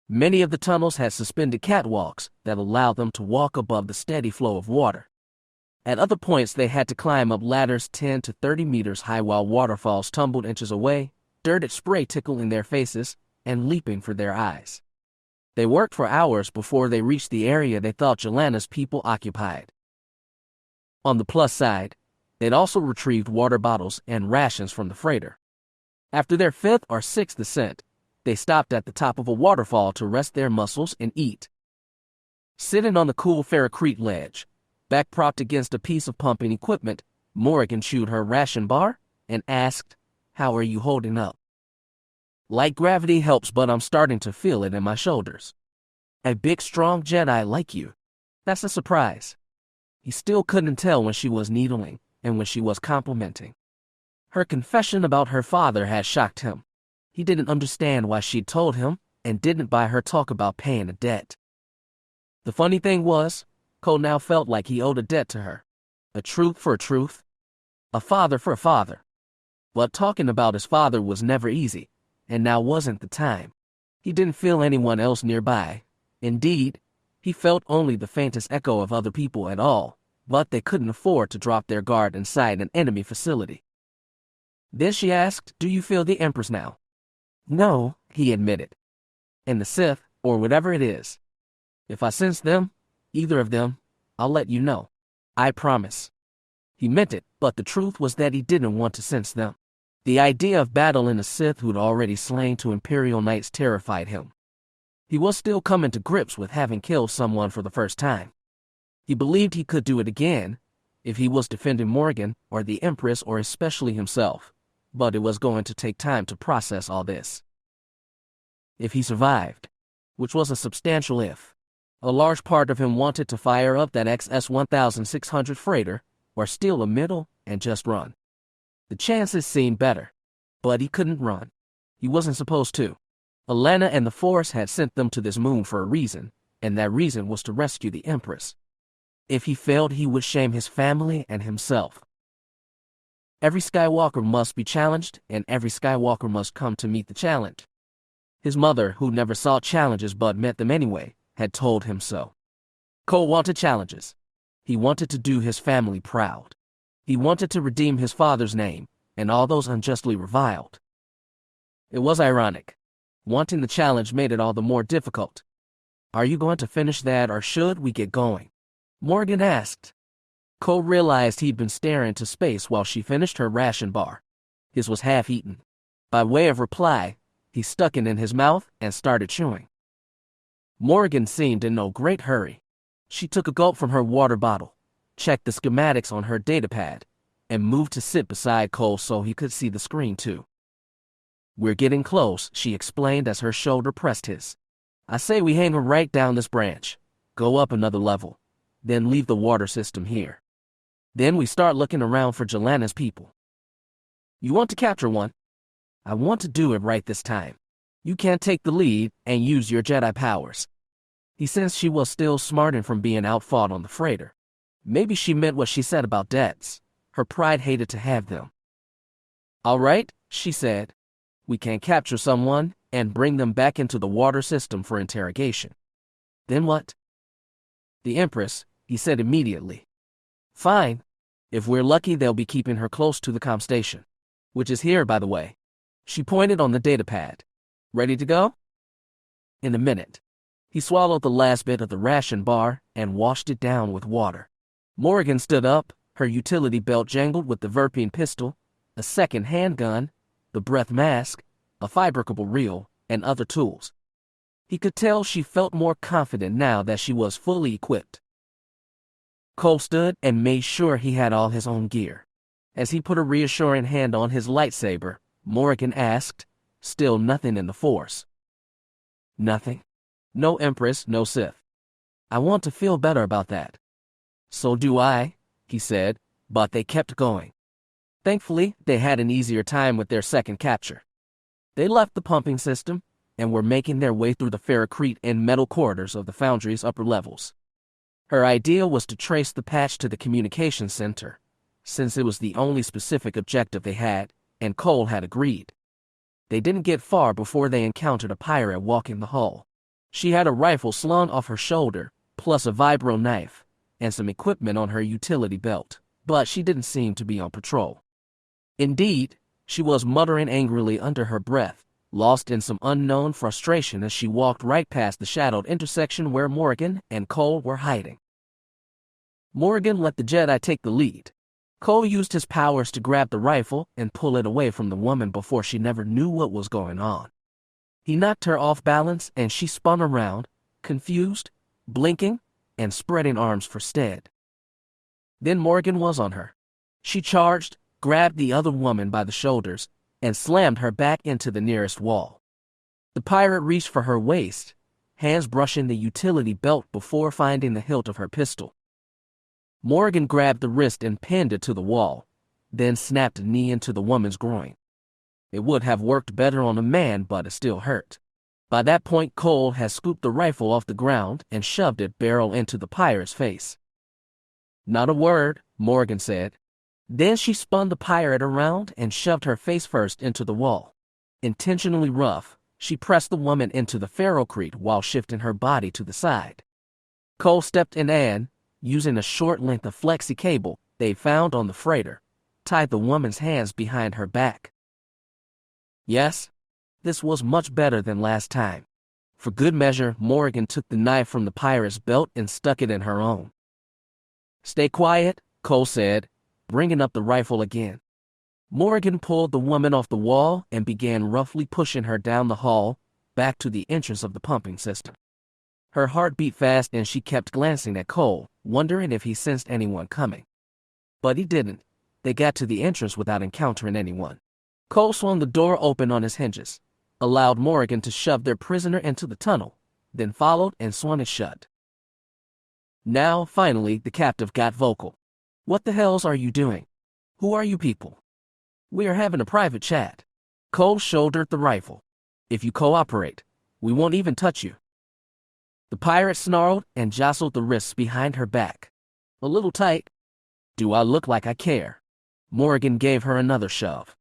Many of the tunnels had suspended catwalks that allowed them to walk above the steady flow of water. At other points, they had to climb up ladders 10 to 30 meters high while waterfalls tumbled inches away, dirted spray tickling their faces and leaping for their eyes. They worked for hours before they reached the area they thought Jelana's people occupied. On the plus side, they'd also retrieved water bottles and rations from the freighter. After their fifth or sixth ascent, they stopped at the top of a waterfall to rest their muscles and eat. Sitting on the cool ferrocrete ledge, back propped against a piece of pumping equipment, Morgan chewed her ration bar and asked, "How are you holding up?" "Light gravity helps, but I'm starting to feel it in my shoulders." "A big, strong Jedi like you. That's a surprise." He still couldn't tell when she was needling and when she was complimenting. Her confession about her father had shocked him. He didn't understand why she'd told him and didn't buy her talk about paying a debt. The funny thing was, Cole now felt like he owed a debt to her. A truth for a truth. A father for a father. But talking about his father was never easy, and now wasn't the time. He didn't feel anyone else nearby. Indeed, he felt only the faintest echo of other people at all, but they couldn't afford to drop their guard inside an enemy facility. Then she asked, "Do you feel the Empress now?" "No," he admitted. "And the Sith, or whatever it is. If I sense them, either of them, I'll let you know. I promise." He meant it, but the truth was that he didn't want to sense them. The idea of battling a Sith who'd already slain two Imperial Knights terrified him. He was still coming to grips with having killed someone for the first time. He believed he could do it again, if he was defending Morgan or the Empress or especially himself, but it was going to take time to process all this. If he survived, which was a substantial if, a large part of him wanted to fire up that XS-1600 freighter or steal a middle and just run. The chances seemed better, but he couldn't run. He wasn't supposed to. Alana and the Force had sent them to this moon for a reason, and that reason was to rescue the Empress. If he failed, he would shame his family and himself. Every Skywalker must be challenged, and every Skywalker must come to meet the challenge. His mother, who never saw challenges but met them anyway, had told him so. Cole wanted challenges. He wanted to do his family proud. He wanted to redeem his father's name and all those unjustly reviled. It was ironic. Wanting the challenge made it all the more difficult. "Are you going to finish that, or should we get going?" Morgan asked. Cole realized he'd been staring into space while she finished her ration bar. His was half-eaten. By way of reply, he stuck it in his mouth and started chewing. Morgan seemed in no great hurry. She took a gulp from her water bottle, checked the schematics on her datapad, and moved to sit beside Cole so he could see the screen too. "We're getting close," she explained as her shoulder pressed his. "I say we hang her right down this branch. go up another level, then leave the water system here. Then we start looking around for Jelana's people. You want to capture one? I want to do it right this time. You can't take the lead and use your Jedi powers. He sensed she was still smarting from being outfought on the freighter. Maybe she meant what she said about debts. Her pride hated to have them. All right, she said. We can capture someone and bring them back into the water system for interrogation. Then what? The Empress, he said immediately. Fine. If we're lucky, they'll be keeping her close to the comm station, which is here, by the way. She pointed on the datapad. Ready to go? In a minute. He swallowed the last bit of the ration bar and washed it down with water. Morgan stood up, her utility belt jangled with the Verpine pistol, a second handgun, the breath mask, a fabricable reel, and other tools. He could tell she felt more confident now that she was fully equipped. Cole stood and made sure he had all his own gear. As he put a reassuring hand on his lightsaber, Morgan asked, still nothing in the Force. Nothing. No Empress, no Sith. I want to feel better about that. So do I, he said, but they kept going. Thankfully, they had an easier time with their second capture. They left the pumping system and were making their way through the ferrocrete and metal corridors of the foundry's upper levels. Her idea was to trace the patch to the communications center, since it was the only specific objective they had, and Cole had agreed. They didn't get far before they encountered a pirate walking the hall. She had a rifle slung off her shoulder, plus a vibro knife, and some equipment on her utility belt, but she didn't seem to be on patrol. Indeed, she was muttering angrily under her breath, lost in some unknown frustration as she walked right past the shadowed intersection where Morgan and Cole were hiding. Morgan let the Jedi take the lead. Cole used his powers to grab the rifle and pull it away from the woman before she never knew what was going on. He knocked her off balance and she spun around, confused, blinking, and spreading arms for stead. Then Morgan was on her. She charged, grabbed the other woman by the shoulders, and slammed her back into the nearest wall. The pirate reached for her waist, hands brushing the utility belt before finding the hilt of her pistol. Morgan grabbed the wrist and pinned it to the wall, then snapped a knee into the woman's groin. It would have worked better on a man, but it still hurt. By that point, Cole had scooped the rifle off the ground and shoved it barrel into the pirate's face. Not a word, Morgan said. Then she spun the pirate around and shoved her face first into the wall. Intentionally rough, she pressed the woman into the ferrocrete while shifting her body to the side. Cole stepped in and, using a short length of flexi cable they found on the freighter, tied the woman's hands behind her back. Yes, this was much better than last time. For good measure, Morgan took the knife from the pirate's belt and stuck it in her own. Stay quiet, Cole said, bringing up the rifle again. Morgan pulled the woman off the wall and began roughly pushing her down the hall, back to the entrance of the pumping system. Her heart beat fast and she kept glancing at Cole, wondering if he sensed anyone coming. But he didn't. They got to the entrance without encountering anyone. Cole swung the door open on his hinges, allowed Morgan to shove their prisoner into the tunnel, then followed and swung it shut. Now, finally, the captive got vocal. What the hells are you doing? Who are you people? We are having a private chat. Cole shouldered the rifle. If you cooperate, we won't even touch you. The pirate snarled and jostled the wrists behind her back. A little tight. Do I look like I care? Morgan gave her another shove.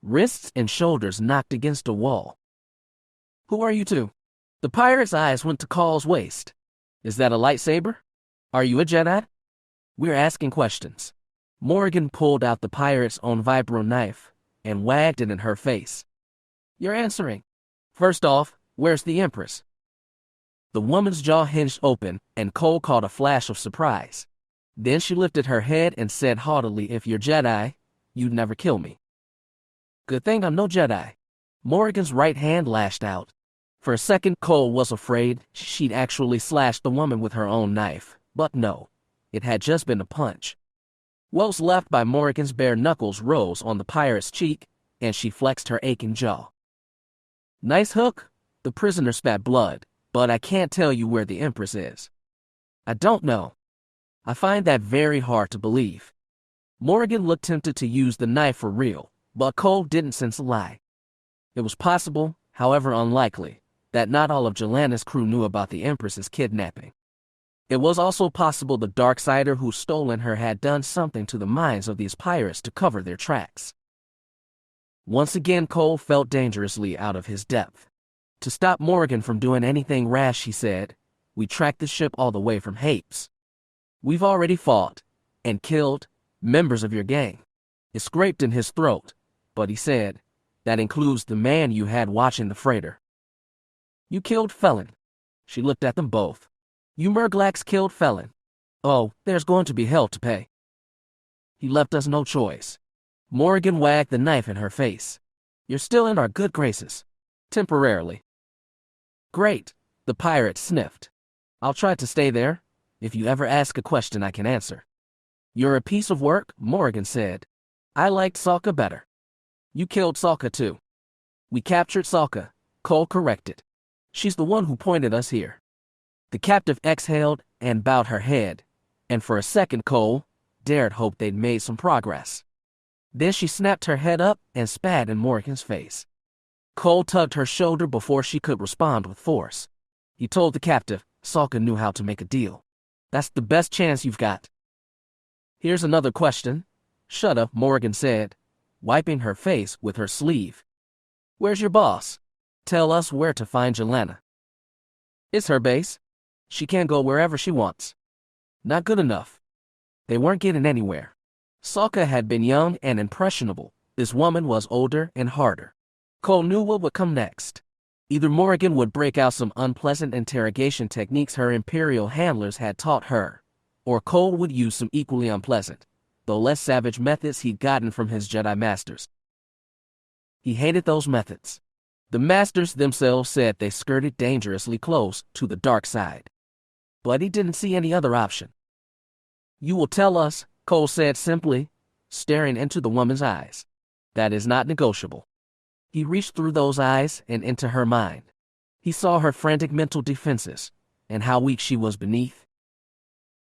Wrists and shoulders knocked against a wall. Who are you two? The pirate's eyes went to Cole's waist. Is that a lightsaber? Are you a Jedi? We're asking questions. Morgan pulled out the pirate's own vibro knife and wagged it in her face. You're answering. First off, where's the Empress? The woman's jaw hinged open, and Cole caught a flash of surprise. Then she lifted her head and said haughtily, if you're Jedi, you'd never kill me. Good thing I'm no Jedi. Morgan's right hand lashed out. For a second, Cole was afraid she'd actually slashed the woman with her own knife, but no, it had just been a punch. Welts left by Morgan's bare knuckles rose on the pirate's cheek, and she flexed her aching jaw. Nice hook. The prisoner spat blood, but I can't tell you where the Empress is. I don't know. I find that very hard to believe. Morgan looked tempted to use the knife for real, but Cole didn't sense a lie. It was possible, however unlikely, that not all of Jelana's crew knew about the Empress's kidnapping. It was also possible the Darksider who stolen her had done something to the minds of these pirates to cover their tracks. Once again, Cole felt dangerously out of his depth. To stop Morgan from doing anything rash, he said, "We tracked the ship all the way from Hapes. We've already fought and killed members of your gang." It scraped in his throat, but he said, "That includes the man you had watching the freighter." "You killed Felon." She looked at them both. "You Murglax killed Felon. Oh, there's going to be hell to pay." "He left us no choice." Morgan wagged the knife in her face. "You're still in our good graces. Temporarily." "Great," the pirate sniffed. "I'll try to stay there. If you ever ask a question I can answer." "You're a piece of work," Morgan said. "I liked Salka better." "You killed Salka too." "We captured Salka," Cole corrected. "She's the one who pointed us here." The captive exhaled and bowed her head, and for a second Cole dared hope they'd made some progress. Then she snapped her head up and spat in Morgan's face. Cole tugged her shoulder before she could respond with force. He told the captive Salka knew how to make a deal. "That's the best chance you've got." "Here's another question." "Shut up," Morgan said, wiping her face with her sleeve. "Where's your boss? Tell us where to find Jelana." "It's her base. She can go wherever she wants." Not good enough. They weren't getting anywhere. Salka had been young and impressionable. This woman was older and harder. Cole knew what would come next. Either Morgan would break out some unpleasant interrogation techniques her Imperial handlers had taught her, or Cole would use some equally unpleasant, though less savage methods he'd gotten from his Jedi masters. He hated those methods. The masters themselves said they skirted dangerously close to the dark side. But he didn't see any other option. "You will tell us," Cole said simply, staring into the woman's eyes. "That is not negotiable." He reached through those eyes and into her mind. He saw her frantic mental defenses and how weak she was beneath.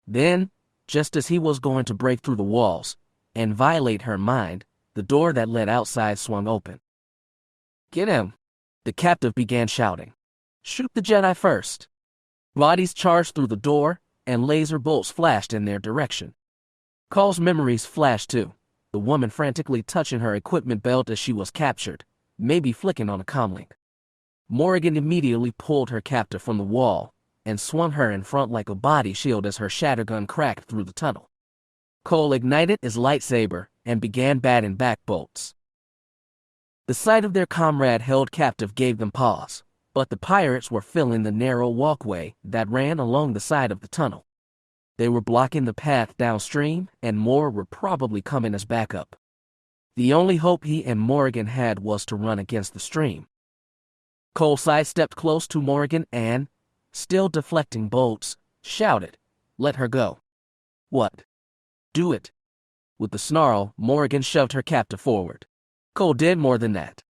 Then, just as he was going to break through the walls and violate her mind, the door that led outside swung open. "Get him!" The captive began shouting. "Shoot the Jedi first." Bodies charged through the door, and laser bolts flashed in their direction. Cole's memories flashed too, the woman frantically touching her equipment belt as she was captured, maybe flicking on a comlink. Morgan immediately pulled her captive from the wall and swung her in front like a body shield as her shattergun cracked through the tunnel. Cole ignited his lightsaber and began batting back bolts. The sight of their comrade held captive gave them pause, but the pirates were filling the narrow walkway that ran along the side of the tunnel. They were blocking the path downstream, and more were probably coming as backup. The only hope he and Morgan had was to run against the stream. Cole sidestepped close to Morgan and, still deflecting bolts, shouted, "Let her go." "What?" "Do it." With a snarl, Morgan shoved her captive forward. Cole did more than that.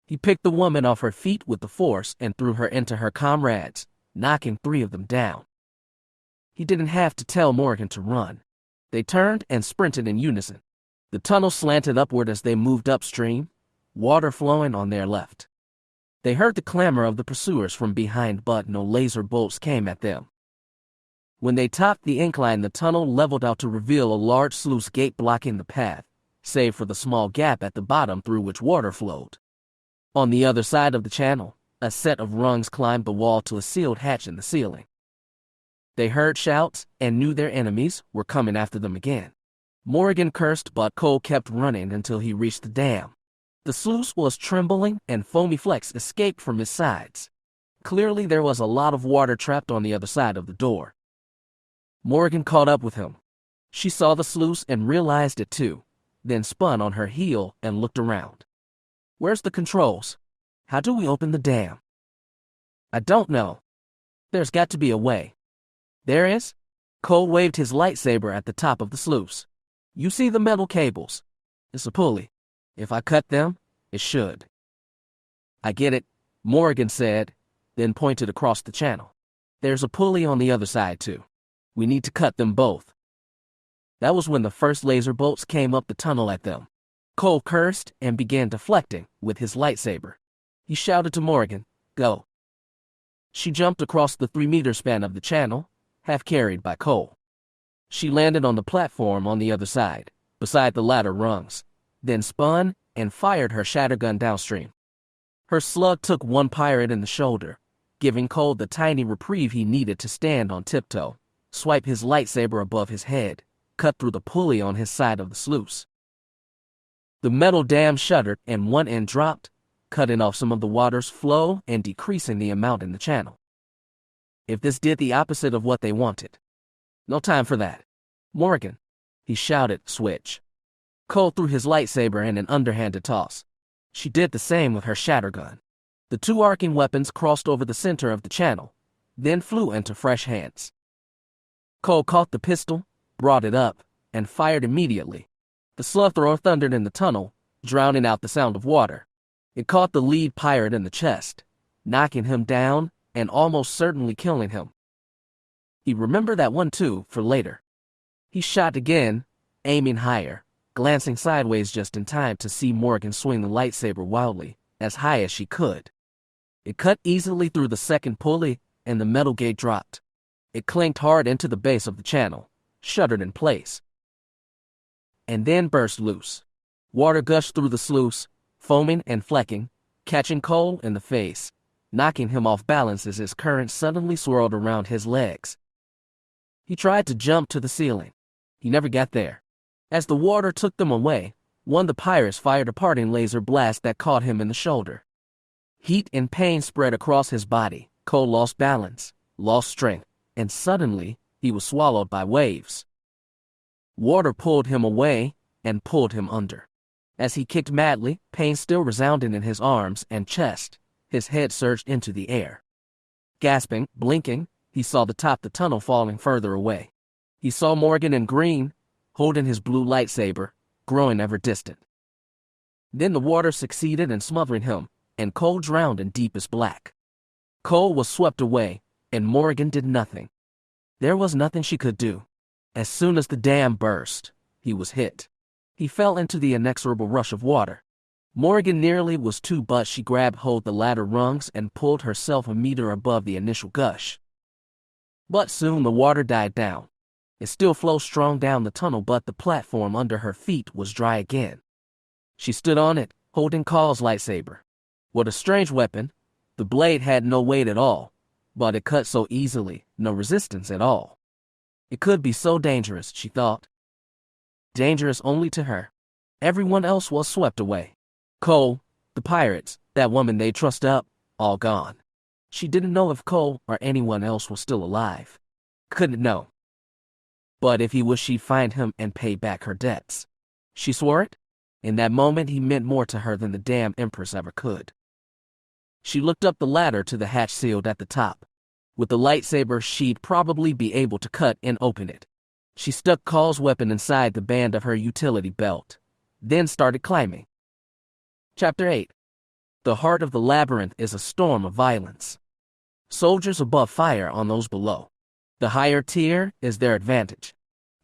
He picked the woman off her feet with the force and threw her into her comrades, knocking 3 of them down. He didn't have to tell Morgan to run. They turned and sprinted in unison. The tunnel slanted upward as they moved upstream, water flowing on their left. They heard the clamor of the pursuers from behind, but no laser bolts came at them. When they topped the incline, the tunnel leveled out to reveal a large sluice gate blocking the path, save for the small gap at the bottom through which water flowed. On the other side of the channel, a set of rungs climbed the wall to a sealed hatch in the ceiling. They heard shouts and knew their enemies were coming after them again. Morgan cursed, but Cole kept running until he reached the dam. The sluice was trembling and foamy flecks escaped from its sides. Clearly there was a lot of water trapped on the other side of the door. Morgan caught up with him. She saw the sluice and realized it too, then spun on her heel and looked around. "Where's the controls? How do we open the dam?" "I don't know. There's got to be a way." "There is?" Cole waved his lightsaber at the top of the sluice. "You see the metal cables? It's a pulley. If I cut them, it should." "I get it," Morgan said, then pointed across the channel. "There's a pulley on the other side too. We need to cut them both. That was when the first laser bolts came up the tunnel at them. Cole cursed and began deflecting with his lightsaber. He shouted to Morgan, "Go." She jumped across the 3-meter span of the channel, half carried by Cole. She landed on the platform on the other side, beside the ladder rungs, then spun and fired her shattergun downstream. Her slug took one pirate in the shoulder, giving Cole the tiny reprieve he needed to stand on tiptoe, swipe his lightsaber above his head, cut through the pulley on his side of the sluice. The metal dam shuddered and one end dropped, cutting off some of the water's flow and decreasing the amount in the channel. If this did the opposite of what they wanted. No time for that. Morgan, he shouted, switch. Cole threw his lightsaber in an underhanded toss. She did the same with her shattergun. The two arcing weapons crossed over the center of the channel, then flew into fresh hands. Cole caught the pistol, brought it up, and fired immediately. The slug thrower thundered in the tunnel, drowning out the sound of water. It caught the lead pirate in the chest, knocking him down and almost certainly killing him. He remembered that one too for later. He shot again, aiming higher, glancing sideways just in time to see Morgan swing the lightsaber wildly, as high as she could. It cut easily through the second pulley, and the metal gate dropped. It clanked hard into the base of the channel, shuddered in place, and then burst loose. Water gushed through the sluice, foaming and flecking, catching Cole in the face, knocking him off balance as his current suddenly swirled around his legs. He tried to jump to the ceiling. He never got there. As the water took them away, one of the pirates fired a parting laser blast that caught him in the shoulder. Heat and pain spread across his body. Cole lost balance, lost strength, and suddenly he was swallowed by waves. Water pulled him away and pulled him under. As he kicked madly, pain still resounding in his arms and chest, his head surged into the air. Gasping, blinking, he saw the top of the tunnel falling further away. He saw Morgan in green, holding his blue lightsaber, growing ever distant. Then the water succeeded in smothering him, and Cole drowned in deepest black. Cole was swept away, and Morgan did nothing. There was nothing she could do. As soon as the dam burst, he was hit. He fell into the inexorable rush of water. Morgan nearly was too, but she grabbed hold of the ladder rungs and pulled herself a meter above the initial gush. But soon the water died down. It still flowed strong down the tunnel, but the platform under her feet was dry again. She stood on it, holding Cole's lightsaber. What a strange weapon. The blade had no weight at all, but it cut so easily, no resistance at all. It could be so dangerous, she thought. Dangerous only to her. Everyone else was swept away. Cole, the pirates, that woman they trust up, all gone. She didn't know if Cole or anyone else was still alive. Couldn't know. But if he wished, she'd find him and pay back her debts. She swore it. In that moment, he meant more to her than the damn Empress ever could. She looked up the ladder to the hatch sealed at the top. With the lightsaber, she'd probably be able to cut and open it. She stuck Cole's weapon inside the band of her utility belt, then started climbing. Chapter 8. The heart of the labyrinth is a storm of violence. Soldiers above fire on those below. The higher tier is their advantage.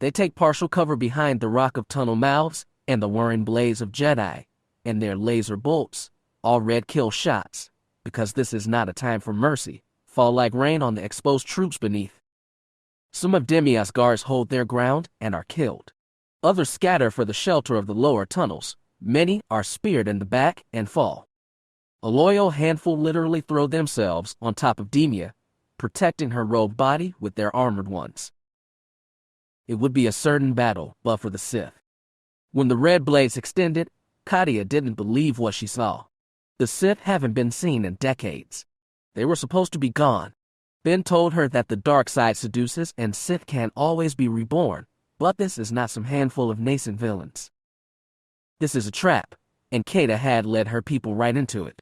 They take partial cover behind the rock of tunnel mouths and the whirring blaze of Jedi, and their laser bolts, all red kill shots, because this is not a time for mercy, fall like rain on the exposed troops beneath. Some of Demias's guards hold their ground and are killed. Others scatter for the shelter of the lower tunnels. Many are speared in the back and fall. A loyal handful literally throw themselves on top of Demia, protecting her robed body with their armored ones. It would be a certain battle, but for the Sith. When the red blades extended, Katia didn't believe what she saw. The Sith haven't been seen in decades. They were supposed to be gone. Ben told her that the dark side seduces and Sith can't always be reborn, but this is not some handful of nascent villains. This is a trap, and Kata had led her people right into it.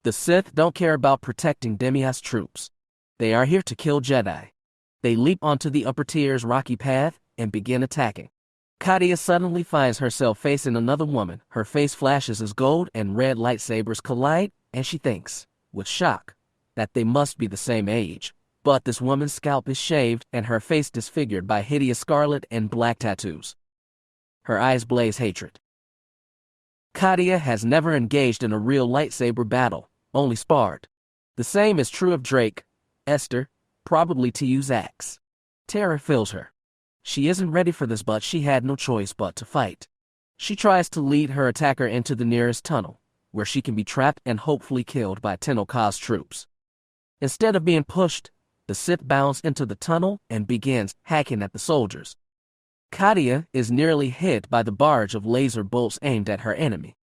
The Sith don't care about protecting Demias's troops. They are here to kill Jedi. They leap onto the upper tier's rocky path and begin attacking. Katia suddenly finds herself facing another woman. Her face flashes as gold and red lightsabers collide, and she thinks, with shock, that they must be the same age, But this woman's scalp is shaved and her face disfigured by hideous scarlet and black tattoos. Her eyes blaze hatred. Katia has never engaged in a real lightsaber battle, only sparred. The same is true of Drake, Esther, probably to use axe. Terror fills her. She isn't ready for this, but she had no choice but to fight. She tries to lead her attacker into the nearest tunnel, where she can be trapped and hopefully killed by Tenoka's troops. Instead of being pushed, the Sith bounds into the tunnel and begins hacking at the soldiers. Katia is nearly hit by the barrage of laser bolts aimed at her enemy.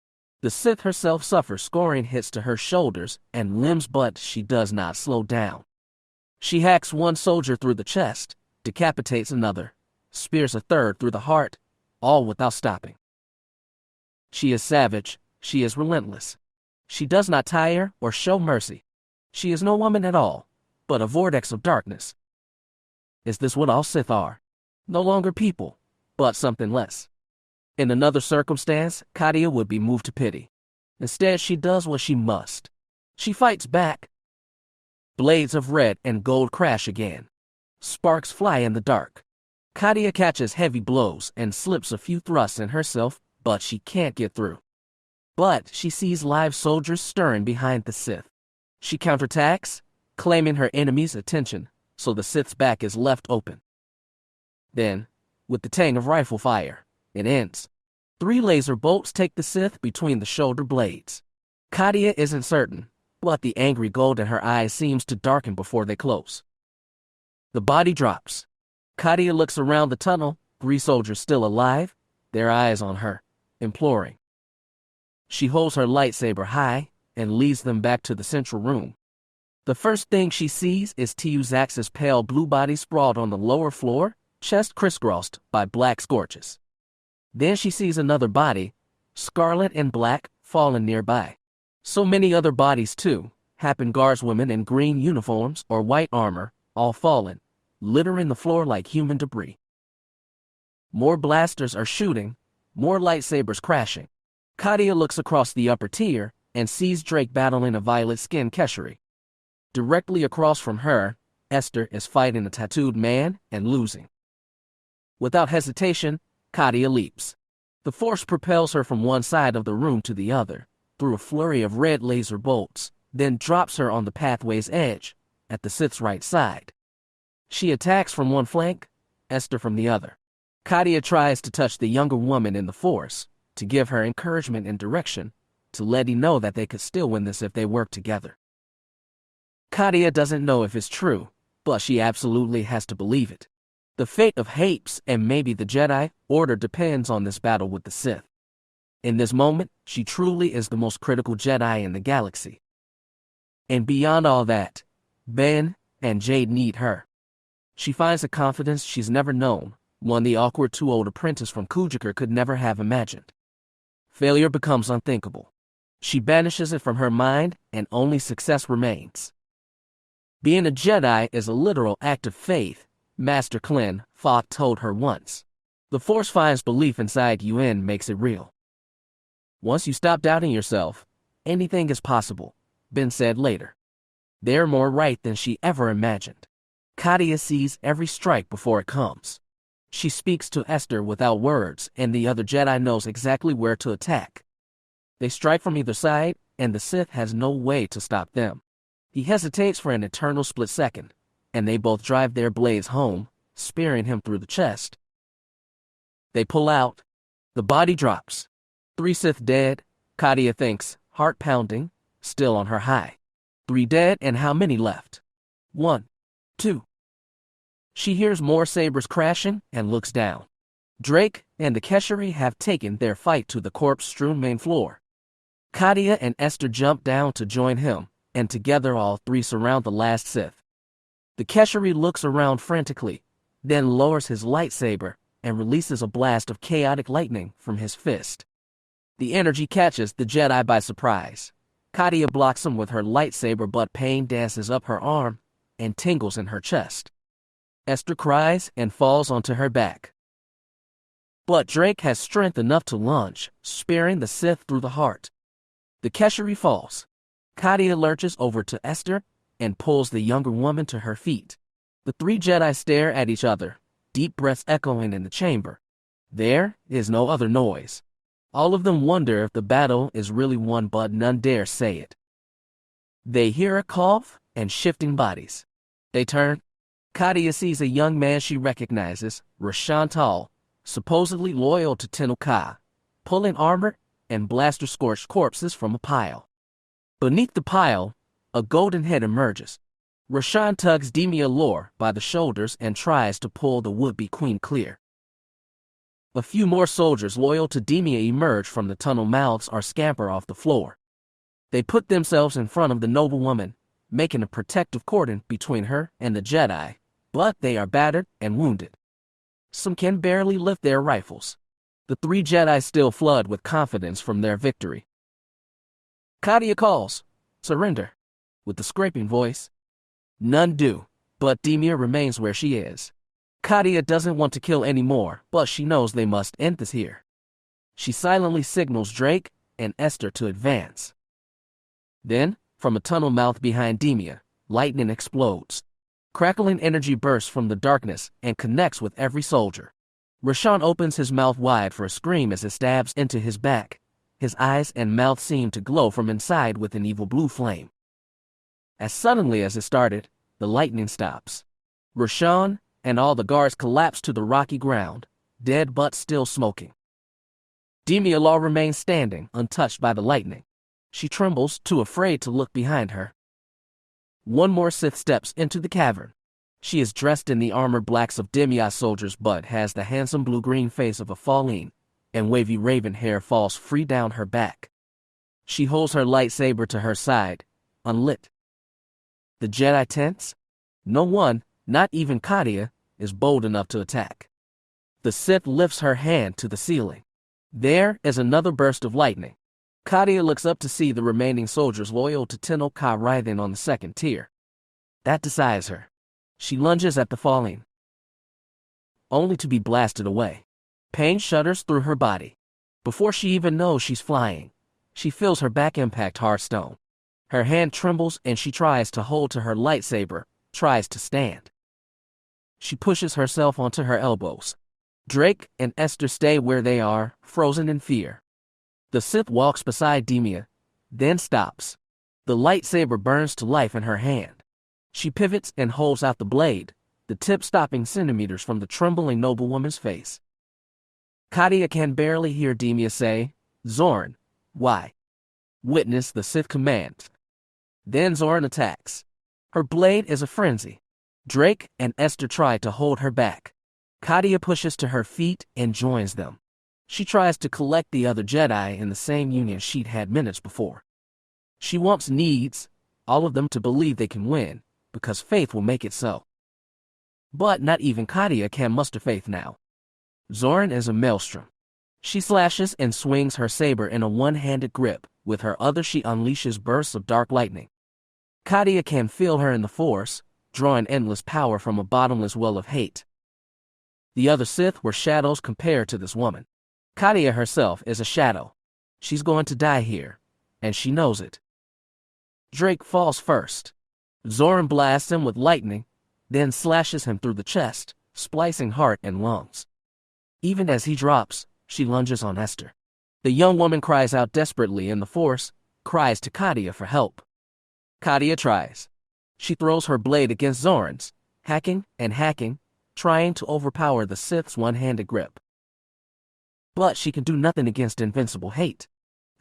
The Sith herself suffers scoring hits to her shoulders and limbs, but she does not slow down. She hacks one soldier through the chest, decapitates another, spears a third through the heart, all without stopping. She is savage, she is relentless. She does not tire or show mercy. She is no woman at all, but a vortex of darkness. Is this what all Sith are? No longer people, but something less. In another circumstance, Katia would be moved to pity. Instead, she does what she must. She fights back. Blades of red and gold crash again. Sparks fly in the dark. Katia catches heavy blows and slips a few thrusts in herself, but she can't get through. But she sees live soldiers stirring behind the Sith. She counterattacks, claiming her enemy's attention, so the Sith's back is left open. Then, with the tang of rifle fire, it ends. 3 laser bolts take the Sith between the shoulder blades. Katia isn't certain, but the angry gold in her eyes seems to darken before they close. The body drops. Katia looks around the tunnel, 3 soldiers still alive, their eyes on her, imploring. She holds her lightsaber high and leads them back to the central room. The first thing she sees is Teuzax's pale blue body sprawled on the lower floor, chest crisscrossed by black scorches. Then she sees another body, scarlet and black, fallen nearby. So many other bodies too, Happen guardswomen in green uniforms or white armor, all fallen, littering the floor like human debris. More blasters are shooting, more lightsabers crashing. Katia looks across the upper tier and sees Drake battling a violet-skinned Keshari. Directly across from her, Esther is fighting a tattooed man and losing. Without hesitation, Katia leaps. The force propels her from one side of the room to the other, through a flurry of red laser bolts, then drops her on the pathway's edge, at the Sith's right side. She attacks from one flank, Esther from the other. Katia tries to touch the younger woman in the force, to give her encouragement and direction, to let him know that they could still win this if they work together. Katia doesn't know if it's true, but she absolutely has to believe it. The fate of Hapes and maybe the Jedi Order depends on this battle with the Sith. In this moment, she truly is the most critical Jedi in the galaxy. And beyond all that, Ben and Jade need her. She finds a confidence she's never known, one the awkward too-old apprentice from Kujiker could never have imagined. Failure becomes unthinkable. She banishes it from her mind, and only success remains. Being a Jedi is a literal act of faith, Master Klin Falk told her once. The Force finds belief inside you and makes it real. Once you stop doubting yourself, anything is possible, Ben said later. They're more right than she ever imagined. Katia sees every strike before it comes. She speaks to Esther without words, and the other Jedi knows exactly where to attack. They strike from either side, and the Sith has no way to stop them. He hesitates for an eternal split second, and they both drive their blades home, spearing him through the chest. They pull out. The body drops. 3 Sith dead, Katia thinks, heart pounding, still on her high. 3 dead, and how many left? 1, 2. She hears more sabers crashing and looks down. Drake and the Keshari have taken their fight to the corpse-strewn main floor. Katia and Esther jump down to join him, and together all 3 surround the last Sith. The Keshari looks around frantically, then lowers his lightsaber and releases a blast of chaotic lightning from his fist. The energy catches the Jedi by surprise. Katia blocks him with her lightsaber, but pain dances up her arm and tingles in her chest. Esther cries and falls onto her back. But Drake has strength enough to lunge, spearing the Sith through the heart. The Keshari falls. Katia lurches over to Esther and pulls the younger woman to her feet. The three Jedi stare at each other, deep breaths echoing in the chamber. There is no other noise. All of them wonder if the battle is really won, but none dare say it. They hear a cough and shifting bodies. They turn. Katia sees a young man she recognizes, Rashan Tal, supposedly loyal to Tenel Ka, pulling armor and blaster-scorched corpses from a pile. Beneath the pile, a golden head emerges. Rashan tugs Demia Lore by the shoulders and tries to pull the would-be queen clear. A few more soldiers loyal to Demia emerge from the tunnel mouths or scamper off the floor. They put themselves in front of the noble woman, making a protective cordon between her and the Jedi, but they are battered and wounded. Some can barely lift their rifles. The three Jedi still flood with confidence from their victory. Katia calls, "Surrender," with a scraping voice. None do, but Demia remains where she is. Katia doesn't want to kill anymore, but she knows they must end this here. She silently signals Drake and Esther to advance. Then, from a tunnel mouth behind Demia, lightning explodes. Crackling energy bursts from the darkness and connects with every soldier. Rashan opens his mouth wide for a scream as it stabs into his back. His eyes and mouth seem to glow from inside with an evil blue flame. As suddenly as it started, the lightning stops. Rashan and all the guards collapse to the rocky ground, dead but still smoking. Demia Law remains standing, untouched by the lightning. She trembles, too afraid to look behind her. One more Sith steps into the cavern. She is dressed in the armored blacks of Demia soldiers but has the handsome blue-green face of a Falleen, and wavy raven hair falls free down her back. She holds her lightsaber to her side, unlit. The Jedi tense. No one, not even Katia, is bold enough to attack. The Sith lifts her hand to the ceiling. There is another burst of lightning. Katia looks up to see the remaining soldiers loyal to Tenel Ka writhing on the second tier. That decides her. She lunges at the Falling, only to be blasted away. Pain shudders through her body. Before she even knows she's flying, she feels her back impact hard stone. Her hand trembles and she tries to hold to her lightsaber, tries to stand. She pushes herself onto her elbows. Drake and Esther stay where they are, frozen in fear. The Sith walks beside Demia, then stops. The lightsaber burns to life in her hand. She pivots and holds out the blade, the tip stopping centimeters from the trembling noblewoman's face. Katia can barely hear Demia say, "Zorn, why?" Witness the Sith command. Then Zorn attacks. Her blade is a frenzy. Drake and Esther try to hold her back. Katia pushes to her feet and joins them. She tries to collect the other Jedi in the same union she'd had minutes before. She needs all of them to believe they can win, because faith will make it so. But not even Katia can muster faith now. Zorn is a maelstrom. She slashes and swings her saber in a one-handed grip. With her other she unleashes bursts of dark lightning. Katia can feel her in the Force, drawing endless power from a bottomless well of hate. The other Sith were shadows compared to this woman. Katia herself is a shadow. She's going to die here, and she knows it. Drake falls first. Zorn blasts him with lightning, then slashes him through the chest, splicing heart and lungs. Even as he drops, she lunges on Esther. The young woman cries out desperately in the Force, cries to Katia for help. Katia tries. She throws her blade against Zorn's, hacking and hacking, trying to overpower the Sith's one-handed grip. But she can do nothing against invincible hate.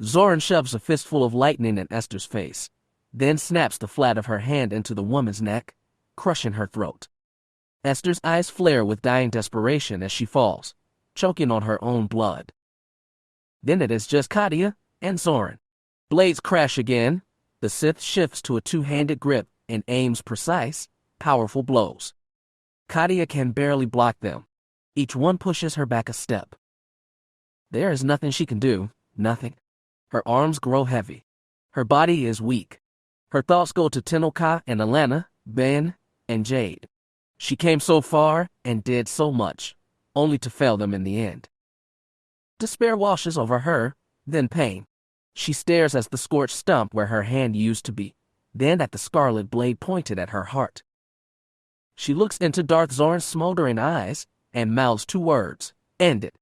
Zorn shoves a fistful of lightning in Esther's face, then snaps the flat of her hand into the woman's neck, crushing her throat. Esther's eyes flare with dying desperation as she falls, choking on her own blood. Then it is just Katia and Zorn. Blades crash again. The Sith shifts to a two-handed grip and aims precise, powerful blows. Katia can barely block them. Each one pushes her back a step. There is nothing she can do, nothing. Her arms grow heavy. Her body is weak. Her thoughts go to Tenel Ka and Alana, Ben, and Jade. She came so far and did so much, only to fail them in the end. Despair washes over her, then pain. She stares at the scorched stump where her hand used to be, then at the scarlet blade pointed at her heart. She looks into Darth Zoran's smoldering eyes and mouths 2 words, "End it."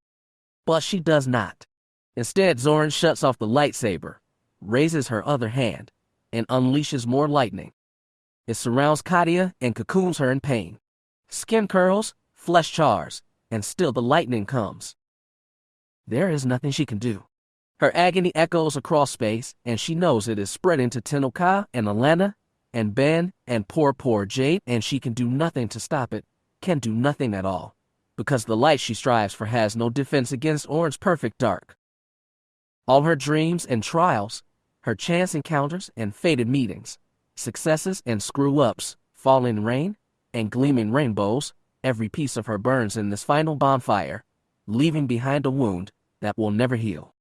But she does not. Instead, Zoran shuts off the lightsaber, raises her other hand, and unleashes more lightning. It surrounds Katia and cocoons her in pain. Skin curls, flesh chars, and still the lightning comes. There is nothing she can do. Her agony echoes across space, and she knows it is spreading to Tenoka and Alana and Ben and poor Jade, and she can do nothing to stop it, can do nothing at all, because the light she strives for has no defense against Orin's perfect dark. All her dreams and trials, her chance encounters and fated meetings, successes and screw-ups, falling rain and gleaming rainbows, every piece of her burns in this final bonfire, leaving behind a wound that will never heal.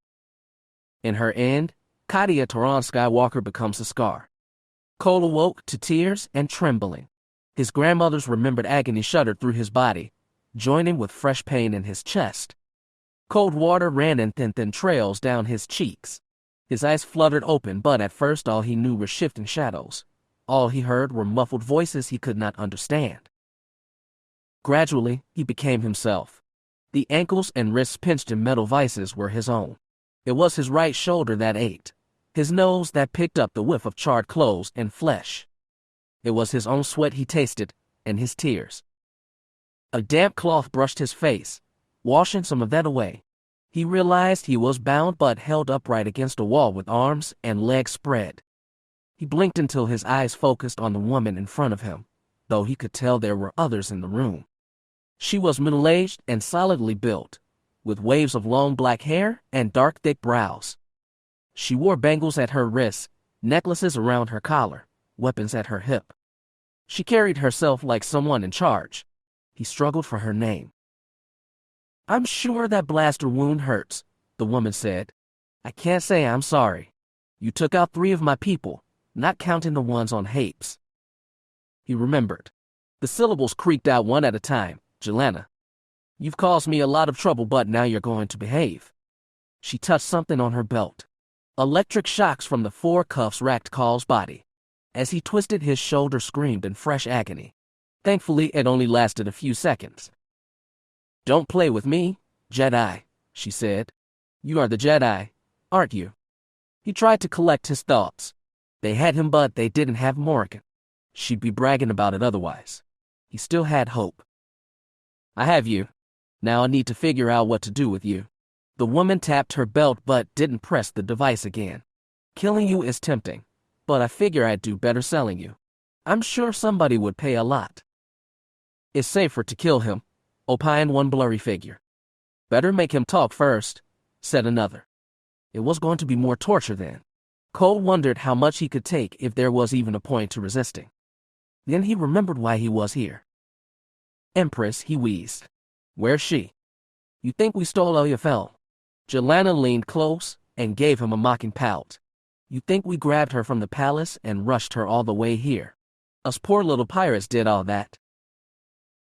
In her end, Katia Taran Skywalker becomes a scar. Cole awoke to tears and trembling. His grandmother's remembered agony shuddered through his body, joining with fresh pain in his chest. Cold water ran in thin trails down his cheeks. His eyes fluttered open, but at first all he knew were shifting shadows. All he heard were muffled voices he could not understand. Gradually, he became himself. The ankles and wrists pinched in metal vices were his own. It was his right shoulder that ached, his nose that picked up the whiff of charred clothes and flesh. It was his own sweat he tasted, and his tears. A damp cloth brushed his face, washing some of that away. He realized he was bound but held upright against a wall with arms and legs spread. He blinked until his eyes focused on the woman in front of him, though he could tell there were others in the room. She was middle-aged and solidly built, with waves of long black hair and dark thick brows. She wore bangles at her wrists, necklaces around her collar, weapons at her hip. She carried herself like someone in charge. He struggled for her name. "I'm sure that blaster wound hurts," the woman said. "I can't say I'm sorry. You took out 3 of my people, not counting the ones on Hapes." He remembered. The syllables creaked out one at a time. "Jelena, you've caused me a lot of trouble, but now you're going to behave." She touched something on her belt. Electric shocks from the 4 cuffs racked Call's body. As he twisted, his shoulder screamed in fresh agony. Thankfully, it only lasted a few seconds. "Don't play with me, Jedi," she said. "You are the Jedi, aren't you?" He tried to collect his thoughts. They had him, but they didn't have Morrigan. She'd be bragging about it otherwise. He still had hope. "I have you. Now I need to figure out what to do with you." The woman tapped her belt but didn't press the device again. "Killing you is tempting, but I figure I'd do better selling you. I'm sure somebody would pay a lot." "It's safer to kill him," opined one blurry figure. "Better make him talk first," said another. It was going to be more torture then. Cole wondered how much he could take if there was even a point to resisting. Then he remembered why he was here. "Empress," he wheezed. "Where's she?" "You think we stole Oyafel?" Jelena leaned close and gave him a mocking pout. "You think we grabbed her from the palace and rushed her all the way here? Us poor little pirates did all that."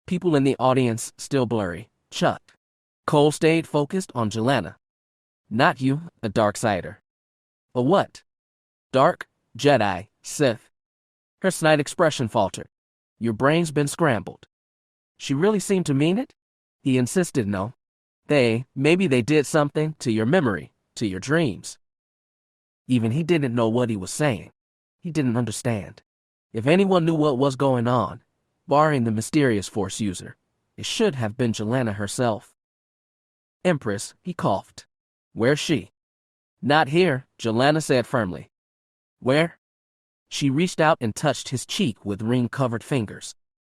People in the audience still blurry. Chuck. Cole stayed focused on Jelena. "Not you, a Darksider." "A what?" "Dark, Jedi, Sith." Her snide expression faltered. "Your brain's been scrambled." She really seemed to mean it. He insisted no. Maybe they did something to your memory, to your dreams. Even he didn't know what he was saying. He didn't understand. If anyone knew what was going on, barring the mysterious Force user, it should have been Jelena herself. "Empress," he coughed. "Where's she?" "Not here," Jelena said firmly. "Where?" She reached out and touched his cheek with ring-covered fingers.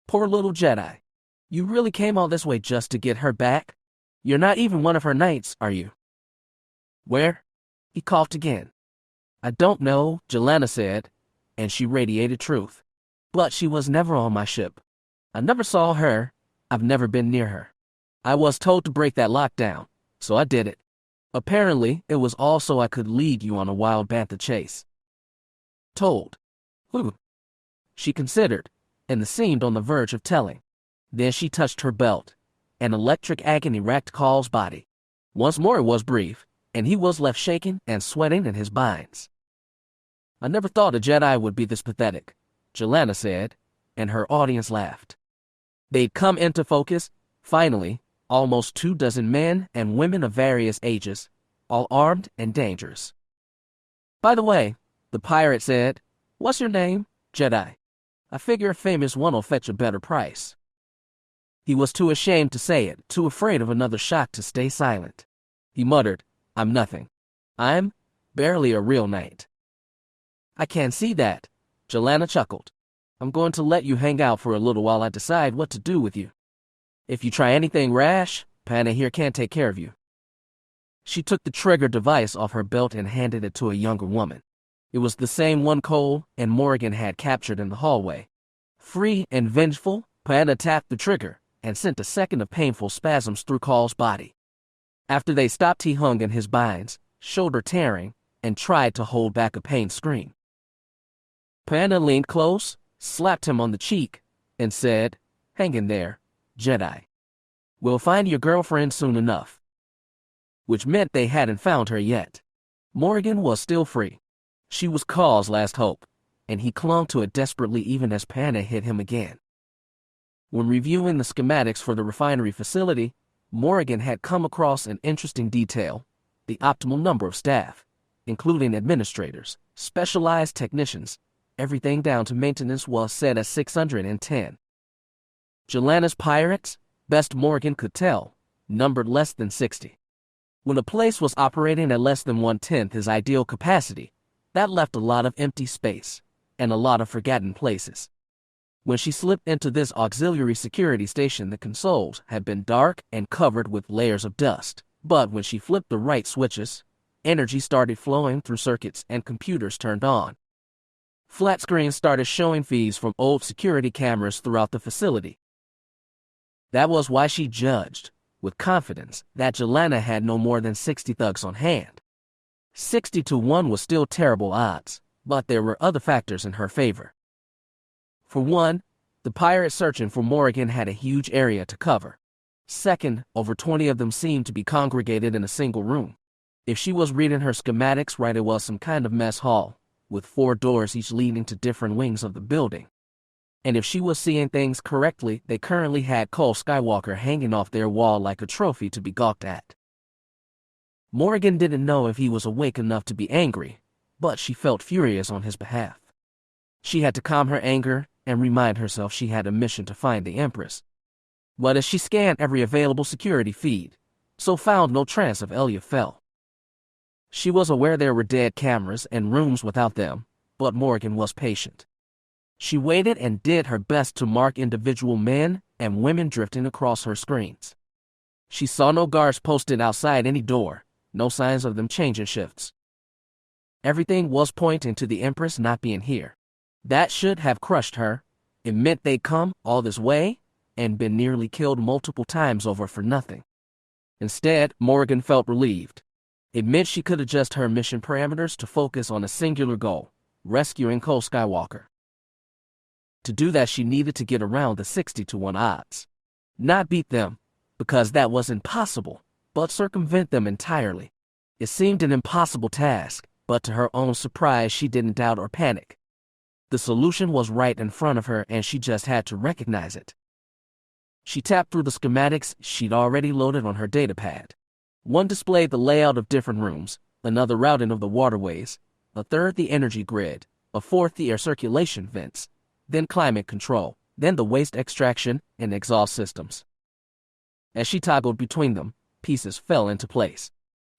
"Poor little Jedi. You really came all this way just to get her back? You're not even one of her knights, are you?" "Where?" He coughed again. "I don't know," Jelena said, and she radiated truth. "But she was never on my ship. I never saw her. I've never been near her. I was told to break that lockdown, so I did it. Apparently, it was all so I could lead you on a wild bantha chase." "Told? Who?" She considered, and seemed on the verge of telling. Then she touched her belt. An electric agony racked Call's body. Once more it was brief, and he was left shaking and sweating in his binds. I never thought a Jedi would be this pathetic, Jelena said, and her audience laughed. They'd come into focus, finally, almost 24 men and women of various ages, all armed and dangerous. By the way, the pirate said, "What's your name, Jedi? I figure a famous one'll fetch a better price." He was too ashamed to say it, too afraid of another shock to stay silent. He muttered, "I'm nothing. I'm barely a real knight." "I can't see that," Jelena chuckled. "I'm going to let you hang out for a little while I decide what to do with you. If you try anything rash, Pana here can't take care of you." She took the trigger device off her belt and handed it to a younger woman. It was the same one Cole and Morgan had captured in the hallway. Free and vengeful, Pana tapped the trigger and sent a second of painful spasms through Cole's body. After they stopped, he hung in his binds, shoulder tearing, and tried to hold back a pain scream. Pana leaned close, slapped him on the cheek, and said, "Hang in there, Jedi. We'll find your girlfriend soon enough." Which meant they hadn't found her yet. Morgan was still free. She was Cole's last hope, and he clung to it desperately even as Pana hit him again. When reviewing the schematics for the refinery facility, Morgan had come across an interesting detail: the optimal number of staff, including administrators, specialized technicians, everything down to maintenance, was set at 610. Jelena's pirates, best Morgan could tell, numbered less than 60. When a place was operating at less than 1/10 his ideal capacity, that left a lot of empty space and a lot of forgotten places. When she slipped into this auxiliary security station, the consoles had been dark and covered with layers of dust, but when she flipped the right switches, energy started flowing through circuits and computers turned on. Flat screens started showing feeds from old security cameras throughout the facility. That was why she judged, with confidence, that Jelena had no more than 60 thugs on hand. 60-1 was still terrible odds, but there were other factors in her favor. For one, the pirates searching for Morgan had a huge area to cover. Second, over 20 of them seemed to be congregated in a single room. If she was reading her schematics right, it was some kind of mess hall, with 4 doors each leading to different wings of the building. And if she was seeing things correctly, they currently had Cole Skywalker hanging off their wall like a trophy to be gawked at. Morgan didn't know if he was awake enough to be angry, but she felt furious on his behalf. She had to calm her anger and remind herself she had a mission to find the Empress. But as she scanned every available security feed, so found no trace of Elia Fell. She was aware there were dead cameras and rooms without them, but Morgan was patient. She waited and did her best to mark individual men and women drifting across her screens. She saw no guards posted outside any door, no signs of them changing shifts. Everything was pointing to the Empress not being here. That should have crushed her. It meant they'd come all this way and been nearly killed multiple times over for nothing. Instead, Morgan felt relieved. It meant she could adjust her mission parameters to focus on a singular goal: rescuing Cole Skywalker. To do that, she needed to get around the 60-1 odds. Not beat them, because that was impossible, but circumvent them entirely. It seemed an impossible task, but to her own surprise, she didn't doubt or panic. The solution was right in front of her, and she just had to recognize it. She tapped through the schematics she'd already loaded on her datapad. One displayed the layout of different rooms, another routing of the waterways, a third the energy grid, a fourth the air circulation vents, then climate control, then the waste extraction and exhaust systems. As she toggled between them, pieces fell into place.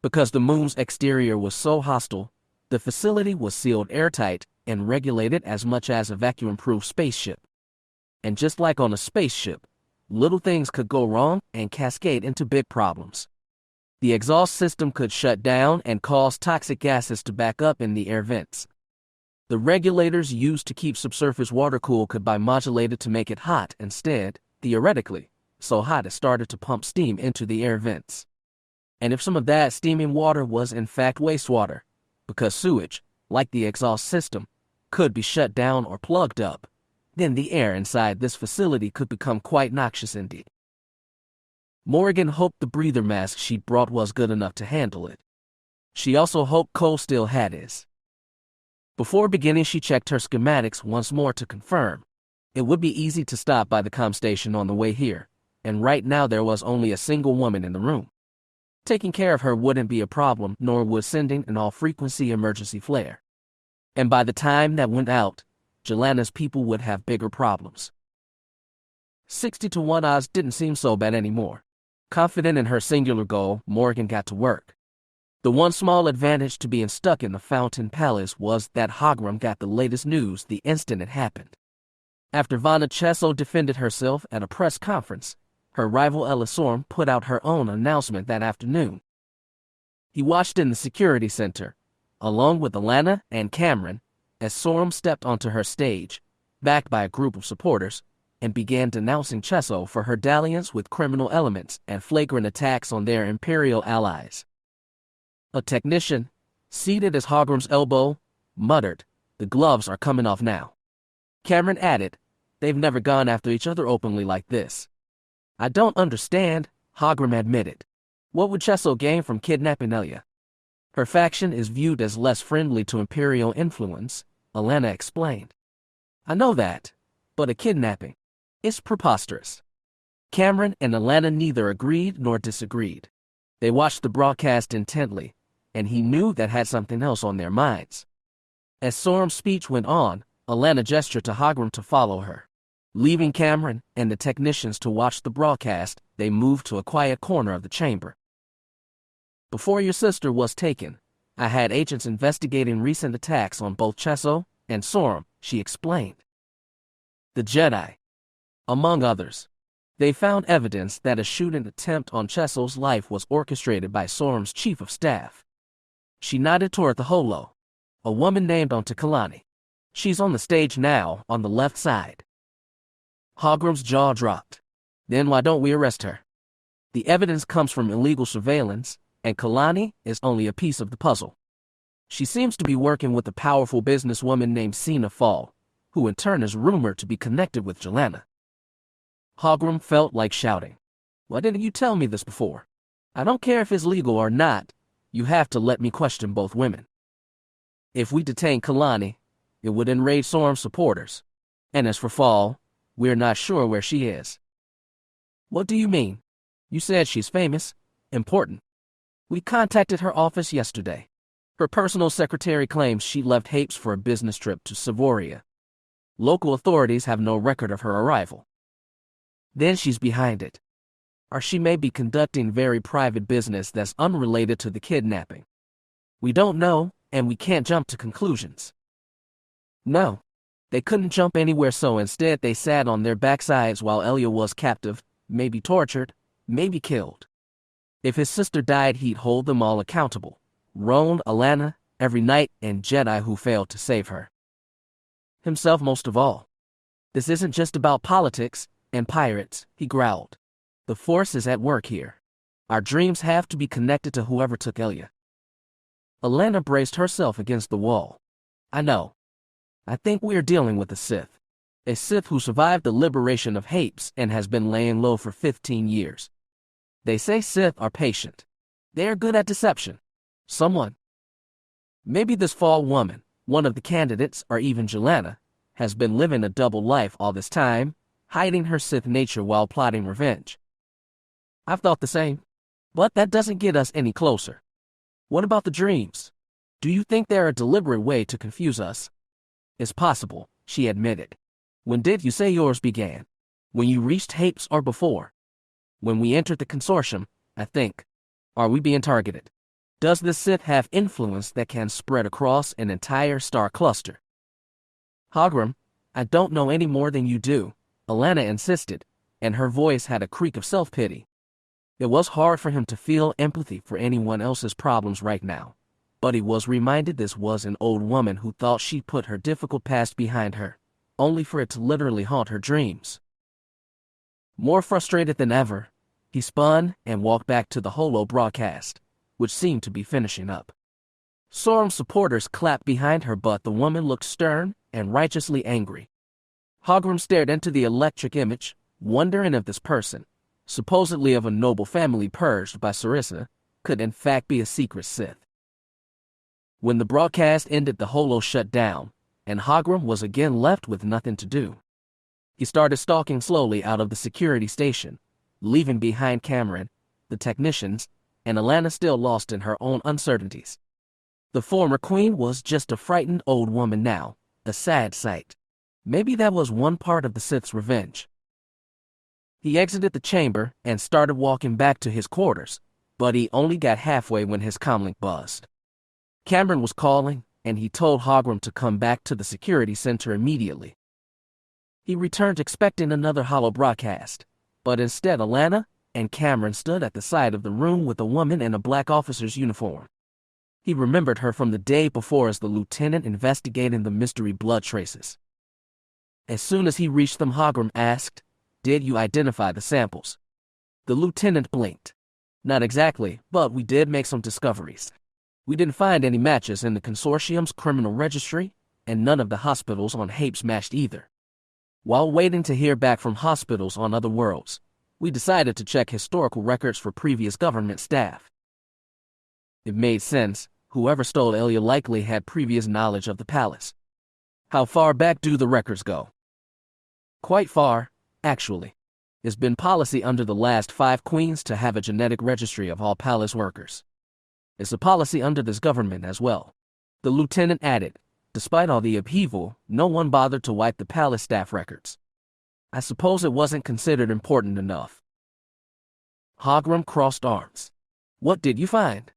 Because the moon's exterior was so hostile, the facility was sealed airtight and regulated as much as a vacuum-proof spaceship. And just like on a spaceship, little things could go wrong and cascade into big problems. The exhaust system could shut down and cause toxic gases to back up in the air vents. The regulators used to keep subsurface water cool could be modulated to make it hot instead, theoretically, so hot it started to pump steam into the air vents. And if some of that steaming water was in fact wastewater, because sewage, like the exhaust system, could be shut down or plugged up, then the air inside this facility could become quite noxious indeed. Morgan hoped the breather mask she'd brought was good enough to handle it. She also hoped Cole still had his. Before beginning, she checked her schematics once more to confirm. It would be easy to stop by the comm station on the way here, and right now there was only a single woman in the room. Taking care of her wouldn't be a problem, nor would sending an all-frequency emergency flare. And by the time that went out, Jelana's people would have bigger problems. 60-1 odds didn't seem so bad anymore. Confident in her singular goal, Morgan got to work. The one small advantage to being stuck in the Fountain Palace was that Hagram got the latest news the instant it happened. After Vana Chesso defended herself at a press conference, her rival Ella Sorum put out her own announcement that afternoon. He watched in the security center, along with Alana and Cameron, as Sorum stepped onto her stage, backed by a group of supporters, and began denouncing Chesso for her dalliance with criminal elements and flagrant attacks on their imperial allies. A technician, seated at Hagram's elbow, muttered, "The gloves are coming off now." Cameron added, "They've never gone after each other openly like this." "I don't understand," Hagram admitted. "What would Chesso gain from kidnapping Elia?" "Her faction is viewed as less friendly to imperial influence," Alana explained. "I know that, but a kidnapping, it's preposterous." Cameron and Alana neither agreed nor disagreed. They watched the broadcast intently, and he knew that had something else on their minds. As Sorum's speech went on, Alana gestured to Hagram to follow her. Leaving Cameron and the technicians to watch the broadcast, they moved to a quiet corner of the chamber. "Before your sister was taken, I had agents investigating recent attacks on both Chesso and Sorum," she explained. "The Jedi, among others. They found evidence that a shooting attempt on Chesso's life was orchestrated by Sorum's chief of staff." She nodded toward the holo, "A woman named Kaelen. She's on the stage now, on the left side." Hagram's jaw dropped. "Then why don't we arrest her? The evidence comes from illegal surveillance, and Kaelen is only a piece of the puzzle. She seems to be working with a powerful businesswoman named Sina Fall, who in turn is rumored to be connected with Jelana." Hagram felt like shouting, "Why didn't you tell me this before? I don't care if it's legal or not. You have to let me question both women. If we detain Kaelen, it would enrage Sorum's supporters. And as for Fall, we're not sure where she is." "What do you mean? You said she's famous, important." "We contacted her office yesterday. Her personal secretary claims she left Hapes for a business trip to Savoria. Local authorities have no record of her arrival." "Then she's behind it. Or she may be conducting very private business that's unrelated to the kidnapping. We don't know, and we can't jump to conclusions." "No, they couldn't jump anywhere, so instead they sat on their backsides while Elia was captive, maybe tortured, maybe killed. If his sister died, he'd hold them all accountable. Roan, Alana, every knight and Jedi who failed to save her. Himself most of all. This isn't just about politics and pirates," he growled. "The Force is at work here. Our dreams have to be connected to whoever took Elia." Alana braced herself against the wall. "I know. I think we're dealing with a Sith. A Sith who survived the liberation of Hapes and has been laying low for 15 years. They say Sith are patient. They are good at deception. Someone, maybe this Fall woman, one of the candidates, or even Jelana, has been living a double life all this time, hiding her Sith nature while plotting revenge. I've thought the same, but that doesn't get us any closer. What about the dreams? Do you think they're a deliberate way to confuse us?" "It's possible," she admitted. "When did you say yours began? When you reached Hapes or before?" "When we entered the consortium, I think. Are we being targeted? Does the Sith have influence that can spread across an entire star cluster?" "Hagram, I don't know any more than you do," Alana insisted, and her voice had a creak of self-pity. It was hard for him to feel empathy for anyone else's problems right now, but he was reminded this was an old woman who thought she'd put her difficult past behind her, only for it to literally haunt her dreams. More frustrated than ever, he spun and walked back to the holo broadcast, which seemed to be finishing up. Sorum's supporters clapped behind her, but the woman looked stern and righteously angry. Hagram stared into the electric image, wondering if this person, supposedly of a noble family purged by Sarissa, could in fact be a secret Sith. When the broadcast ended, the holo shut down, and Hogrum was again left with nothing to do. He started stalking slowly out of the security station, leaving behind Cameron, the technicians, and Alana still lost in her own uncertainties. The former queen was just a frightened old woman now, a sad sight. Maybe that was one part of the Sith's revenge. He exited the chamber and started walking back to his quarters, but he only got halfway when his comlink buzzed. Cameron was calling, and he told Hogrum to come back to the security center immediately. He returned expecting another holo broadcast, but instead Alana and Cameron stood at the side of the room with a woman in a black officer's uniform. He remembered her from the day before as the lieutenant investigating the mystery blood traces. As soon as he reached them, Hogrum asked, "Did you identify the samples?" The lieutenant blinked. "Not exactly, but we did make some discoveries. We didn't find any matches in the consortium's criminal registry, and none of the hospitals on Hapes matched either. While waiting to hear back from hospitals on other worlds, we decided to check historical records for previous government staff. It made sense. Whoever stole Elia likely had previous knowledge of the palace. How far back do the records go?" "Quite far, actually. It's been policy under the last 5 queens to have a genetic registry of all palace workers. It's a policy under this government as well," the lieutenant added. "Despite all the upheaval, no one bothered to wipe the palace staff records. I suppose it wasn't considered important enough." Hogrum crossed arms. "What did you find?"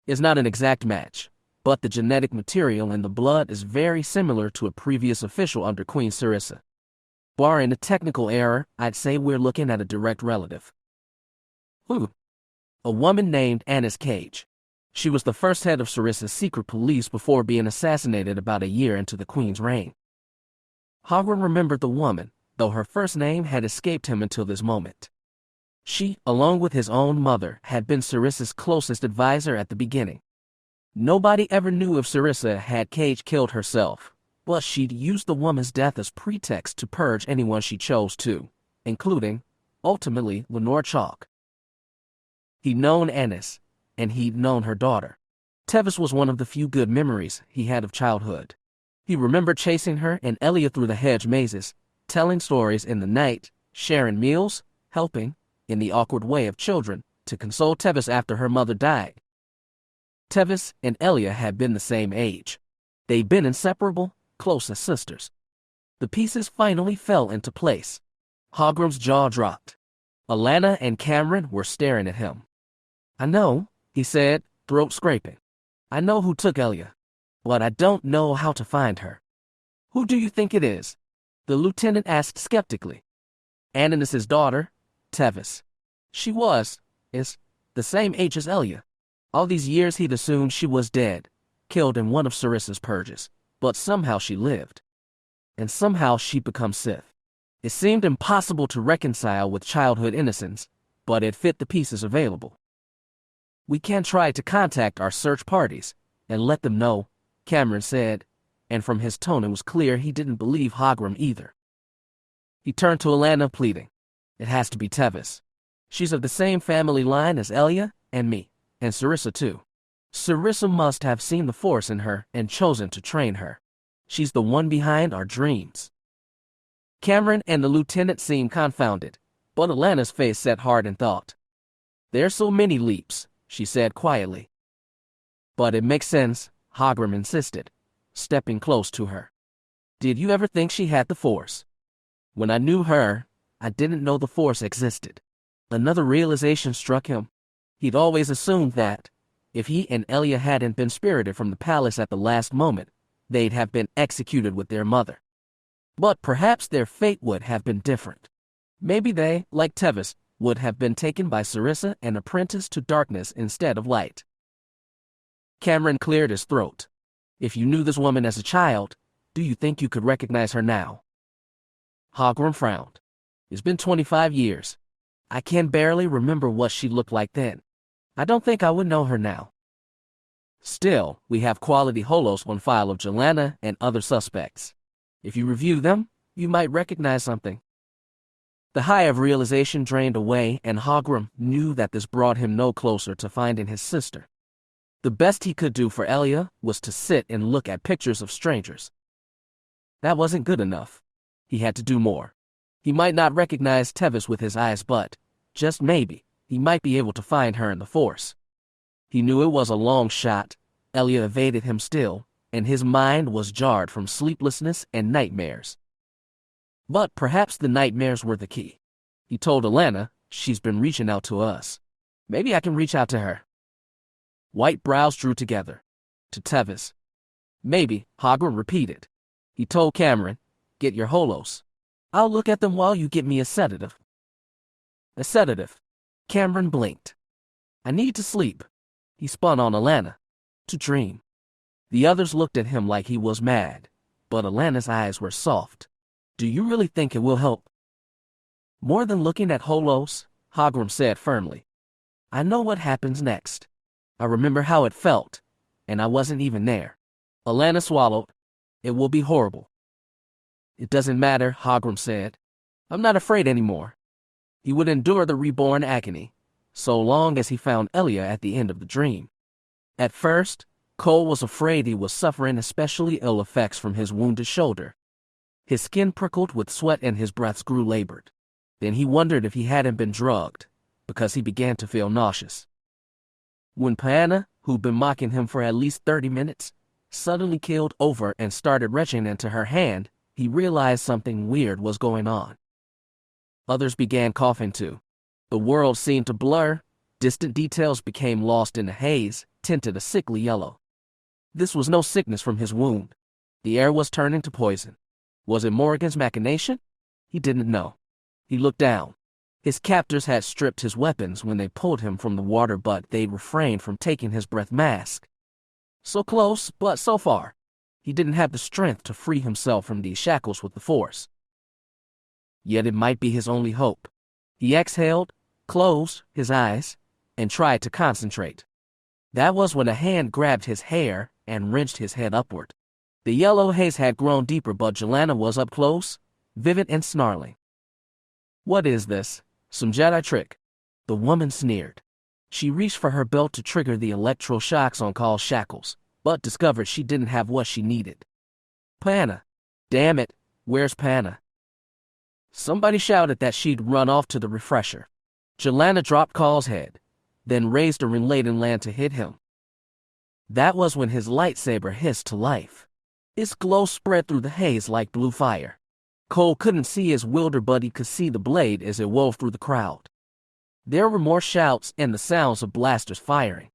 "It's not an exact match, but the genetic material in the blood is very similar to a previous official under Queen Sarissa. Barring a technical error, I'd say we're looking at a direct relative." "Who?" "A woman named Annis Cage. She was the first head of Sarissa's secret police before being assassinated about a year into the Queen's reign." Hogrum remembered the woman, though her first name had escaped him until this moment. She, along with his own mother, had been Sarissa's closest advisor at the beginning. Nobody ever knew if Sarissa had Cage killed herself, but she'd used the woman's death as pretext to purge anyone she chose to, including, ultimately, Lenore Chalk. He'd known Annis, and he'd known her daughter. Tevis was one of the few good memories he had of childhood. He remembered chasing her and Elia through the hedge mazes, telling stories in the night, sharing meals, helping, in the awkward way of children, to console Tevis after her mother died. Tevis and Elia had been the same age. They'd been inseparable, close as sisters. The pieces finally fell into place. Hogrum's jaw dropped. Alana and Cameron were staring at him. "I know," he said, throat scraping. "I know who took Elia, but I don't know how to find her." "Who do you think it is?" the lieutenant asked skeptically. "Annis's daughter, Tevis. She is, the same age as Elia. All these years he'd assumed she was dead, killed in one of Sarissa's purges, but somehow she lived. And somehow she'd become Sith. It seemed impossible to reconcile with childhood innocence, but it fit the pieces available. We can try to contact our search parties and let them know," Cameron said, and from his tone it was clear he didn't believe Hogrum either. He turned to Alana, pleading. "It has to be Tevis. She's of the same family line as Elia and me, and Sarissa too. Sarissa must have seen the Force in her and chosen to train her. She's the one behind our dreams." Cameron and the lieutenant seemed confounded, but Alana's face set hard in thought. "There's so many leaps," she said quietly. "But it makes sense," Hogrum insisted, stepping close to her. "Did you ever think she had the Force?" "When I knew her, I didn't know the Force existed." Another realization struck him. He'd always assumed that, if he and Elia hadn't been spirited from the palace at the last moment, they'd have been executed with their mother. But perhaps their fate would have been different. Maybe they, like Tevis, would have been taken by Sarissa and apprenticed to darkness instead of light. Cameron cleared his throat. "If you knew this woman as a child, do you think you could recognize her now?" Hogrum frowned. "It's been 25 years. I can barely remember what she looked like then. I don't think I would know her now. Still, we have quality holos on file of Jelana and other suspects. If you review them, you might recognize something." The high of realization drained away, and Hogrum knew that this brought him no closer to finding his sister. The best he could do for Elia was to sit and look at pictures of strangers. That wasn't good enough. He had to do more. He might not recognize Tevis with his eyes, but, just maybe, he might be able to find her in the force. He knew it was a long shot. Elia evaded him still, and his mind was jarred from sleeplessness and nightmares. But perhaps the nightmares were the key. He told Alana, "She's been reaching out to us. Maybe I can reach out to her." White brows drew together. To Tevis. "Maybe," Hagrim repeated. He told Cameron, "Get your holos. I'll look at them while you get me a sedative." A sedative. Cameron blinked. "I need to sleep." He spun on Alana. "To dream." The others looked at him like he was mad, but Alana's eyes were soft. "Do you really think it will help?" "More than looking at holos," Hagrim said firmly. "I know what happens next. I remember how it felt, and I wasn't even there." Alana swallowed. "It will be horrible." "It doesn't matter," Hagrim said. "I'm not afraid anymore." He would endure the reborn agony, so long as he found Elia at the end of the dream. At first, Cole was afraid he was suffering especially ill effects from his wounded shoulder. His skin prickled with sweat and his breaths grew labored. Then he wondered if he hadn't been drugged, because he began to feel nauseous. When Paana, who'd been mocking him for at least 30 minutes, suddenly keeled over and started retching into her hand, he realized something weird was going on. Others began coughing too. The world seemed to blur. Distant details became lost in the haze, tinted a sickly yellow. This was no sickness from his wound. The air was turning to poison. Was it Morrigan's machination? He didn't know. He looked down. His captors had stripped his weapons when they pulled him from the water, but they'd refrained from taking his breath mask. So close, but so far. He didn't have the strength to free himself from these shackles with the force. Yet it might be his only hope. He exhaled, closed his eyes, and tried to concentrate. That was when a hand grabbed his hair and wrenched his head upward. The yellow haze had grown deeper, but Jelena was up close, vivid and snarling. "What is this? Some Jedi trick?" The woman sneered. She reached for her belt to trigger the electroshocks on Call's shackles, but discovered she didn't have what she needed. "Paana! Damn it, where's Paana?" Somebody shouted that she'd run off to the refresher. Jelena dropped Call's head, then raised a ring-laden land to hit him. That was when his lightsaber hissed to life. Its glow spread through the haze like blue fire. Cole couldn't see his wielder, but he could see the blade as it wove through the crowd. There were more shouts and the sounds of blasters firing.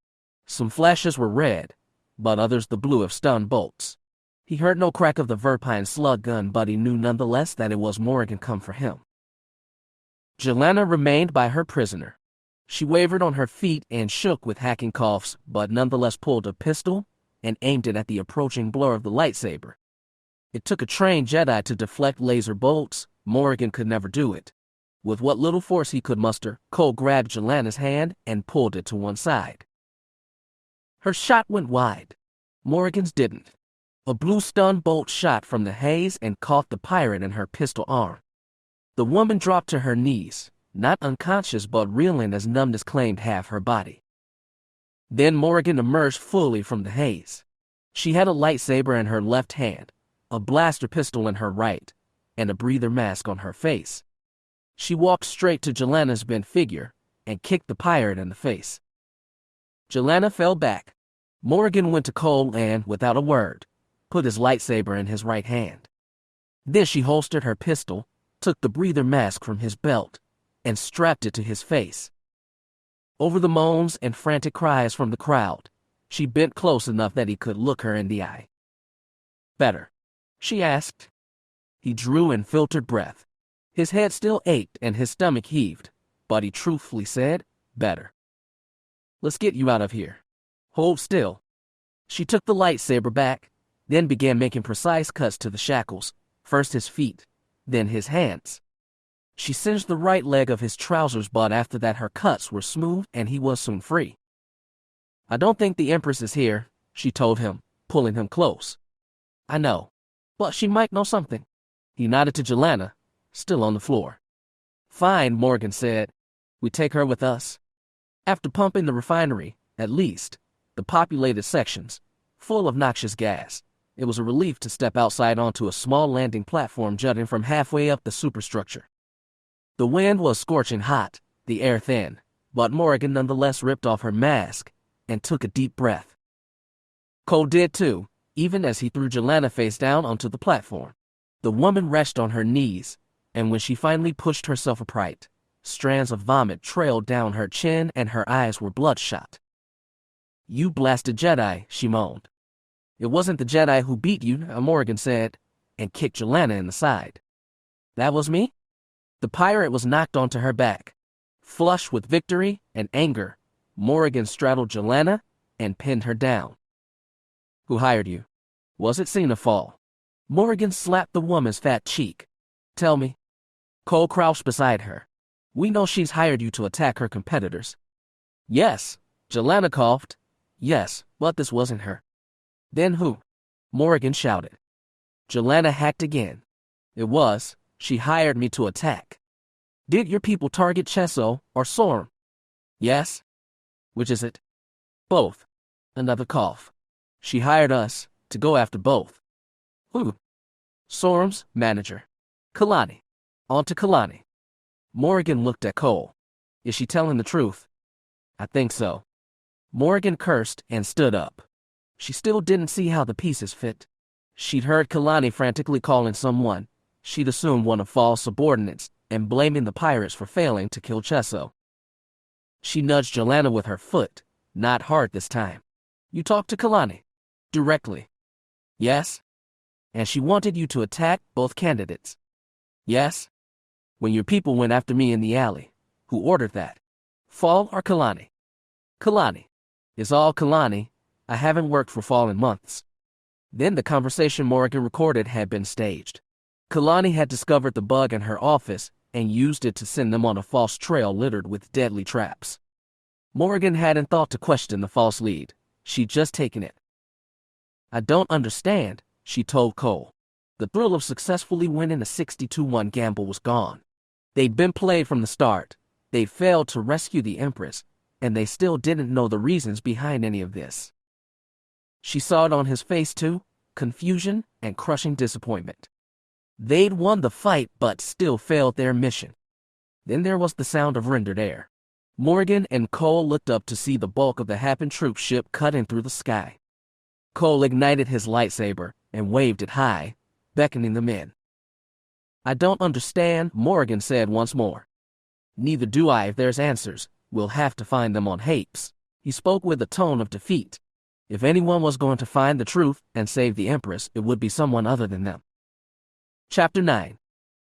Some flashes were red, but others the blue of stun bolts. He heard no crack of the Verpine slug gun, but he knew nonetheless that it was Morrigan come for him. Jelena remained by her prisoner. She wavered on her feet and shook with hacking coughs, but nonetheless pulled a pistol and aimed it at the approaching blur of the lightsaber. It took a trained Jedi to deflect laser bolts. Morrigan could never do it. With what little force he could muster, Cole grabbed Jelena's hand and pulled it to one side. Her shot went wide. Morrigan's didn't. A blue stun bolt shot from the haze and caught the pirate in her pistol arm. The woman dropped to her knees, not unconscious but reeling as numbness claimed half her body. Then Morrigan emerged fully from the haze. She had a lightsaber in her left hand, a blaster pistol in her right, and a breather mask on her face. She walked straight to Jelena's bent figure and kicked the pirate in the face. Jelena fell back. Morrigan went to Cole and, without a word, put his lightsaber in his right hand. Then she holstered her pistol, took the breather mask from his belt, and strapped it to his face. Over the moans and frantic cries from the crowd, she bent close enough that he could look her in the eye. "Better?" she asked. He drew in filtered breath. His head still ached and his stomach heaved, but he truthfully said, "Better." "Let's get you out of here. Hold still." She took the lightsaber back, then began making precise cuts to the shackles, first his feet, then his hands. She singed the right leg of his trousers, but after that her cuts were smooth and he was soon free. "I don't think the Empress is here," she told him, pulling him close. "I know, but she might know something." He nodded to Jelena, still on the floor. "Fine," Morgan said. "We take her with us. After pumping the refinery, at least, the populated sections, full of noxious gas. It was a relief to step outside onto a small landing platform jutting from halfway up the superstructure. The wind was scorching hot, the air thin, but Morgan nonetheless ripped off her mask and took a deep breath. Cole did too, even as he threw Jelena face down onto the platform. The woman rested on her knees, and when she finally pushed herself upright, strands of vomit trailed down her chin and her eyes were bloodshot. "You blasted Jedi," she moaned. "It wasn't the Jedi who beat you," Morgan said, and kicked Jelena in the side. "That was me?" The pirate was knocked onto her back. Flushed with victory and anger, Morgan straddled Jelena and pinned her down. "Who hired you? Was it Xenofall?" Morgan slapped the woman's fat cheek. "Tell me." Cole crouched beside her. "We know she's hired you to attack her competitors." "Yes," Jelena coughed. "Yes, but this wasn't her." "Then who?" Morgan shouted. Jelena hacked again. "It was. She hired me to attack." "Did your people target Chesso or Sorum?" "Yes." "Which is it?" "Both." Another cough. "She hired us to go after both." "Who?" "Sorum's manager. Kalani. On to Kalani." Morgan looked at Cole. "Is she telling the truth?" "I think so." Morgan cursed and stood up. She still didn't see how the pieces fit. She'd heard Kalani frantically calling someone. She'd assumed one of Fall's subordinates and blaming the pirates for failing to kill Chesso. She nudged Jelena with her foot, not hard this time. "You talked to Kalani?" "Directly." "Yes." "And she wanted you to attack both candidates?" "Yes." "When your people went after me in the alley, who ordered that? Fall or Kalani?" "Kalani." "It's all Kalani. I haven't worked for Fall in months." Then the conversation Morgan recorded had been staged. Kalani had discovered the bug in her office and used it to send them on a false trail littered with deadly traps. Morgan hadn't thought to question the false lead. She'd just taken it. "I don't understand," she told Cole. The thrill of successfully winning a 60-1 gamble was gone. They'd been played from the start. They'd failed to rescue the Empress, and they still didn't know the reasons behind any of this. She saw it on his face too, confusion and crushing disappointment. They'd won the fight but still failed their mission. Then there was the sound of rendered air. Morgan and Cole looked up to see the bulk of the Happen troop ship cutting through the sky. Cole ignited his lightsaber and waved it high, beckoning them in. "I don't understand," Morgan said once more. "Neither do I. If there's answers, we'll have to find them on Hapes." He spoke with a tone of defeat. If anyone was going to find the truth and save the Empress, it would be someone other than them. Chapter 9.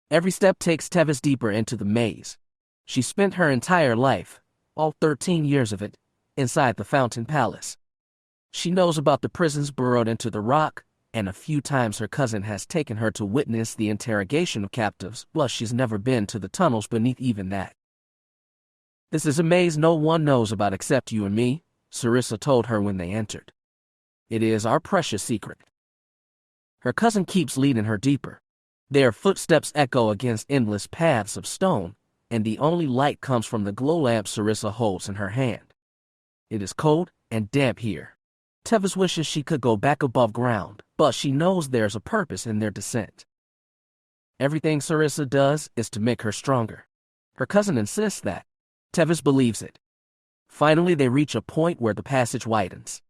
Every step takes Tevis deeper into the maze. She spent her entire life, all 13 years of it, inside the Fountain Palace. She knows about the prisons burrowed into the rock, and a few times her cousin has taken her to witness the interrogation of captives, plus she's never been to the tunnels beneath even that. "This is a maze no one knows about except you and me," Sarissa told her when they entered. "It is our precious secret." Her cousin keeps leading her deeper. Their footsteps echo against endless paths of stone, and the only light comes from the glow lamp Sarissa holds in her hand. It is cold and damp here. Tevis wishes she could go back above ground, but she knows there's a purpose in their descent. Everything Sarissa does is to make her stronger. Her cousin insists that. Tevis believes it. Finally, they reach a point where the passage widens.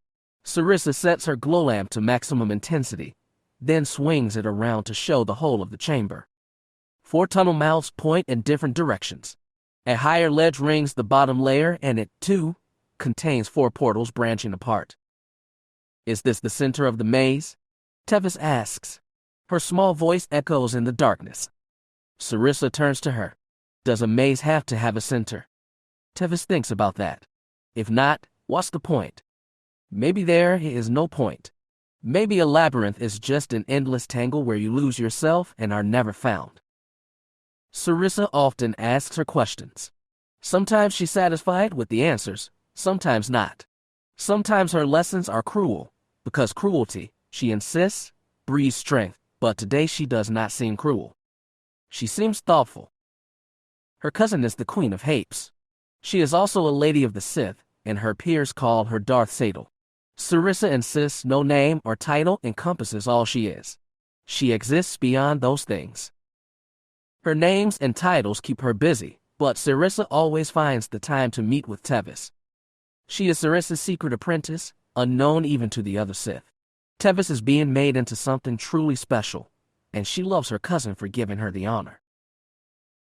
Sarissa sets her glow lamp to maximum intensity, then swings it around to show the whole of the chamber. 4 tunnel mouths point in different directions. A higher ledge rings the bottom layer, and it, too, contains 4 portals branching apart. "Is this the center of the maze?" Tevis asks. Her small voice echoes in the darkness. Sarissa turns to her. "Does a maze have to have a center?" Tevis thinks about that. If not, what's the point? Maybe there is no point. Maybe a labyrinth is just an endless tangle where you lose yourself and are never found. Sarissa often asks her questions. Sometimes she's satisfied with the answers, sometimes not. Sometimes her lessons are cruel, because cruelty, she insists, breeds strength, but today she does not seem cruel. She seems thoughtful. Her cousin is the Queen of Hapes. She is also a Lady of the Sith, and her peers call her Darth Sadal. Sarissa insists no name or title encompasses all she is. She exists beyond those things. Her names and titles keep her busy, but Sarissa always finds the time to meet with Tevis. She is Sarissa's secret apprentice, unknown even to the other Sith. Tevis is being made into something truly special, and she loves her cousin for giving her the honor.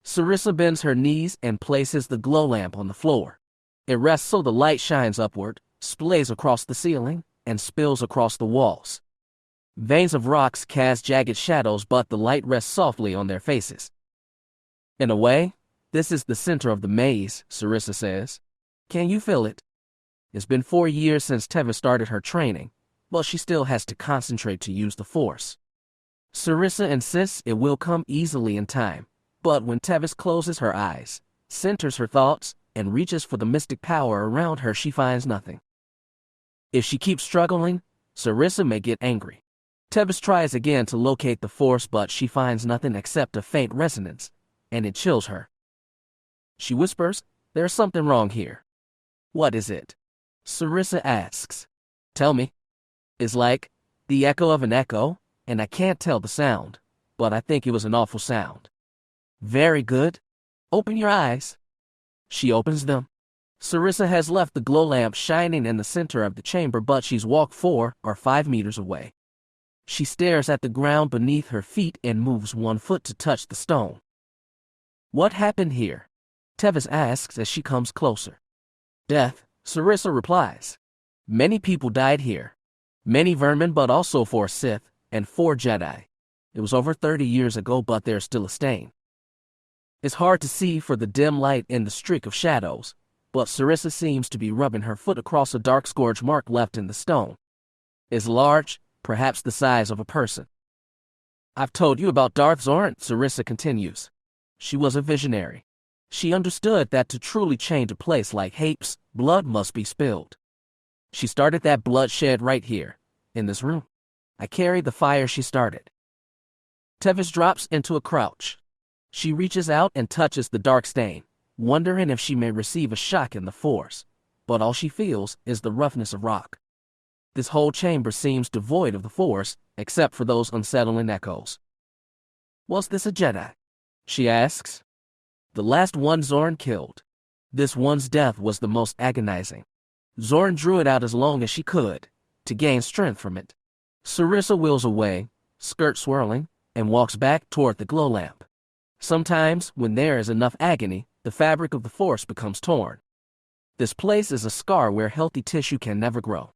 Sarissa bends her knees and places the glow lamp on the floor. It rests so the light shines upward, splays across the ceiling, and spills across the walls. Veins of rocks cast jagged shadows, but the light rests softly on their faces. In a way, this is the center of the maze, Sarissa says. Can you feel it? It's been 4 years since Tevis started her training, but she still has to concentrate to use the Force. Sarissa insists it will come easily in time, but when Tevis closes her eyes, centers her thoughts, and reaches for the mystic power around her, she finds nothing. If she keeps struggling, Sarissa may get angry. Tevis tries again to locate the Force, but she finds nothing except a faint resonance, and it chills her. She whispers, "There's something wrong here." "What is it?" Sarissa asks. "Tell me." "It's like the echo of an echo, and I can't tell the sound, but I think it was an awful sound." "Very good. Open your eyes." She opens them. Sarissa has left the glow lamp shining in the center of the chamber, but she's walked 4 or 5 meters away. She stares at the ground beneath her feet and moves one foot to touch the stone. "What happened here?" Tevis asks as she comes closer. "Death," Sarissa replies. "Many people died here. Many vermin, but also 4 Sith and 4 Jedi. It was over 30 years ago, but there's still a stain. It's hard to see for the dim light in the streak of shadows, but Sarissa seems to be rubbing her foot across a dark scourge mark left in the stone. It's large, perhaps the size of a person." "I've told you about Darth Zorin," Sarissa continues. "She was a visionary. She understood that to truly change a place like Hapes, blood must be spilled. She started that bloodshed right here, in this room. I carried the fire she started." Tevis drops into a crouch. She reaches out and touches the dark stain, wondering if she may receive a shock in the Force, but all she feels is the roughness of rock. This whole chamber seems devoid of the Force, except for those unsettling echoes. "Was this a Jedi?" she asks. "The last one Zorin killed. This one's death was the most agonizing. Zorin drew it out as long as she could, to gain strength from it." Sarissa wheels away, skirt swirling, and walks back toward the glow lamp. Sometimes, when there is enough agony, the fabric of the Force becomes torn. This place is a scar where healthy tissue can never grow.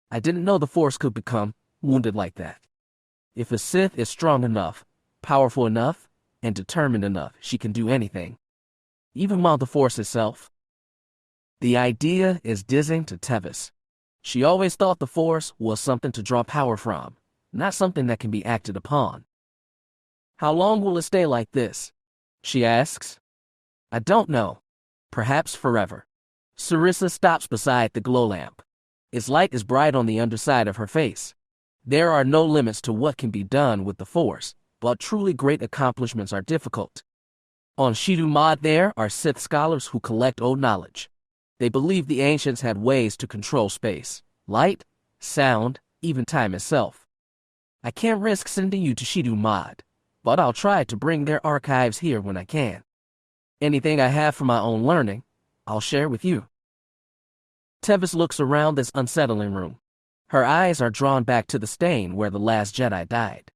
I didn't know the Force could become wounded like that. If a Sith is strong enough, powerful enough, and determined enough, she can do anything. Even while the Force itself. The idea is dizzying to Tevis. She always thought the Force was something to draw power from, not something that can be acted upon. "How long will it stay like this?" she asks. "I don't know. Perhaps forever." Sarissa stops beside the glow lamp. Its light is bright on the underside of her face. There are no limits to what can be done with the Force, but truly great accomplishments are difficult. On Shidu Mod there are Sith scholars who collect old knowledge. They believe the ancients had ways to control space, light, sound, even time itself. I can't risk sending you to Shidu Mod, but I'll try to bring their archives here when I can. Anything I have for my own learning, I'll share with you. Tevis looks around this unsettling room. Her eyes are drawn back to the stain where the last Jedi died.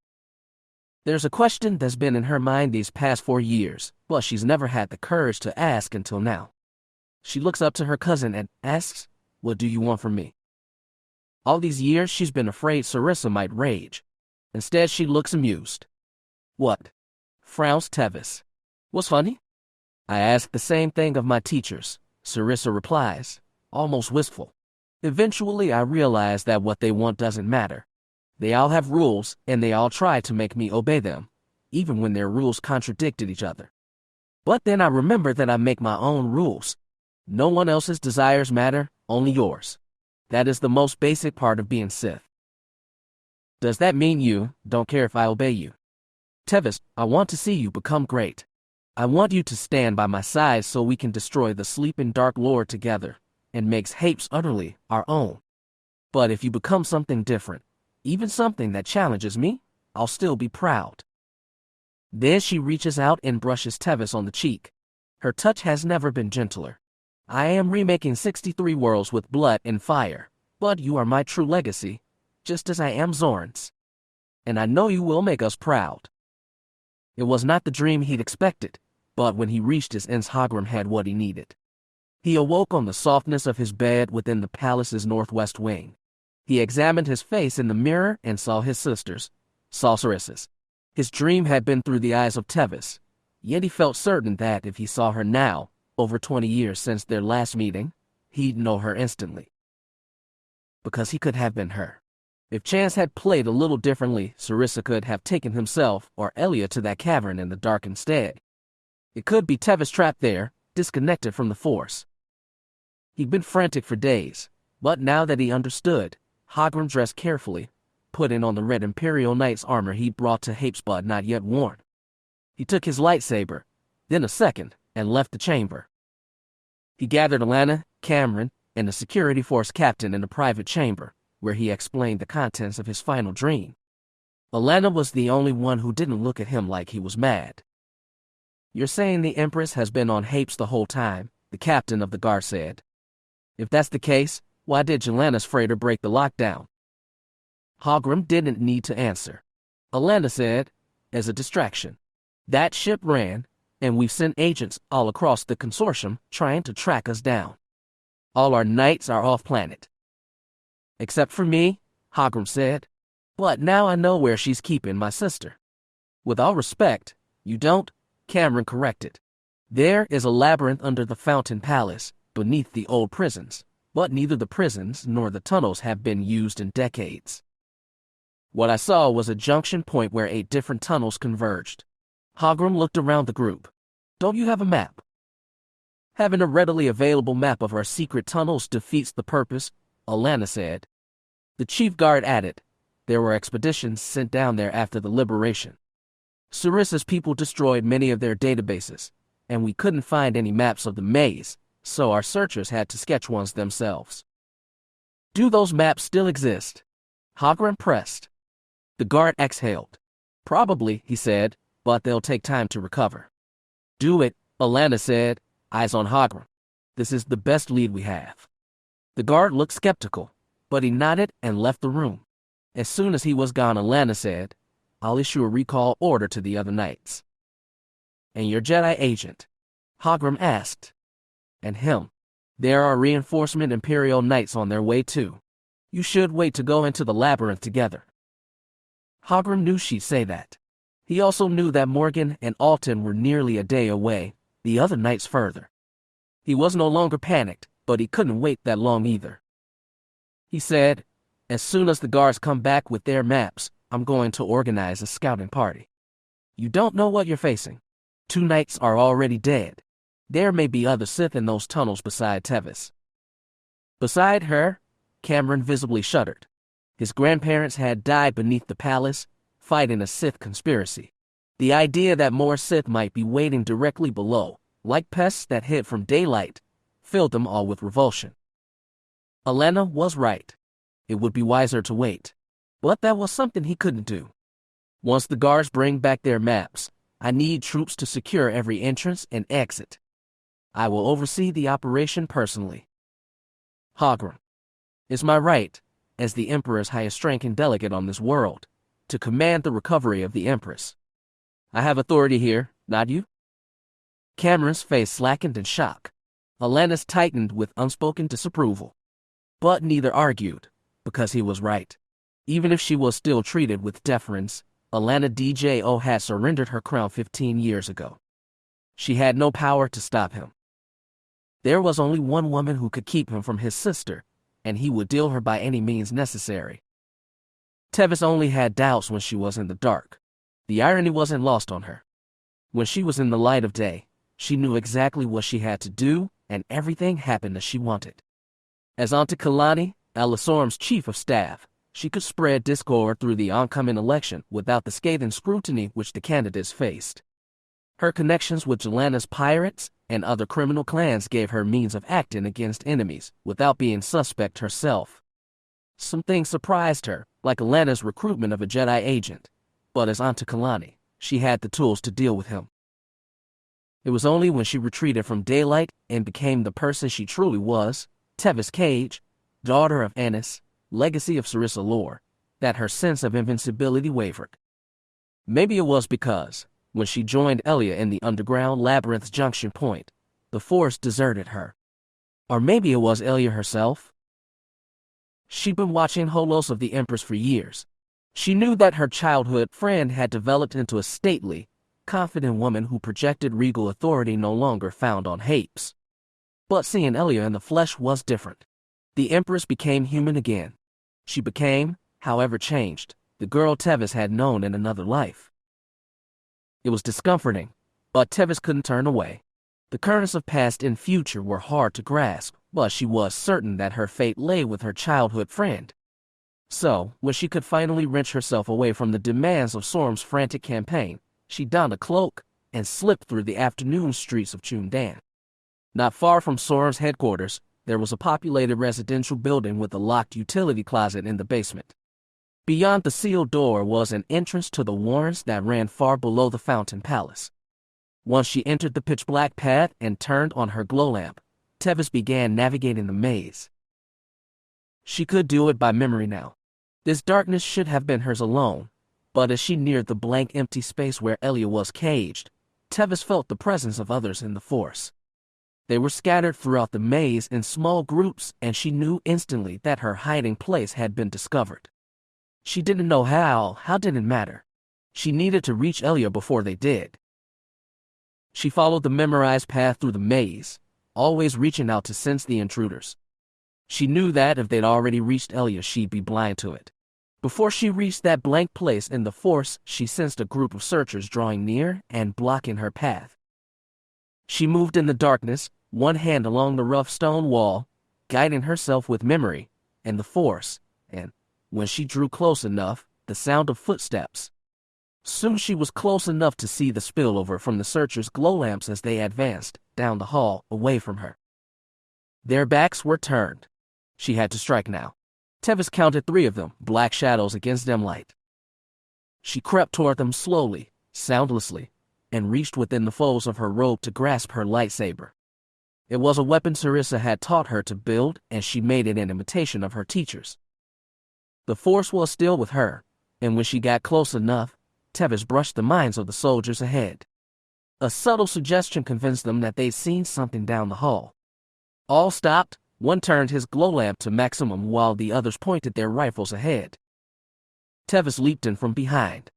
There's a question that's been in her mind these past 4 years, but she's never had the courage to ask until now. She looks up to her cousin and asks, "What do you want from me?" All these years she's been afraid Sarissa might rage. Instead she looks amused. "What?" frowns Tevis. "What's funny?" "I ask the same thing of my teachers," Sarissa replies, almost wistful. "Eventually I realize that what they want doesn't matter. They all have rules, and they all try to make me obey them, even when their rules contradicted each other. But then I remember that I make my own rules. No one else's desires matter, only yours. That is the most basic part of being Sith." "Does that mean you don't care if I obey you?" "Tevis, I want to see you become great. I want you to stand by my side so we can destroy the sleeping Dark Lord together and makes Hapes utterly our own. But if you become something different, even something that challenges me, I'll still be proud. Then she reaches out and brushes Tevis on the cheek. Her touch has never been gentler. I am remaking 63 worlds with blood and fire, but you are my true legacy, just as I am Zorn's. And I know you will make us proud. It was not the dream he'd expected, but when he reached his ends, Hogrim had what he needed. He awoke on the softness of his bed within the palace's northwest wing. He examined his face in the mirror and saw his sisters, sorceresses. His dream had been through the eyes of Tevis, yet he felt certain that if he saw her now, over 20 years since their last meeting, he'd know her instantly. Because he could have been her. If chance had played a little differently, Sarissa could have taken himself or Elia to that cavern in the dark instead. It could be Tevis trapped there, disconnected from the Force. He'd been frantic for days, but now that he understood, Hogrim dressed carefully, putting on the red Imperial Knight's armor he'd brought to Hapespud not yet worn. He took his lightsaber, then a second, and left the chamber. He gathered Alana, Cameron, and the security force captain in a private chamber, where he explained the contents of his final dream. Alana was the only one who didn't look at him like he was mad. You're saying the Empress has been on Hapes the whole time, the captain of the guard said. If that's the case, why did Jelana's freighter break the lockdown? Hogrim didn't need to answer. Alana said, as a distraction. That ship ran, and we've sent agents all across the consortium trying to track us down. All our knights are off-planet. Except for me, Hogrim said. But now I know where she's keeping my sister. With all respect, you don't, Cameron corrected. There is a labyrinth under the Fountain Palace, beneath the old prisons, but neither the prisons nor the tunnels have been used in decades. What I saw was a junction point where 8 different tunnels converged. Hogrim looked around the group. Don't you have a map? Having a readily available map of our secret tunnels defeats the purpose, Alana said. The chief guard added, there were expeditions sent down there after the liberation. Sarissa's people destroyed many of their databases, and we couldn't find any maps of the maze, so our searchers had to sketch ones themselves. Do those maps still exist? Hogrim pressed. The guard exhaled. Probably, he said, but they'll take time to recover. Do it, Alana said, eyes on Hogrim. This is the best lead we have. The guard looked skeptical, but he nodded and left the room. As soon as he was gone, Alana said, I'll issue a recall order to the other knights. And your Jedi agent? Hogrim asked. And him. There are reinforcement Imperial Knights on their way too. You should wait to go into the labyrinth together. Hogrim knew she'd say that. He also knew that Morgan and Alton were nearly a day away, the other knights further. He was no longer panicked, but he couldn't wait that long either. He said, as soon as the guards come back with their maps, I'm going to organize a scouting party. You don't know what you're facing. 2 knights are already dead. There may be other Sith in those tunnels beside Tevis. Beside her, Cameron visibly shuddered. His grandparents had died beneath the palace, fighting a Sith conspiracy. The idea that more Sith might be waiting directly below, like pests that hid from daylight, filled them all with revulsion. Alana was right. It would be wiser to wait. But that was something he couldn't do. Once the guards bring back their maps, I need troops to secure every entrance and exit. I will oversee the operation personally. Hogrim. It's my right, as the Emperor's highest-ranking delegate on this world, to command the recovery of the Empress. I have authority here, not you? Cameron's face slackened in shock. Alana's tightened with unspoken disapproval. But neither argued, because he was right. Even if she was still treated with deference, Alana Djo had surrendered her crown 15 years ago. She had no power to stop him. There was only one woman who could keep him from his sister, and he would deal her by any means necessary. Tevis only had doubts when she was in the dark. The irony wasn't lost on her. When she was in the light of day, she knew exactly what she had to do, and everything happened as she wanted. As Auntie Kalani, Alisorm's chief of staff, she could spread discord through the oncoming election without the scathing scrutiny which the candidates faced. Her connections with Jelana's pirates and other criminal clans gave her means of acting against enemies without being suspect herself. Some things surprised her, like Alana's recruitment of a Jedi agent. But as Auntie Kalani, she had the tools to deal with him. It was only when she retreated from daylight and became the person she truly was, Tevis Cage, daughter of Annis, legacy of Sarissa Lore, that her sense of invincibility wavered. Maybe it was because, when she joined Elia in the underground labyrinth's junction point, the Force deserted her. Or maybe it was Elia herself. She'd been watching Holos of the Empress for years. She knew that her childhood friend had developed into a stately, confident woman who projected regal authority no longer found on Hapes. But seeing Elia in the flesh was different. The Empress became human again. She became, however changed, the girl Tevis had known in another life. It was discomforting, but Tevis couldn't turn away. The currents of past and future were hard to grasp, but she was certain that her fate lay with her childhood friend. So, when she could finally wrench herself away from the demands of Sorum's frantic campaign, she donned a cloak and slipped through the afternoon streets of Chundan. Not far from Sorum's headquarters, there was a populated residential building with a locked utility closet in the basement. Beyond the sealed door was an entrance to the warrens that ran far below the Fountain Palace. Once she entered the pitch-black path and turned on her glow lamp, Tevis began navigating the maze. She could do it by memory now. This darkness should have been hers alone, but as she neared the blank empty space where Elia was caged, Tevis felt the presence of others in the Force. They were scattered throughout the maze in small groups, and she knew instantly that her hiding place had been discovered. She didn't know how didn't matter. She needed to reach Elia before they did. She followed the memorized path through the maze, always reaching out to sense the intruders. She knew that if they'd already reached Elia, she'd be blind to it. Before she reached that blank place in the Force, she sensed a group of searchers drawing near and blocking her path. She moved in the darkness, one hand along the rough stone wall, guiding herself with memory and the Force, and, when she drew close enough, the sound of footsteps. Soon she was close enough to see the spillover from the searchers' glow lamps as they advanced down the hall away from her. Their backs were turned. She had to strike now. Tevis counted 3 of them, black shadows against dim light. She crept toward them slowly, soundlessly, and reached within the folds of her robe to grasp her lightsaber. It was a weapon Sarissa had taught her to build, and she made it in imitation of her teachers. The Force was still with her, and when she got close enough, Tevis brushed the minds of the soldiers ahead. A subtle suggestion convinced them that they'd seen something down the hall. All stopped. One turned his glow lamp to maximum while the others pointed their rifles ahead. Tevis leaped in from behind.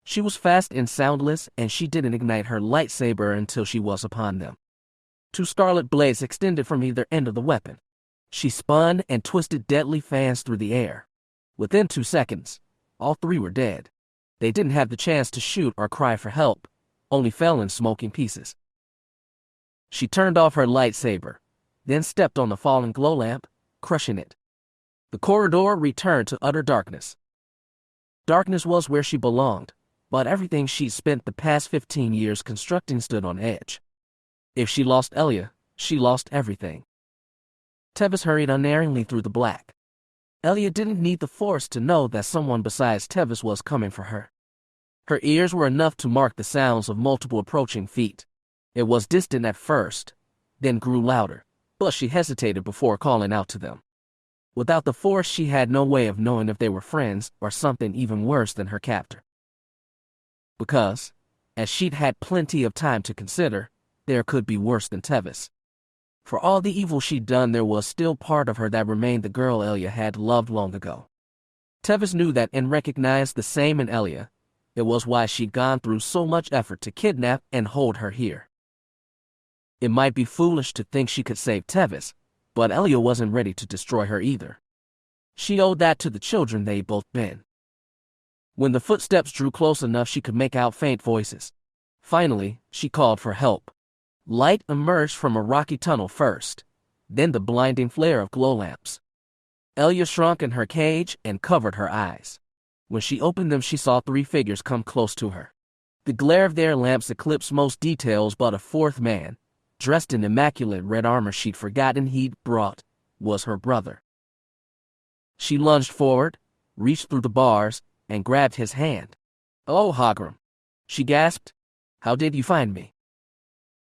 She was fast and soundless, and she didn't ignite her lightsaber until she was upon them. 2 scarlet blades extended from either end of the weapon. She spun and twisted deadly fans through the air. Within 2 seconds, all 3 were dead. They didn't have the chance to shoot or cry for help, only fell in smoking pieces. She turned off her lightsaber, then stepped on the fallen glow lamp, crushing it. The corridor returned to utter darkness. Darkness was where she belonged, but everything she'd spent the past 15 years constructing stood on edge. If she lost Elia, she lost everything. Tevis hurried unerringly through the black. Elia didn't need the Force to know that someone besides Tevis was coming for her. Her ears were enough to mark the sounds of multiple approaching feet. It was distant at first, then grew louder, but she hesitated before calling out to them. Without the Force, she had no way of knowing if they were friends or something even worse than her captor. Because, as she'd had plenty of time to consider, there could be worse than Tevis. For all the evil she'd done, there was still part of her that remained the girl Elia had loved long ago. Tevis knew that and recognized the same in Elia. It was why she'd gone through so much effort to kidnap and hold her here. It might be foolish to think she could save Tevis, but Elia wasn't ready to destroy her either. She owed that to the children they'd both been. When the footsteps drew close enough, she could make out faint voices. Finally, she called for help. Light emerged from a rocky tunnel first, then the blinding flare of glow lamps. Elia shrunk in her cage and covered her eyes. When she opened them, she saw 3 figures come close to her. The glare of their lamps eclipsed most details, but a 4th man, dressed in immaculate red armor she'd forgotten he'd brought, was her brother. She lunged forward, reached through the bars, and grabbed his hand. "Oh, Hagram," she gasped. "How did you find me?"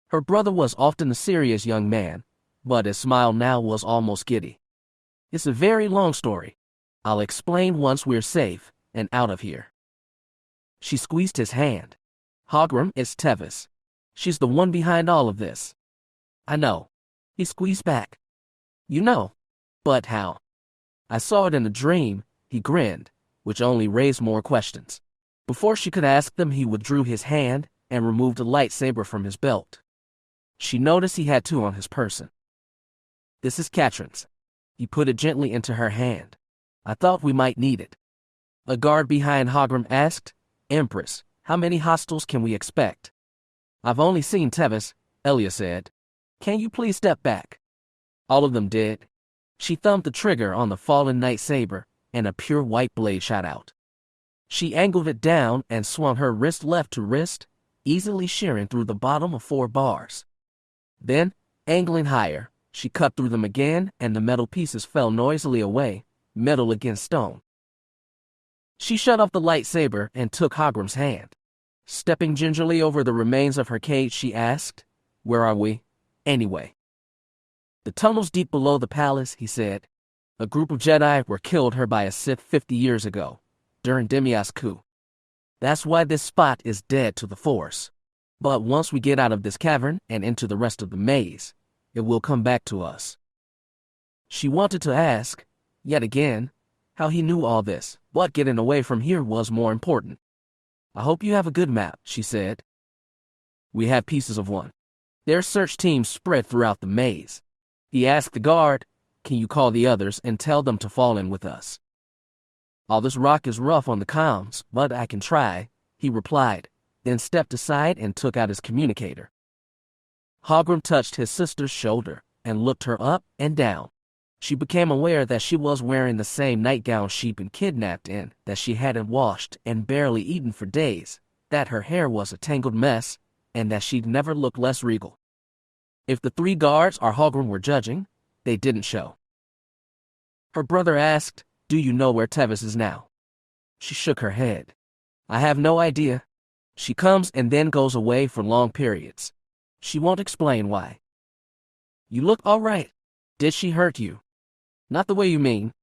Her brother was often a serious young man, but his smile now was almost giddy. "It's a very long story. I'll explain once we're safe and out of here." She squeezed his hand. "Hagram, it's Tevis. She's the one behind all of this." "I know." He squeezed back. "You know? But how?" "I saw it in a dream," he grinned, which only raised more questions. Before she could ask them, he withdrew his hand and removed a lightsaber from his belt. She noticed he had two on his person. "This is Katrin's." He put it gently into her hand. "I thought we might need it." A guard behind Hagram asked, "Empress, how many hostiles can we expect?" "I've only seen Tevis," Elia said. "Can you please step back?" All of them did. She thumbed the trigger on the fallen lightsaber, and a pure white blade shot out. She angled it down and swung her wrist left to wrist, easily shearing through the bottom of 4 bars. Then, angling higher, she cut through them again, and the metal pieces fell noisily away, metal against stone. She shut off the lightsaber and took Hagram's hand. Stepping gingerly over the remains of her cage, she asked, "Where are we, anyway?" "The tunnels deep below the palace," he said. "A group of Jedi were killed here by a Sith 50 years ago, during Demia's coup. That's why this spot is dead to the Force. But once we get out of this cavern and into the rest of the maze, it will come back to us." She wanted to ask, yet again, how he knew all this, but getting away from here was more important. "I hope you have a good map," she said. "We have pieces of one. There's search teams spread throughout the maze." He asked the guard, "Can you call the others and tell them to fall in with us?" "All this rock is rough on the comms, but I can try," he replied, then stepped aside and took out his communicator. Hagram touched his sister's shoulder and looked her up and down. She became aware that she was wearing the same nightgown she'd been kidnapped in, that she hadn't washed and barely eaten for days, that her hair was a tangled mess, and that she'd never looked less regal. If the 3 guards or Hagram were judging, they didn't show. Her brother asked, "Do you know where Tevis is now?" She shook her head. "I have no idea. She comes and then goes away for long periods. She won't explain why." "You look all right. Did she hurt you?" "Not the way you mean."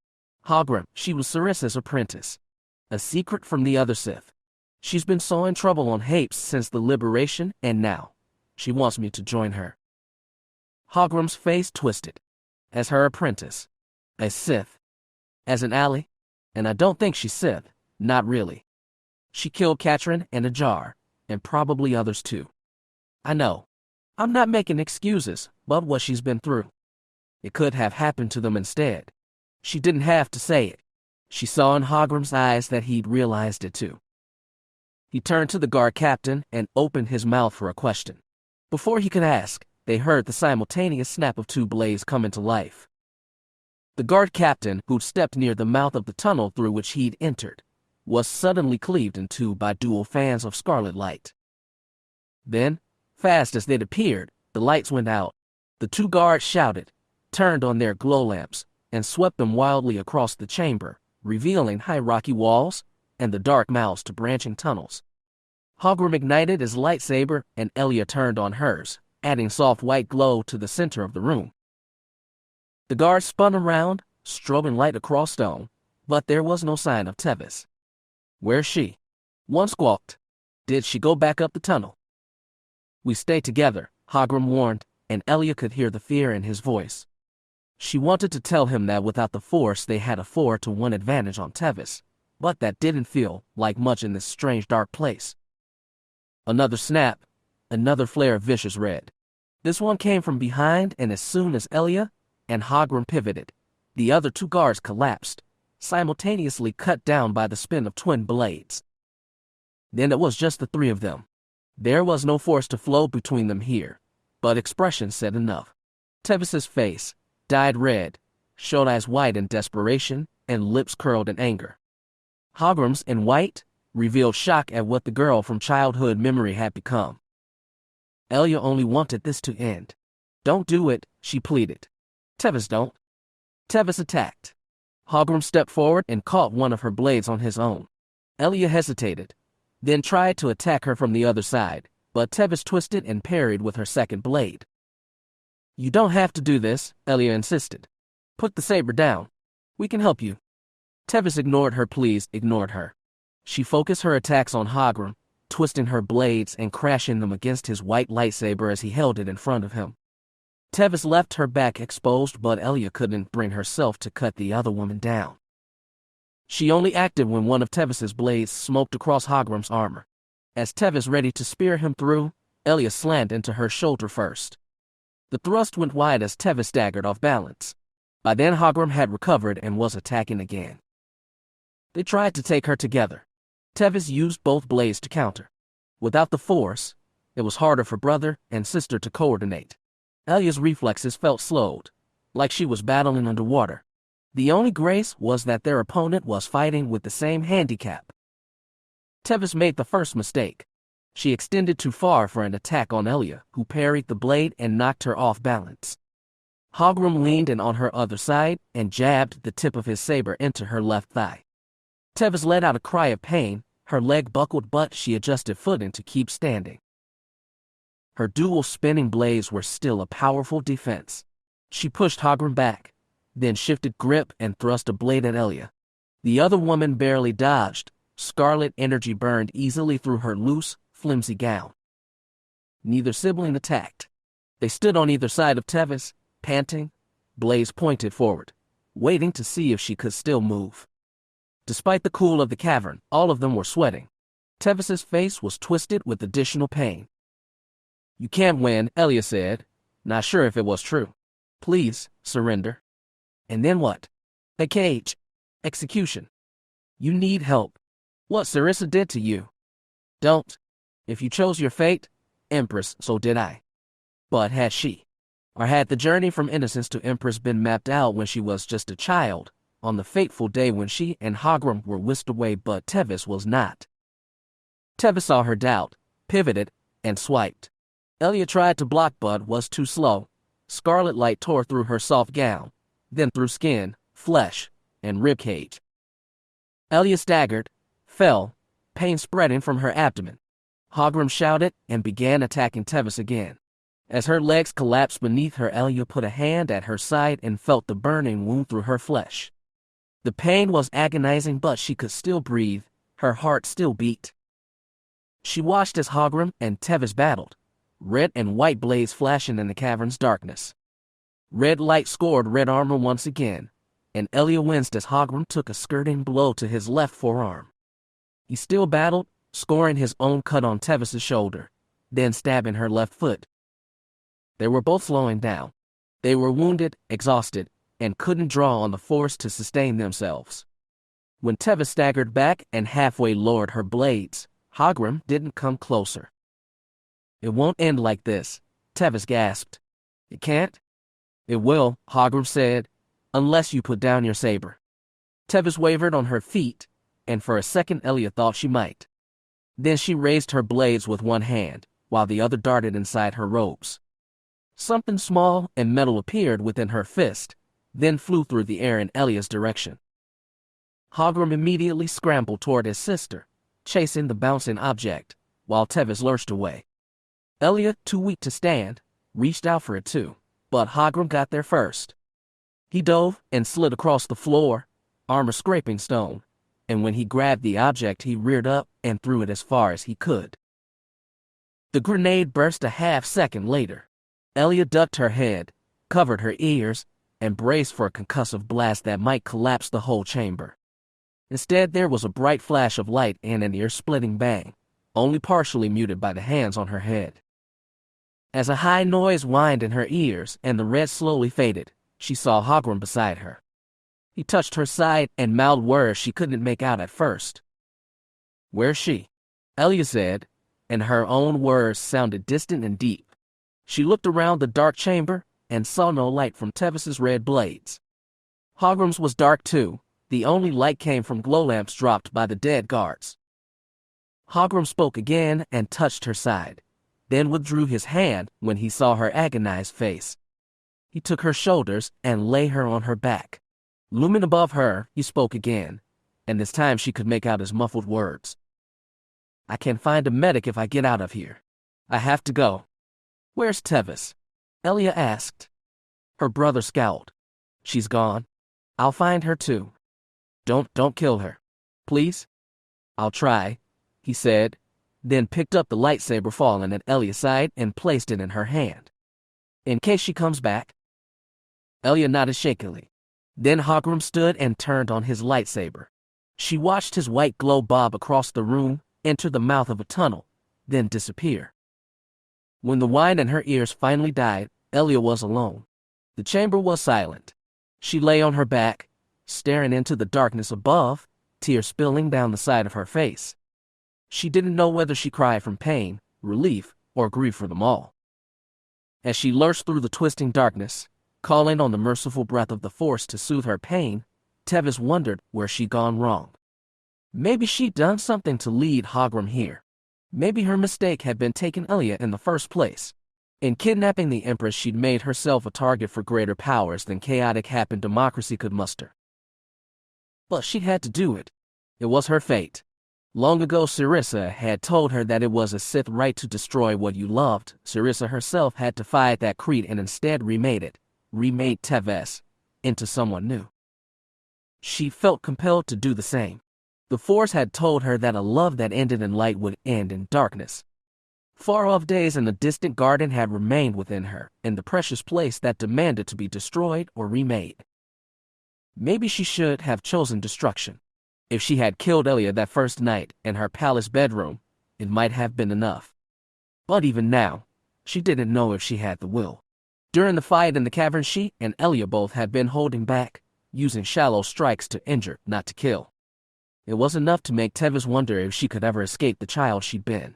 "Hagram, she was Sarissa's apprentice. A secret from the other Sith. She's been so in trouble on Hapes since the liberation, and now she wants me to join her." Hagram's face twisted. "As her apprentice. A Sith. As an ally? And I don't think she's Sith. Not really. She killed Katrin and Ajar, and probably others too. I know. I'm not making excuses, but what she's been through. It could have happened to them instead. She didn't have to say it. She saw in Hagram's eyes that he'd realized it too." He turned to the guard captain and opened his mouth for a question. Before he could ask, they heard the simultaneous snap of 2 blades come into life. The guard captain, who'd stepped near the mouth of the tunnel through which he'd entered, was suddenly cleaved in 2 by dual fans of scarlet light. Then, fast as they'd appeared, the lights went out. The 2 guards shouted, turned on their glow lamps, and swept them wildly across the chamber, revealing high rocky walls and the dark mouths to branching tunnels. Hagram ignited his lightsaber, and Elia turned on hers, adding soft white glow to the center of the room. The guard spun around, strobing light across stone, but there was no sign of Tevis. "Where's she?" one squawked. "Did she go back up the tunnel?" "We stay together," Hagram warned, and Elia could hear the fear in his voice. She wanted to tell him that without the Force they had a 4-to-1 advantage on Tevis, but that didn't feel like much in this strange dark place. Another snap, another flare of vicious red. This one came from behind, and as soon as Elia and Hagram pivoted, the other 2 guards collapsed, simultaneously cut down by the spin of twin blades. Then it was just the 3 of them. There was no force to flow between them here, but expression said enough. Tevis's face, dyed red, showed eyes wide in desperation and lips curled in anger. Hagram's, in white, revealed shock at what the girl from childhood memory had become. Elia only wanted this to end. "Don't do it," she pleaded. "Tevis, don't." Tevis attacked. Hogrum stepped forward and caught one of her blades on his own. Elia hesitated, then tried to attack her from the other side, but Tevis twisted and parried with her second blade. "You don't have to do this," Elia insisted. "Put the saber down. We can help you." Tevis ignored her. She focused her attacks on Hogrum, twisting her blades and crashing them against his white lightsaber as he held it in front of him. Tevis left her back exposed, but Elia couldn't bring herself to cut the other woman down. She only acted when one of Tevis's blades smoked across Hogrum's armor. As Tevis ready to spear him through, Elia slammed into her shoulder first. The thrust went wide as Tevis staggered off balance. By then Hogrum had recovered and was attacking again. They tried to take her together. Tevis used both blades to counter. Without the force, it was harder for brother and sister to coordinate. Elia's reflexes felt slowed, like she was battling underwater. The only grace was that their opponent was fighting with the same handicap. Tevis made the first mistake. She extended too far for an attack on Elia, who parried the blade and knocked her off balance. Hogrum leaned in on her other side and jabbed the tip of his saber into her left thigh. Tevis let out a cry of pain, her leg buckled, but she adjusted footing to keep standing. Her dual spinning blades were still a powerful defense. She pushed Hogrum back, then shifted grip and thrust a blade at Elia. The other woman barely dodged. Scarlet energy burned easily through her loose, flimsy gown. Neither sibling attacked. They stood on either side of Tevis, panting, blades pointed forward, waiting to see if she could still move. Despite the cool of the cavern, all of them were sweating. Tevis's face was twisted with additional pain. "You can't win," Elia said, not sure if it was true. "Please, surrender." "And then what?" "A cage. Execution. You need help. What Sarissa did to you." "Don't. If you chose your fate, Empress, so did I." But had she? Or had the journey from innocence to Empress been mapped out when she was just a child, on the fateful day when she and Hogrum were whisked away, but Tevis was not? Tevis saw her doubt, pivoted, and swiped. Elia tried to block but was too slow. Scarlet light tore through her soft gown, then through skin, flesh, and ribcage. Elia staggered, fell, pain spreading from her abdomen. Hogrum shouted and began attacking Tevis again. As her legs collapsed beneath her, Elia put a hand at her side and felt the burning wound through her flesh. The pain was agonizing, but she could still breathe. Her heart still beat. She watched as Hogrum and Tevis battled, red and white blades flashing in the cavern's darkness. Red light scored red armor once again, and Elia winced as Hogrum took a skirting blow to his left forearm. He still battled, scoring his own cut on Tevis's shoulder, then stabbing her left foot. They were both slowing down. They were wounded, exhausted, and couldn't draw on the force to sustain themselves. When Tevis staggered back and halfway lowered her blades, Hogrum didn't come closer. "It won't end like this," Tevis gasped. "It can't?" "It will," Hogrum said, "unless you put down your saber." Tevis wavered on her feet, and for a second Elia thought she might. Then she raised her blades with one hand, while the other darted inside her robes. Something small and metal appeared within her fist, then flew through the air in Elia's direction. Hogrum immediately scrambled toward his sister, chasing the bouncing object, while Tevis lurched away. Elia, too weak to stand, reached out for it too, but Hogrum got there first. He dove and slid across the floor, armor scraping stone, and when he grabbed the object he reared up and threw it as far as he could. The grenade burst a half-second later. Elia ducked her head, covered her ears, and braced for a concussive blast that might collapse the whole chamber. Instead, there was a bright flash of light and an ear-splitting bang, only partially muted by the hands on her head. As a high noise whined in her ears and the red slowly faded, she saw Hogrum beside her. He touched her side and mouthed words she couldn't make out at first. "Where's she?" Elia said, and her own words sounded distant and deep. She looked around the dark chamber and saw no light from Tevis's red blades. Hogrum's was dark too. The only light came from glow lamps dropped by the dead guards. Hogrum spoke again and touched her side, then withdrew his hand when he saw her agonized face. He took her shoulders and lay her on her back. Looming above her, he spoke again, and this time she could make out his muffled words. I can find a medic if I get out of here. I have to go. Where's Tevis? Elia asked. Her brother scowled. She's gone. I'll find her too. Don't kill her. Please? I'll try, he said, then picked up the lightsaber fallen at Elia's side and placed it in her hand. In case she comes back. Elia nodded shakily. Then Hogrum stood and turned on his lightsaber. She watched his white glow bob across the room, enter the mouth of a tunnel, then disappear. When the whine in her ears finally died, Elia was alone. The chamber was silent. She lay on her back, staring into the darkness above, tears spilling down the side of her face. She didn't know whether she cried from pain, relief, or grief for them all. As she lurched through the twisting darkness, calling on the merciful breath of the Force to soothe her pain, Tevis wondered where she'd gone wrong. Maybe she'd done something to lead Hogrum here. Maybe her mistake had been taking Elia in the first place. In kidnapping the Empress, she'd made herself a target for greater powers than chaotic happen democracy could muster. But she'd had to do it. It was her fate. Long ago, Sarissa had told her that it was a Sith right to destroy what you loved. Sarissa herself had defied that creed and instead remade Tevis, into someone new. She felt compelled to do the same. The Force had told her that a love that ended in light would end in darkness. Far-off days in a distant garden had remained within her, in the precious place that demanded to be destroyed or remade. Maybe she should have chosen destruction. If she had killed Elia that first night in her palace bedroom, it might have been enough. But even now, she didn't know if she had the will. During the fight in the cavern, she and Elia both had been holding back, using shallow strikes to injure, not to kill. It was enough to make Tevis wonder if she could ever escape the child she'd been.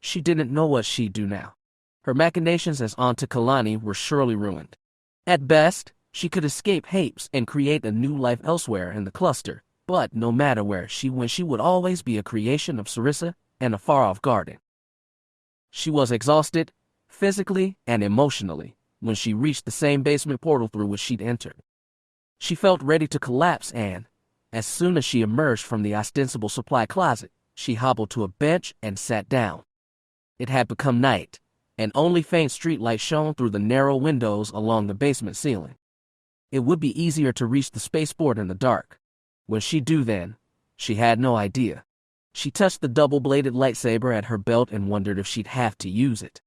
She didn't know what she'd do now. Her machinations as Auntie Kalani were surely ruined. At best, she could escape Hapes and create a new life elsewhere in the cluster, but no matter where she went, she would always be a creation of Sarissa and a far-off garden. She was exhausted, physically and emotionally, when she reached the same basement portal through which she'd entered. She felt ready to collapse and, as soon as she emerged from the ostensible supply closet, she hobbled to a bench and sat down. It had become night, and only faint streetlight shone through the narrow windows along the basement ceiling. It would be easier to reach the spaceport in the dark. When she'd do then, she had no idea. She touched the double-bladed lightsaber at her belt and wondered if she'd have to use it.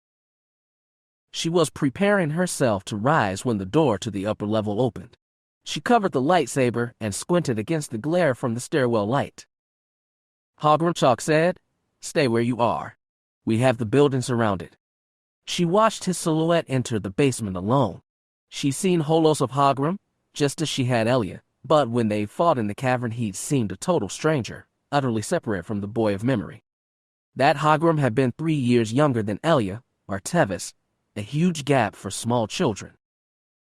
She was preparing herself to rise when the door to the upper level opened. She covered the lightsaber and squinted against the glare from the stairwell light. Hogrum Chalk said, "Stay where you are. We have the building surrounded." She watched his silhouette enter the basement alone. She'd seen Holos of Hogrum, just as she had Elia, but when they fought in the cavern he'd seemed a total stranger, utterly separate from the boy of memory. That Hogrum had been 3 years younger than Elia, or Tevis, a huge gap for small children.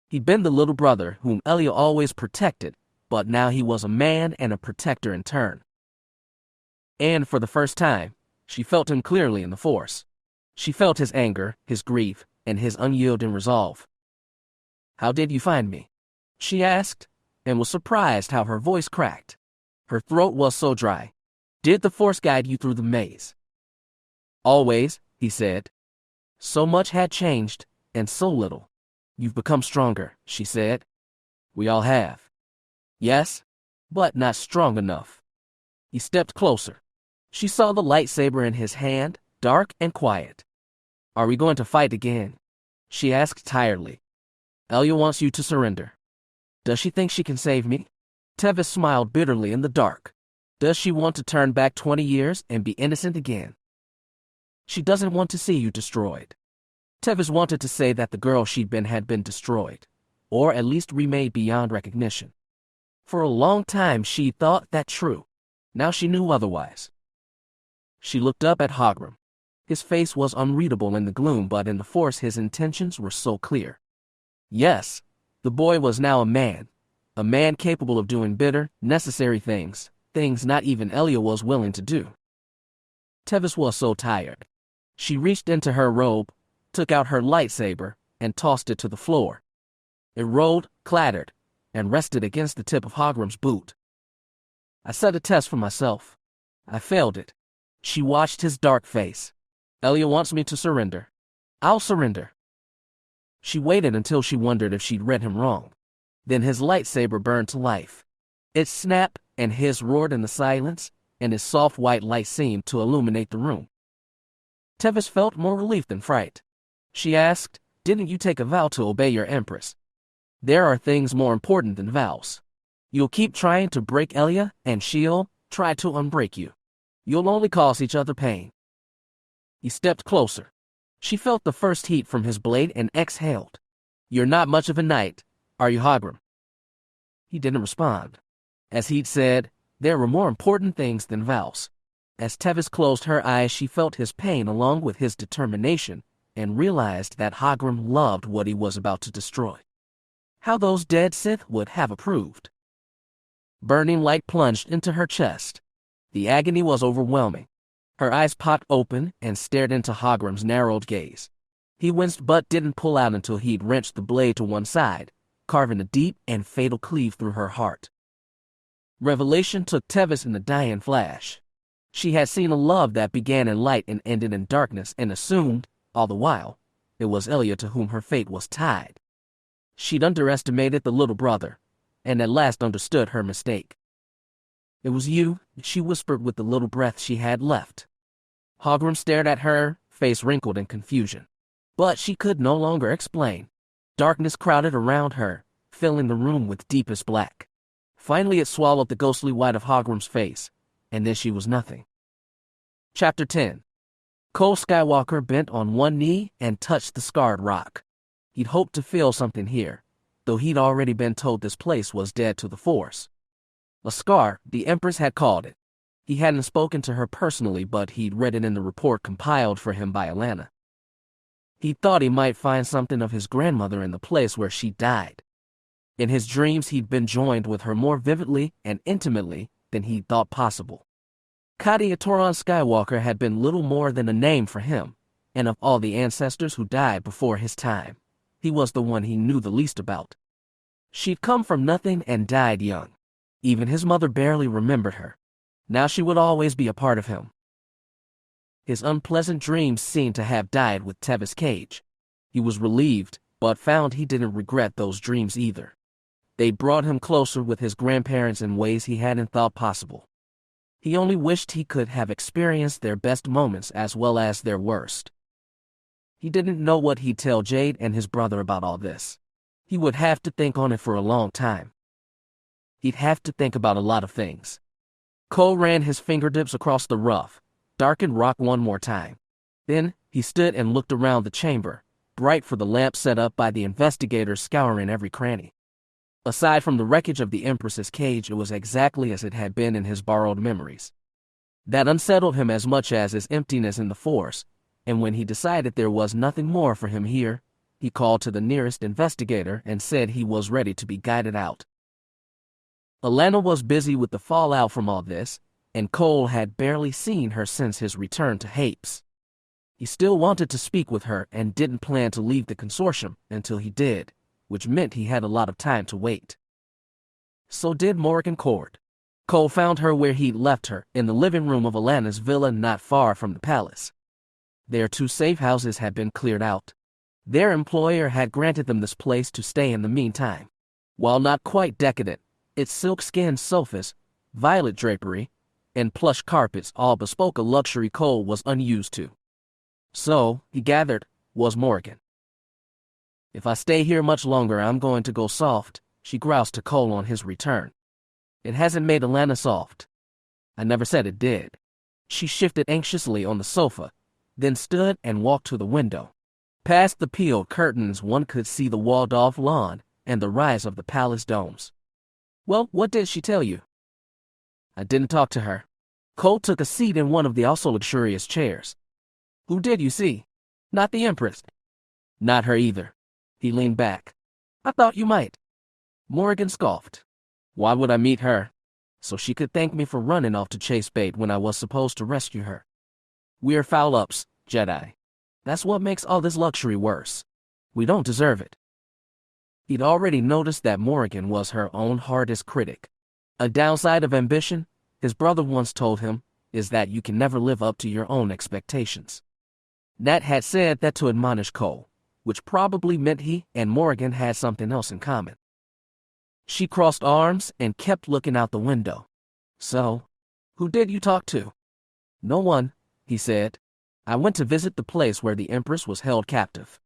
He'd been the little brother whom Elia always protected, but now he was a man and a protector in turn. And for the first time, she felt him clearly in the Force. She felt his anger, his grief, and his unyielding resolve. "How did you find me?" she asked, and was surprised how her voice cracked. Her throat was so dry. "Did the Force guide you through the maze?" "Always," he said. So much had changed, and so little. "You've become stronger," she said. "We all have." "Yes, but not strong enough." He stepped closer. She saw the lightsaber in his hand, dark and quiet. "Are we going to fight again?" she asked tiredly. "Elia wants you to surrender." "Does she think she can save me?" Tevis smiled bitterly in the dark. "Does she want to turn back 20 years and be innocent again?" "She doesn't want to see you destroyed." Tevis wanted to say that the girl she'd been had been destroyed, or at least remade beyond recognition. For a long time she thought that true. Now she knew otherwise. She looked up at Hogrum. His face was unreadable in the gloom, but in the Force his intentions were so clear. Yes, the boy was now a man capable of doing bitter, necessary things not even Elia was willing to do. Tevis was so tired. She reached into her robe, took out her lightsaber, and tossed it to the floor. It rolled, clattered, and rested against the tip of Hogram's boot. I set a test for myself. I failed it. She watched his dark face. Elia wants me to surrender. I'll surrender. She waited until she wondered if she'd read him wrong. Then his lightsaber burned to life. It snapped, and his roared in the silence, and his soft white light seemed to illuminate the room. Tevis felt more relief than fright. She asked, "Didn't you take a vow to obey your empress?" "There are things more important than vows. You'll keep trying to break Elia, and she'll try to unbreak you. You'll only cause each other pain." He stepped closer. She felt the first heat from his blade and exhaled. "You're not much of a knight, are you, Hogram?" He didn't respond. As he'd said, there were more important things than vows. As Tevis closed her eyes, she felt his pain along with his determination and realized that Hogram loved what he was about to destroy. How those dead Sith would have approved. Burning light plunged into her chest. The agony was overwhelming. Her eyes popped open and stared into Hogram's narrowed gaze. He winced but didn't pull out until he'd wrenched the blade to one side, carving a deep and fatal cleave through her heart. Revelation took Tevis in a dying flash. She had seen a love that began in light and ended in darkness and assumed, all the while, it was Elia to whom her fate was tied. She'd underestimated the little brother, and at last understood her mistake. "It was you," she whispered with the little breath she had left. Hogram stared at her, face wrinkled in confusion. But she could no longer explain. Darkness crowded around her, filling the room with deepest black. Finally it swallowed the ghostly white of Hogram's face, and then she was nothing. Chapter 10. Cole Skywalker bent on one knee and touched the scarred rock. He'd hoped to feel something here, though he'd already been told this place was dead to the Force. A scar, the Empress had called it. He hadn't spoken to her personally, but he'd read it in the report compiled for him by Alana. He thought he might find something of his grandmother in the place where she died. In his dreams, he'd been joined with her more vividly and intimately than he'd thought possible. Katia Toron Skywalker had been little more than a name for him, and of all the ancestors who died before his time, he was the one he knew the least about. She'd come from nothing and died young. Even his mother barely remembered her. Now she would always be a part of him. His unpleasant dreams seemed to have died with Tevis Cage. He was relieved, but found he didn't regret those dreams either. They brought him closer with his grandparents in ways he hadn't thought possible. He only wished he could have experienced their best moments as well as their worst. He didn't know what he'd tell Jade and his brother about all this. He would have to think on it for a long time. He'd have to think about a lot of things. Cole ran his fingertips across the rough, darkened rock one more time. Then he stood and looked around the chamber, bright for the lamp set up by the investigators scouring every cranny. Aside from the wreckage of the Empress's cage, it was exactly as it had been in his borrowed memories. That unsettled him as much as his emptiness in the Force, and when he decided there was nothing more for him here, he called to the nearest investigator and said he was ready to be guided out. Alana was busy with the fallout from all this, and Cole had barely seen her since his return to Hapes. He still wanted to speak with her and didn't plan to leave the consortium until he did, which meant he had a lot of time to wait. So did Morgan Cord. Cole found her where he'd left her, in the living room of Alana's villa not far from the palace. Their 2 safe houses had been cleared out. Their employer had granted them this place to stay in the meantime. While not quite decadent, its silk-skinned sofas, violet drapery, and plush carpets all bespoke a luxury Cole was unused to. So, he gathered, was Morgan. "If I stay here much longer, I'm going to go soft," she groused to Cole on his return. "It hasn't made Alana soft." "I never said it did." She shifted anxiously on the sofa, then stood and walked to the window. Past the peeled curtains, one could see the walled-off lawn and the rise of the palace domes. "Well, what did she tell you?" "I didn't talk to her." Cole took a seat in one of the also luxurious chairs. "Who did you see?" "Not the Empress." "Not her either." He leaned back. "I thought you might." Morgan scoffed. "Why would I meet her?" "So she could thank me for running off to chase bait when I was supposed to rescue her. We're foul-ups, Jedi. That's what makes all this luxury worse. We don't deserve it." He'd already noticed that Morrigan was her own hardest critic. A downside of ambition, his brother once told him, is that you can never live up to your own expectations. Nat had said that to admonish Cole, which probably meant he and Morrigan had something else in common. She crossed arms and kept looking out the window. So, who did you talk to? No one, he said. I went to visit the place where the Empress was held captive.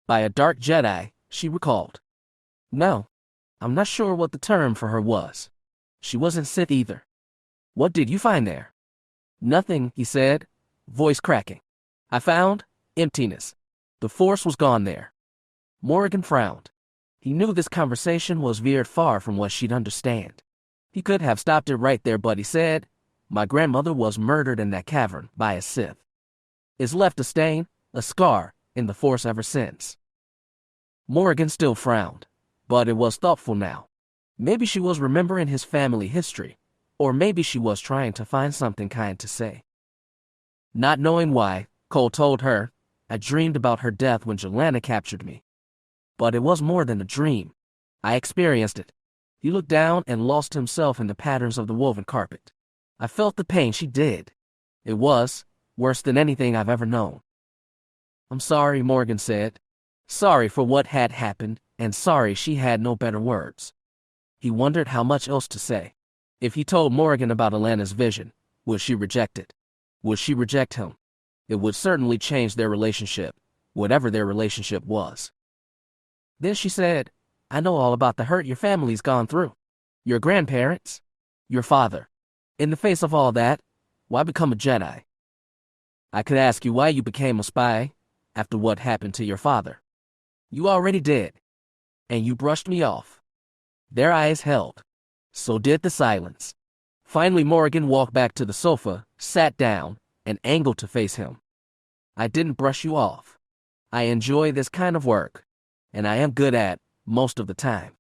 By a dark Jedi, she recalled. No, I'm not sure what the term for her was. She wasn't Sith either. What did you find there? Nothing, he said, voice cracking. I found emptiness. The Force was gone there. Morrigan frowned. He knew this conversation was veered far from what she'd understand. He could have stopped it right there, but he said, my grandmother was murdered in that cavern by a Sith. It's left a stain, a scar, in the Force ever since. Morrigan still frowned, but it was thoughtful now. Maybe she was remembering his family history, or maybe she was trying to find something kind to say. Not knowing why, Cole told her, I dreamed about her death when Jelena captured me. But it was more than a dream. I experienced it. He looked down and lost himself in the patterns of the woven carpet. I felt the pain she did. It was worse than anything I've ever known. I'm sorry, Morgan said. Sorry for what had happened, and sorry she had no better words. He wondered how much else to say. If he told Morgan about Alana's vision, would she reject it? Would she reject him? It would certainly change their relationship, whatever their relationship was. Then she said, I know all about the hurt your family's gone through. Your grandparents, your father. In the face of all that, why become a Jedi? I could ask you why you became a spy after what happened to your father. You already did. And you brushed me off. Their eyes held. So did the silence. Finally, Morgan walked back to the sofa, sat down, and angled to face him. I didn't brush you off. I enjoy this kind of work, and I am good at most of the time.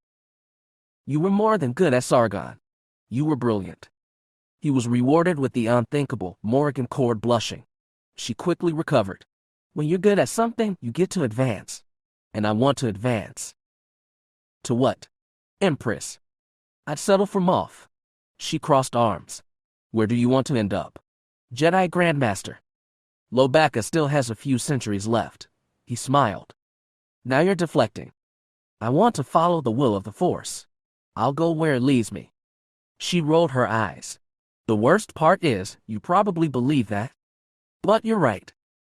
You were more than good at Sargon. You were brilliant. He was rewarded with the unthinkable. Morgan cord blushing. She quickly recovered. When you're good at something, you get to advance. And I want to advance. To what? Empress. I'd settle for Moff. She crossed arms. Where do you want to end up? Jedi Grandmaster. Lobaka still has a few centuries left. He smiled. Now you're deflecting. I want to follow the will of the Force. I'll go where it leads me. She rolled her eyes. The worst part is, you probably believe that. But you're right.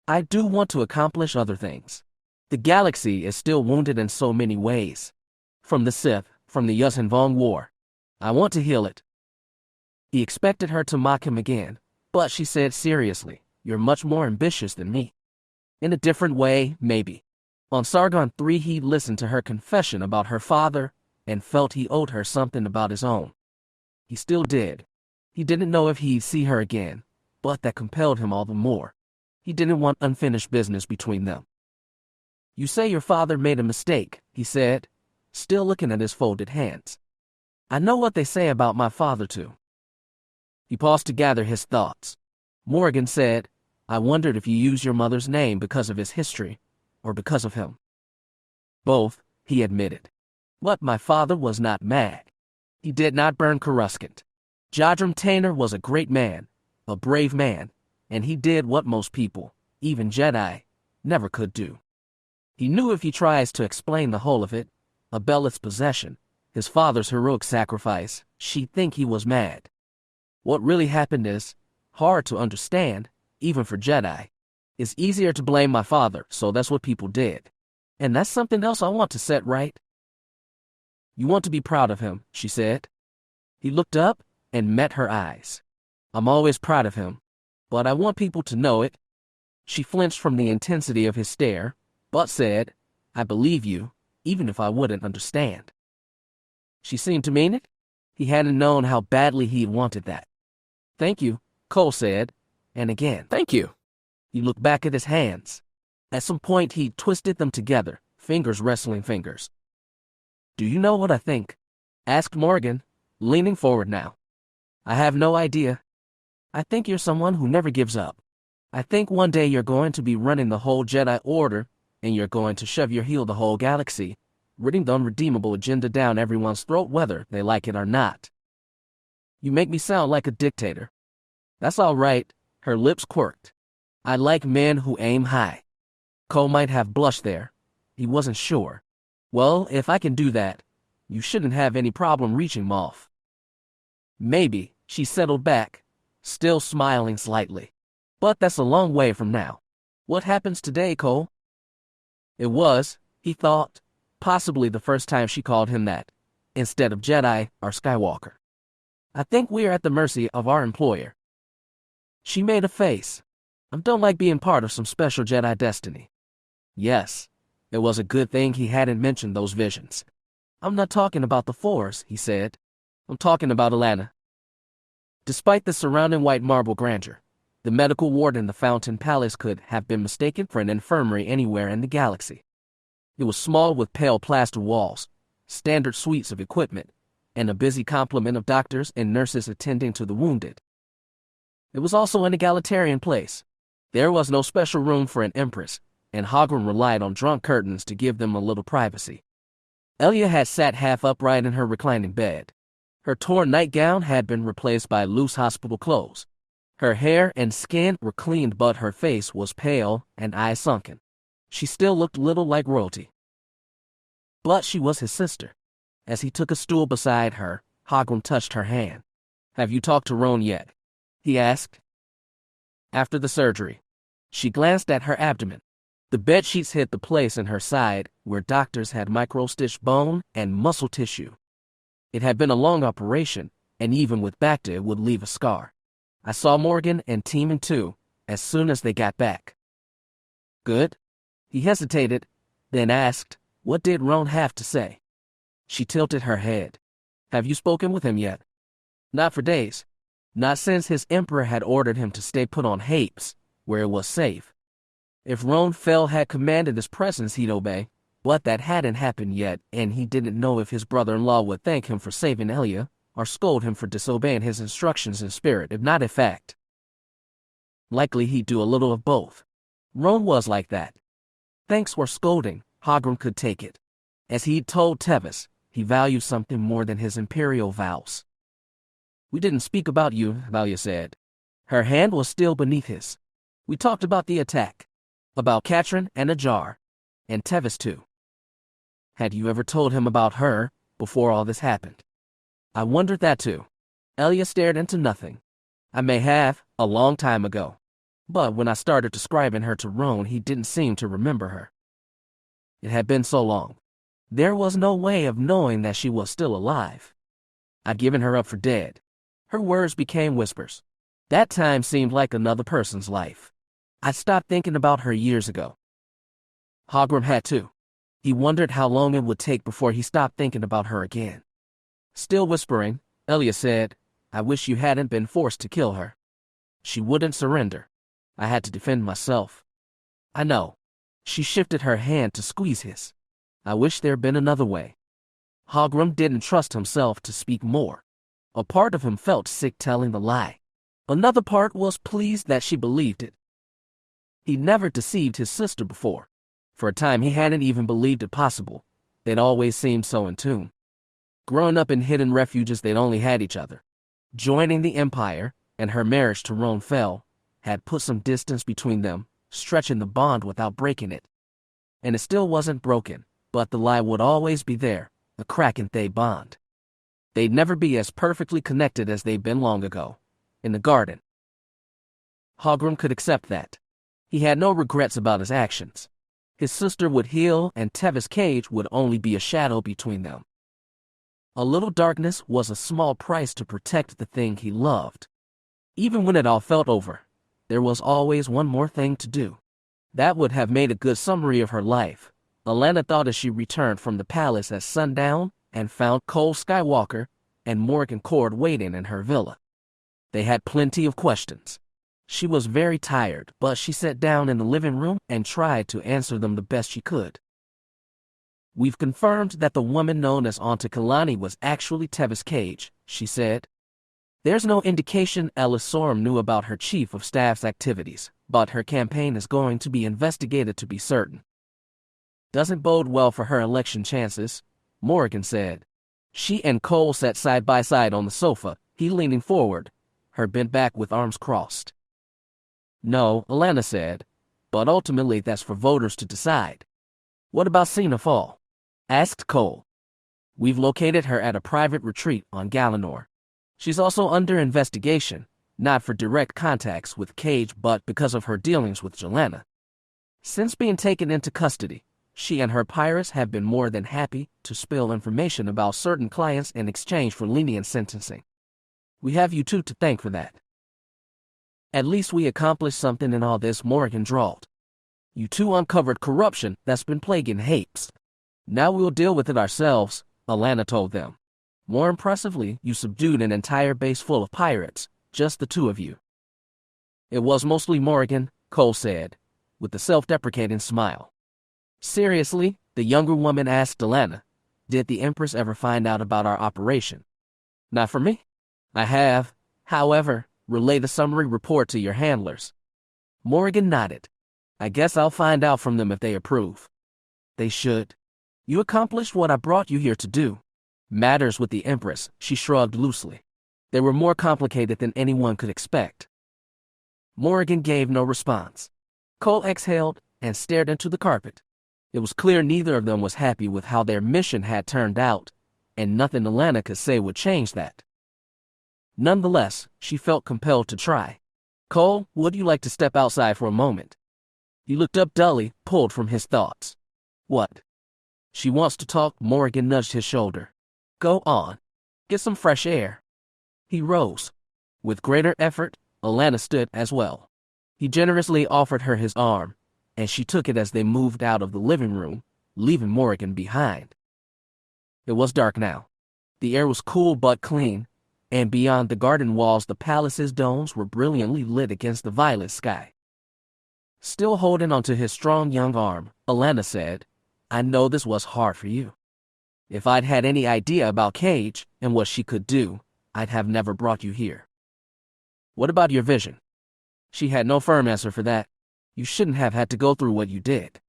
I do want to accomplish other things. The galaxy is still wounded in so many ways. From the Sith, from the Yuuzhan Vong War. I want to heal it. He expected her to mock him again, but she said seriously, you're much more ambitious than me. In a different way, maybe. On Sargon III, he listened to her confession about her father and felt he owed her something about his own. He still did. He didn't know if he'd see her again, but that compelled him all the more. He didn't want unfinished business between them. You say your father made a mistake, he said, still looking at his folded hands. I know what they say about my father, too. He paused to gather his thoughts. Morgan said, I wondered if you used your mother's name because of his history, or because of him. Both, he admitted. But my father was not mad. He did not burn Coruscant. Jodrem Tainer was a great man, a brave man, and he did what most people, even Jedi, never could do. He knew if he tries to explain the whole of it, Abelleth's possession, his father's heroic sacrifice, she'd think he was mad. What really happened is hard to understand, even for Jedi. It's easier to blame my father, so that's what people did. And that's something else I want to set right. You want to be proud of him, she said. He looked up and met her eyes. I'm always proud of him, but I want people to know it. She flinched from the intensity of his stare, but said, I believe you, even if I wouldn't understand. She seemed to mean it. He hadn't known how badly he wanted that. Thank you, Cole said, and again, thank you. He looked back at his hands. At some point he twisted them together, fingers wrestling fingers. Do you know what I think? Asked Morgan, leaning forward now. I have no idea. I think you're someone who never gives up. I think one day you're going to be running the whole Jedi Order, and you're going to shove your heel the whole galaxy, writing the unredeemable agenda down everyone's throat whether they like it or not. You make me sound like a dictator. That's all right, her lips quirked. I like men who aim high. Cole might have blushed there. He wasn't sure. Well, if I can do that, you shouldn't have any problem reaching Moth. Maybe, she settled back, still smiling slightly. But that's a long way from now. What happens today, Cole? It was, he thought, possibly the first time she called him that, instead of Jedi or Skywalker. I think we are at the mercy of our employer. She made a face. I don't like being part of some special Jedi destiny. Yes, it was a good thing he hadn't mentioned those visions. I'm not talking about the Force, he said. I'm talking about Alana. Despite the surrounding white marble grandeur, the medical ward in the Fountain Palace could have been mistaken for an infirmary anywhere in the galaxy. It was small with pale plaster walls, standard suites of equipment, and a busy complement of doctors and nurses attending to the wounded. It was also an egalitarian place. There was no special room for an empress, and Hogwarts relied on drawn curtains to give them a little privacy. Elia had sat half upright in her reclining bed. Her torn nightgown had been replaced by loose hospital clothes. Her hair and skin were cleaned, but her face was pale and eyes sunken. She still looked little like royalty. But she was his sister. As he took a stool beside her, Hogwarts touched her hand. Have you talked to Roan yet? He asked. After the surgery. She glanced at her abdomen. The bedsheets hid the place in her side where doctors had micro-stitched bone and muscle tissue. It had been a long operation, and even with Bacta it would leave a scar. I saw Morgan and Teeman too, as soon as they got back. Good? He hesitated, then asked, what did Roan have to say? She tilted her head. Have you spoken with him yet? Not for days. Not since his emperor had ordered him to stay put on Hapes, where it was safe. If Roan Fell had commanded his presence, he'd obey, but that hadn't happened yet, and he didn't know if his brother-in-law would thank him for saving Elia, or scold him for disobeying his instructions in spirit, if not in fact. Likely he'd do a little of both. Roan was like that. Thanks for scolding, Hogwarts could take it. As he'd told Tevis, he valued something more than his imperial vows. We didn't speak about you, Elia said. Her hand was still beneath his. We talked about the attack. About Katrin and Ajar. And Tevis too. Had you ever told him about her, before all this happened? I wondered that too. Elia stared into nothing. I may have, a long time ago. But when I started describing her to Roan, he didn't seem to remember her. It had been so long. There was no way of knowing that she was still alive. I'd given her up for dead. Her words became whispers. That time seemed like another person's life. I stopped thinking about her years ago. Hogwarts had too. He wondered how long it would take before he stopped thinking about her again. Still whispering, Elia said, I wish you hadn't been forced to kill her. She wouldn't surrender. I had to defend myself. I know. She shifted her hand to squeeze his. I wish there'd been another way. Hogwarts didn't trust himself to speak more. A part of him felt sick telling the lie. Another part was pleased that she believed it. He'd never deceived his sister before. For a time he hadn't even believed it possible. They'd always seemed so in tune. Growing up in hidden refuges, they'd only had each other. Joining the Empire, and her marriage to Roan Fell, had put some distance between them, stretching the bond without breaking it. And it still wasn't broken, but the lie would always be there, a crack in their bond. They'd never be as perfectly connected as they'd been long ago, in the garden. Hogwarts could accept that. He had no regrets about his actions. His sister would heal, and Tevis Cage would only be a shadow between them. A little darkness was a small price to protect the thing he loved. Even when it all felt over, there was always one more thing to do. That would have made a good summary of her life. Alana thought as she returned from the palace at sundown and found Cole Skywalker and Morgan Cord waiting in her villa. They had plenty of questions. She was very tired, but she sat down in the living room and tried to answer them the best she could. We've confirmed that the woman known as Auntie Kalani was actually Tevis Cage, she said. There's no indication Alice Sorum knew about her chief of staff's activities, but her campaign is going to be investigated to be certain. Doesn't bode well for her election chances, Morgan said. She and Cole sat side by side on the sofa, he leaning forward, her bent back with arms crossed. No, Alana said, but ultimately that's for voters to decide. What about Cena Fall? Asked Cole. We've located her at a private retreat on Galenor. She's also under investigation, not for direct contacts with Cage but because of her dealings with Jelena. Since being taken into custody, she and her pirates have been more than happy to spill information about certain clients in exchange for lenient sentencing. We have you two to thank for that. At least we accomplished something in all this, Morgan drawled. You two uncovered corruption that's been plaguing Hapes. Now we'll deal with it ourselves, Alana told them. More impressively, you subdued an entire base full of pirates, just the two of you. It was mostly Morgan, Cole said, with a self-deprecating smile. Seriously, the younger woman asked Alana, did the Empress ever find out about our operation? Not for me. I have, however, relayed a summary report to your handlers. Morgan nodded. I guess I'll find out from them if they approve. They should. You accomplished what I brought you here to do. Matters with the Empress, she shrugged loosely. They were more complicated than anyone could expect. Morgan gave no response. Cole exhaled and stared into the carpet. It was clear neither of them was happy with how their mission had turned out, and nothing Alana could say would change that. Nonetheless, she felt compelled to try. Cole, would you like to step outside for a moment? He looked up dully, pulled from his thoughts. What? She wants to talk, Morgan nudged his shoulder. Go on. Get some fresh air. He rose. With greater effort, Alana stood as well. He generously offered her his arm, and she took it as they moved out of the living room, leaving Morgan behind. It was dark now. The air was cool but clean, and beyond the garden walls the palace's domes were brilliantly lit against the violet sky. Still holding onto his strong young arm, Alana said, I know this was hard for you. If I'd had any idea about Cage and what she could do, I'd have never brought you here. What about your vision? She had no firm answer for that. You shouldn't have had to go through what you did,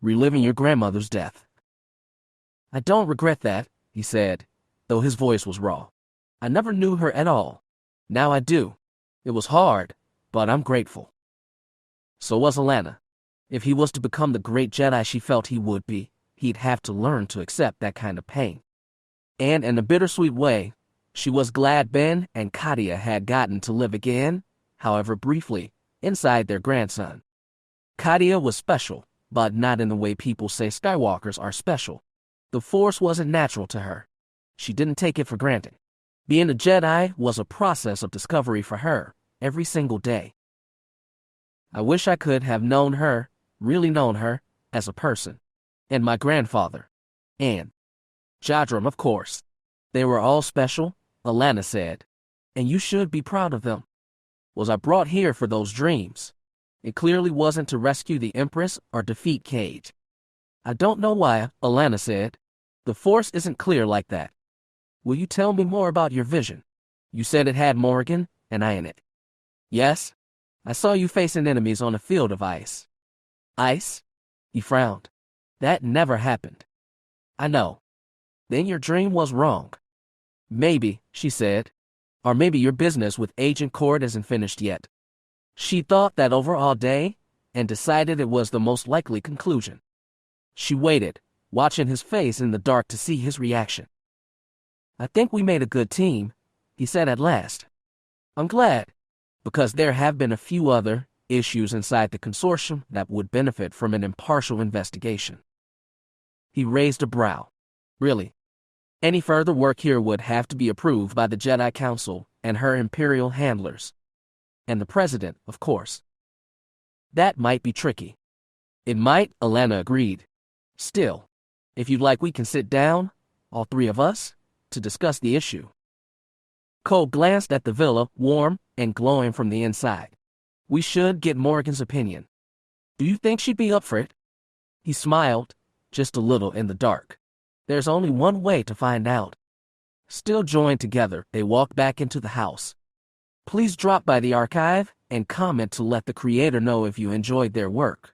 reliving your grandmother's death. I don't regret that, he said, though his voice was raw. I never knew her at all. Now I do. It was hard, but I'm grateful. So was Alana. If he was to become the great Jedi she felt he would be, he'd have to learn to accept that kind of pain. And in a bittersweet way, she was glad Ben and Katia had gotten to live again, however briefly, inside their grandson. Katia was special, but not in the way people say Skywalkers are special. The Force wasn't natural to her. She didn't take it for granted. Being a Jedi was a process of discovery for her, every single day. I wish I could have known her, really known her, as a person. And my grandfather. And Jadram, of course. They were all special, Alana said. And you should be proud of them. Was I brought here for those dreams? It clearly wasn't to rescue the Empress or defeat Cage. I don't know why, Alana said. The Force isn't clear like that. Will you tell me more about your vision? You said it had Morgan and I in it. Yes. I saw you facing enemies on a field of ice. Ice? He frowned. That never happened. I know. Then your dream was wrong. Maybe, she said. Or maybe your business with Agent Cord isn't finished yet. She thought that over all day and decided it was the most likely conclusion. She waited, watching his face in the dark to see his reaction. I think we made a good team, he said at last. I'm glad, because there have been a few other issues inside the consortium that would benefit from an impartial investigation. He raised a brow. Really? Any further work here would have to be approved by the Jedi Council and her Imperial handlers. And the President, of course. That might be tricky. It might, Alana agreed. Still, if you'd like we can sit down, all three of us, to discuss the issue. Cole glanced at the villa, warm and glowing from the inside. We should get Morgan's opinion. Do you think she'd be up for it? He smiled, just a little in the dark. There's only one way to find out. Still joined together, they walked back into the house. Please drop by the archive and comment to let the creator know if you enjoyed their work.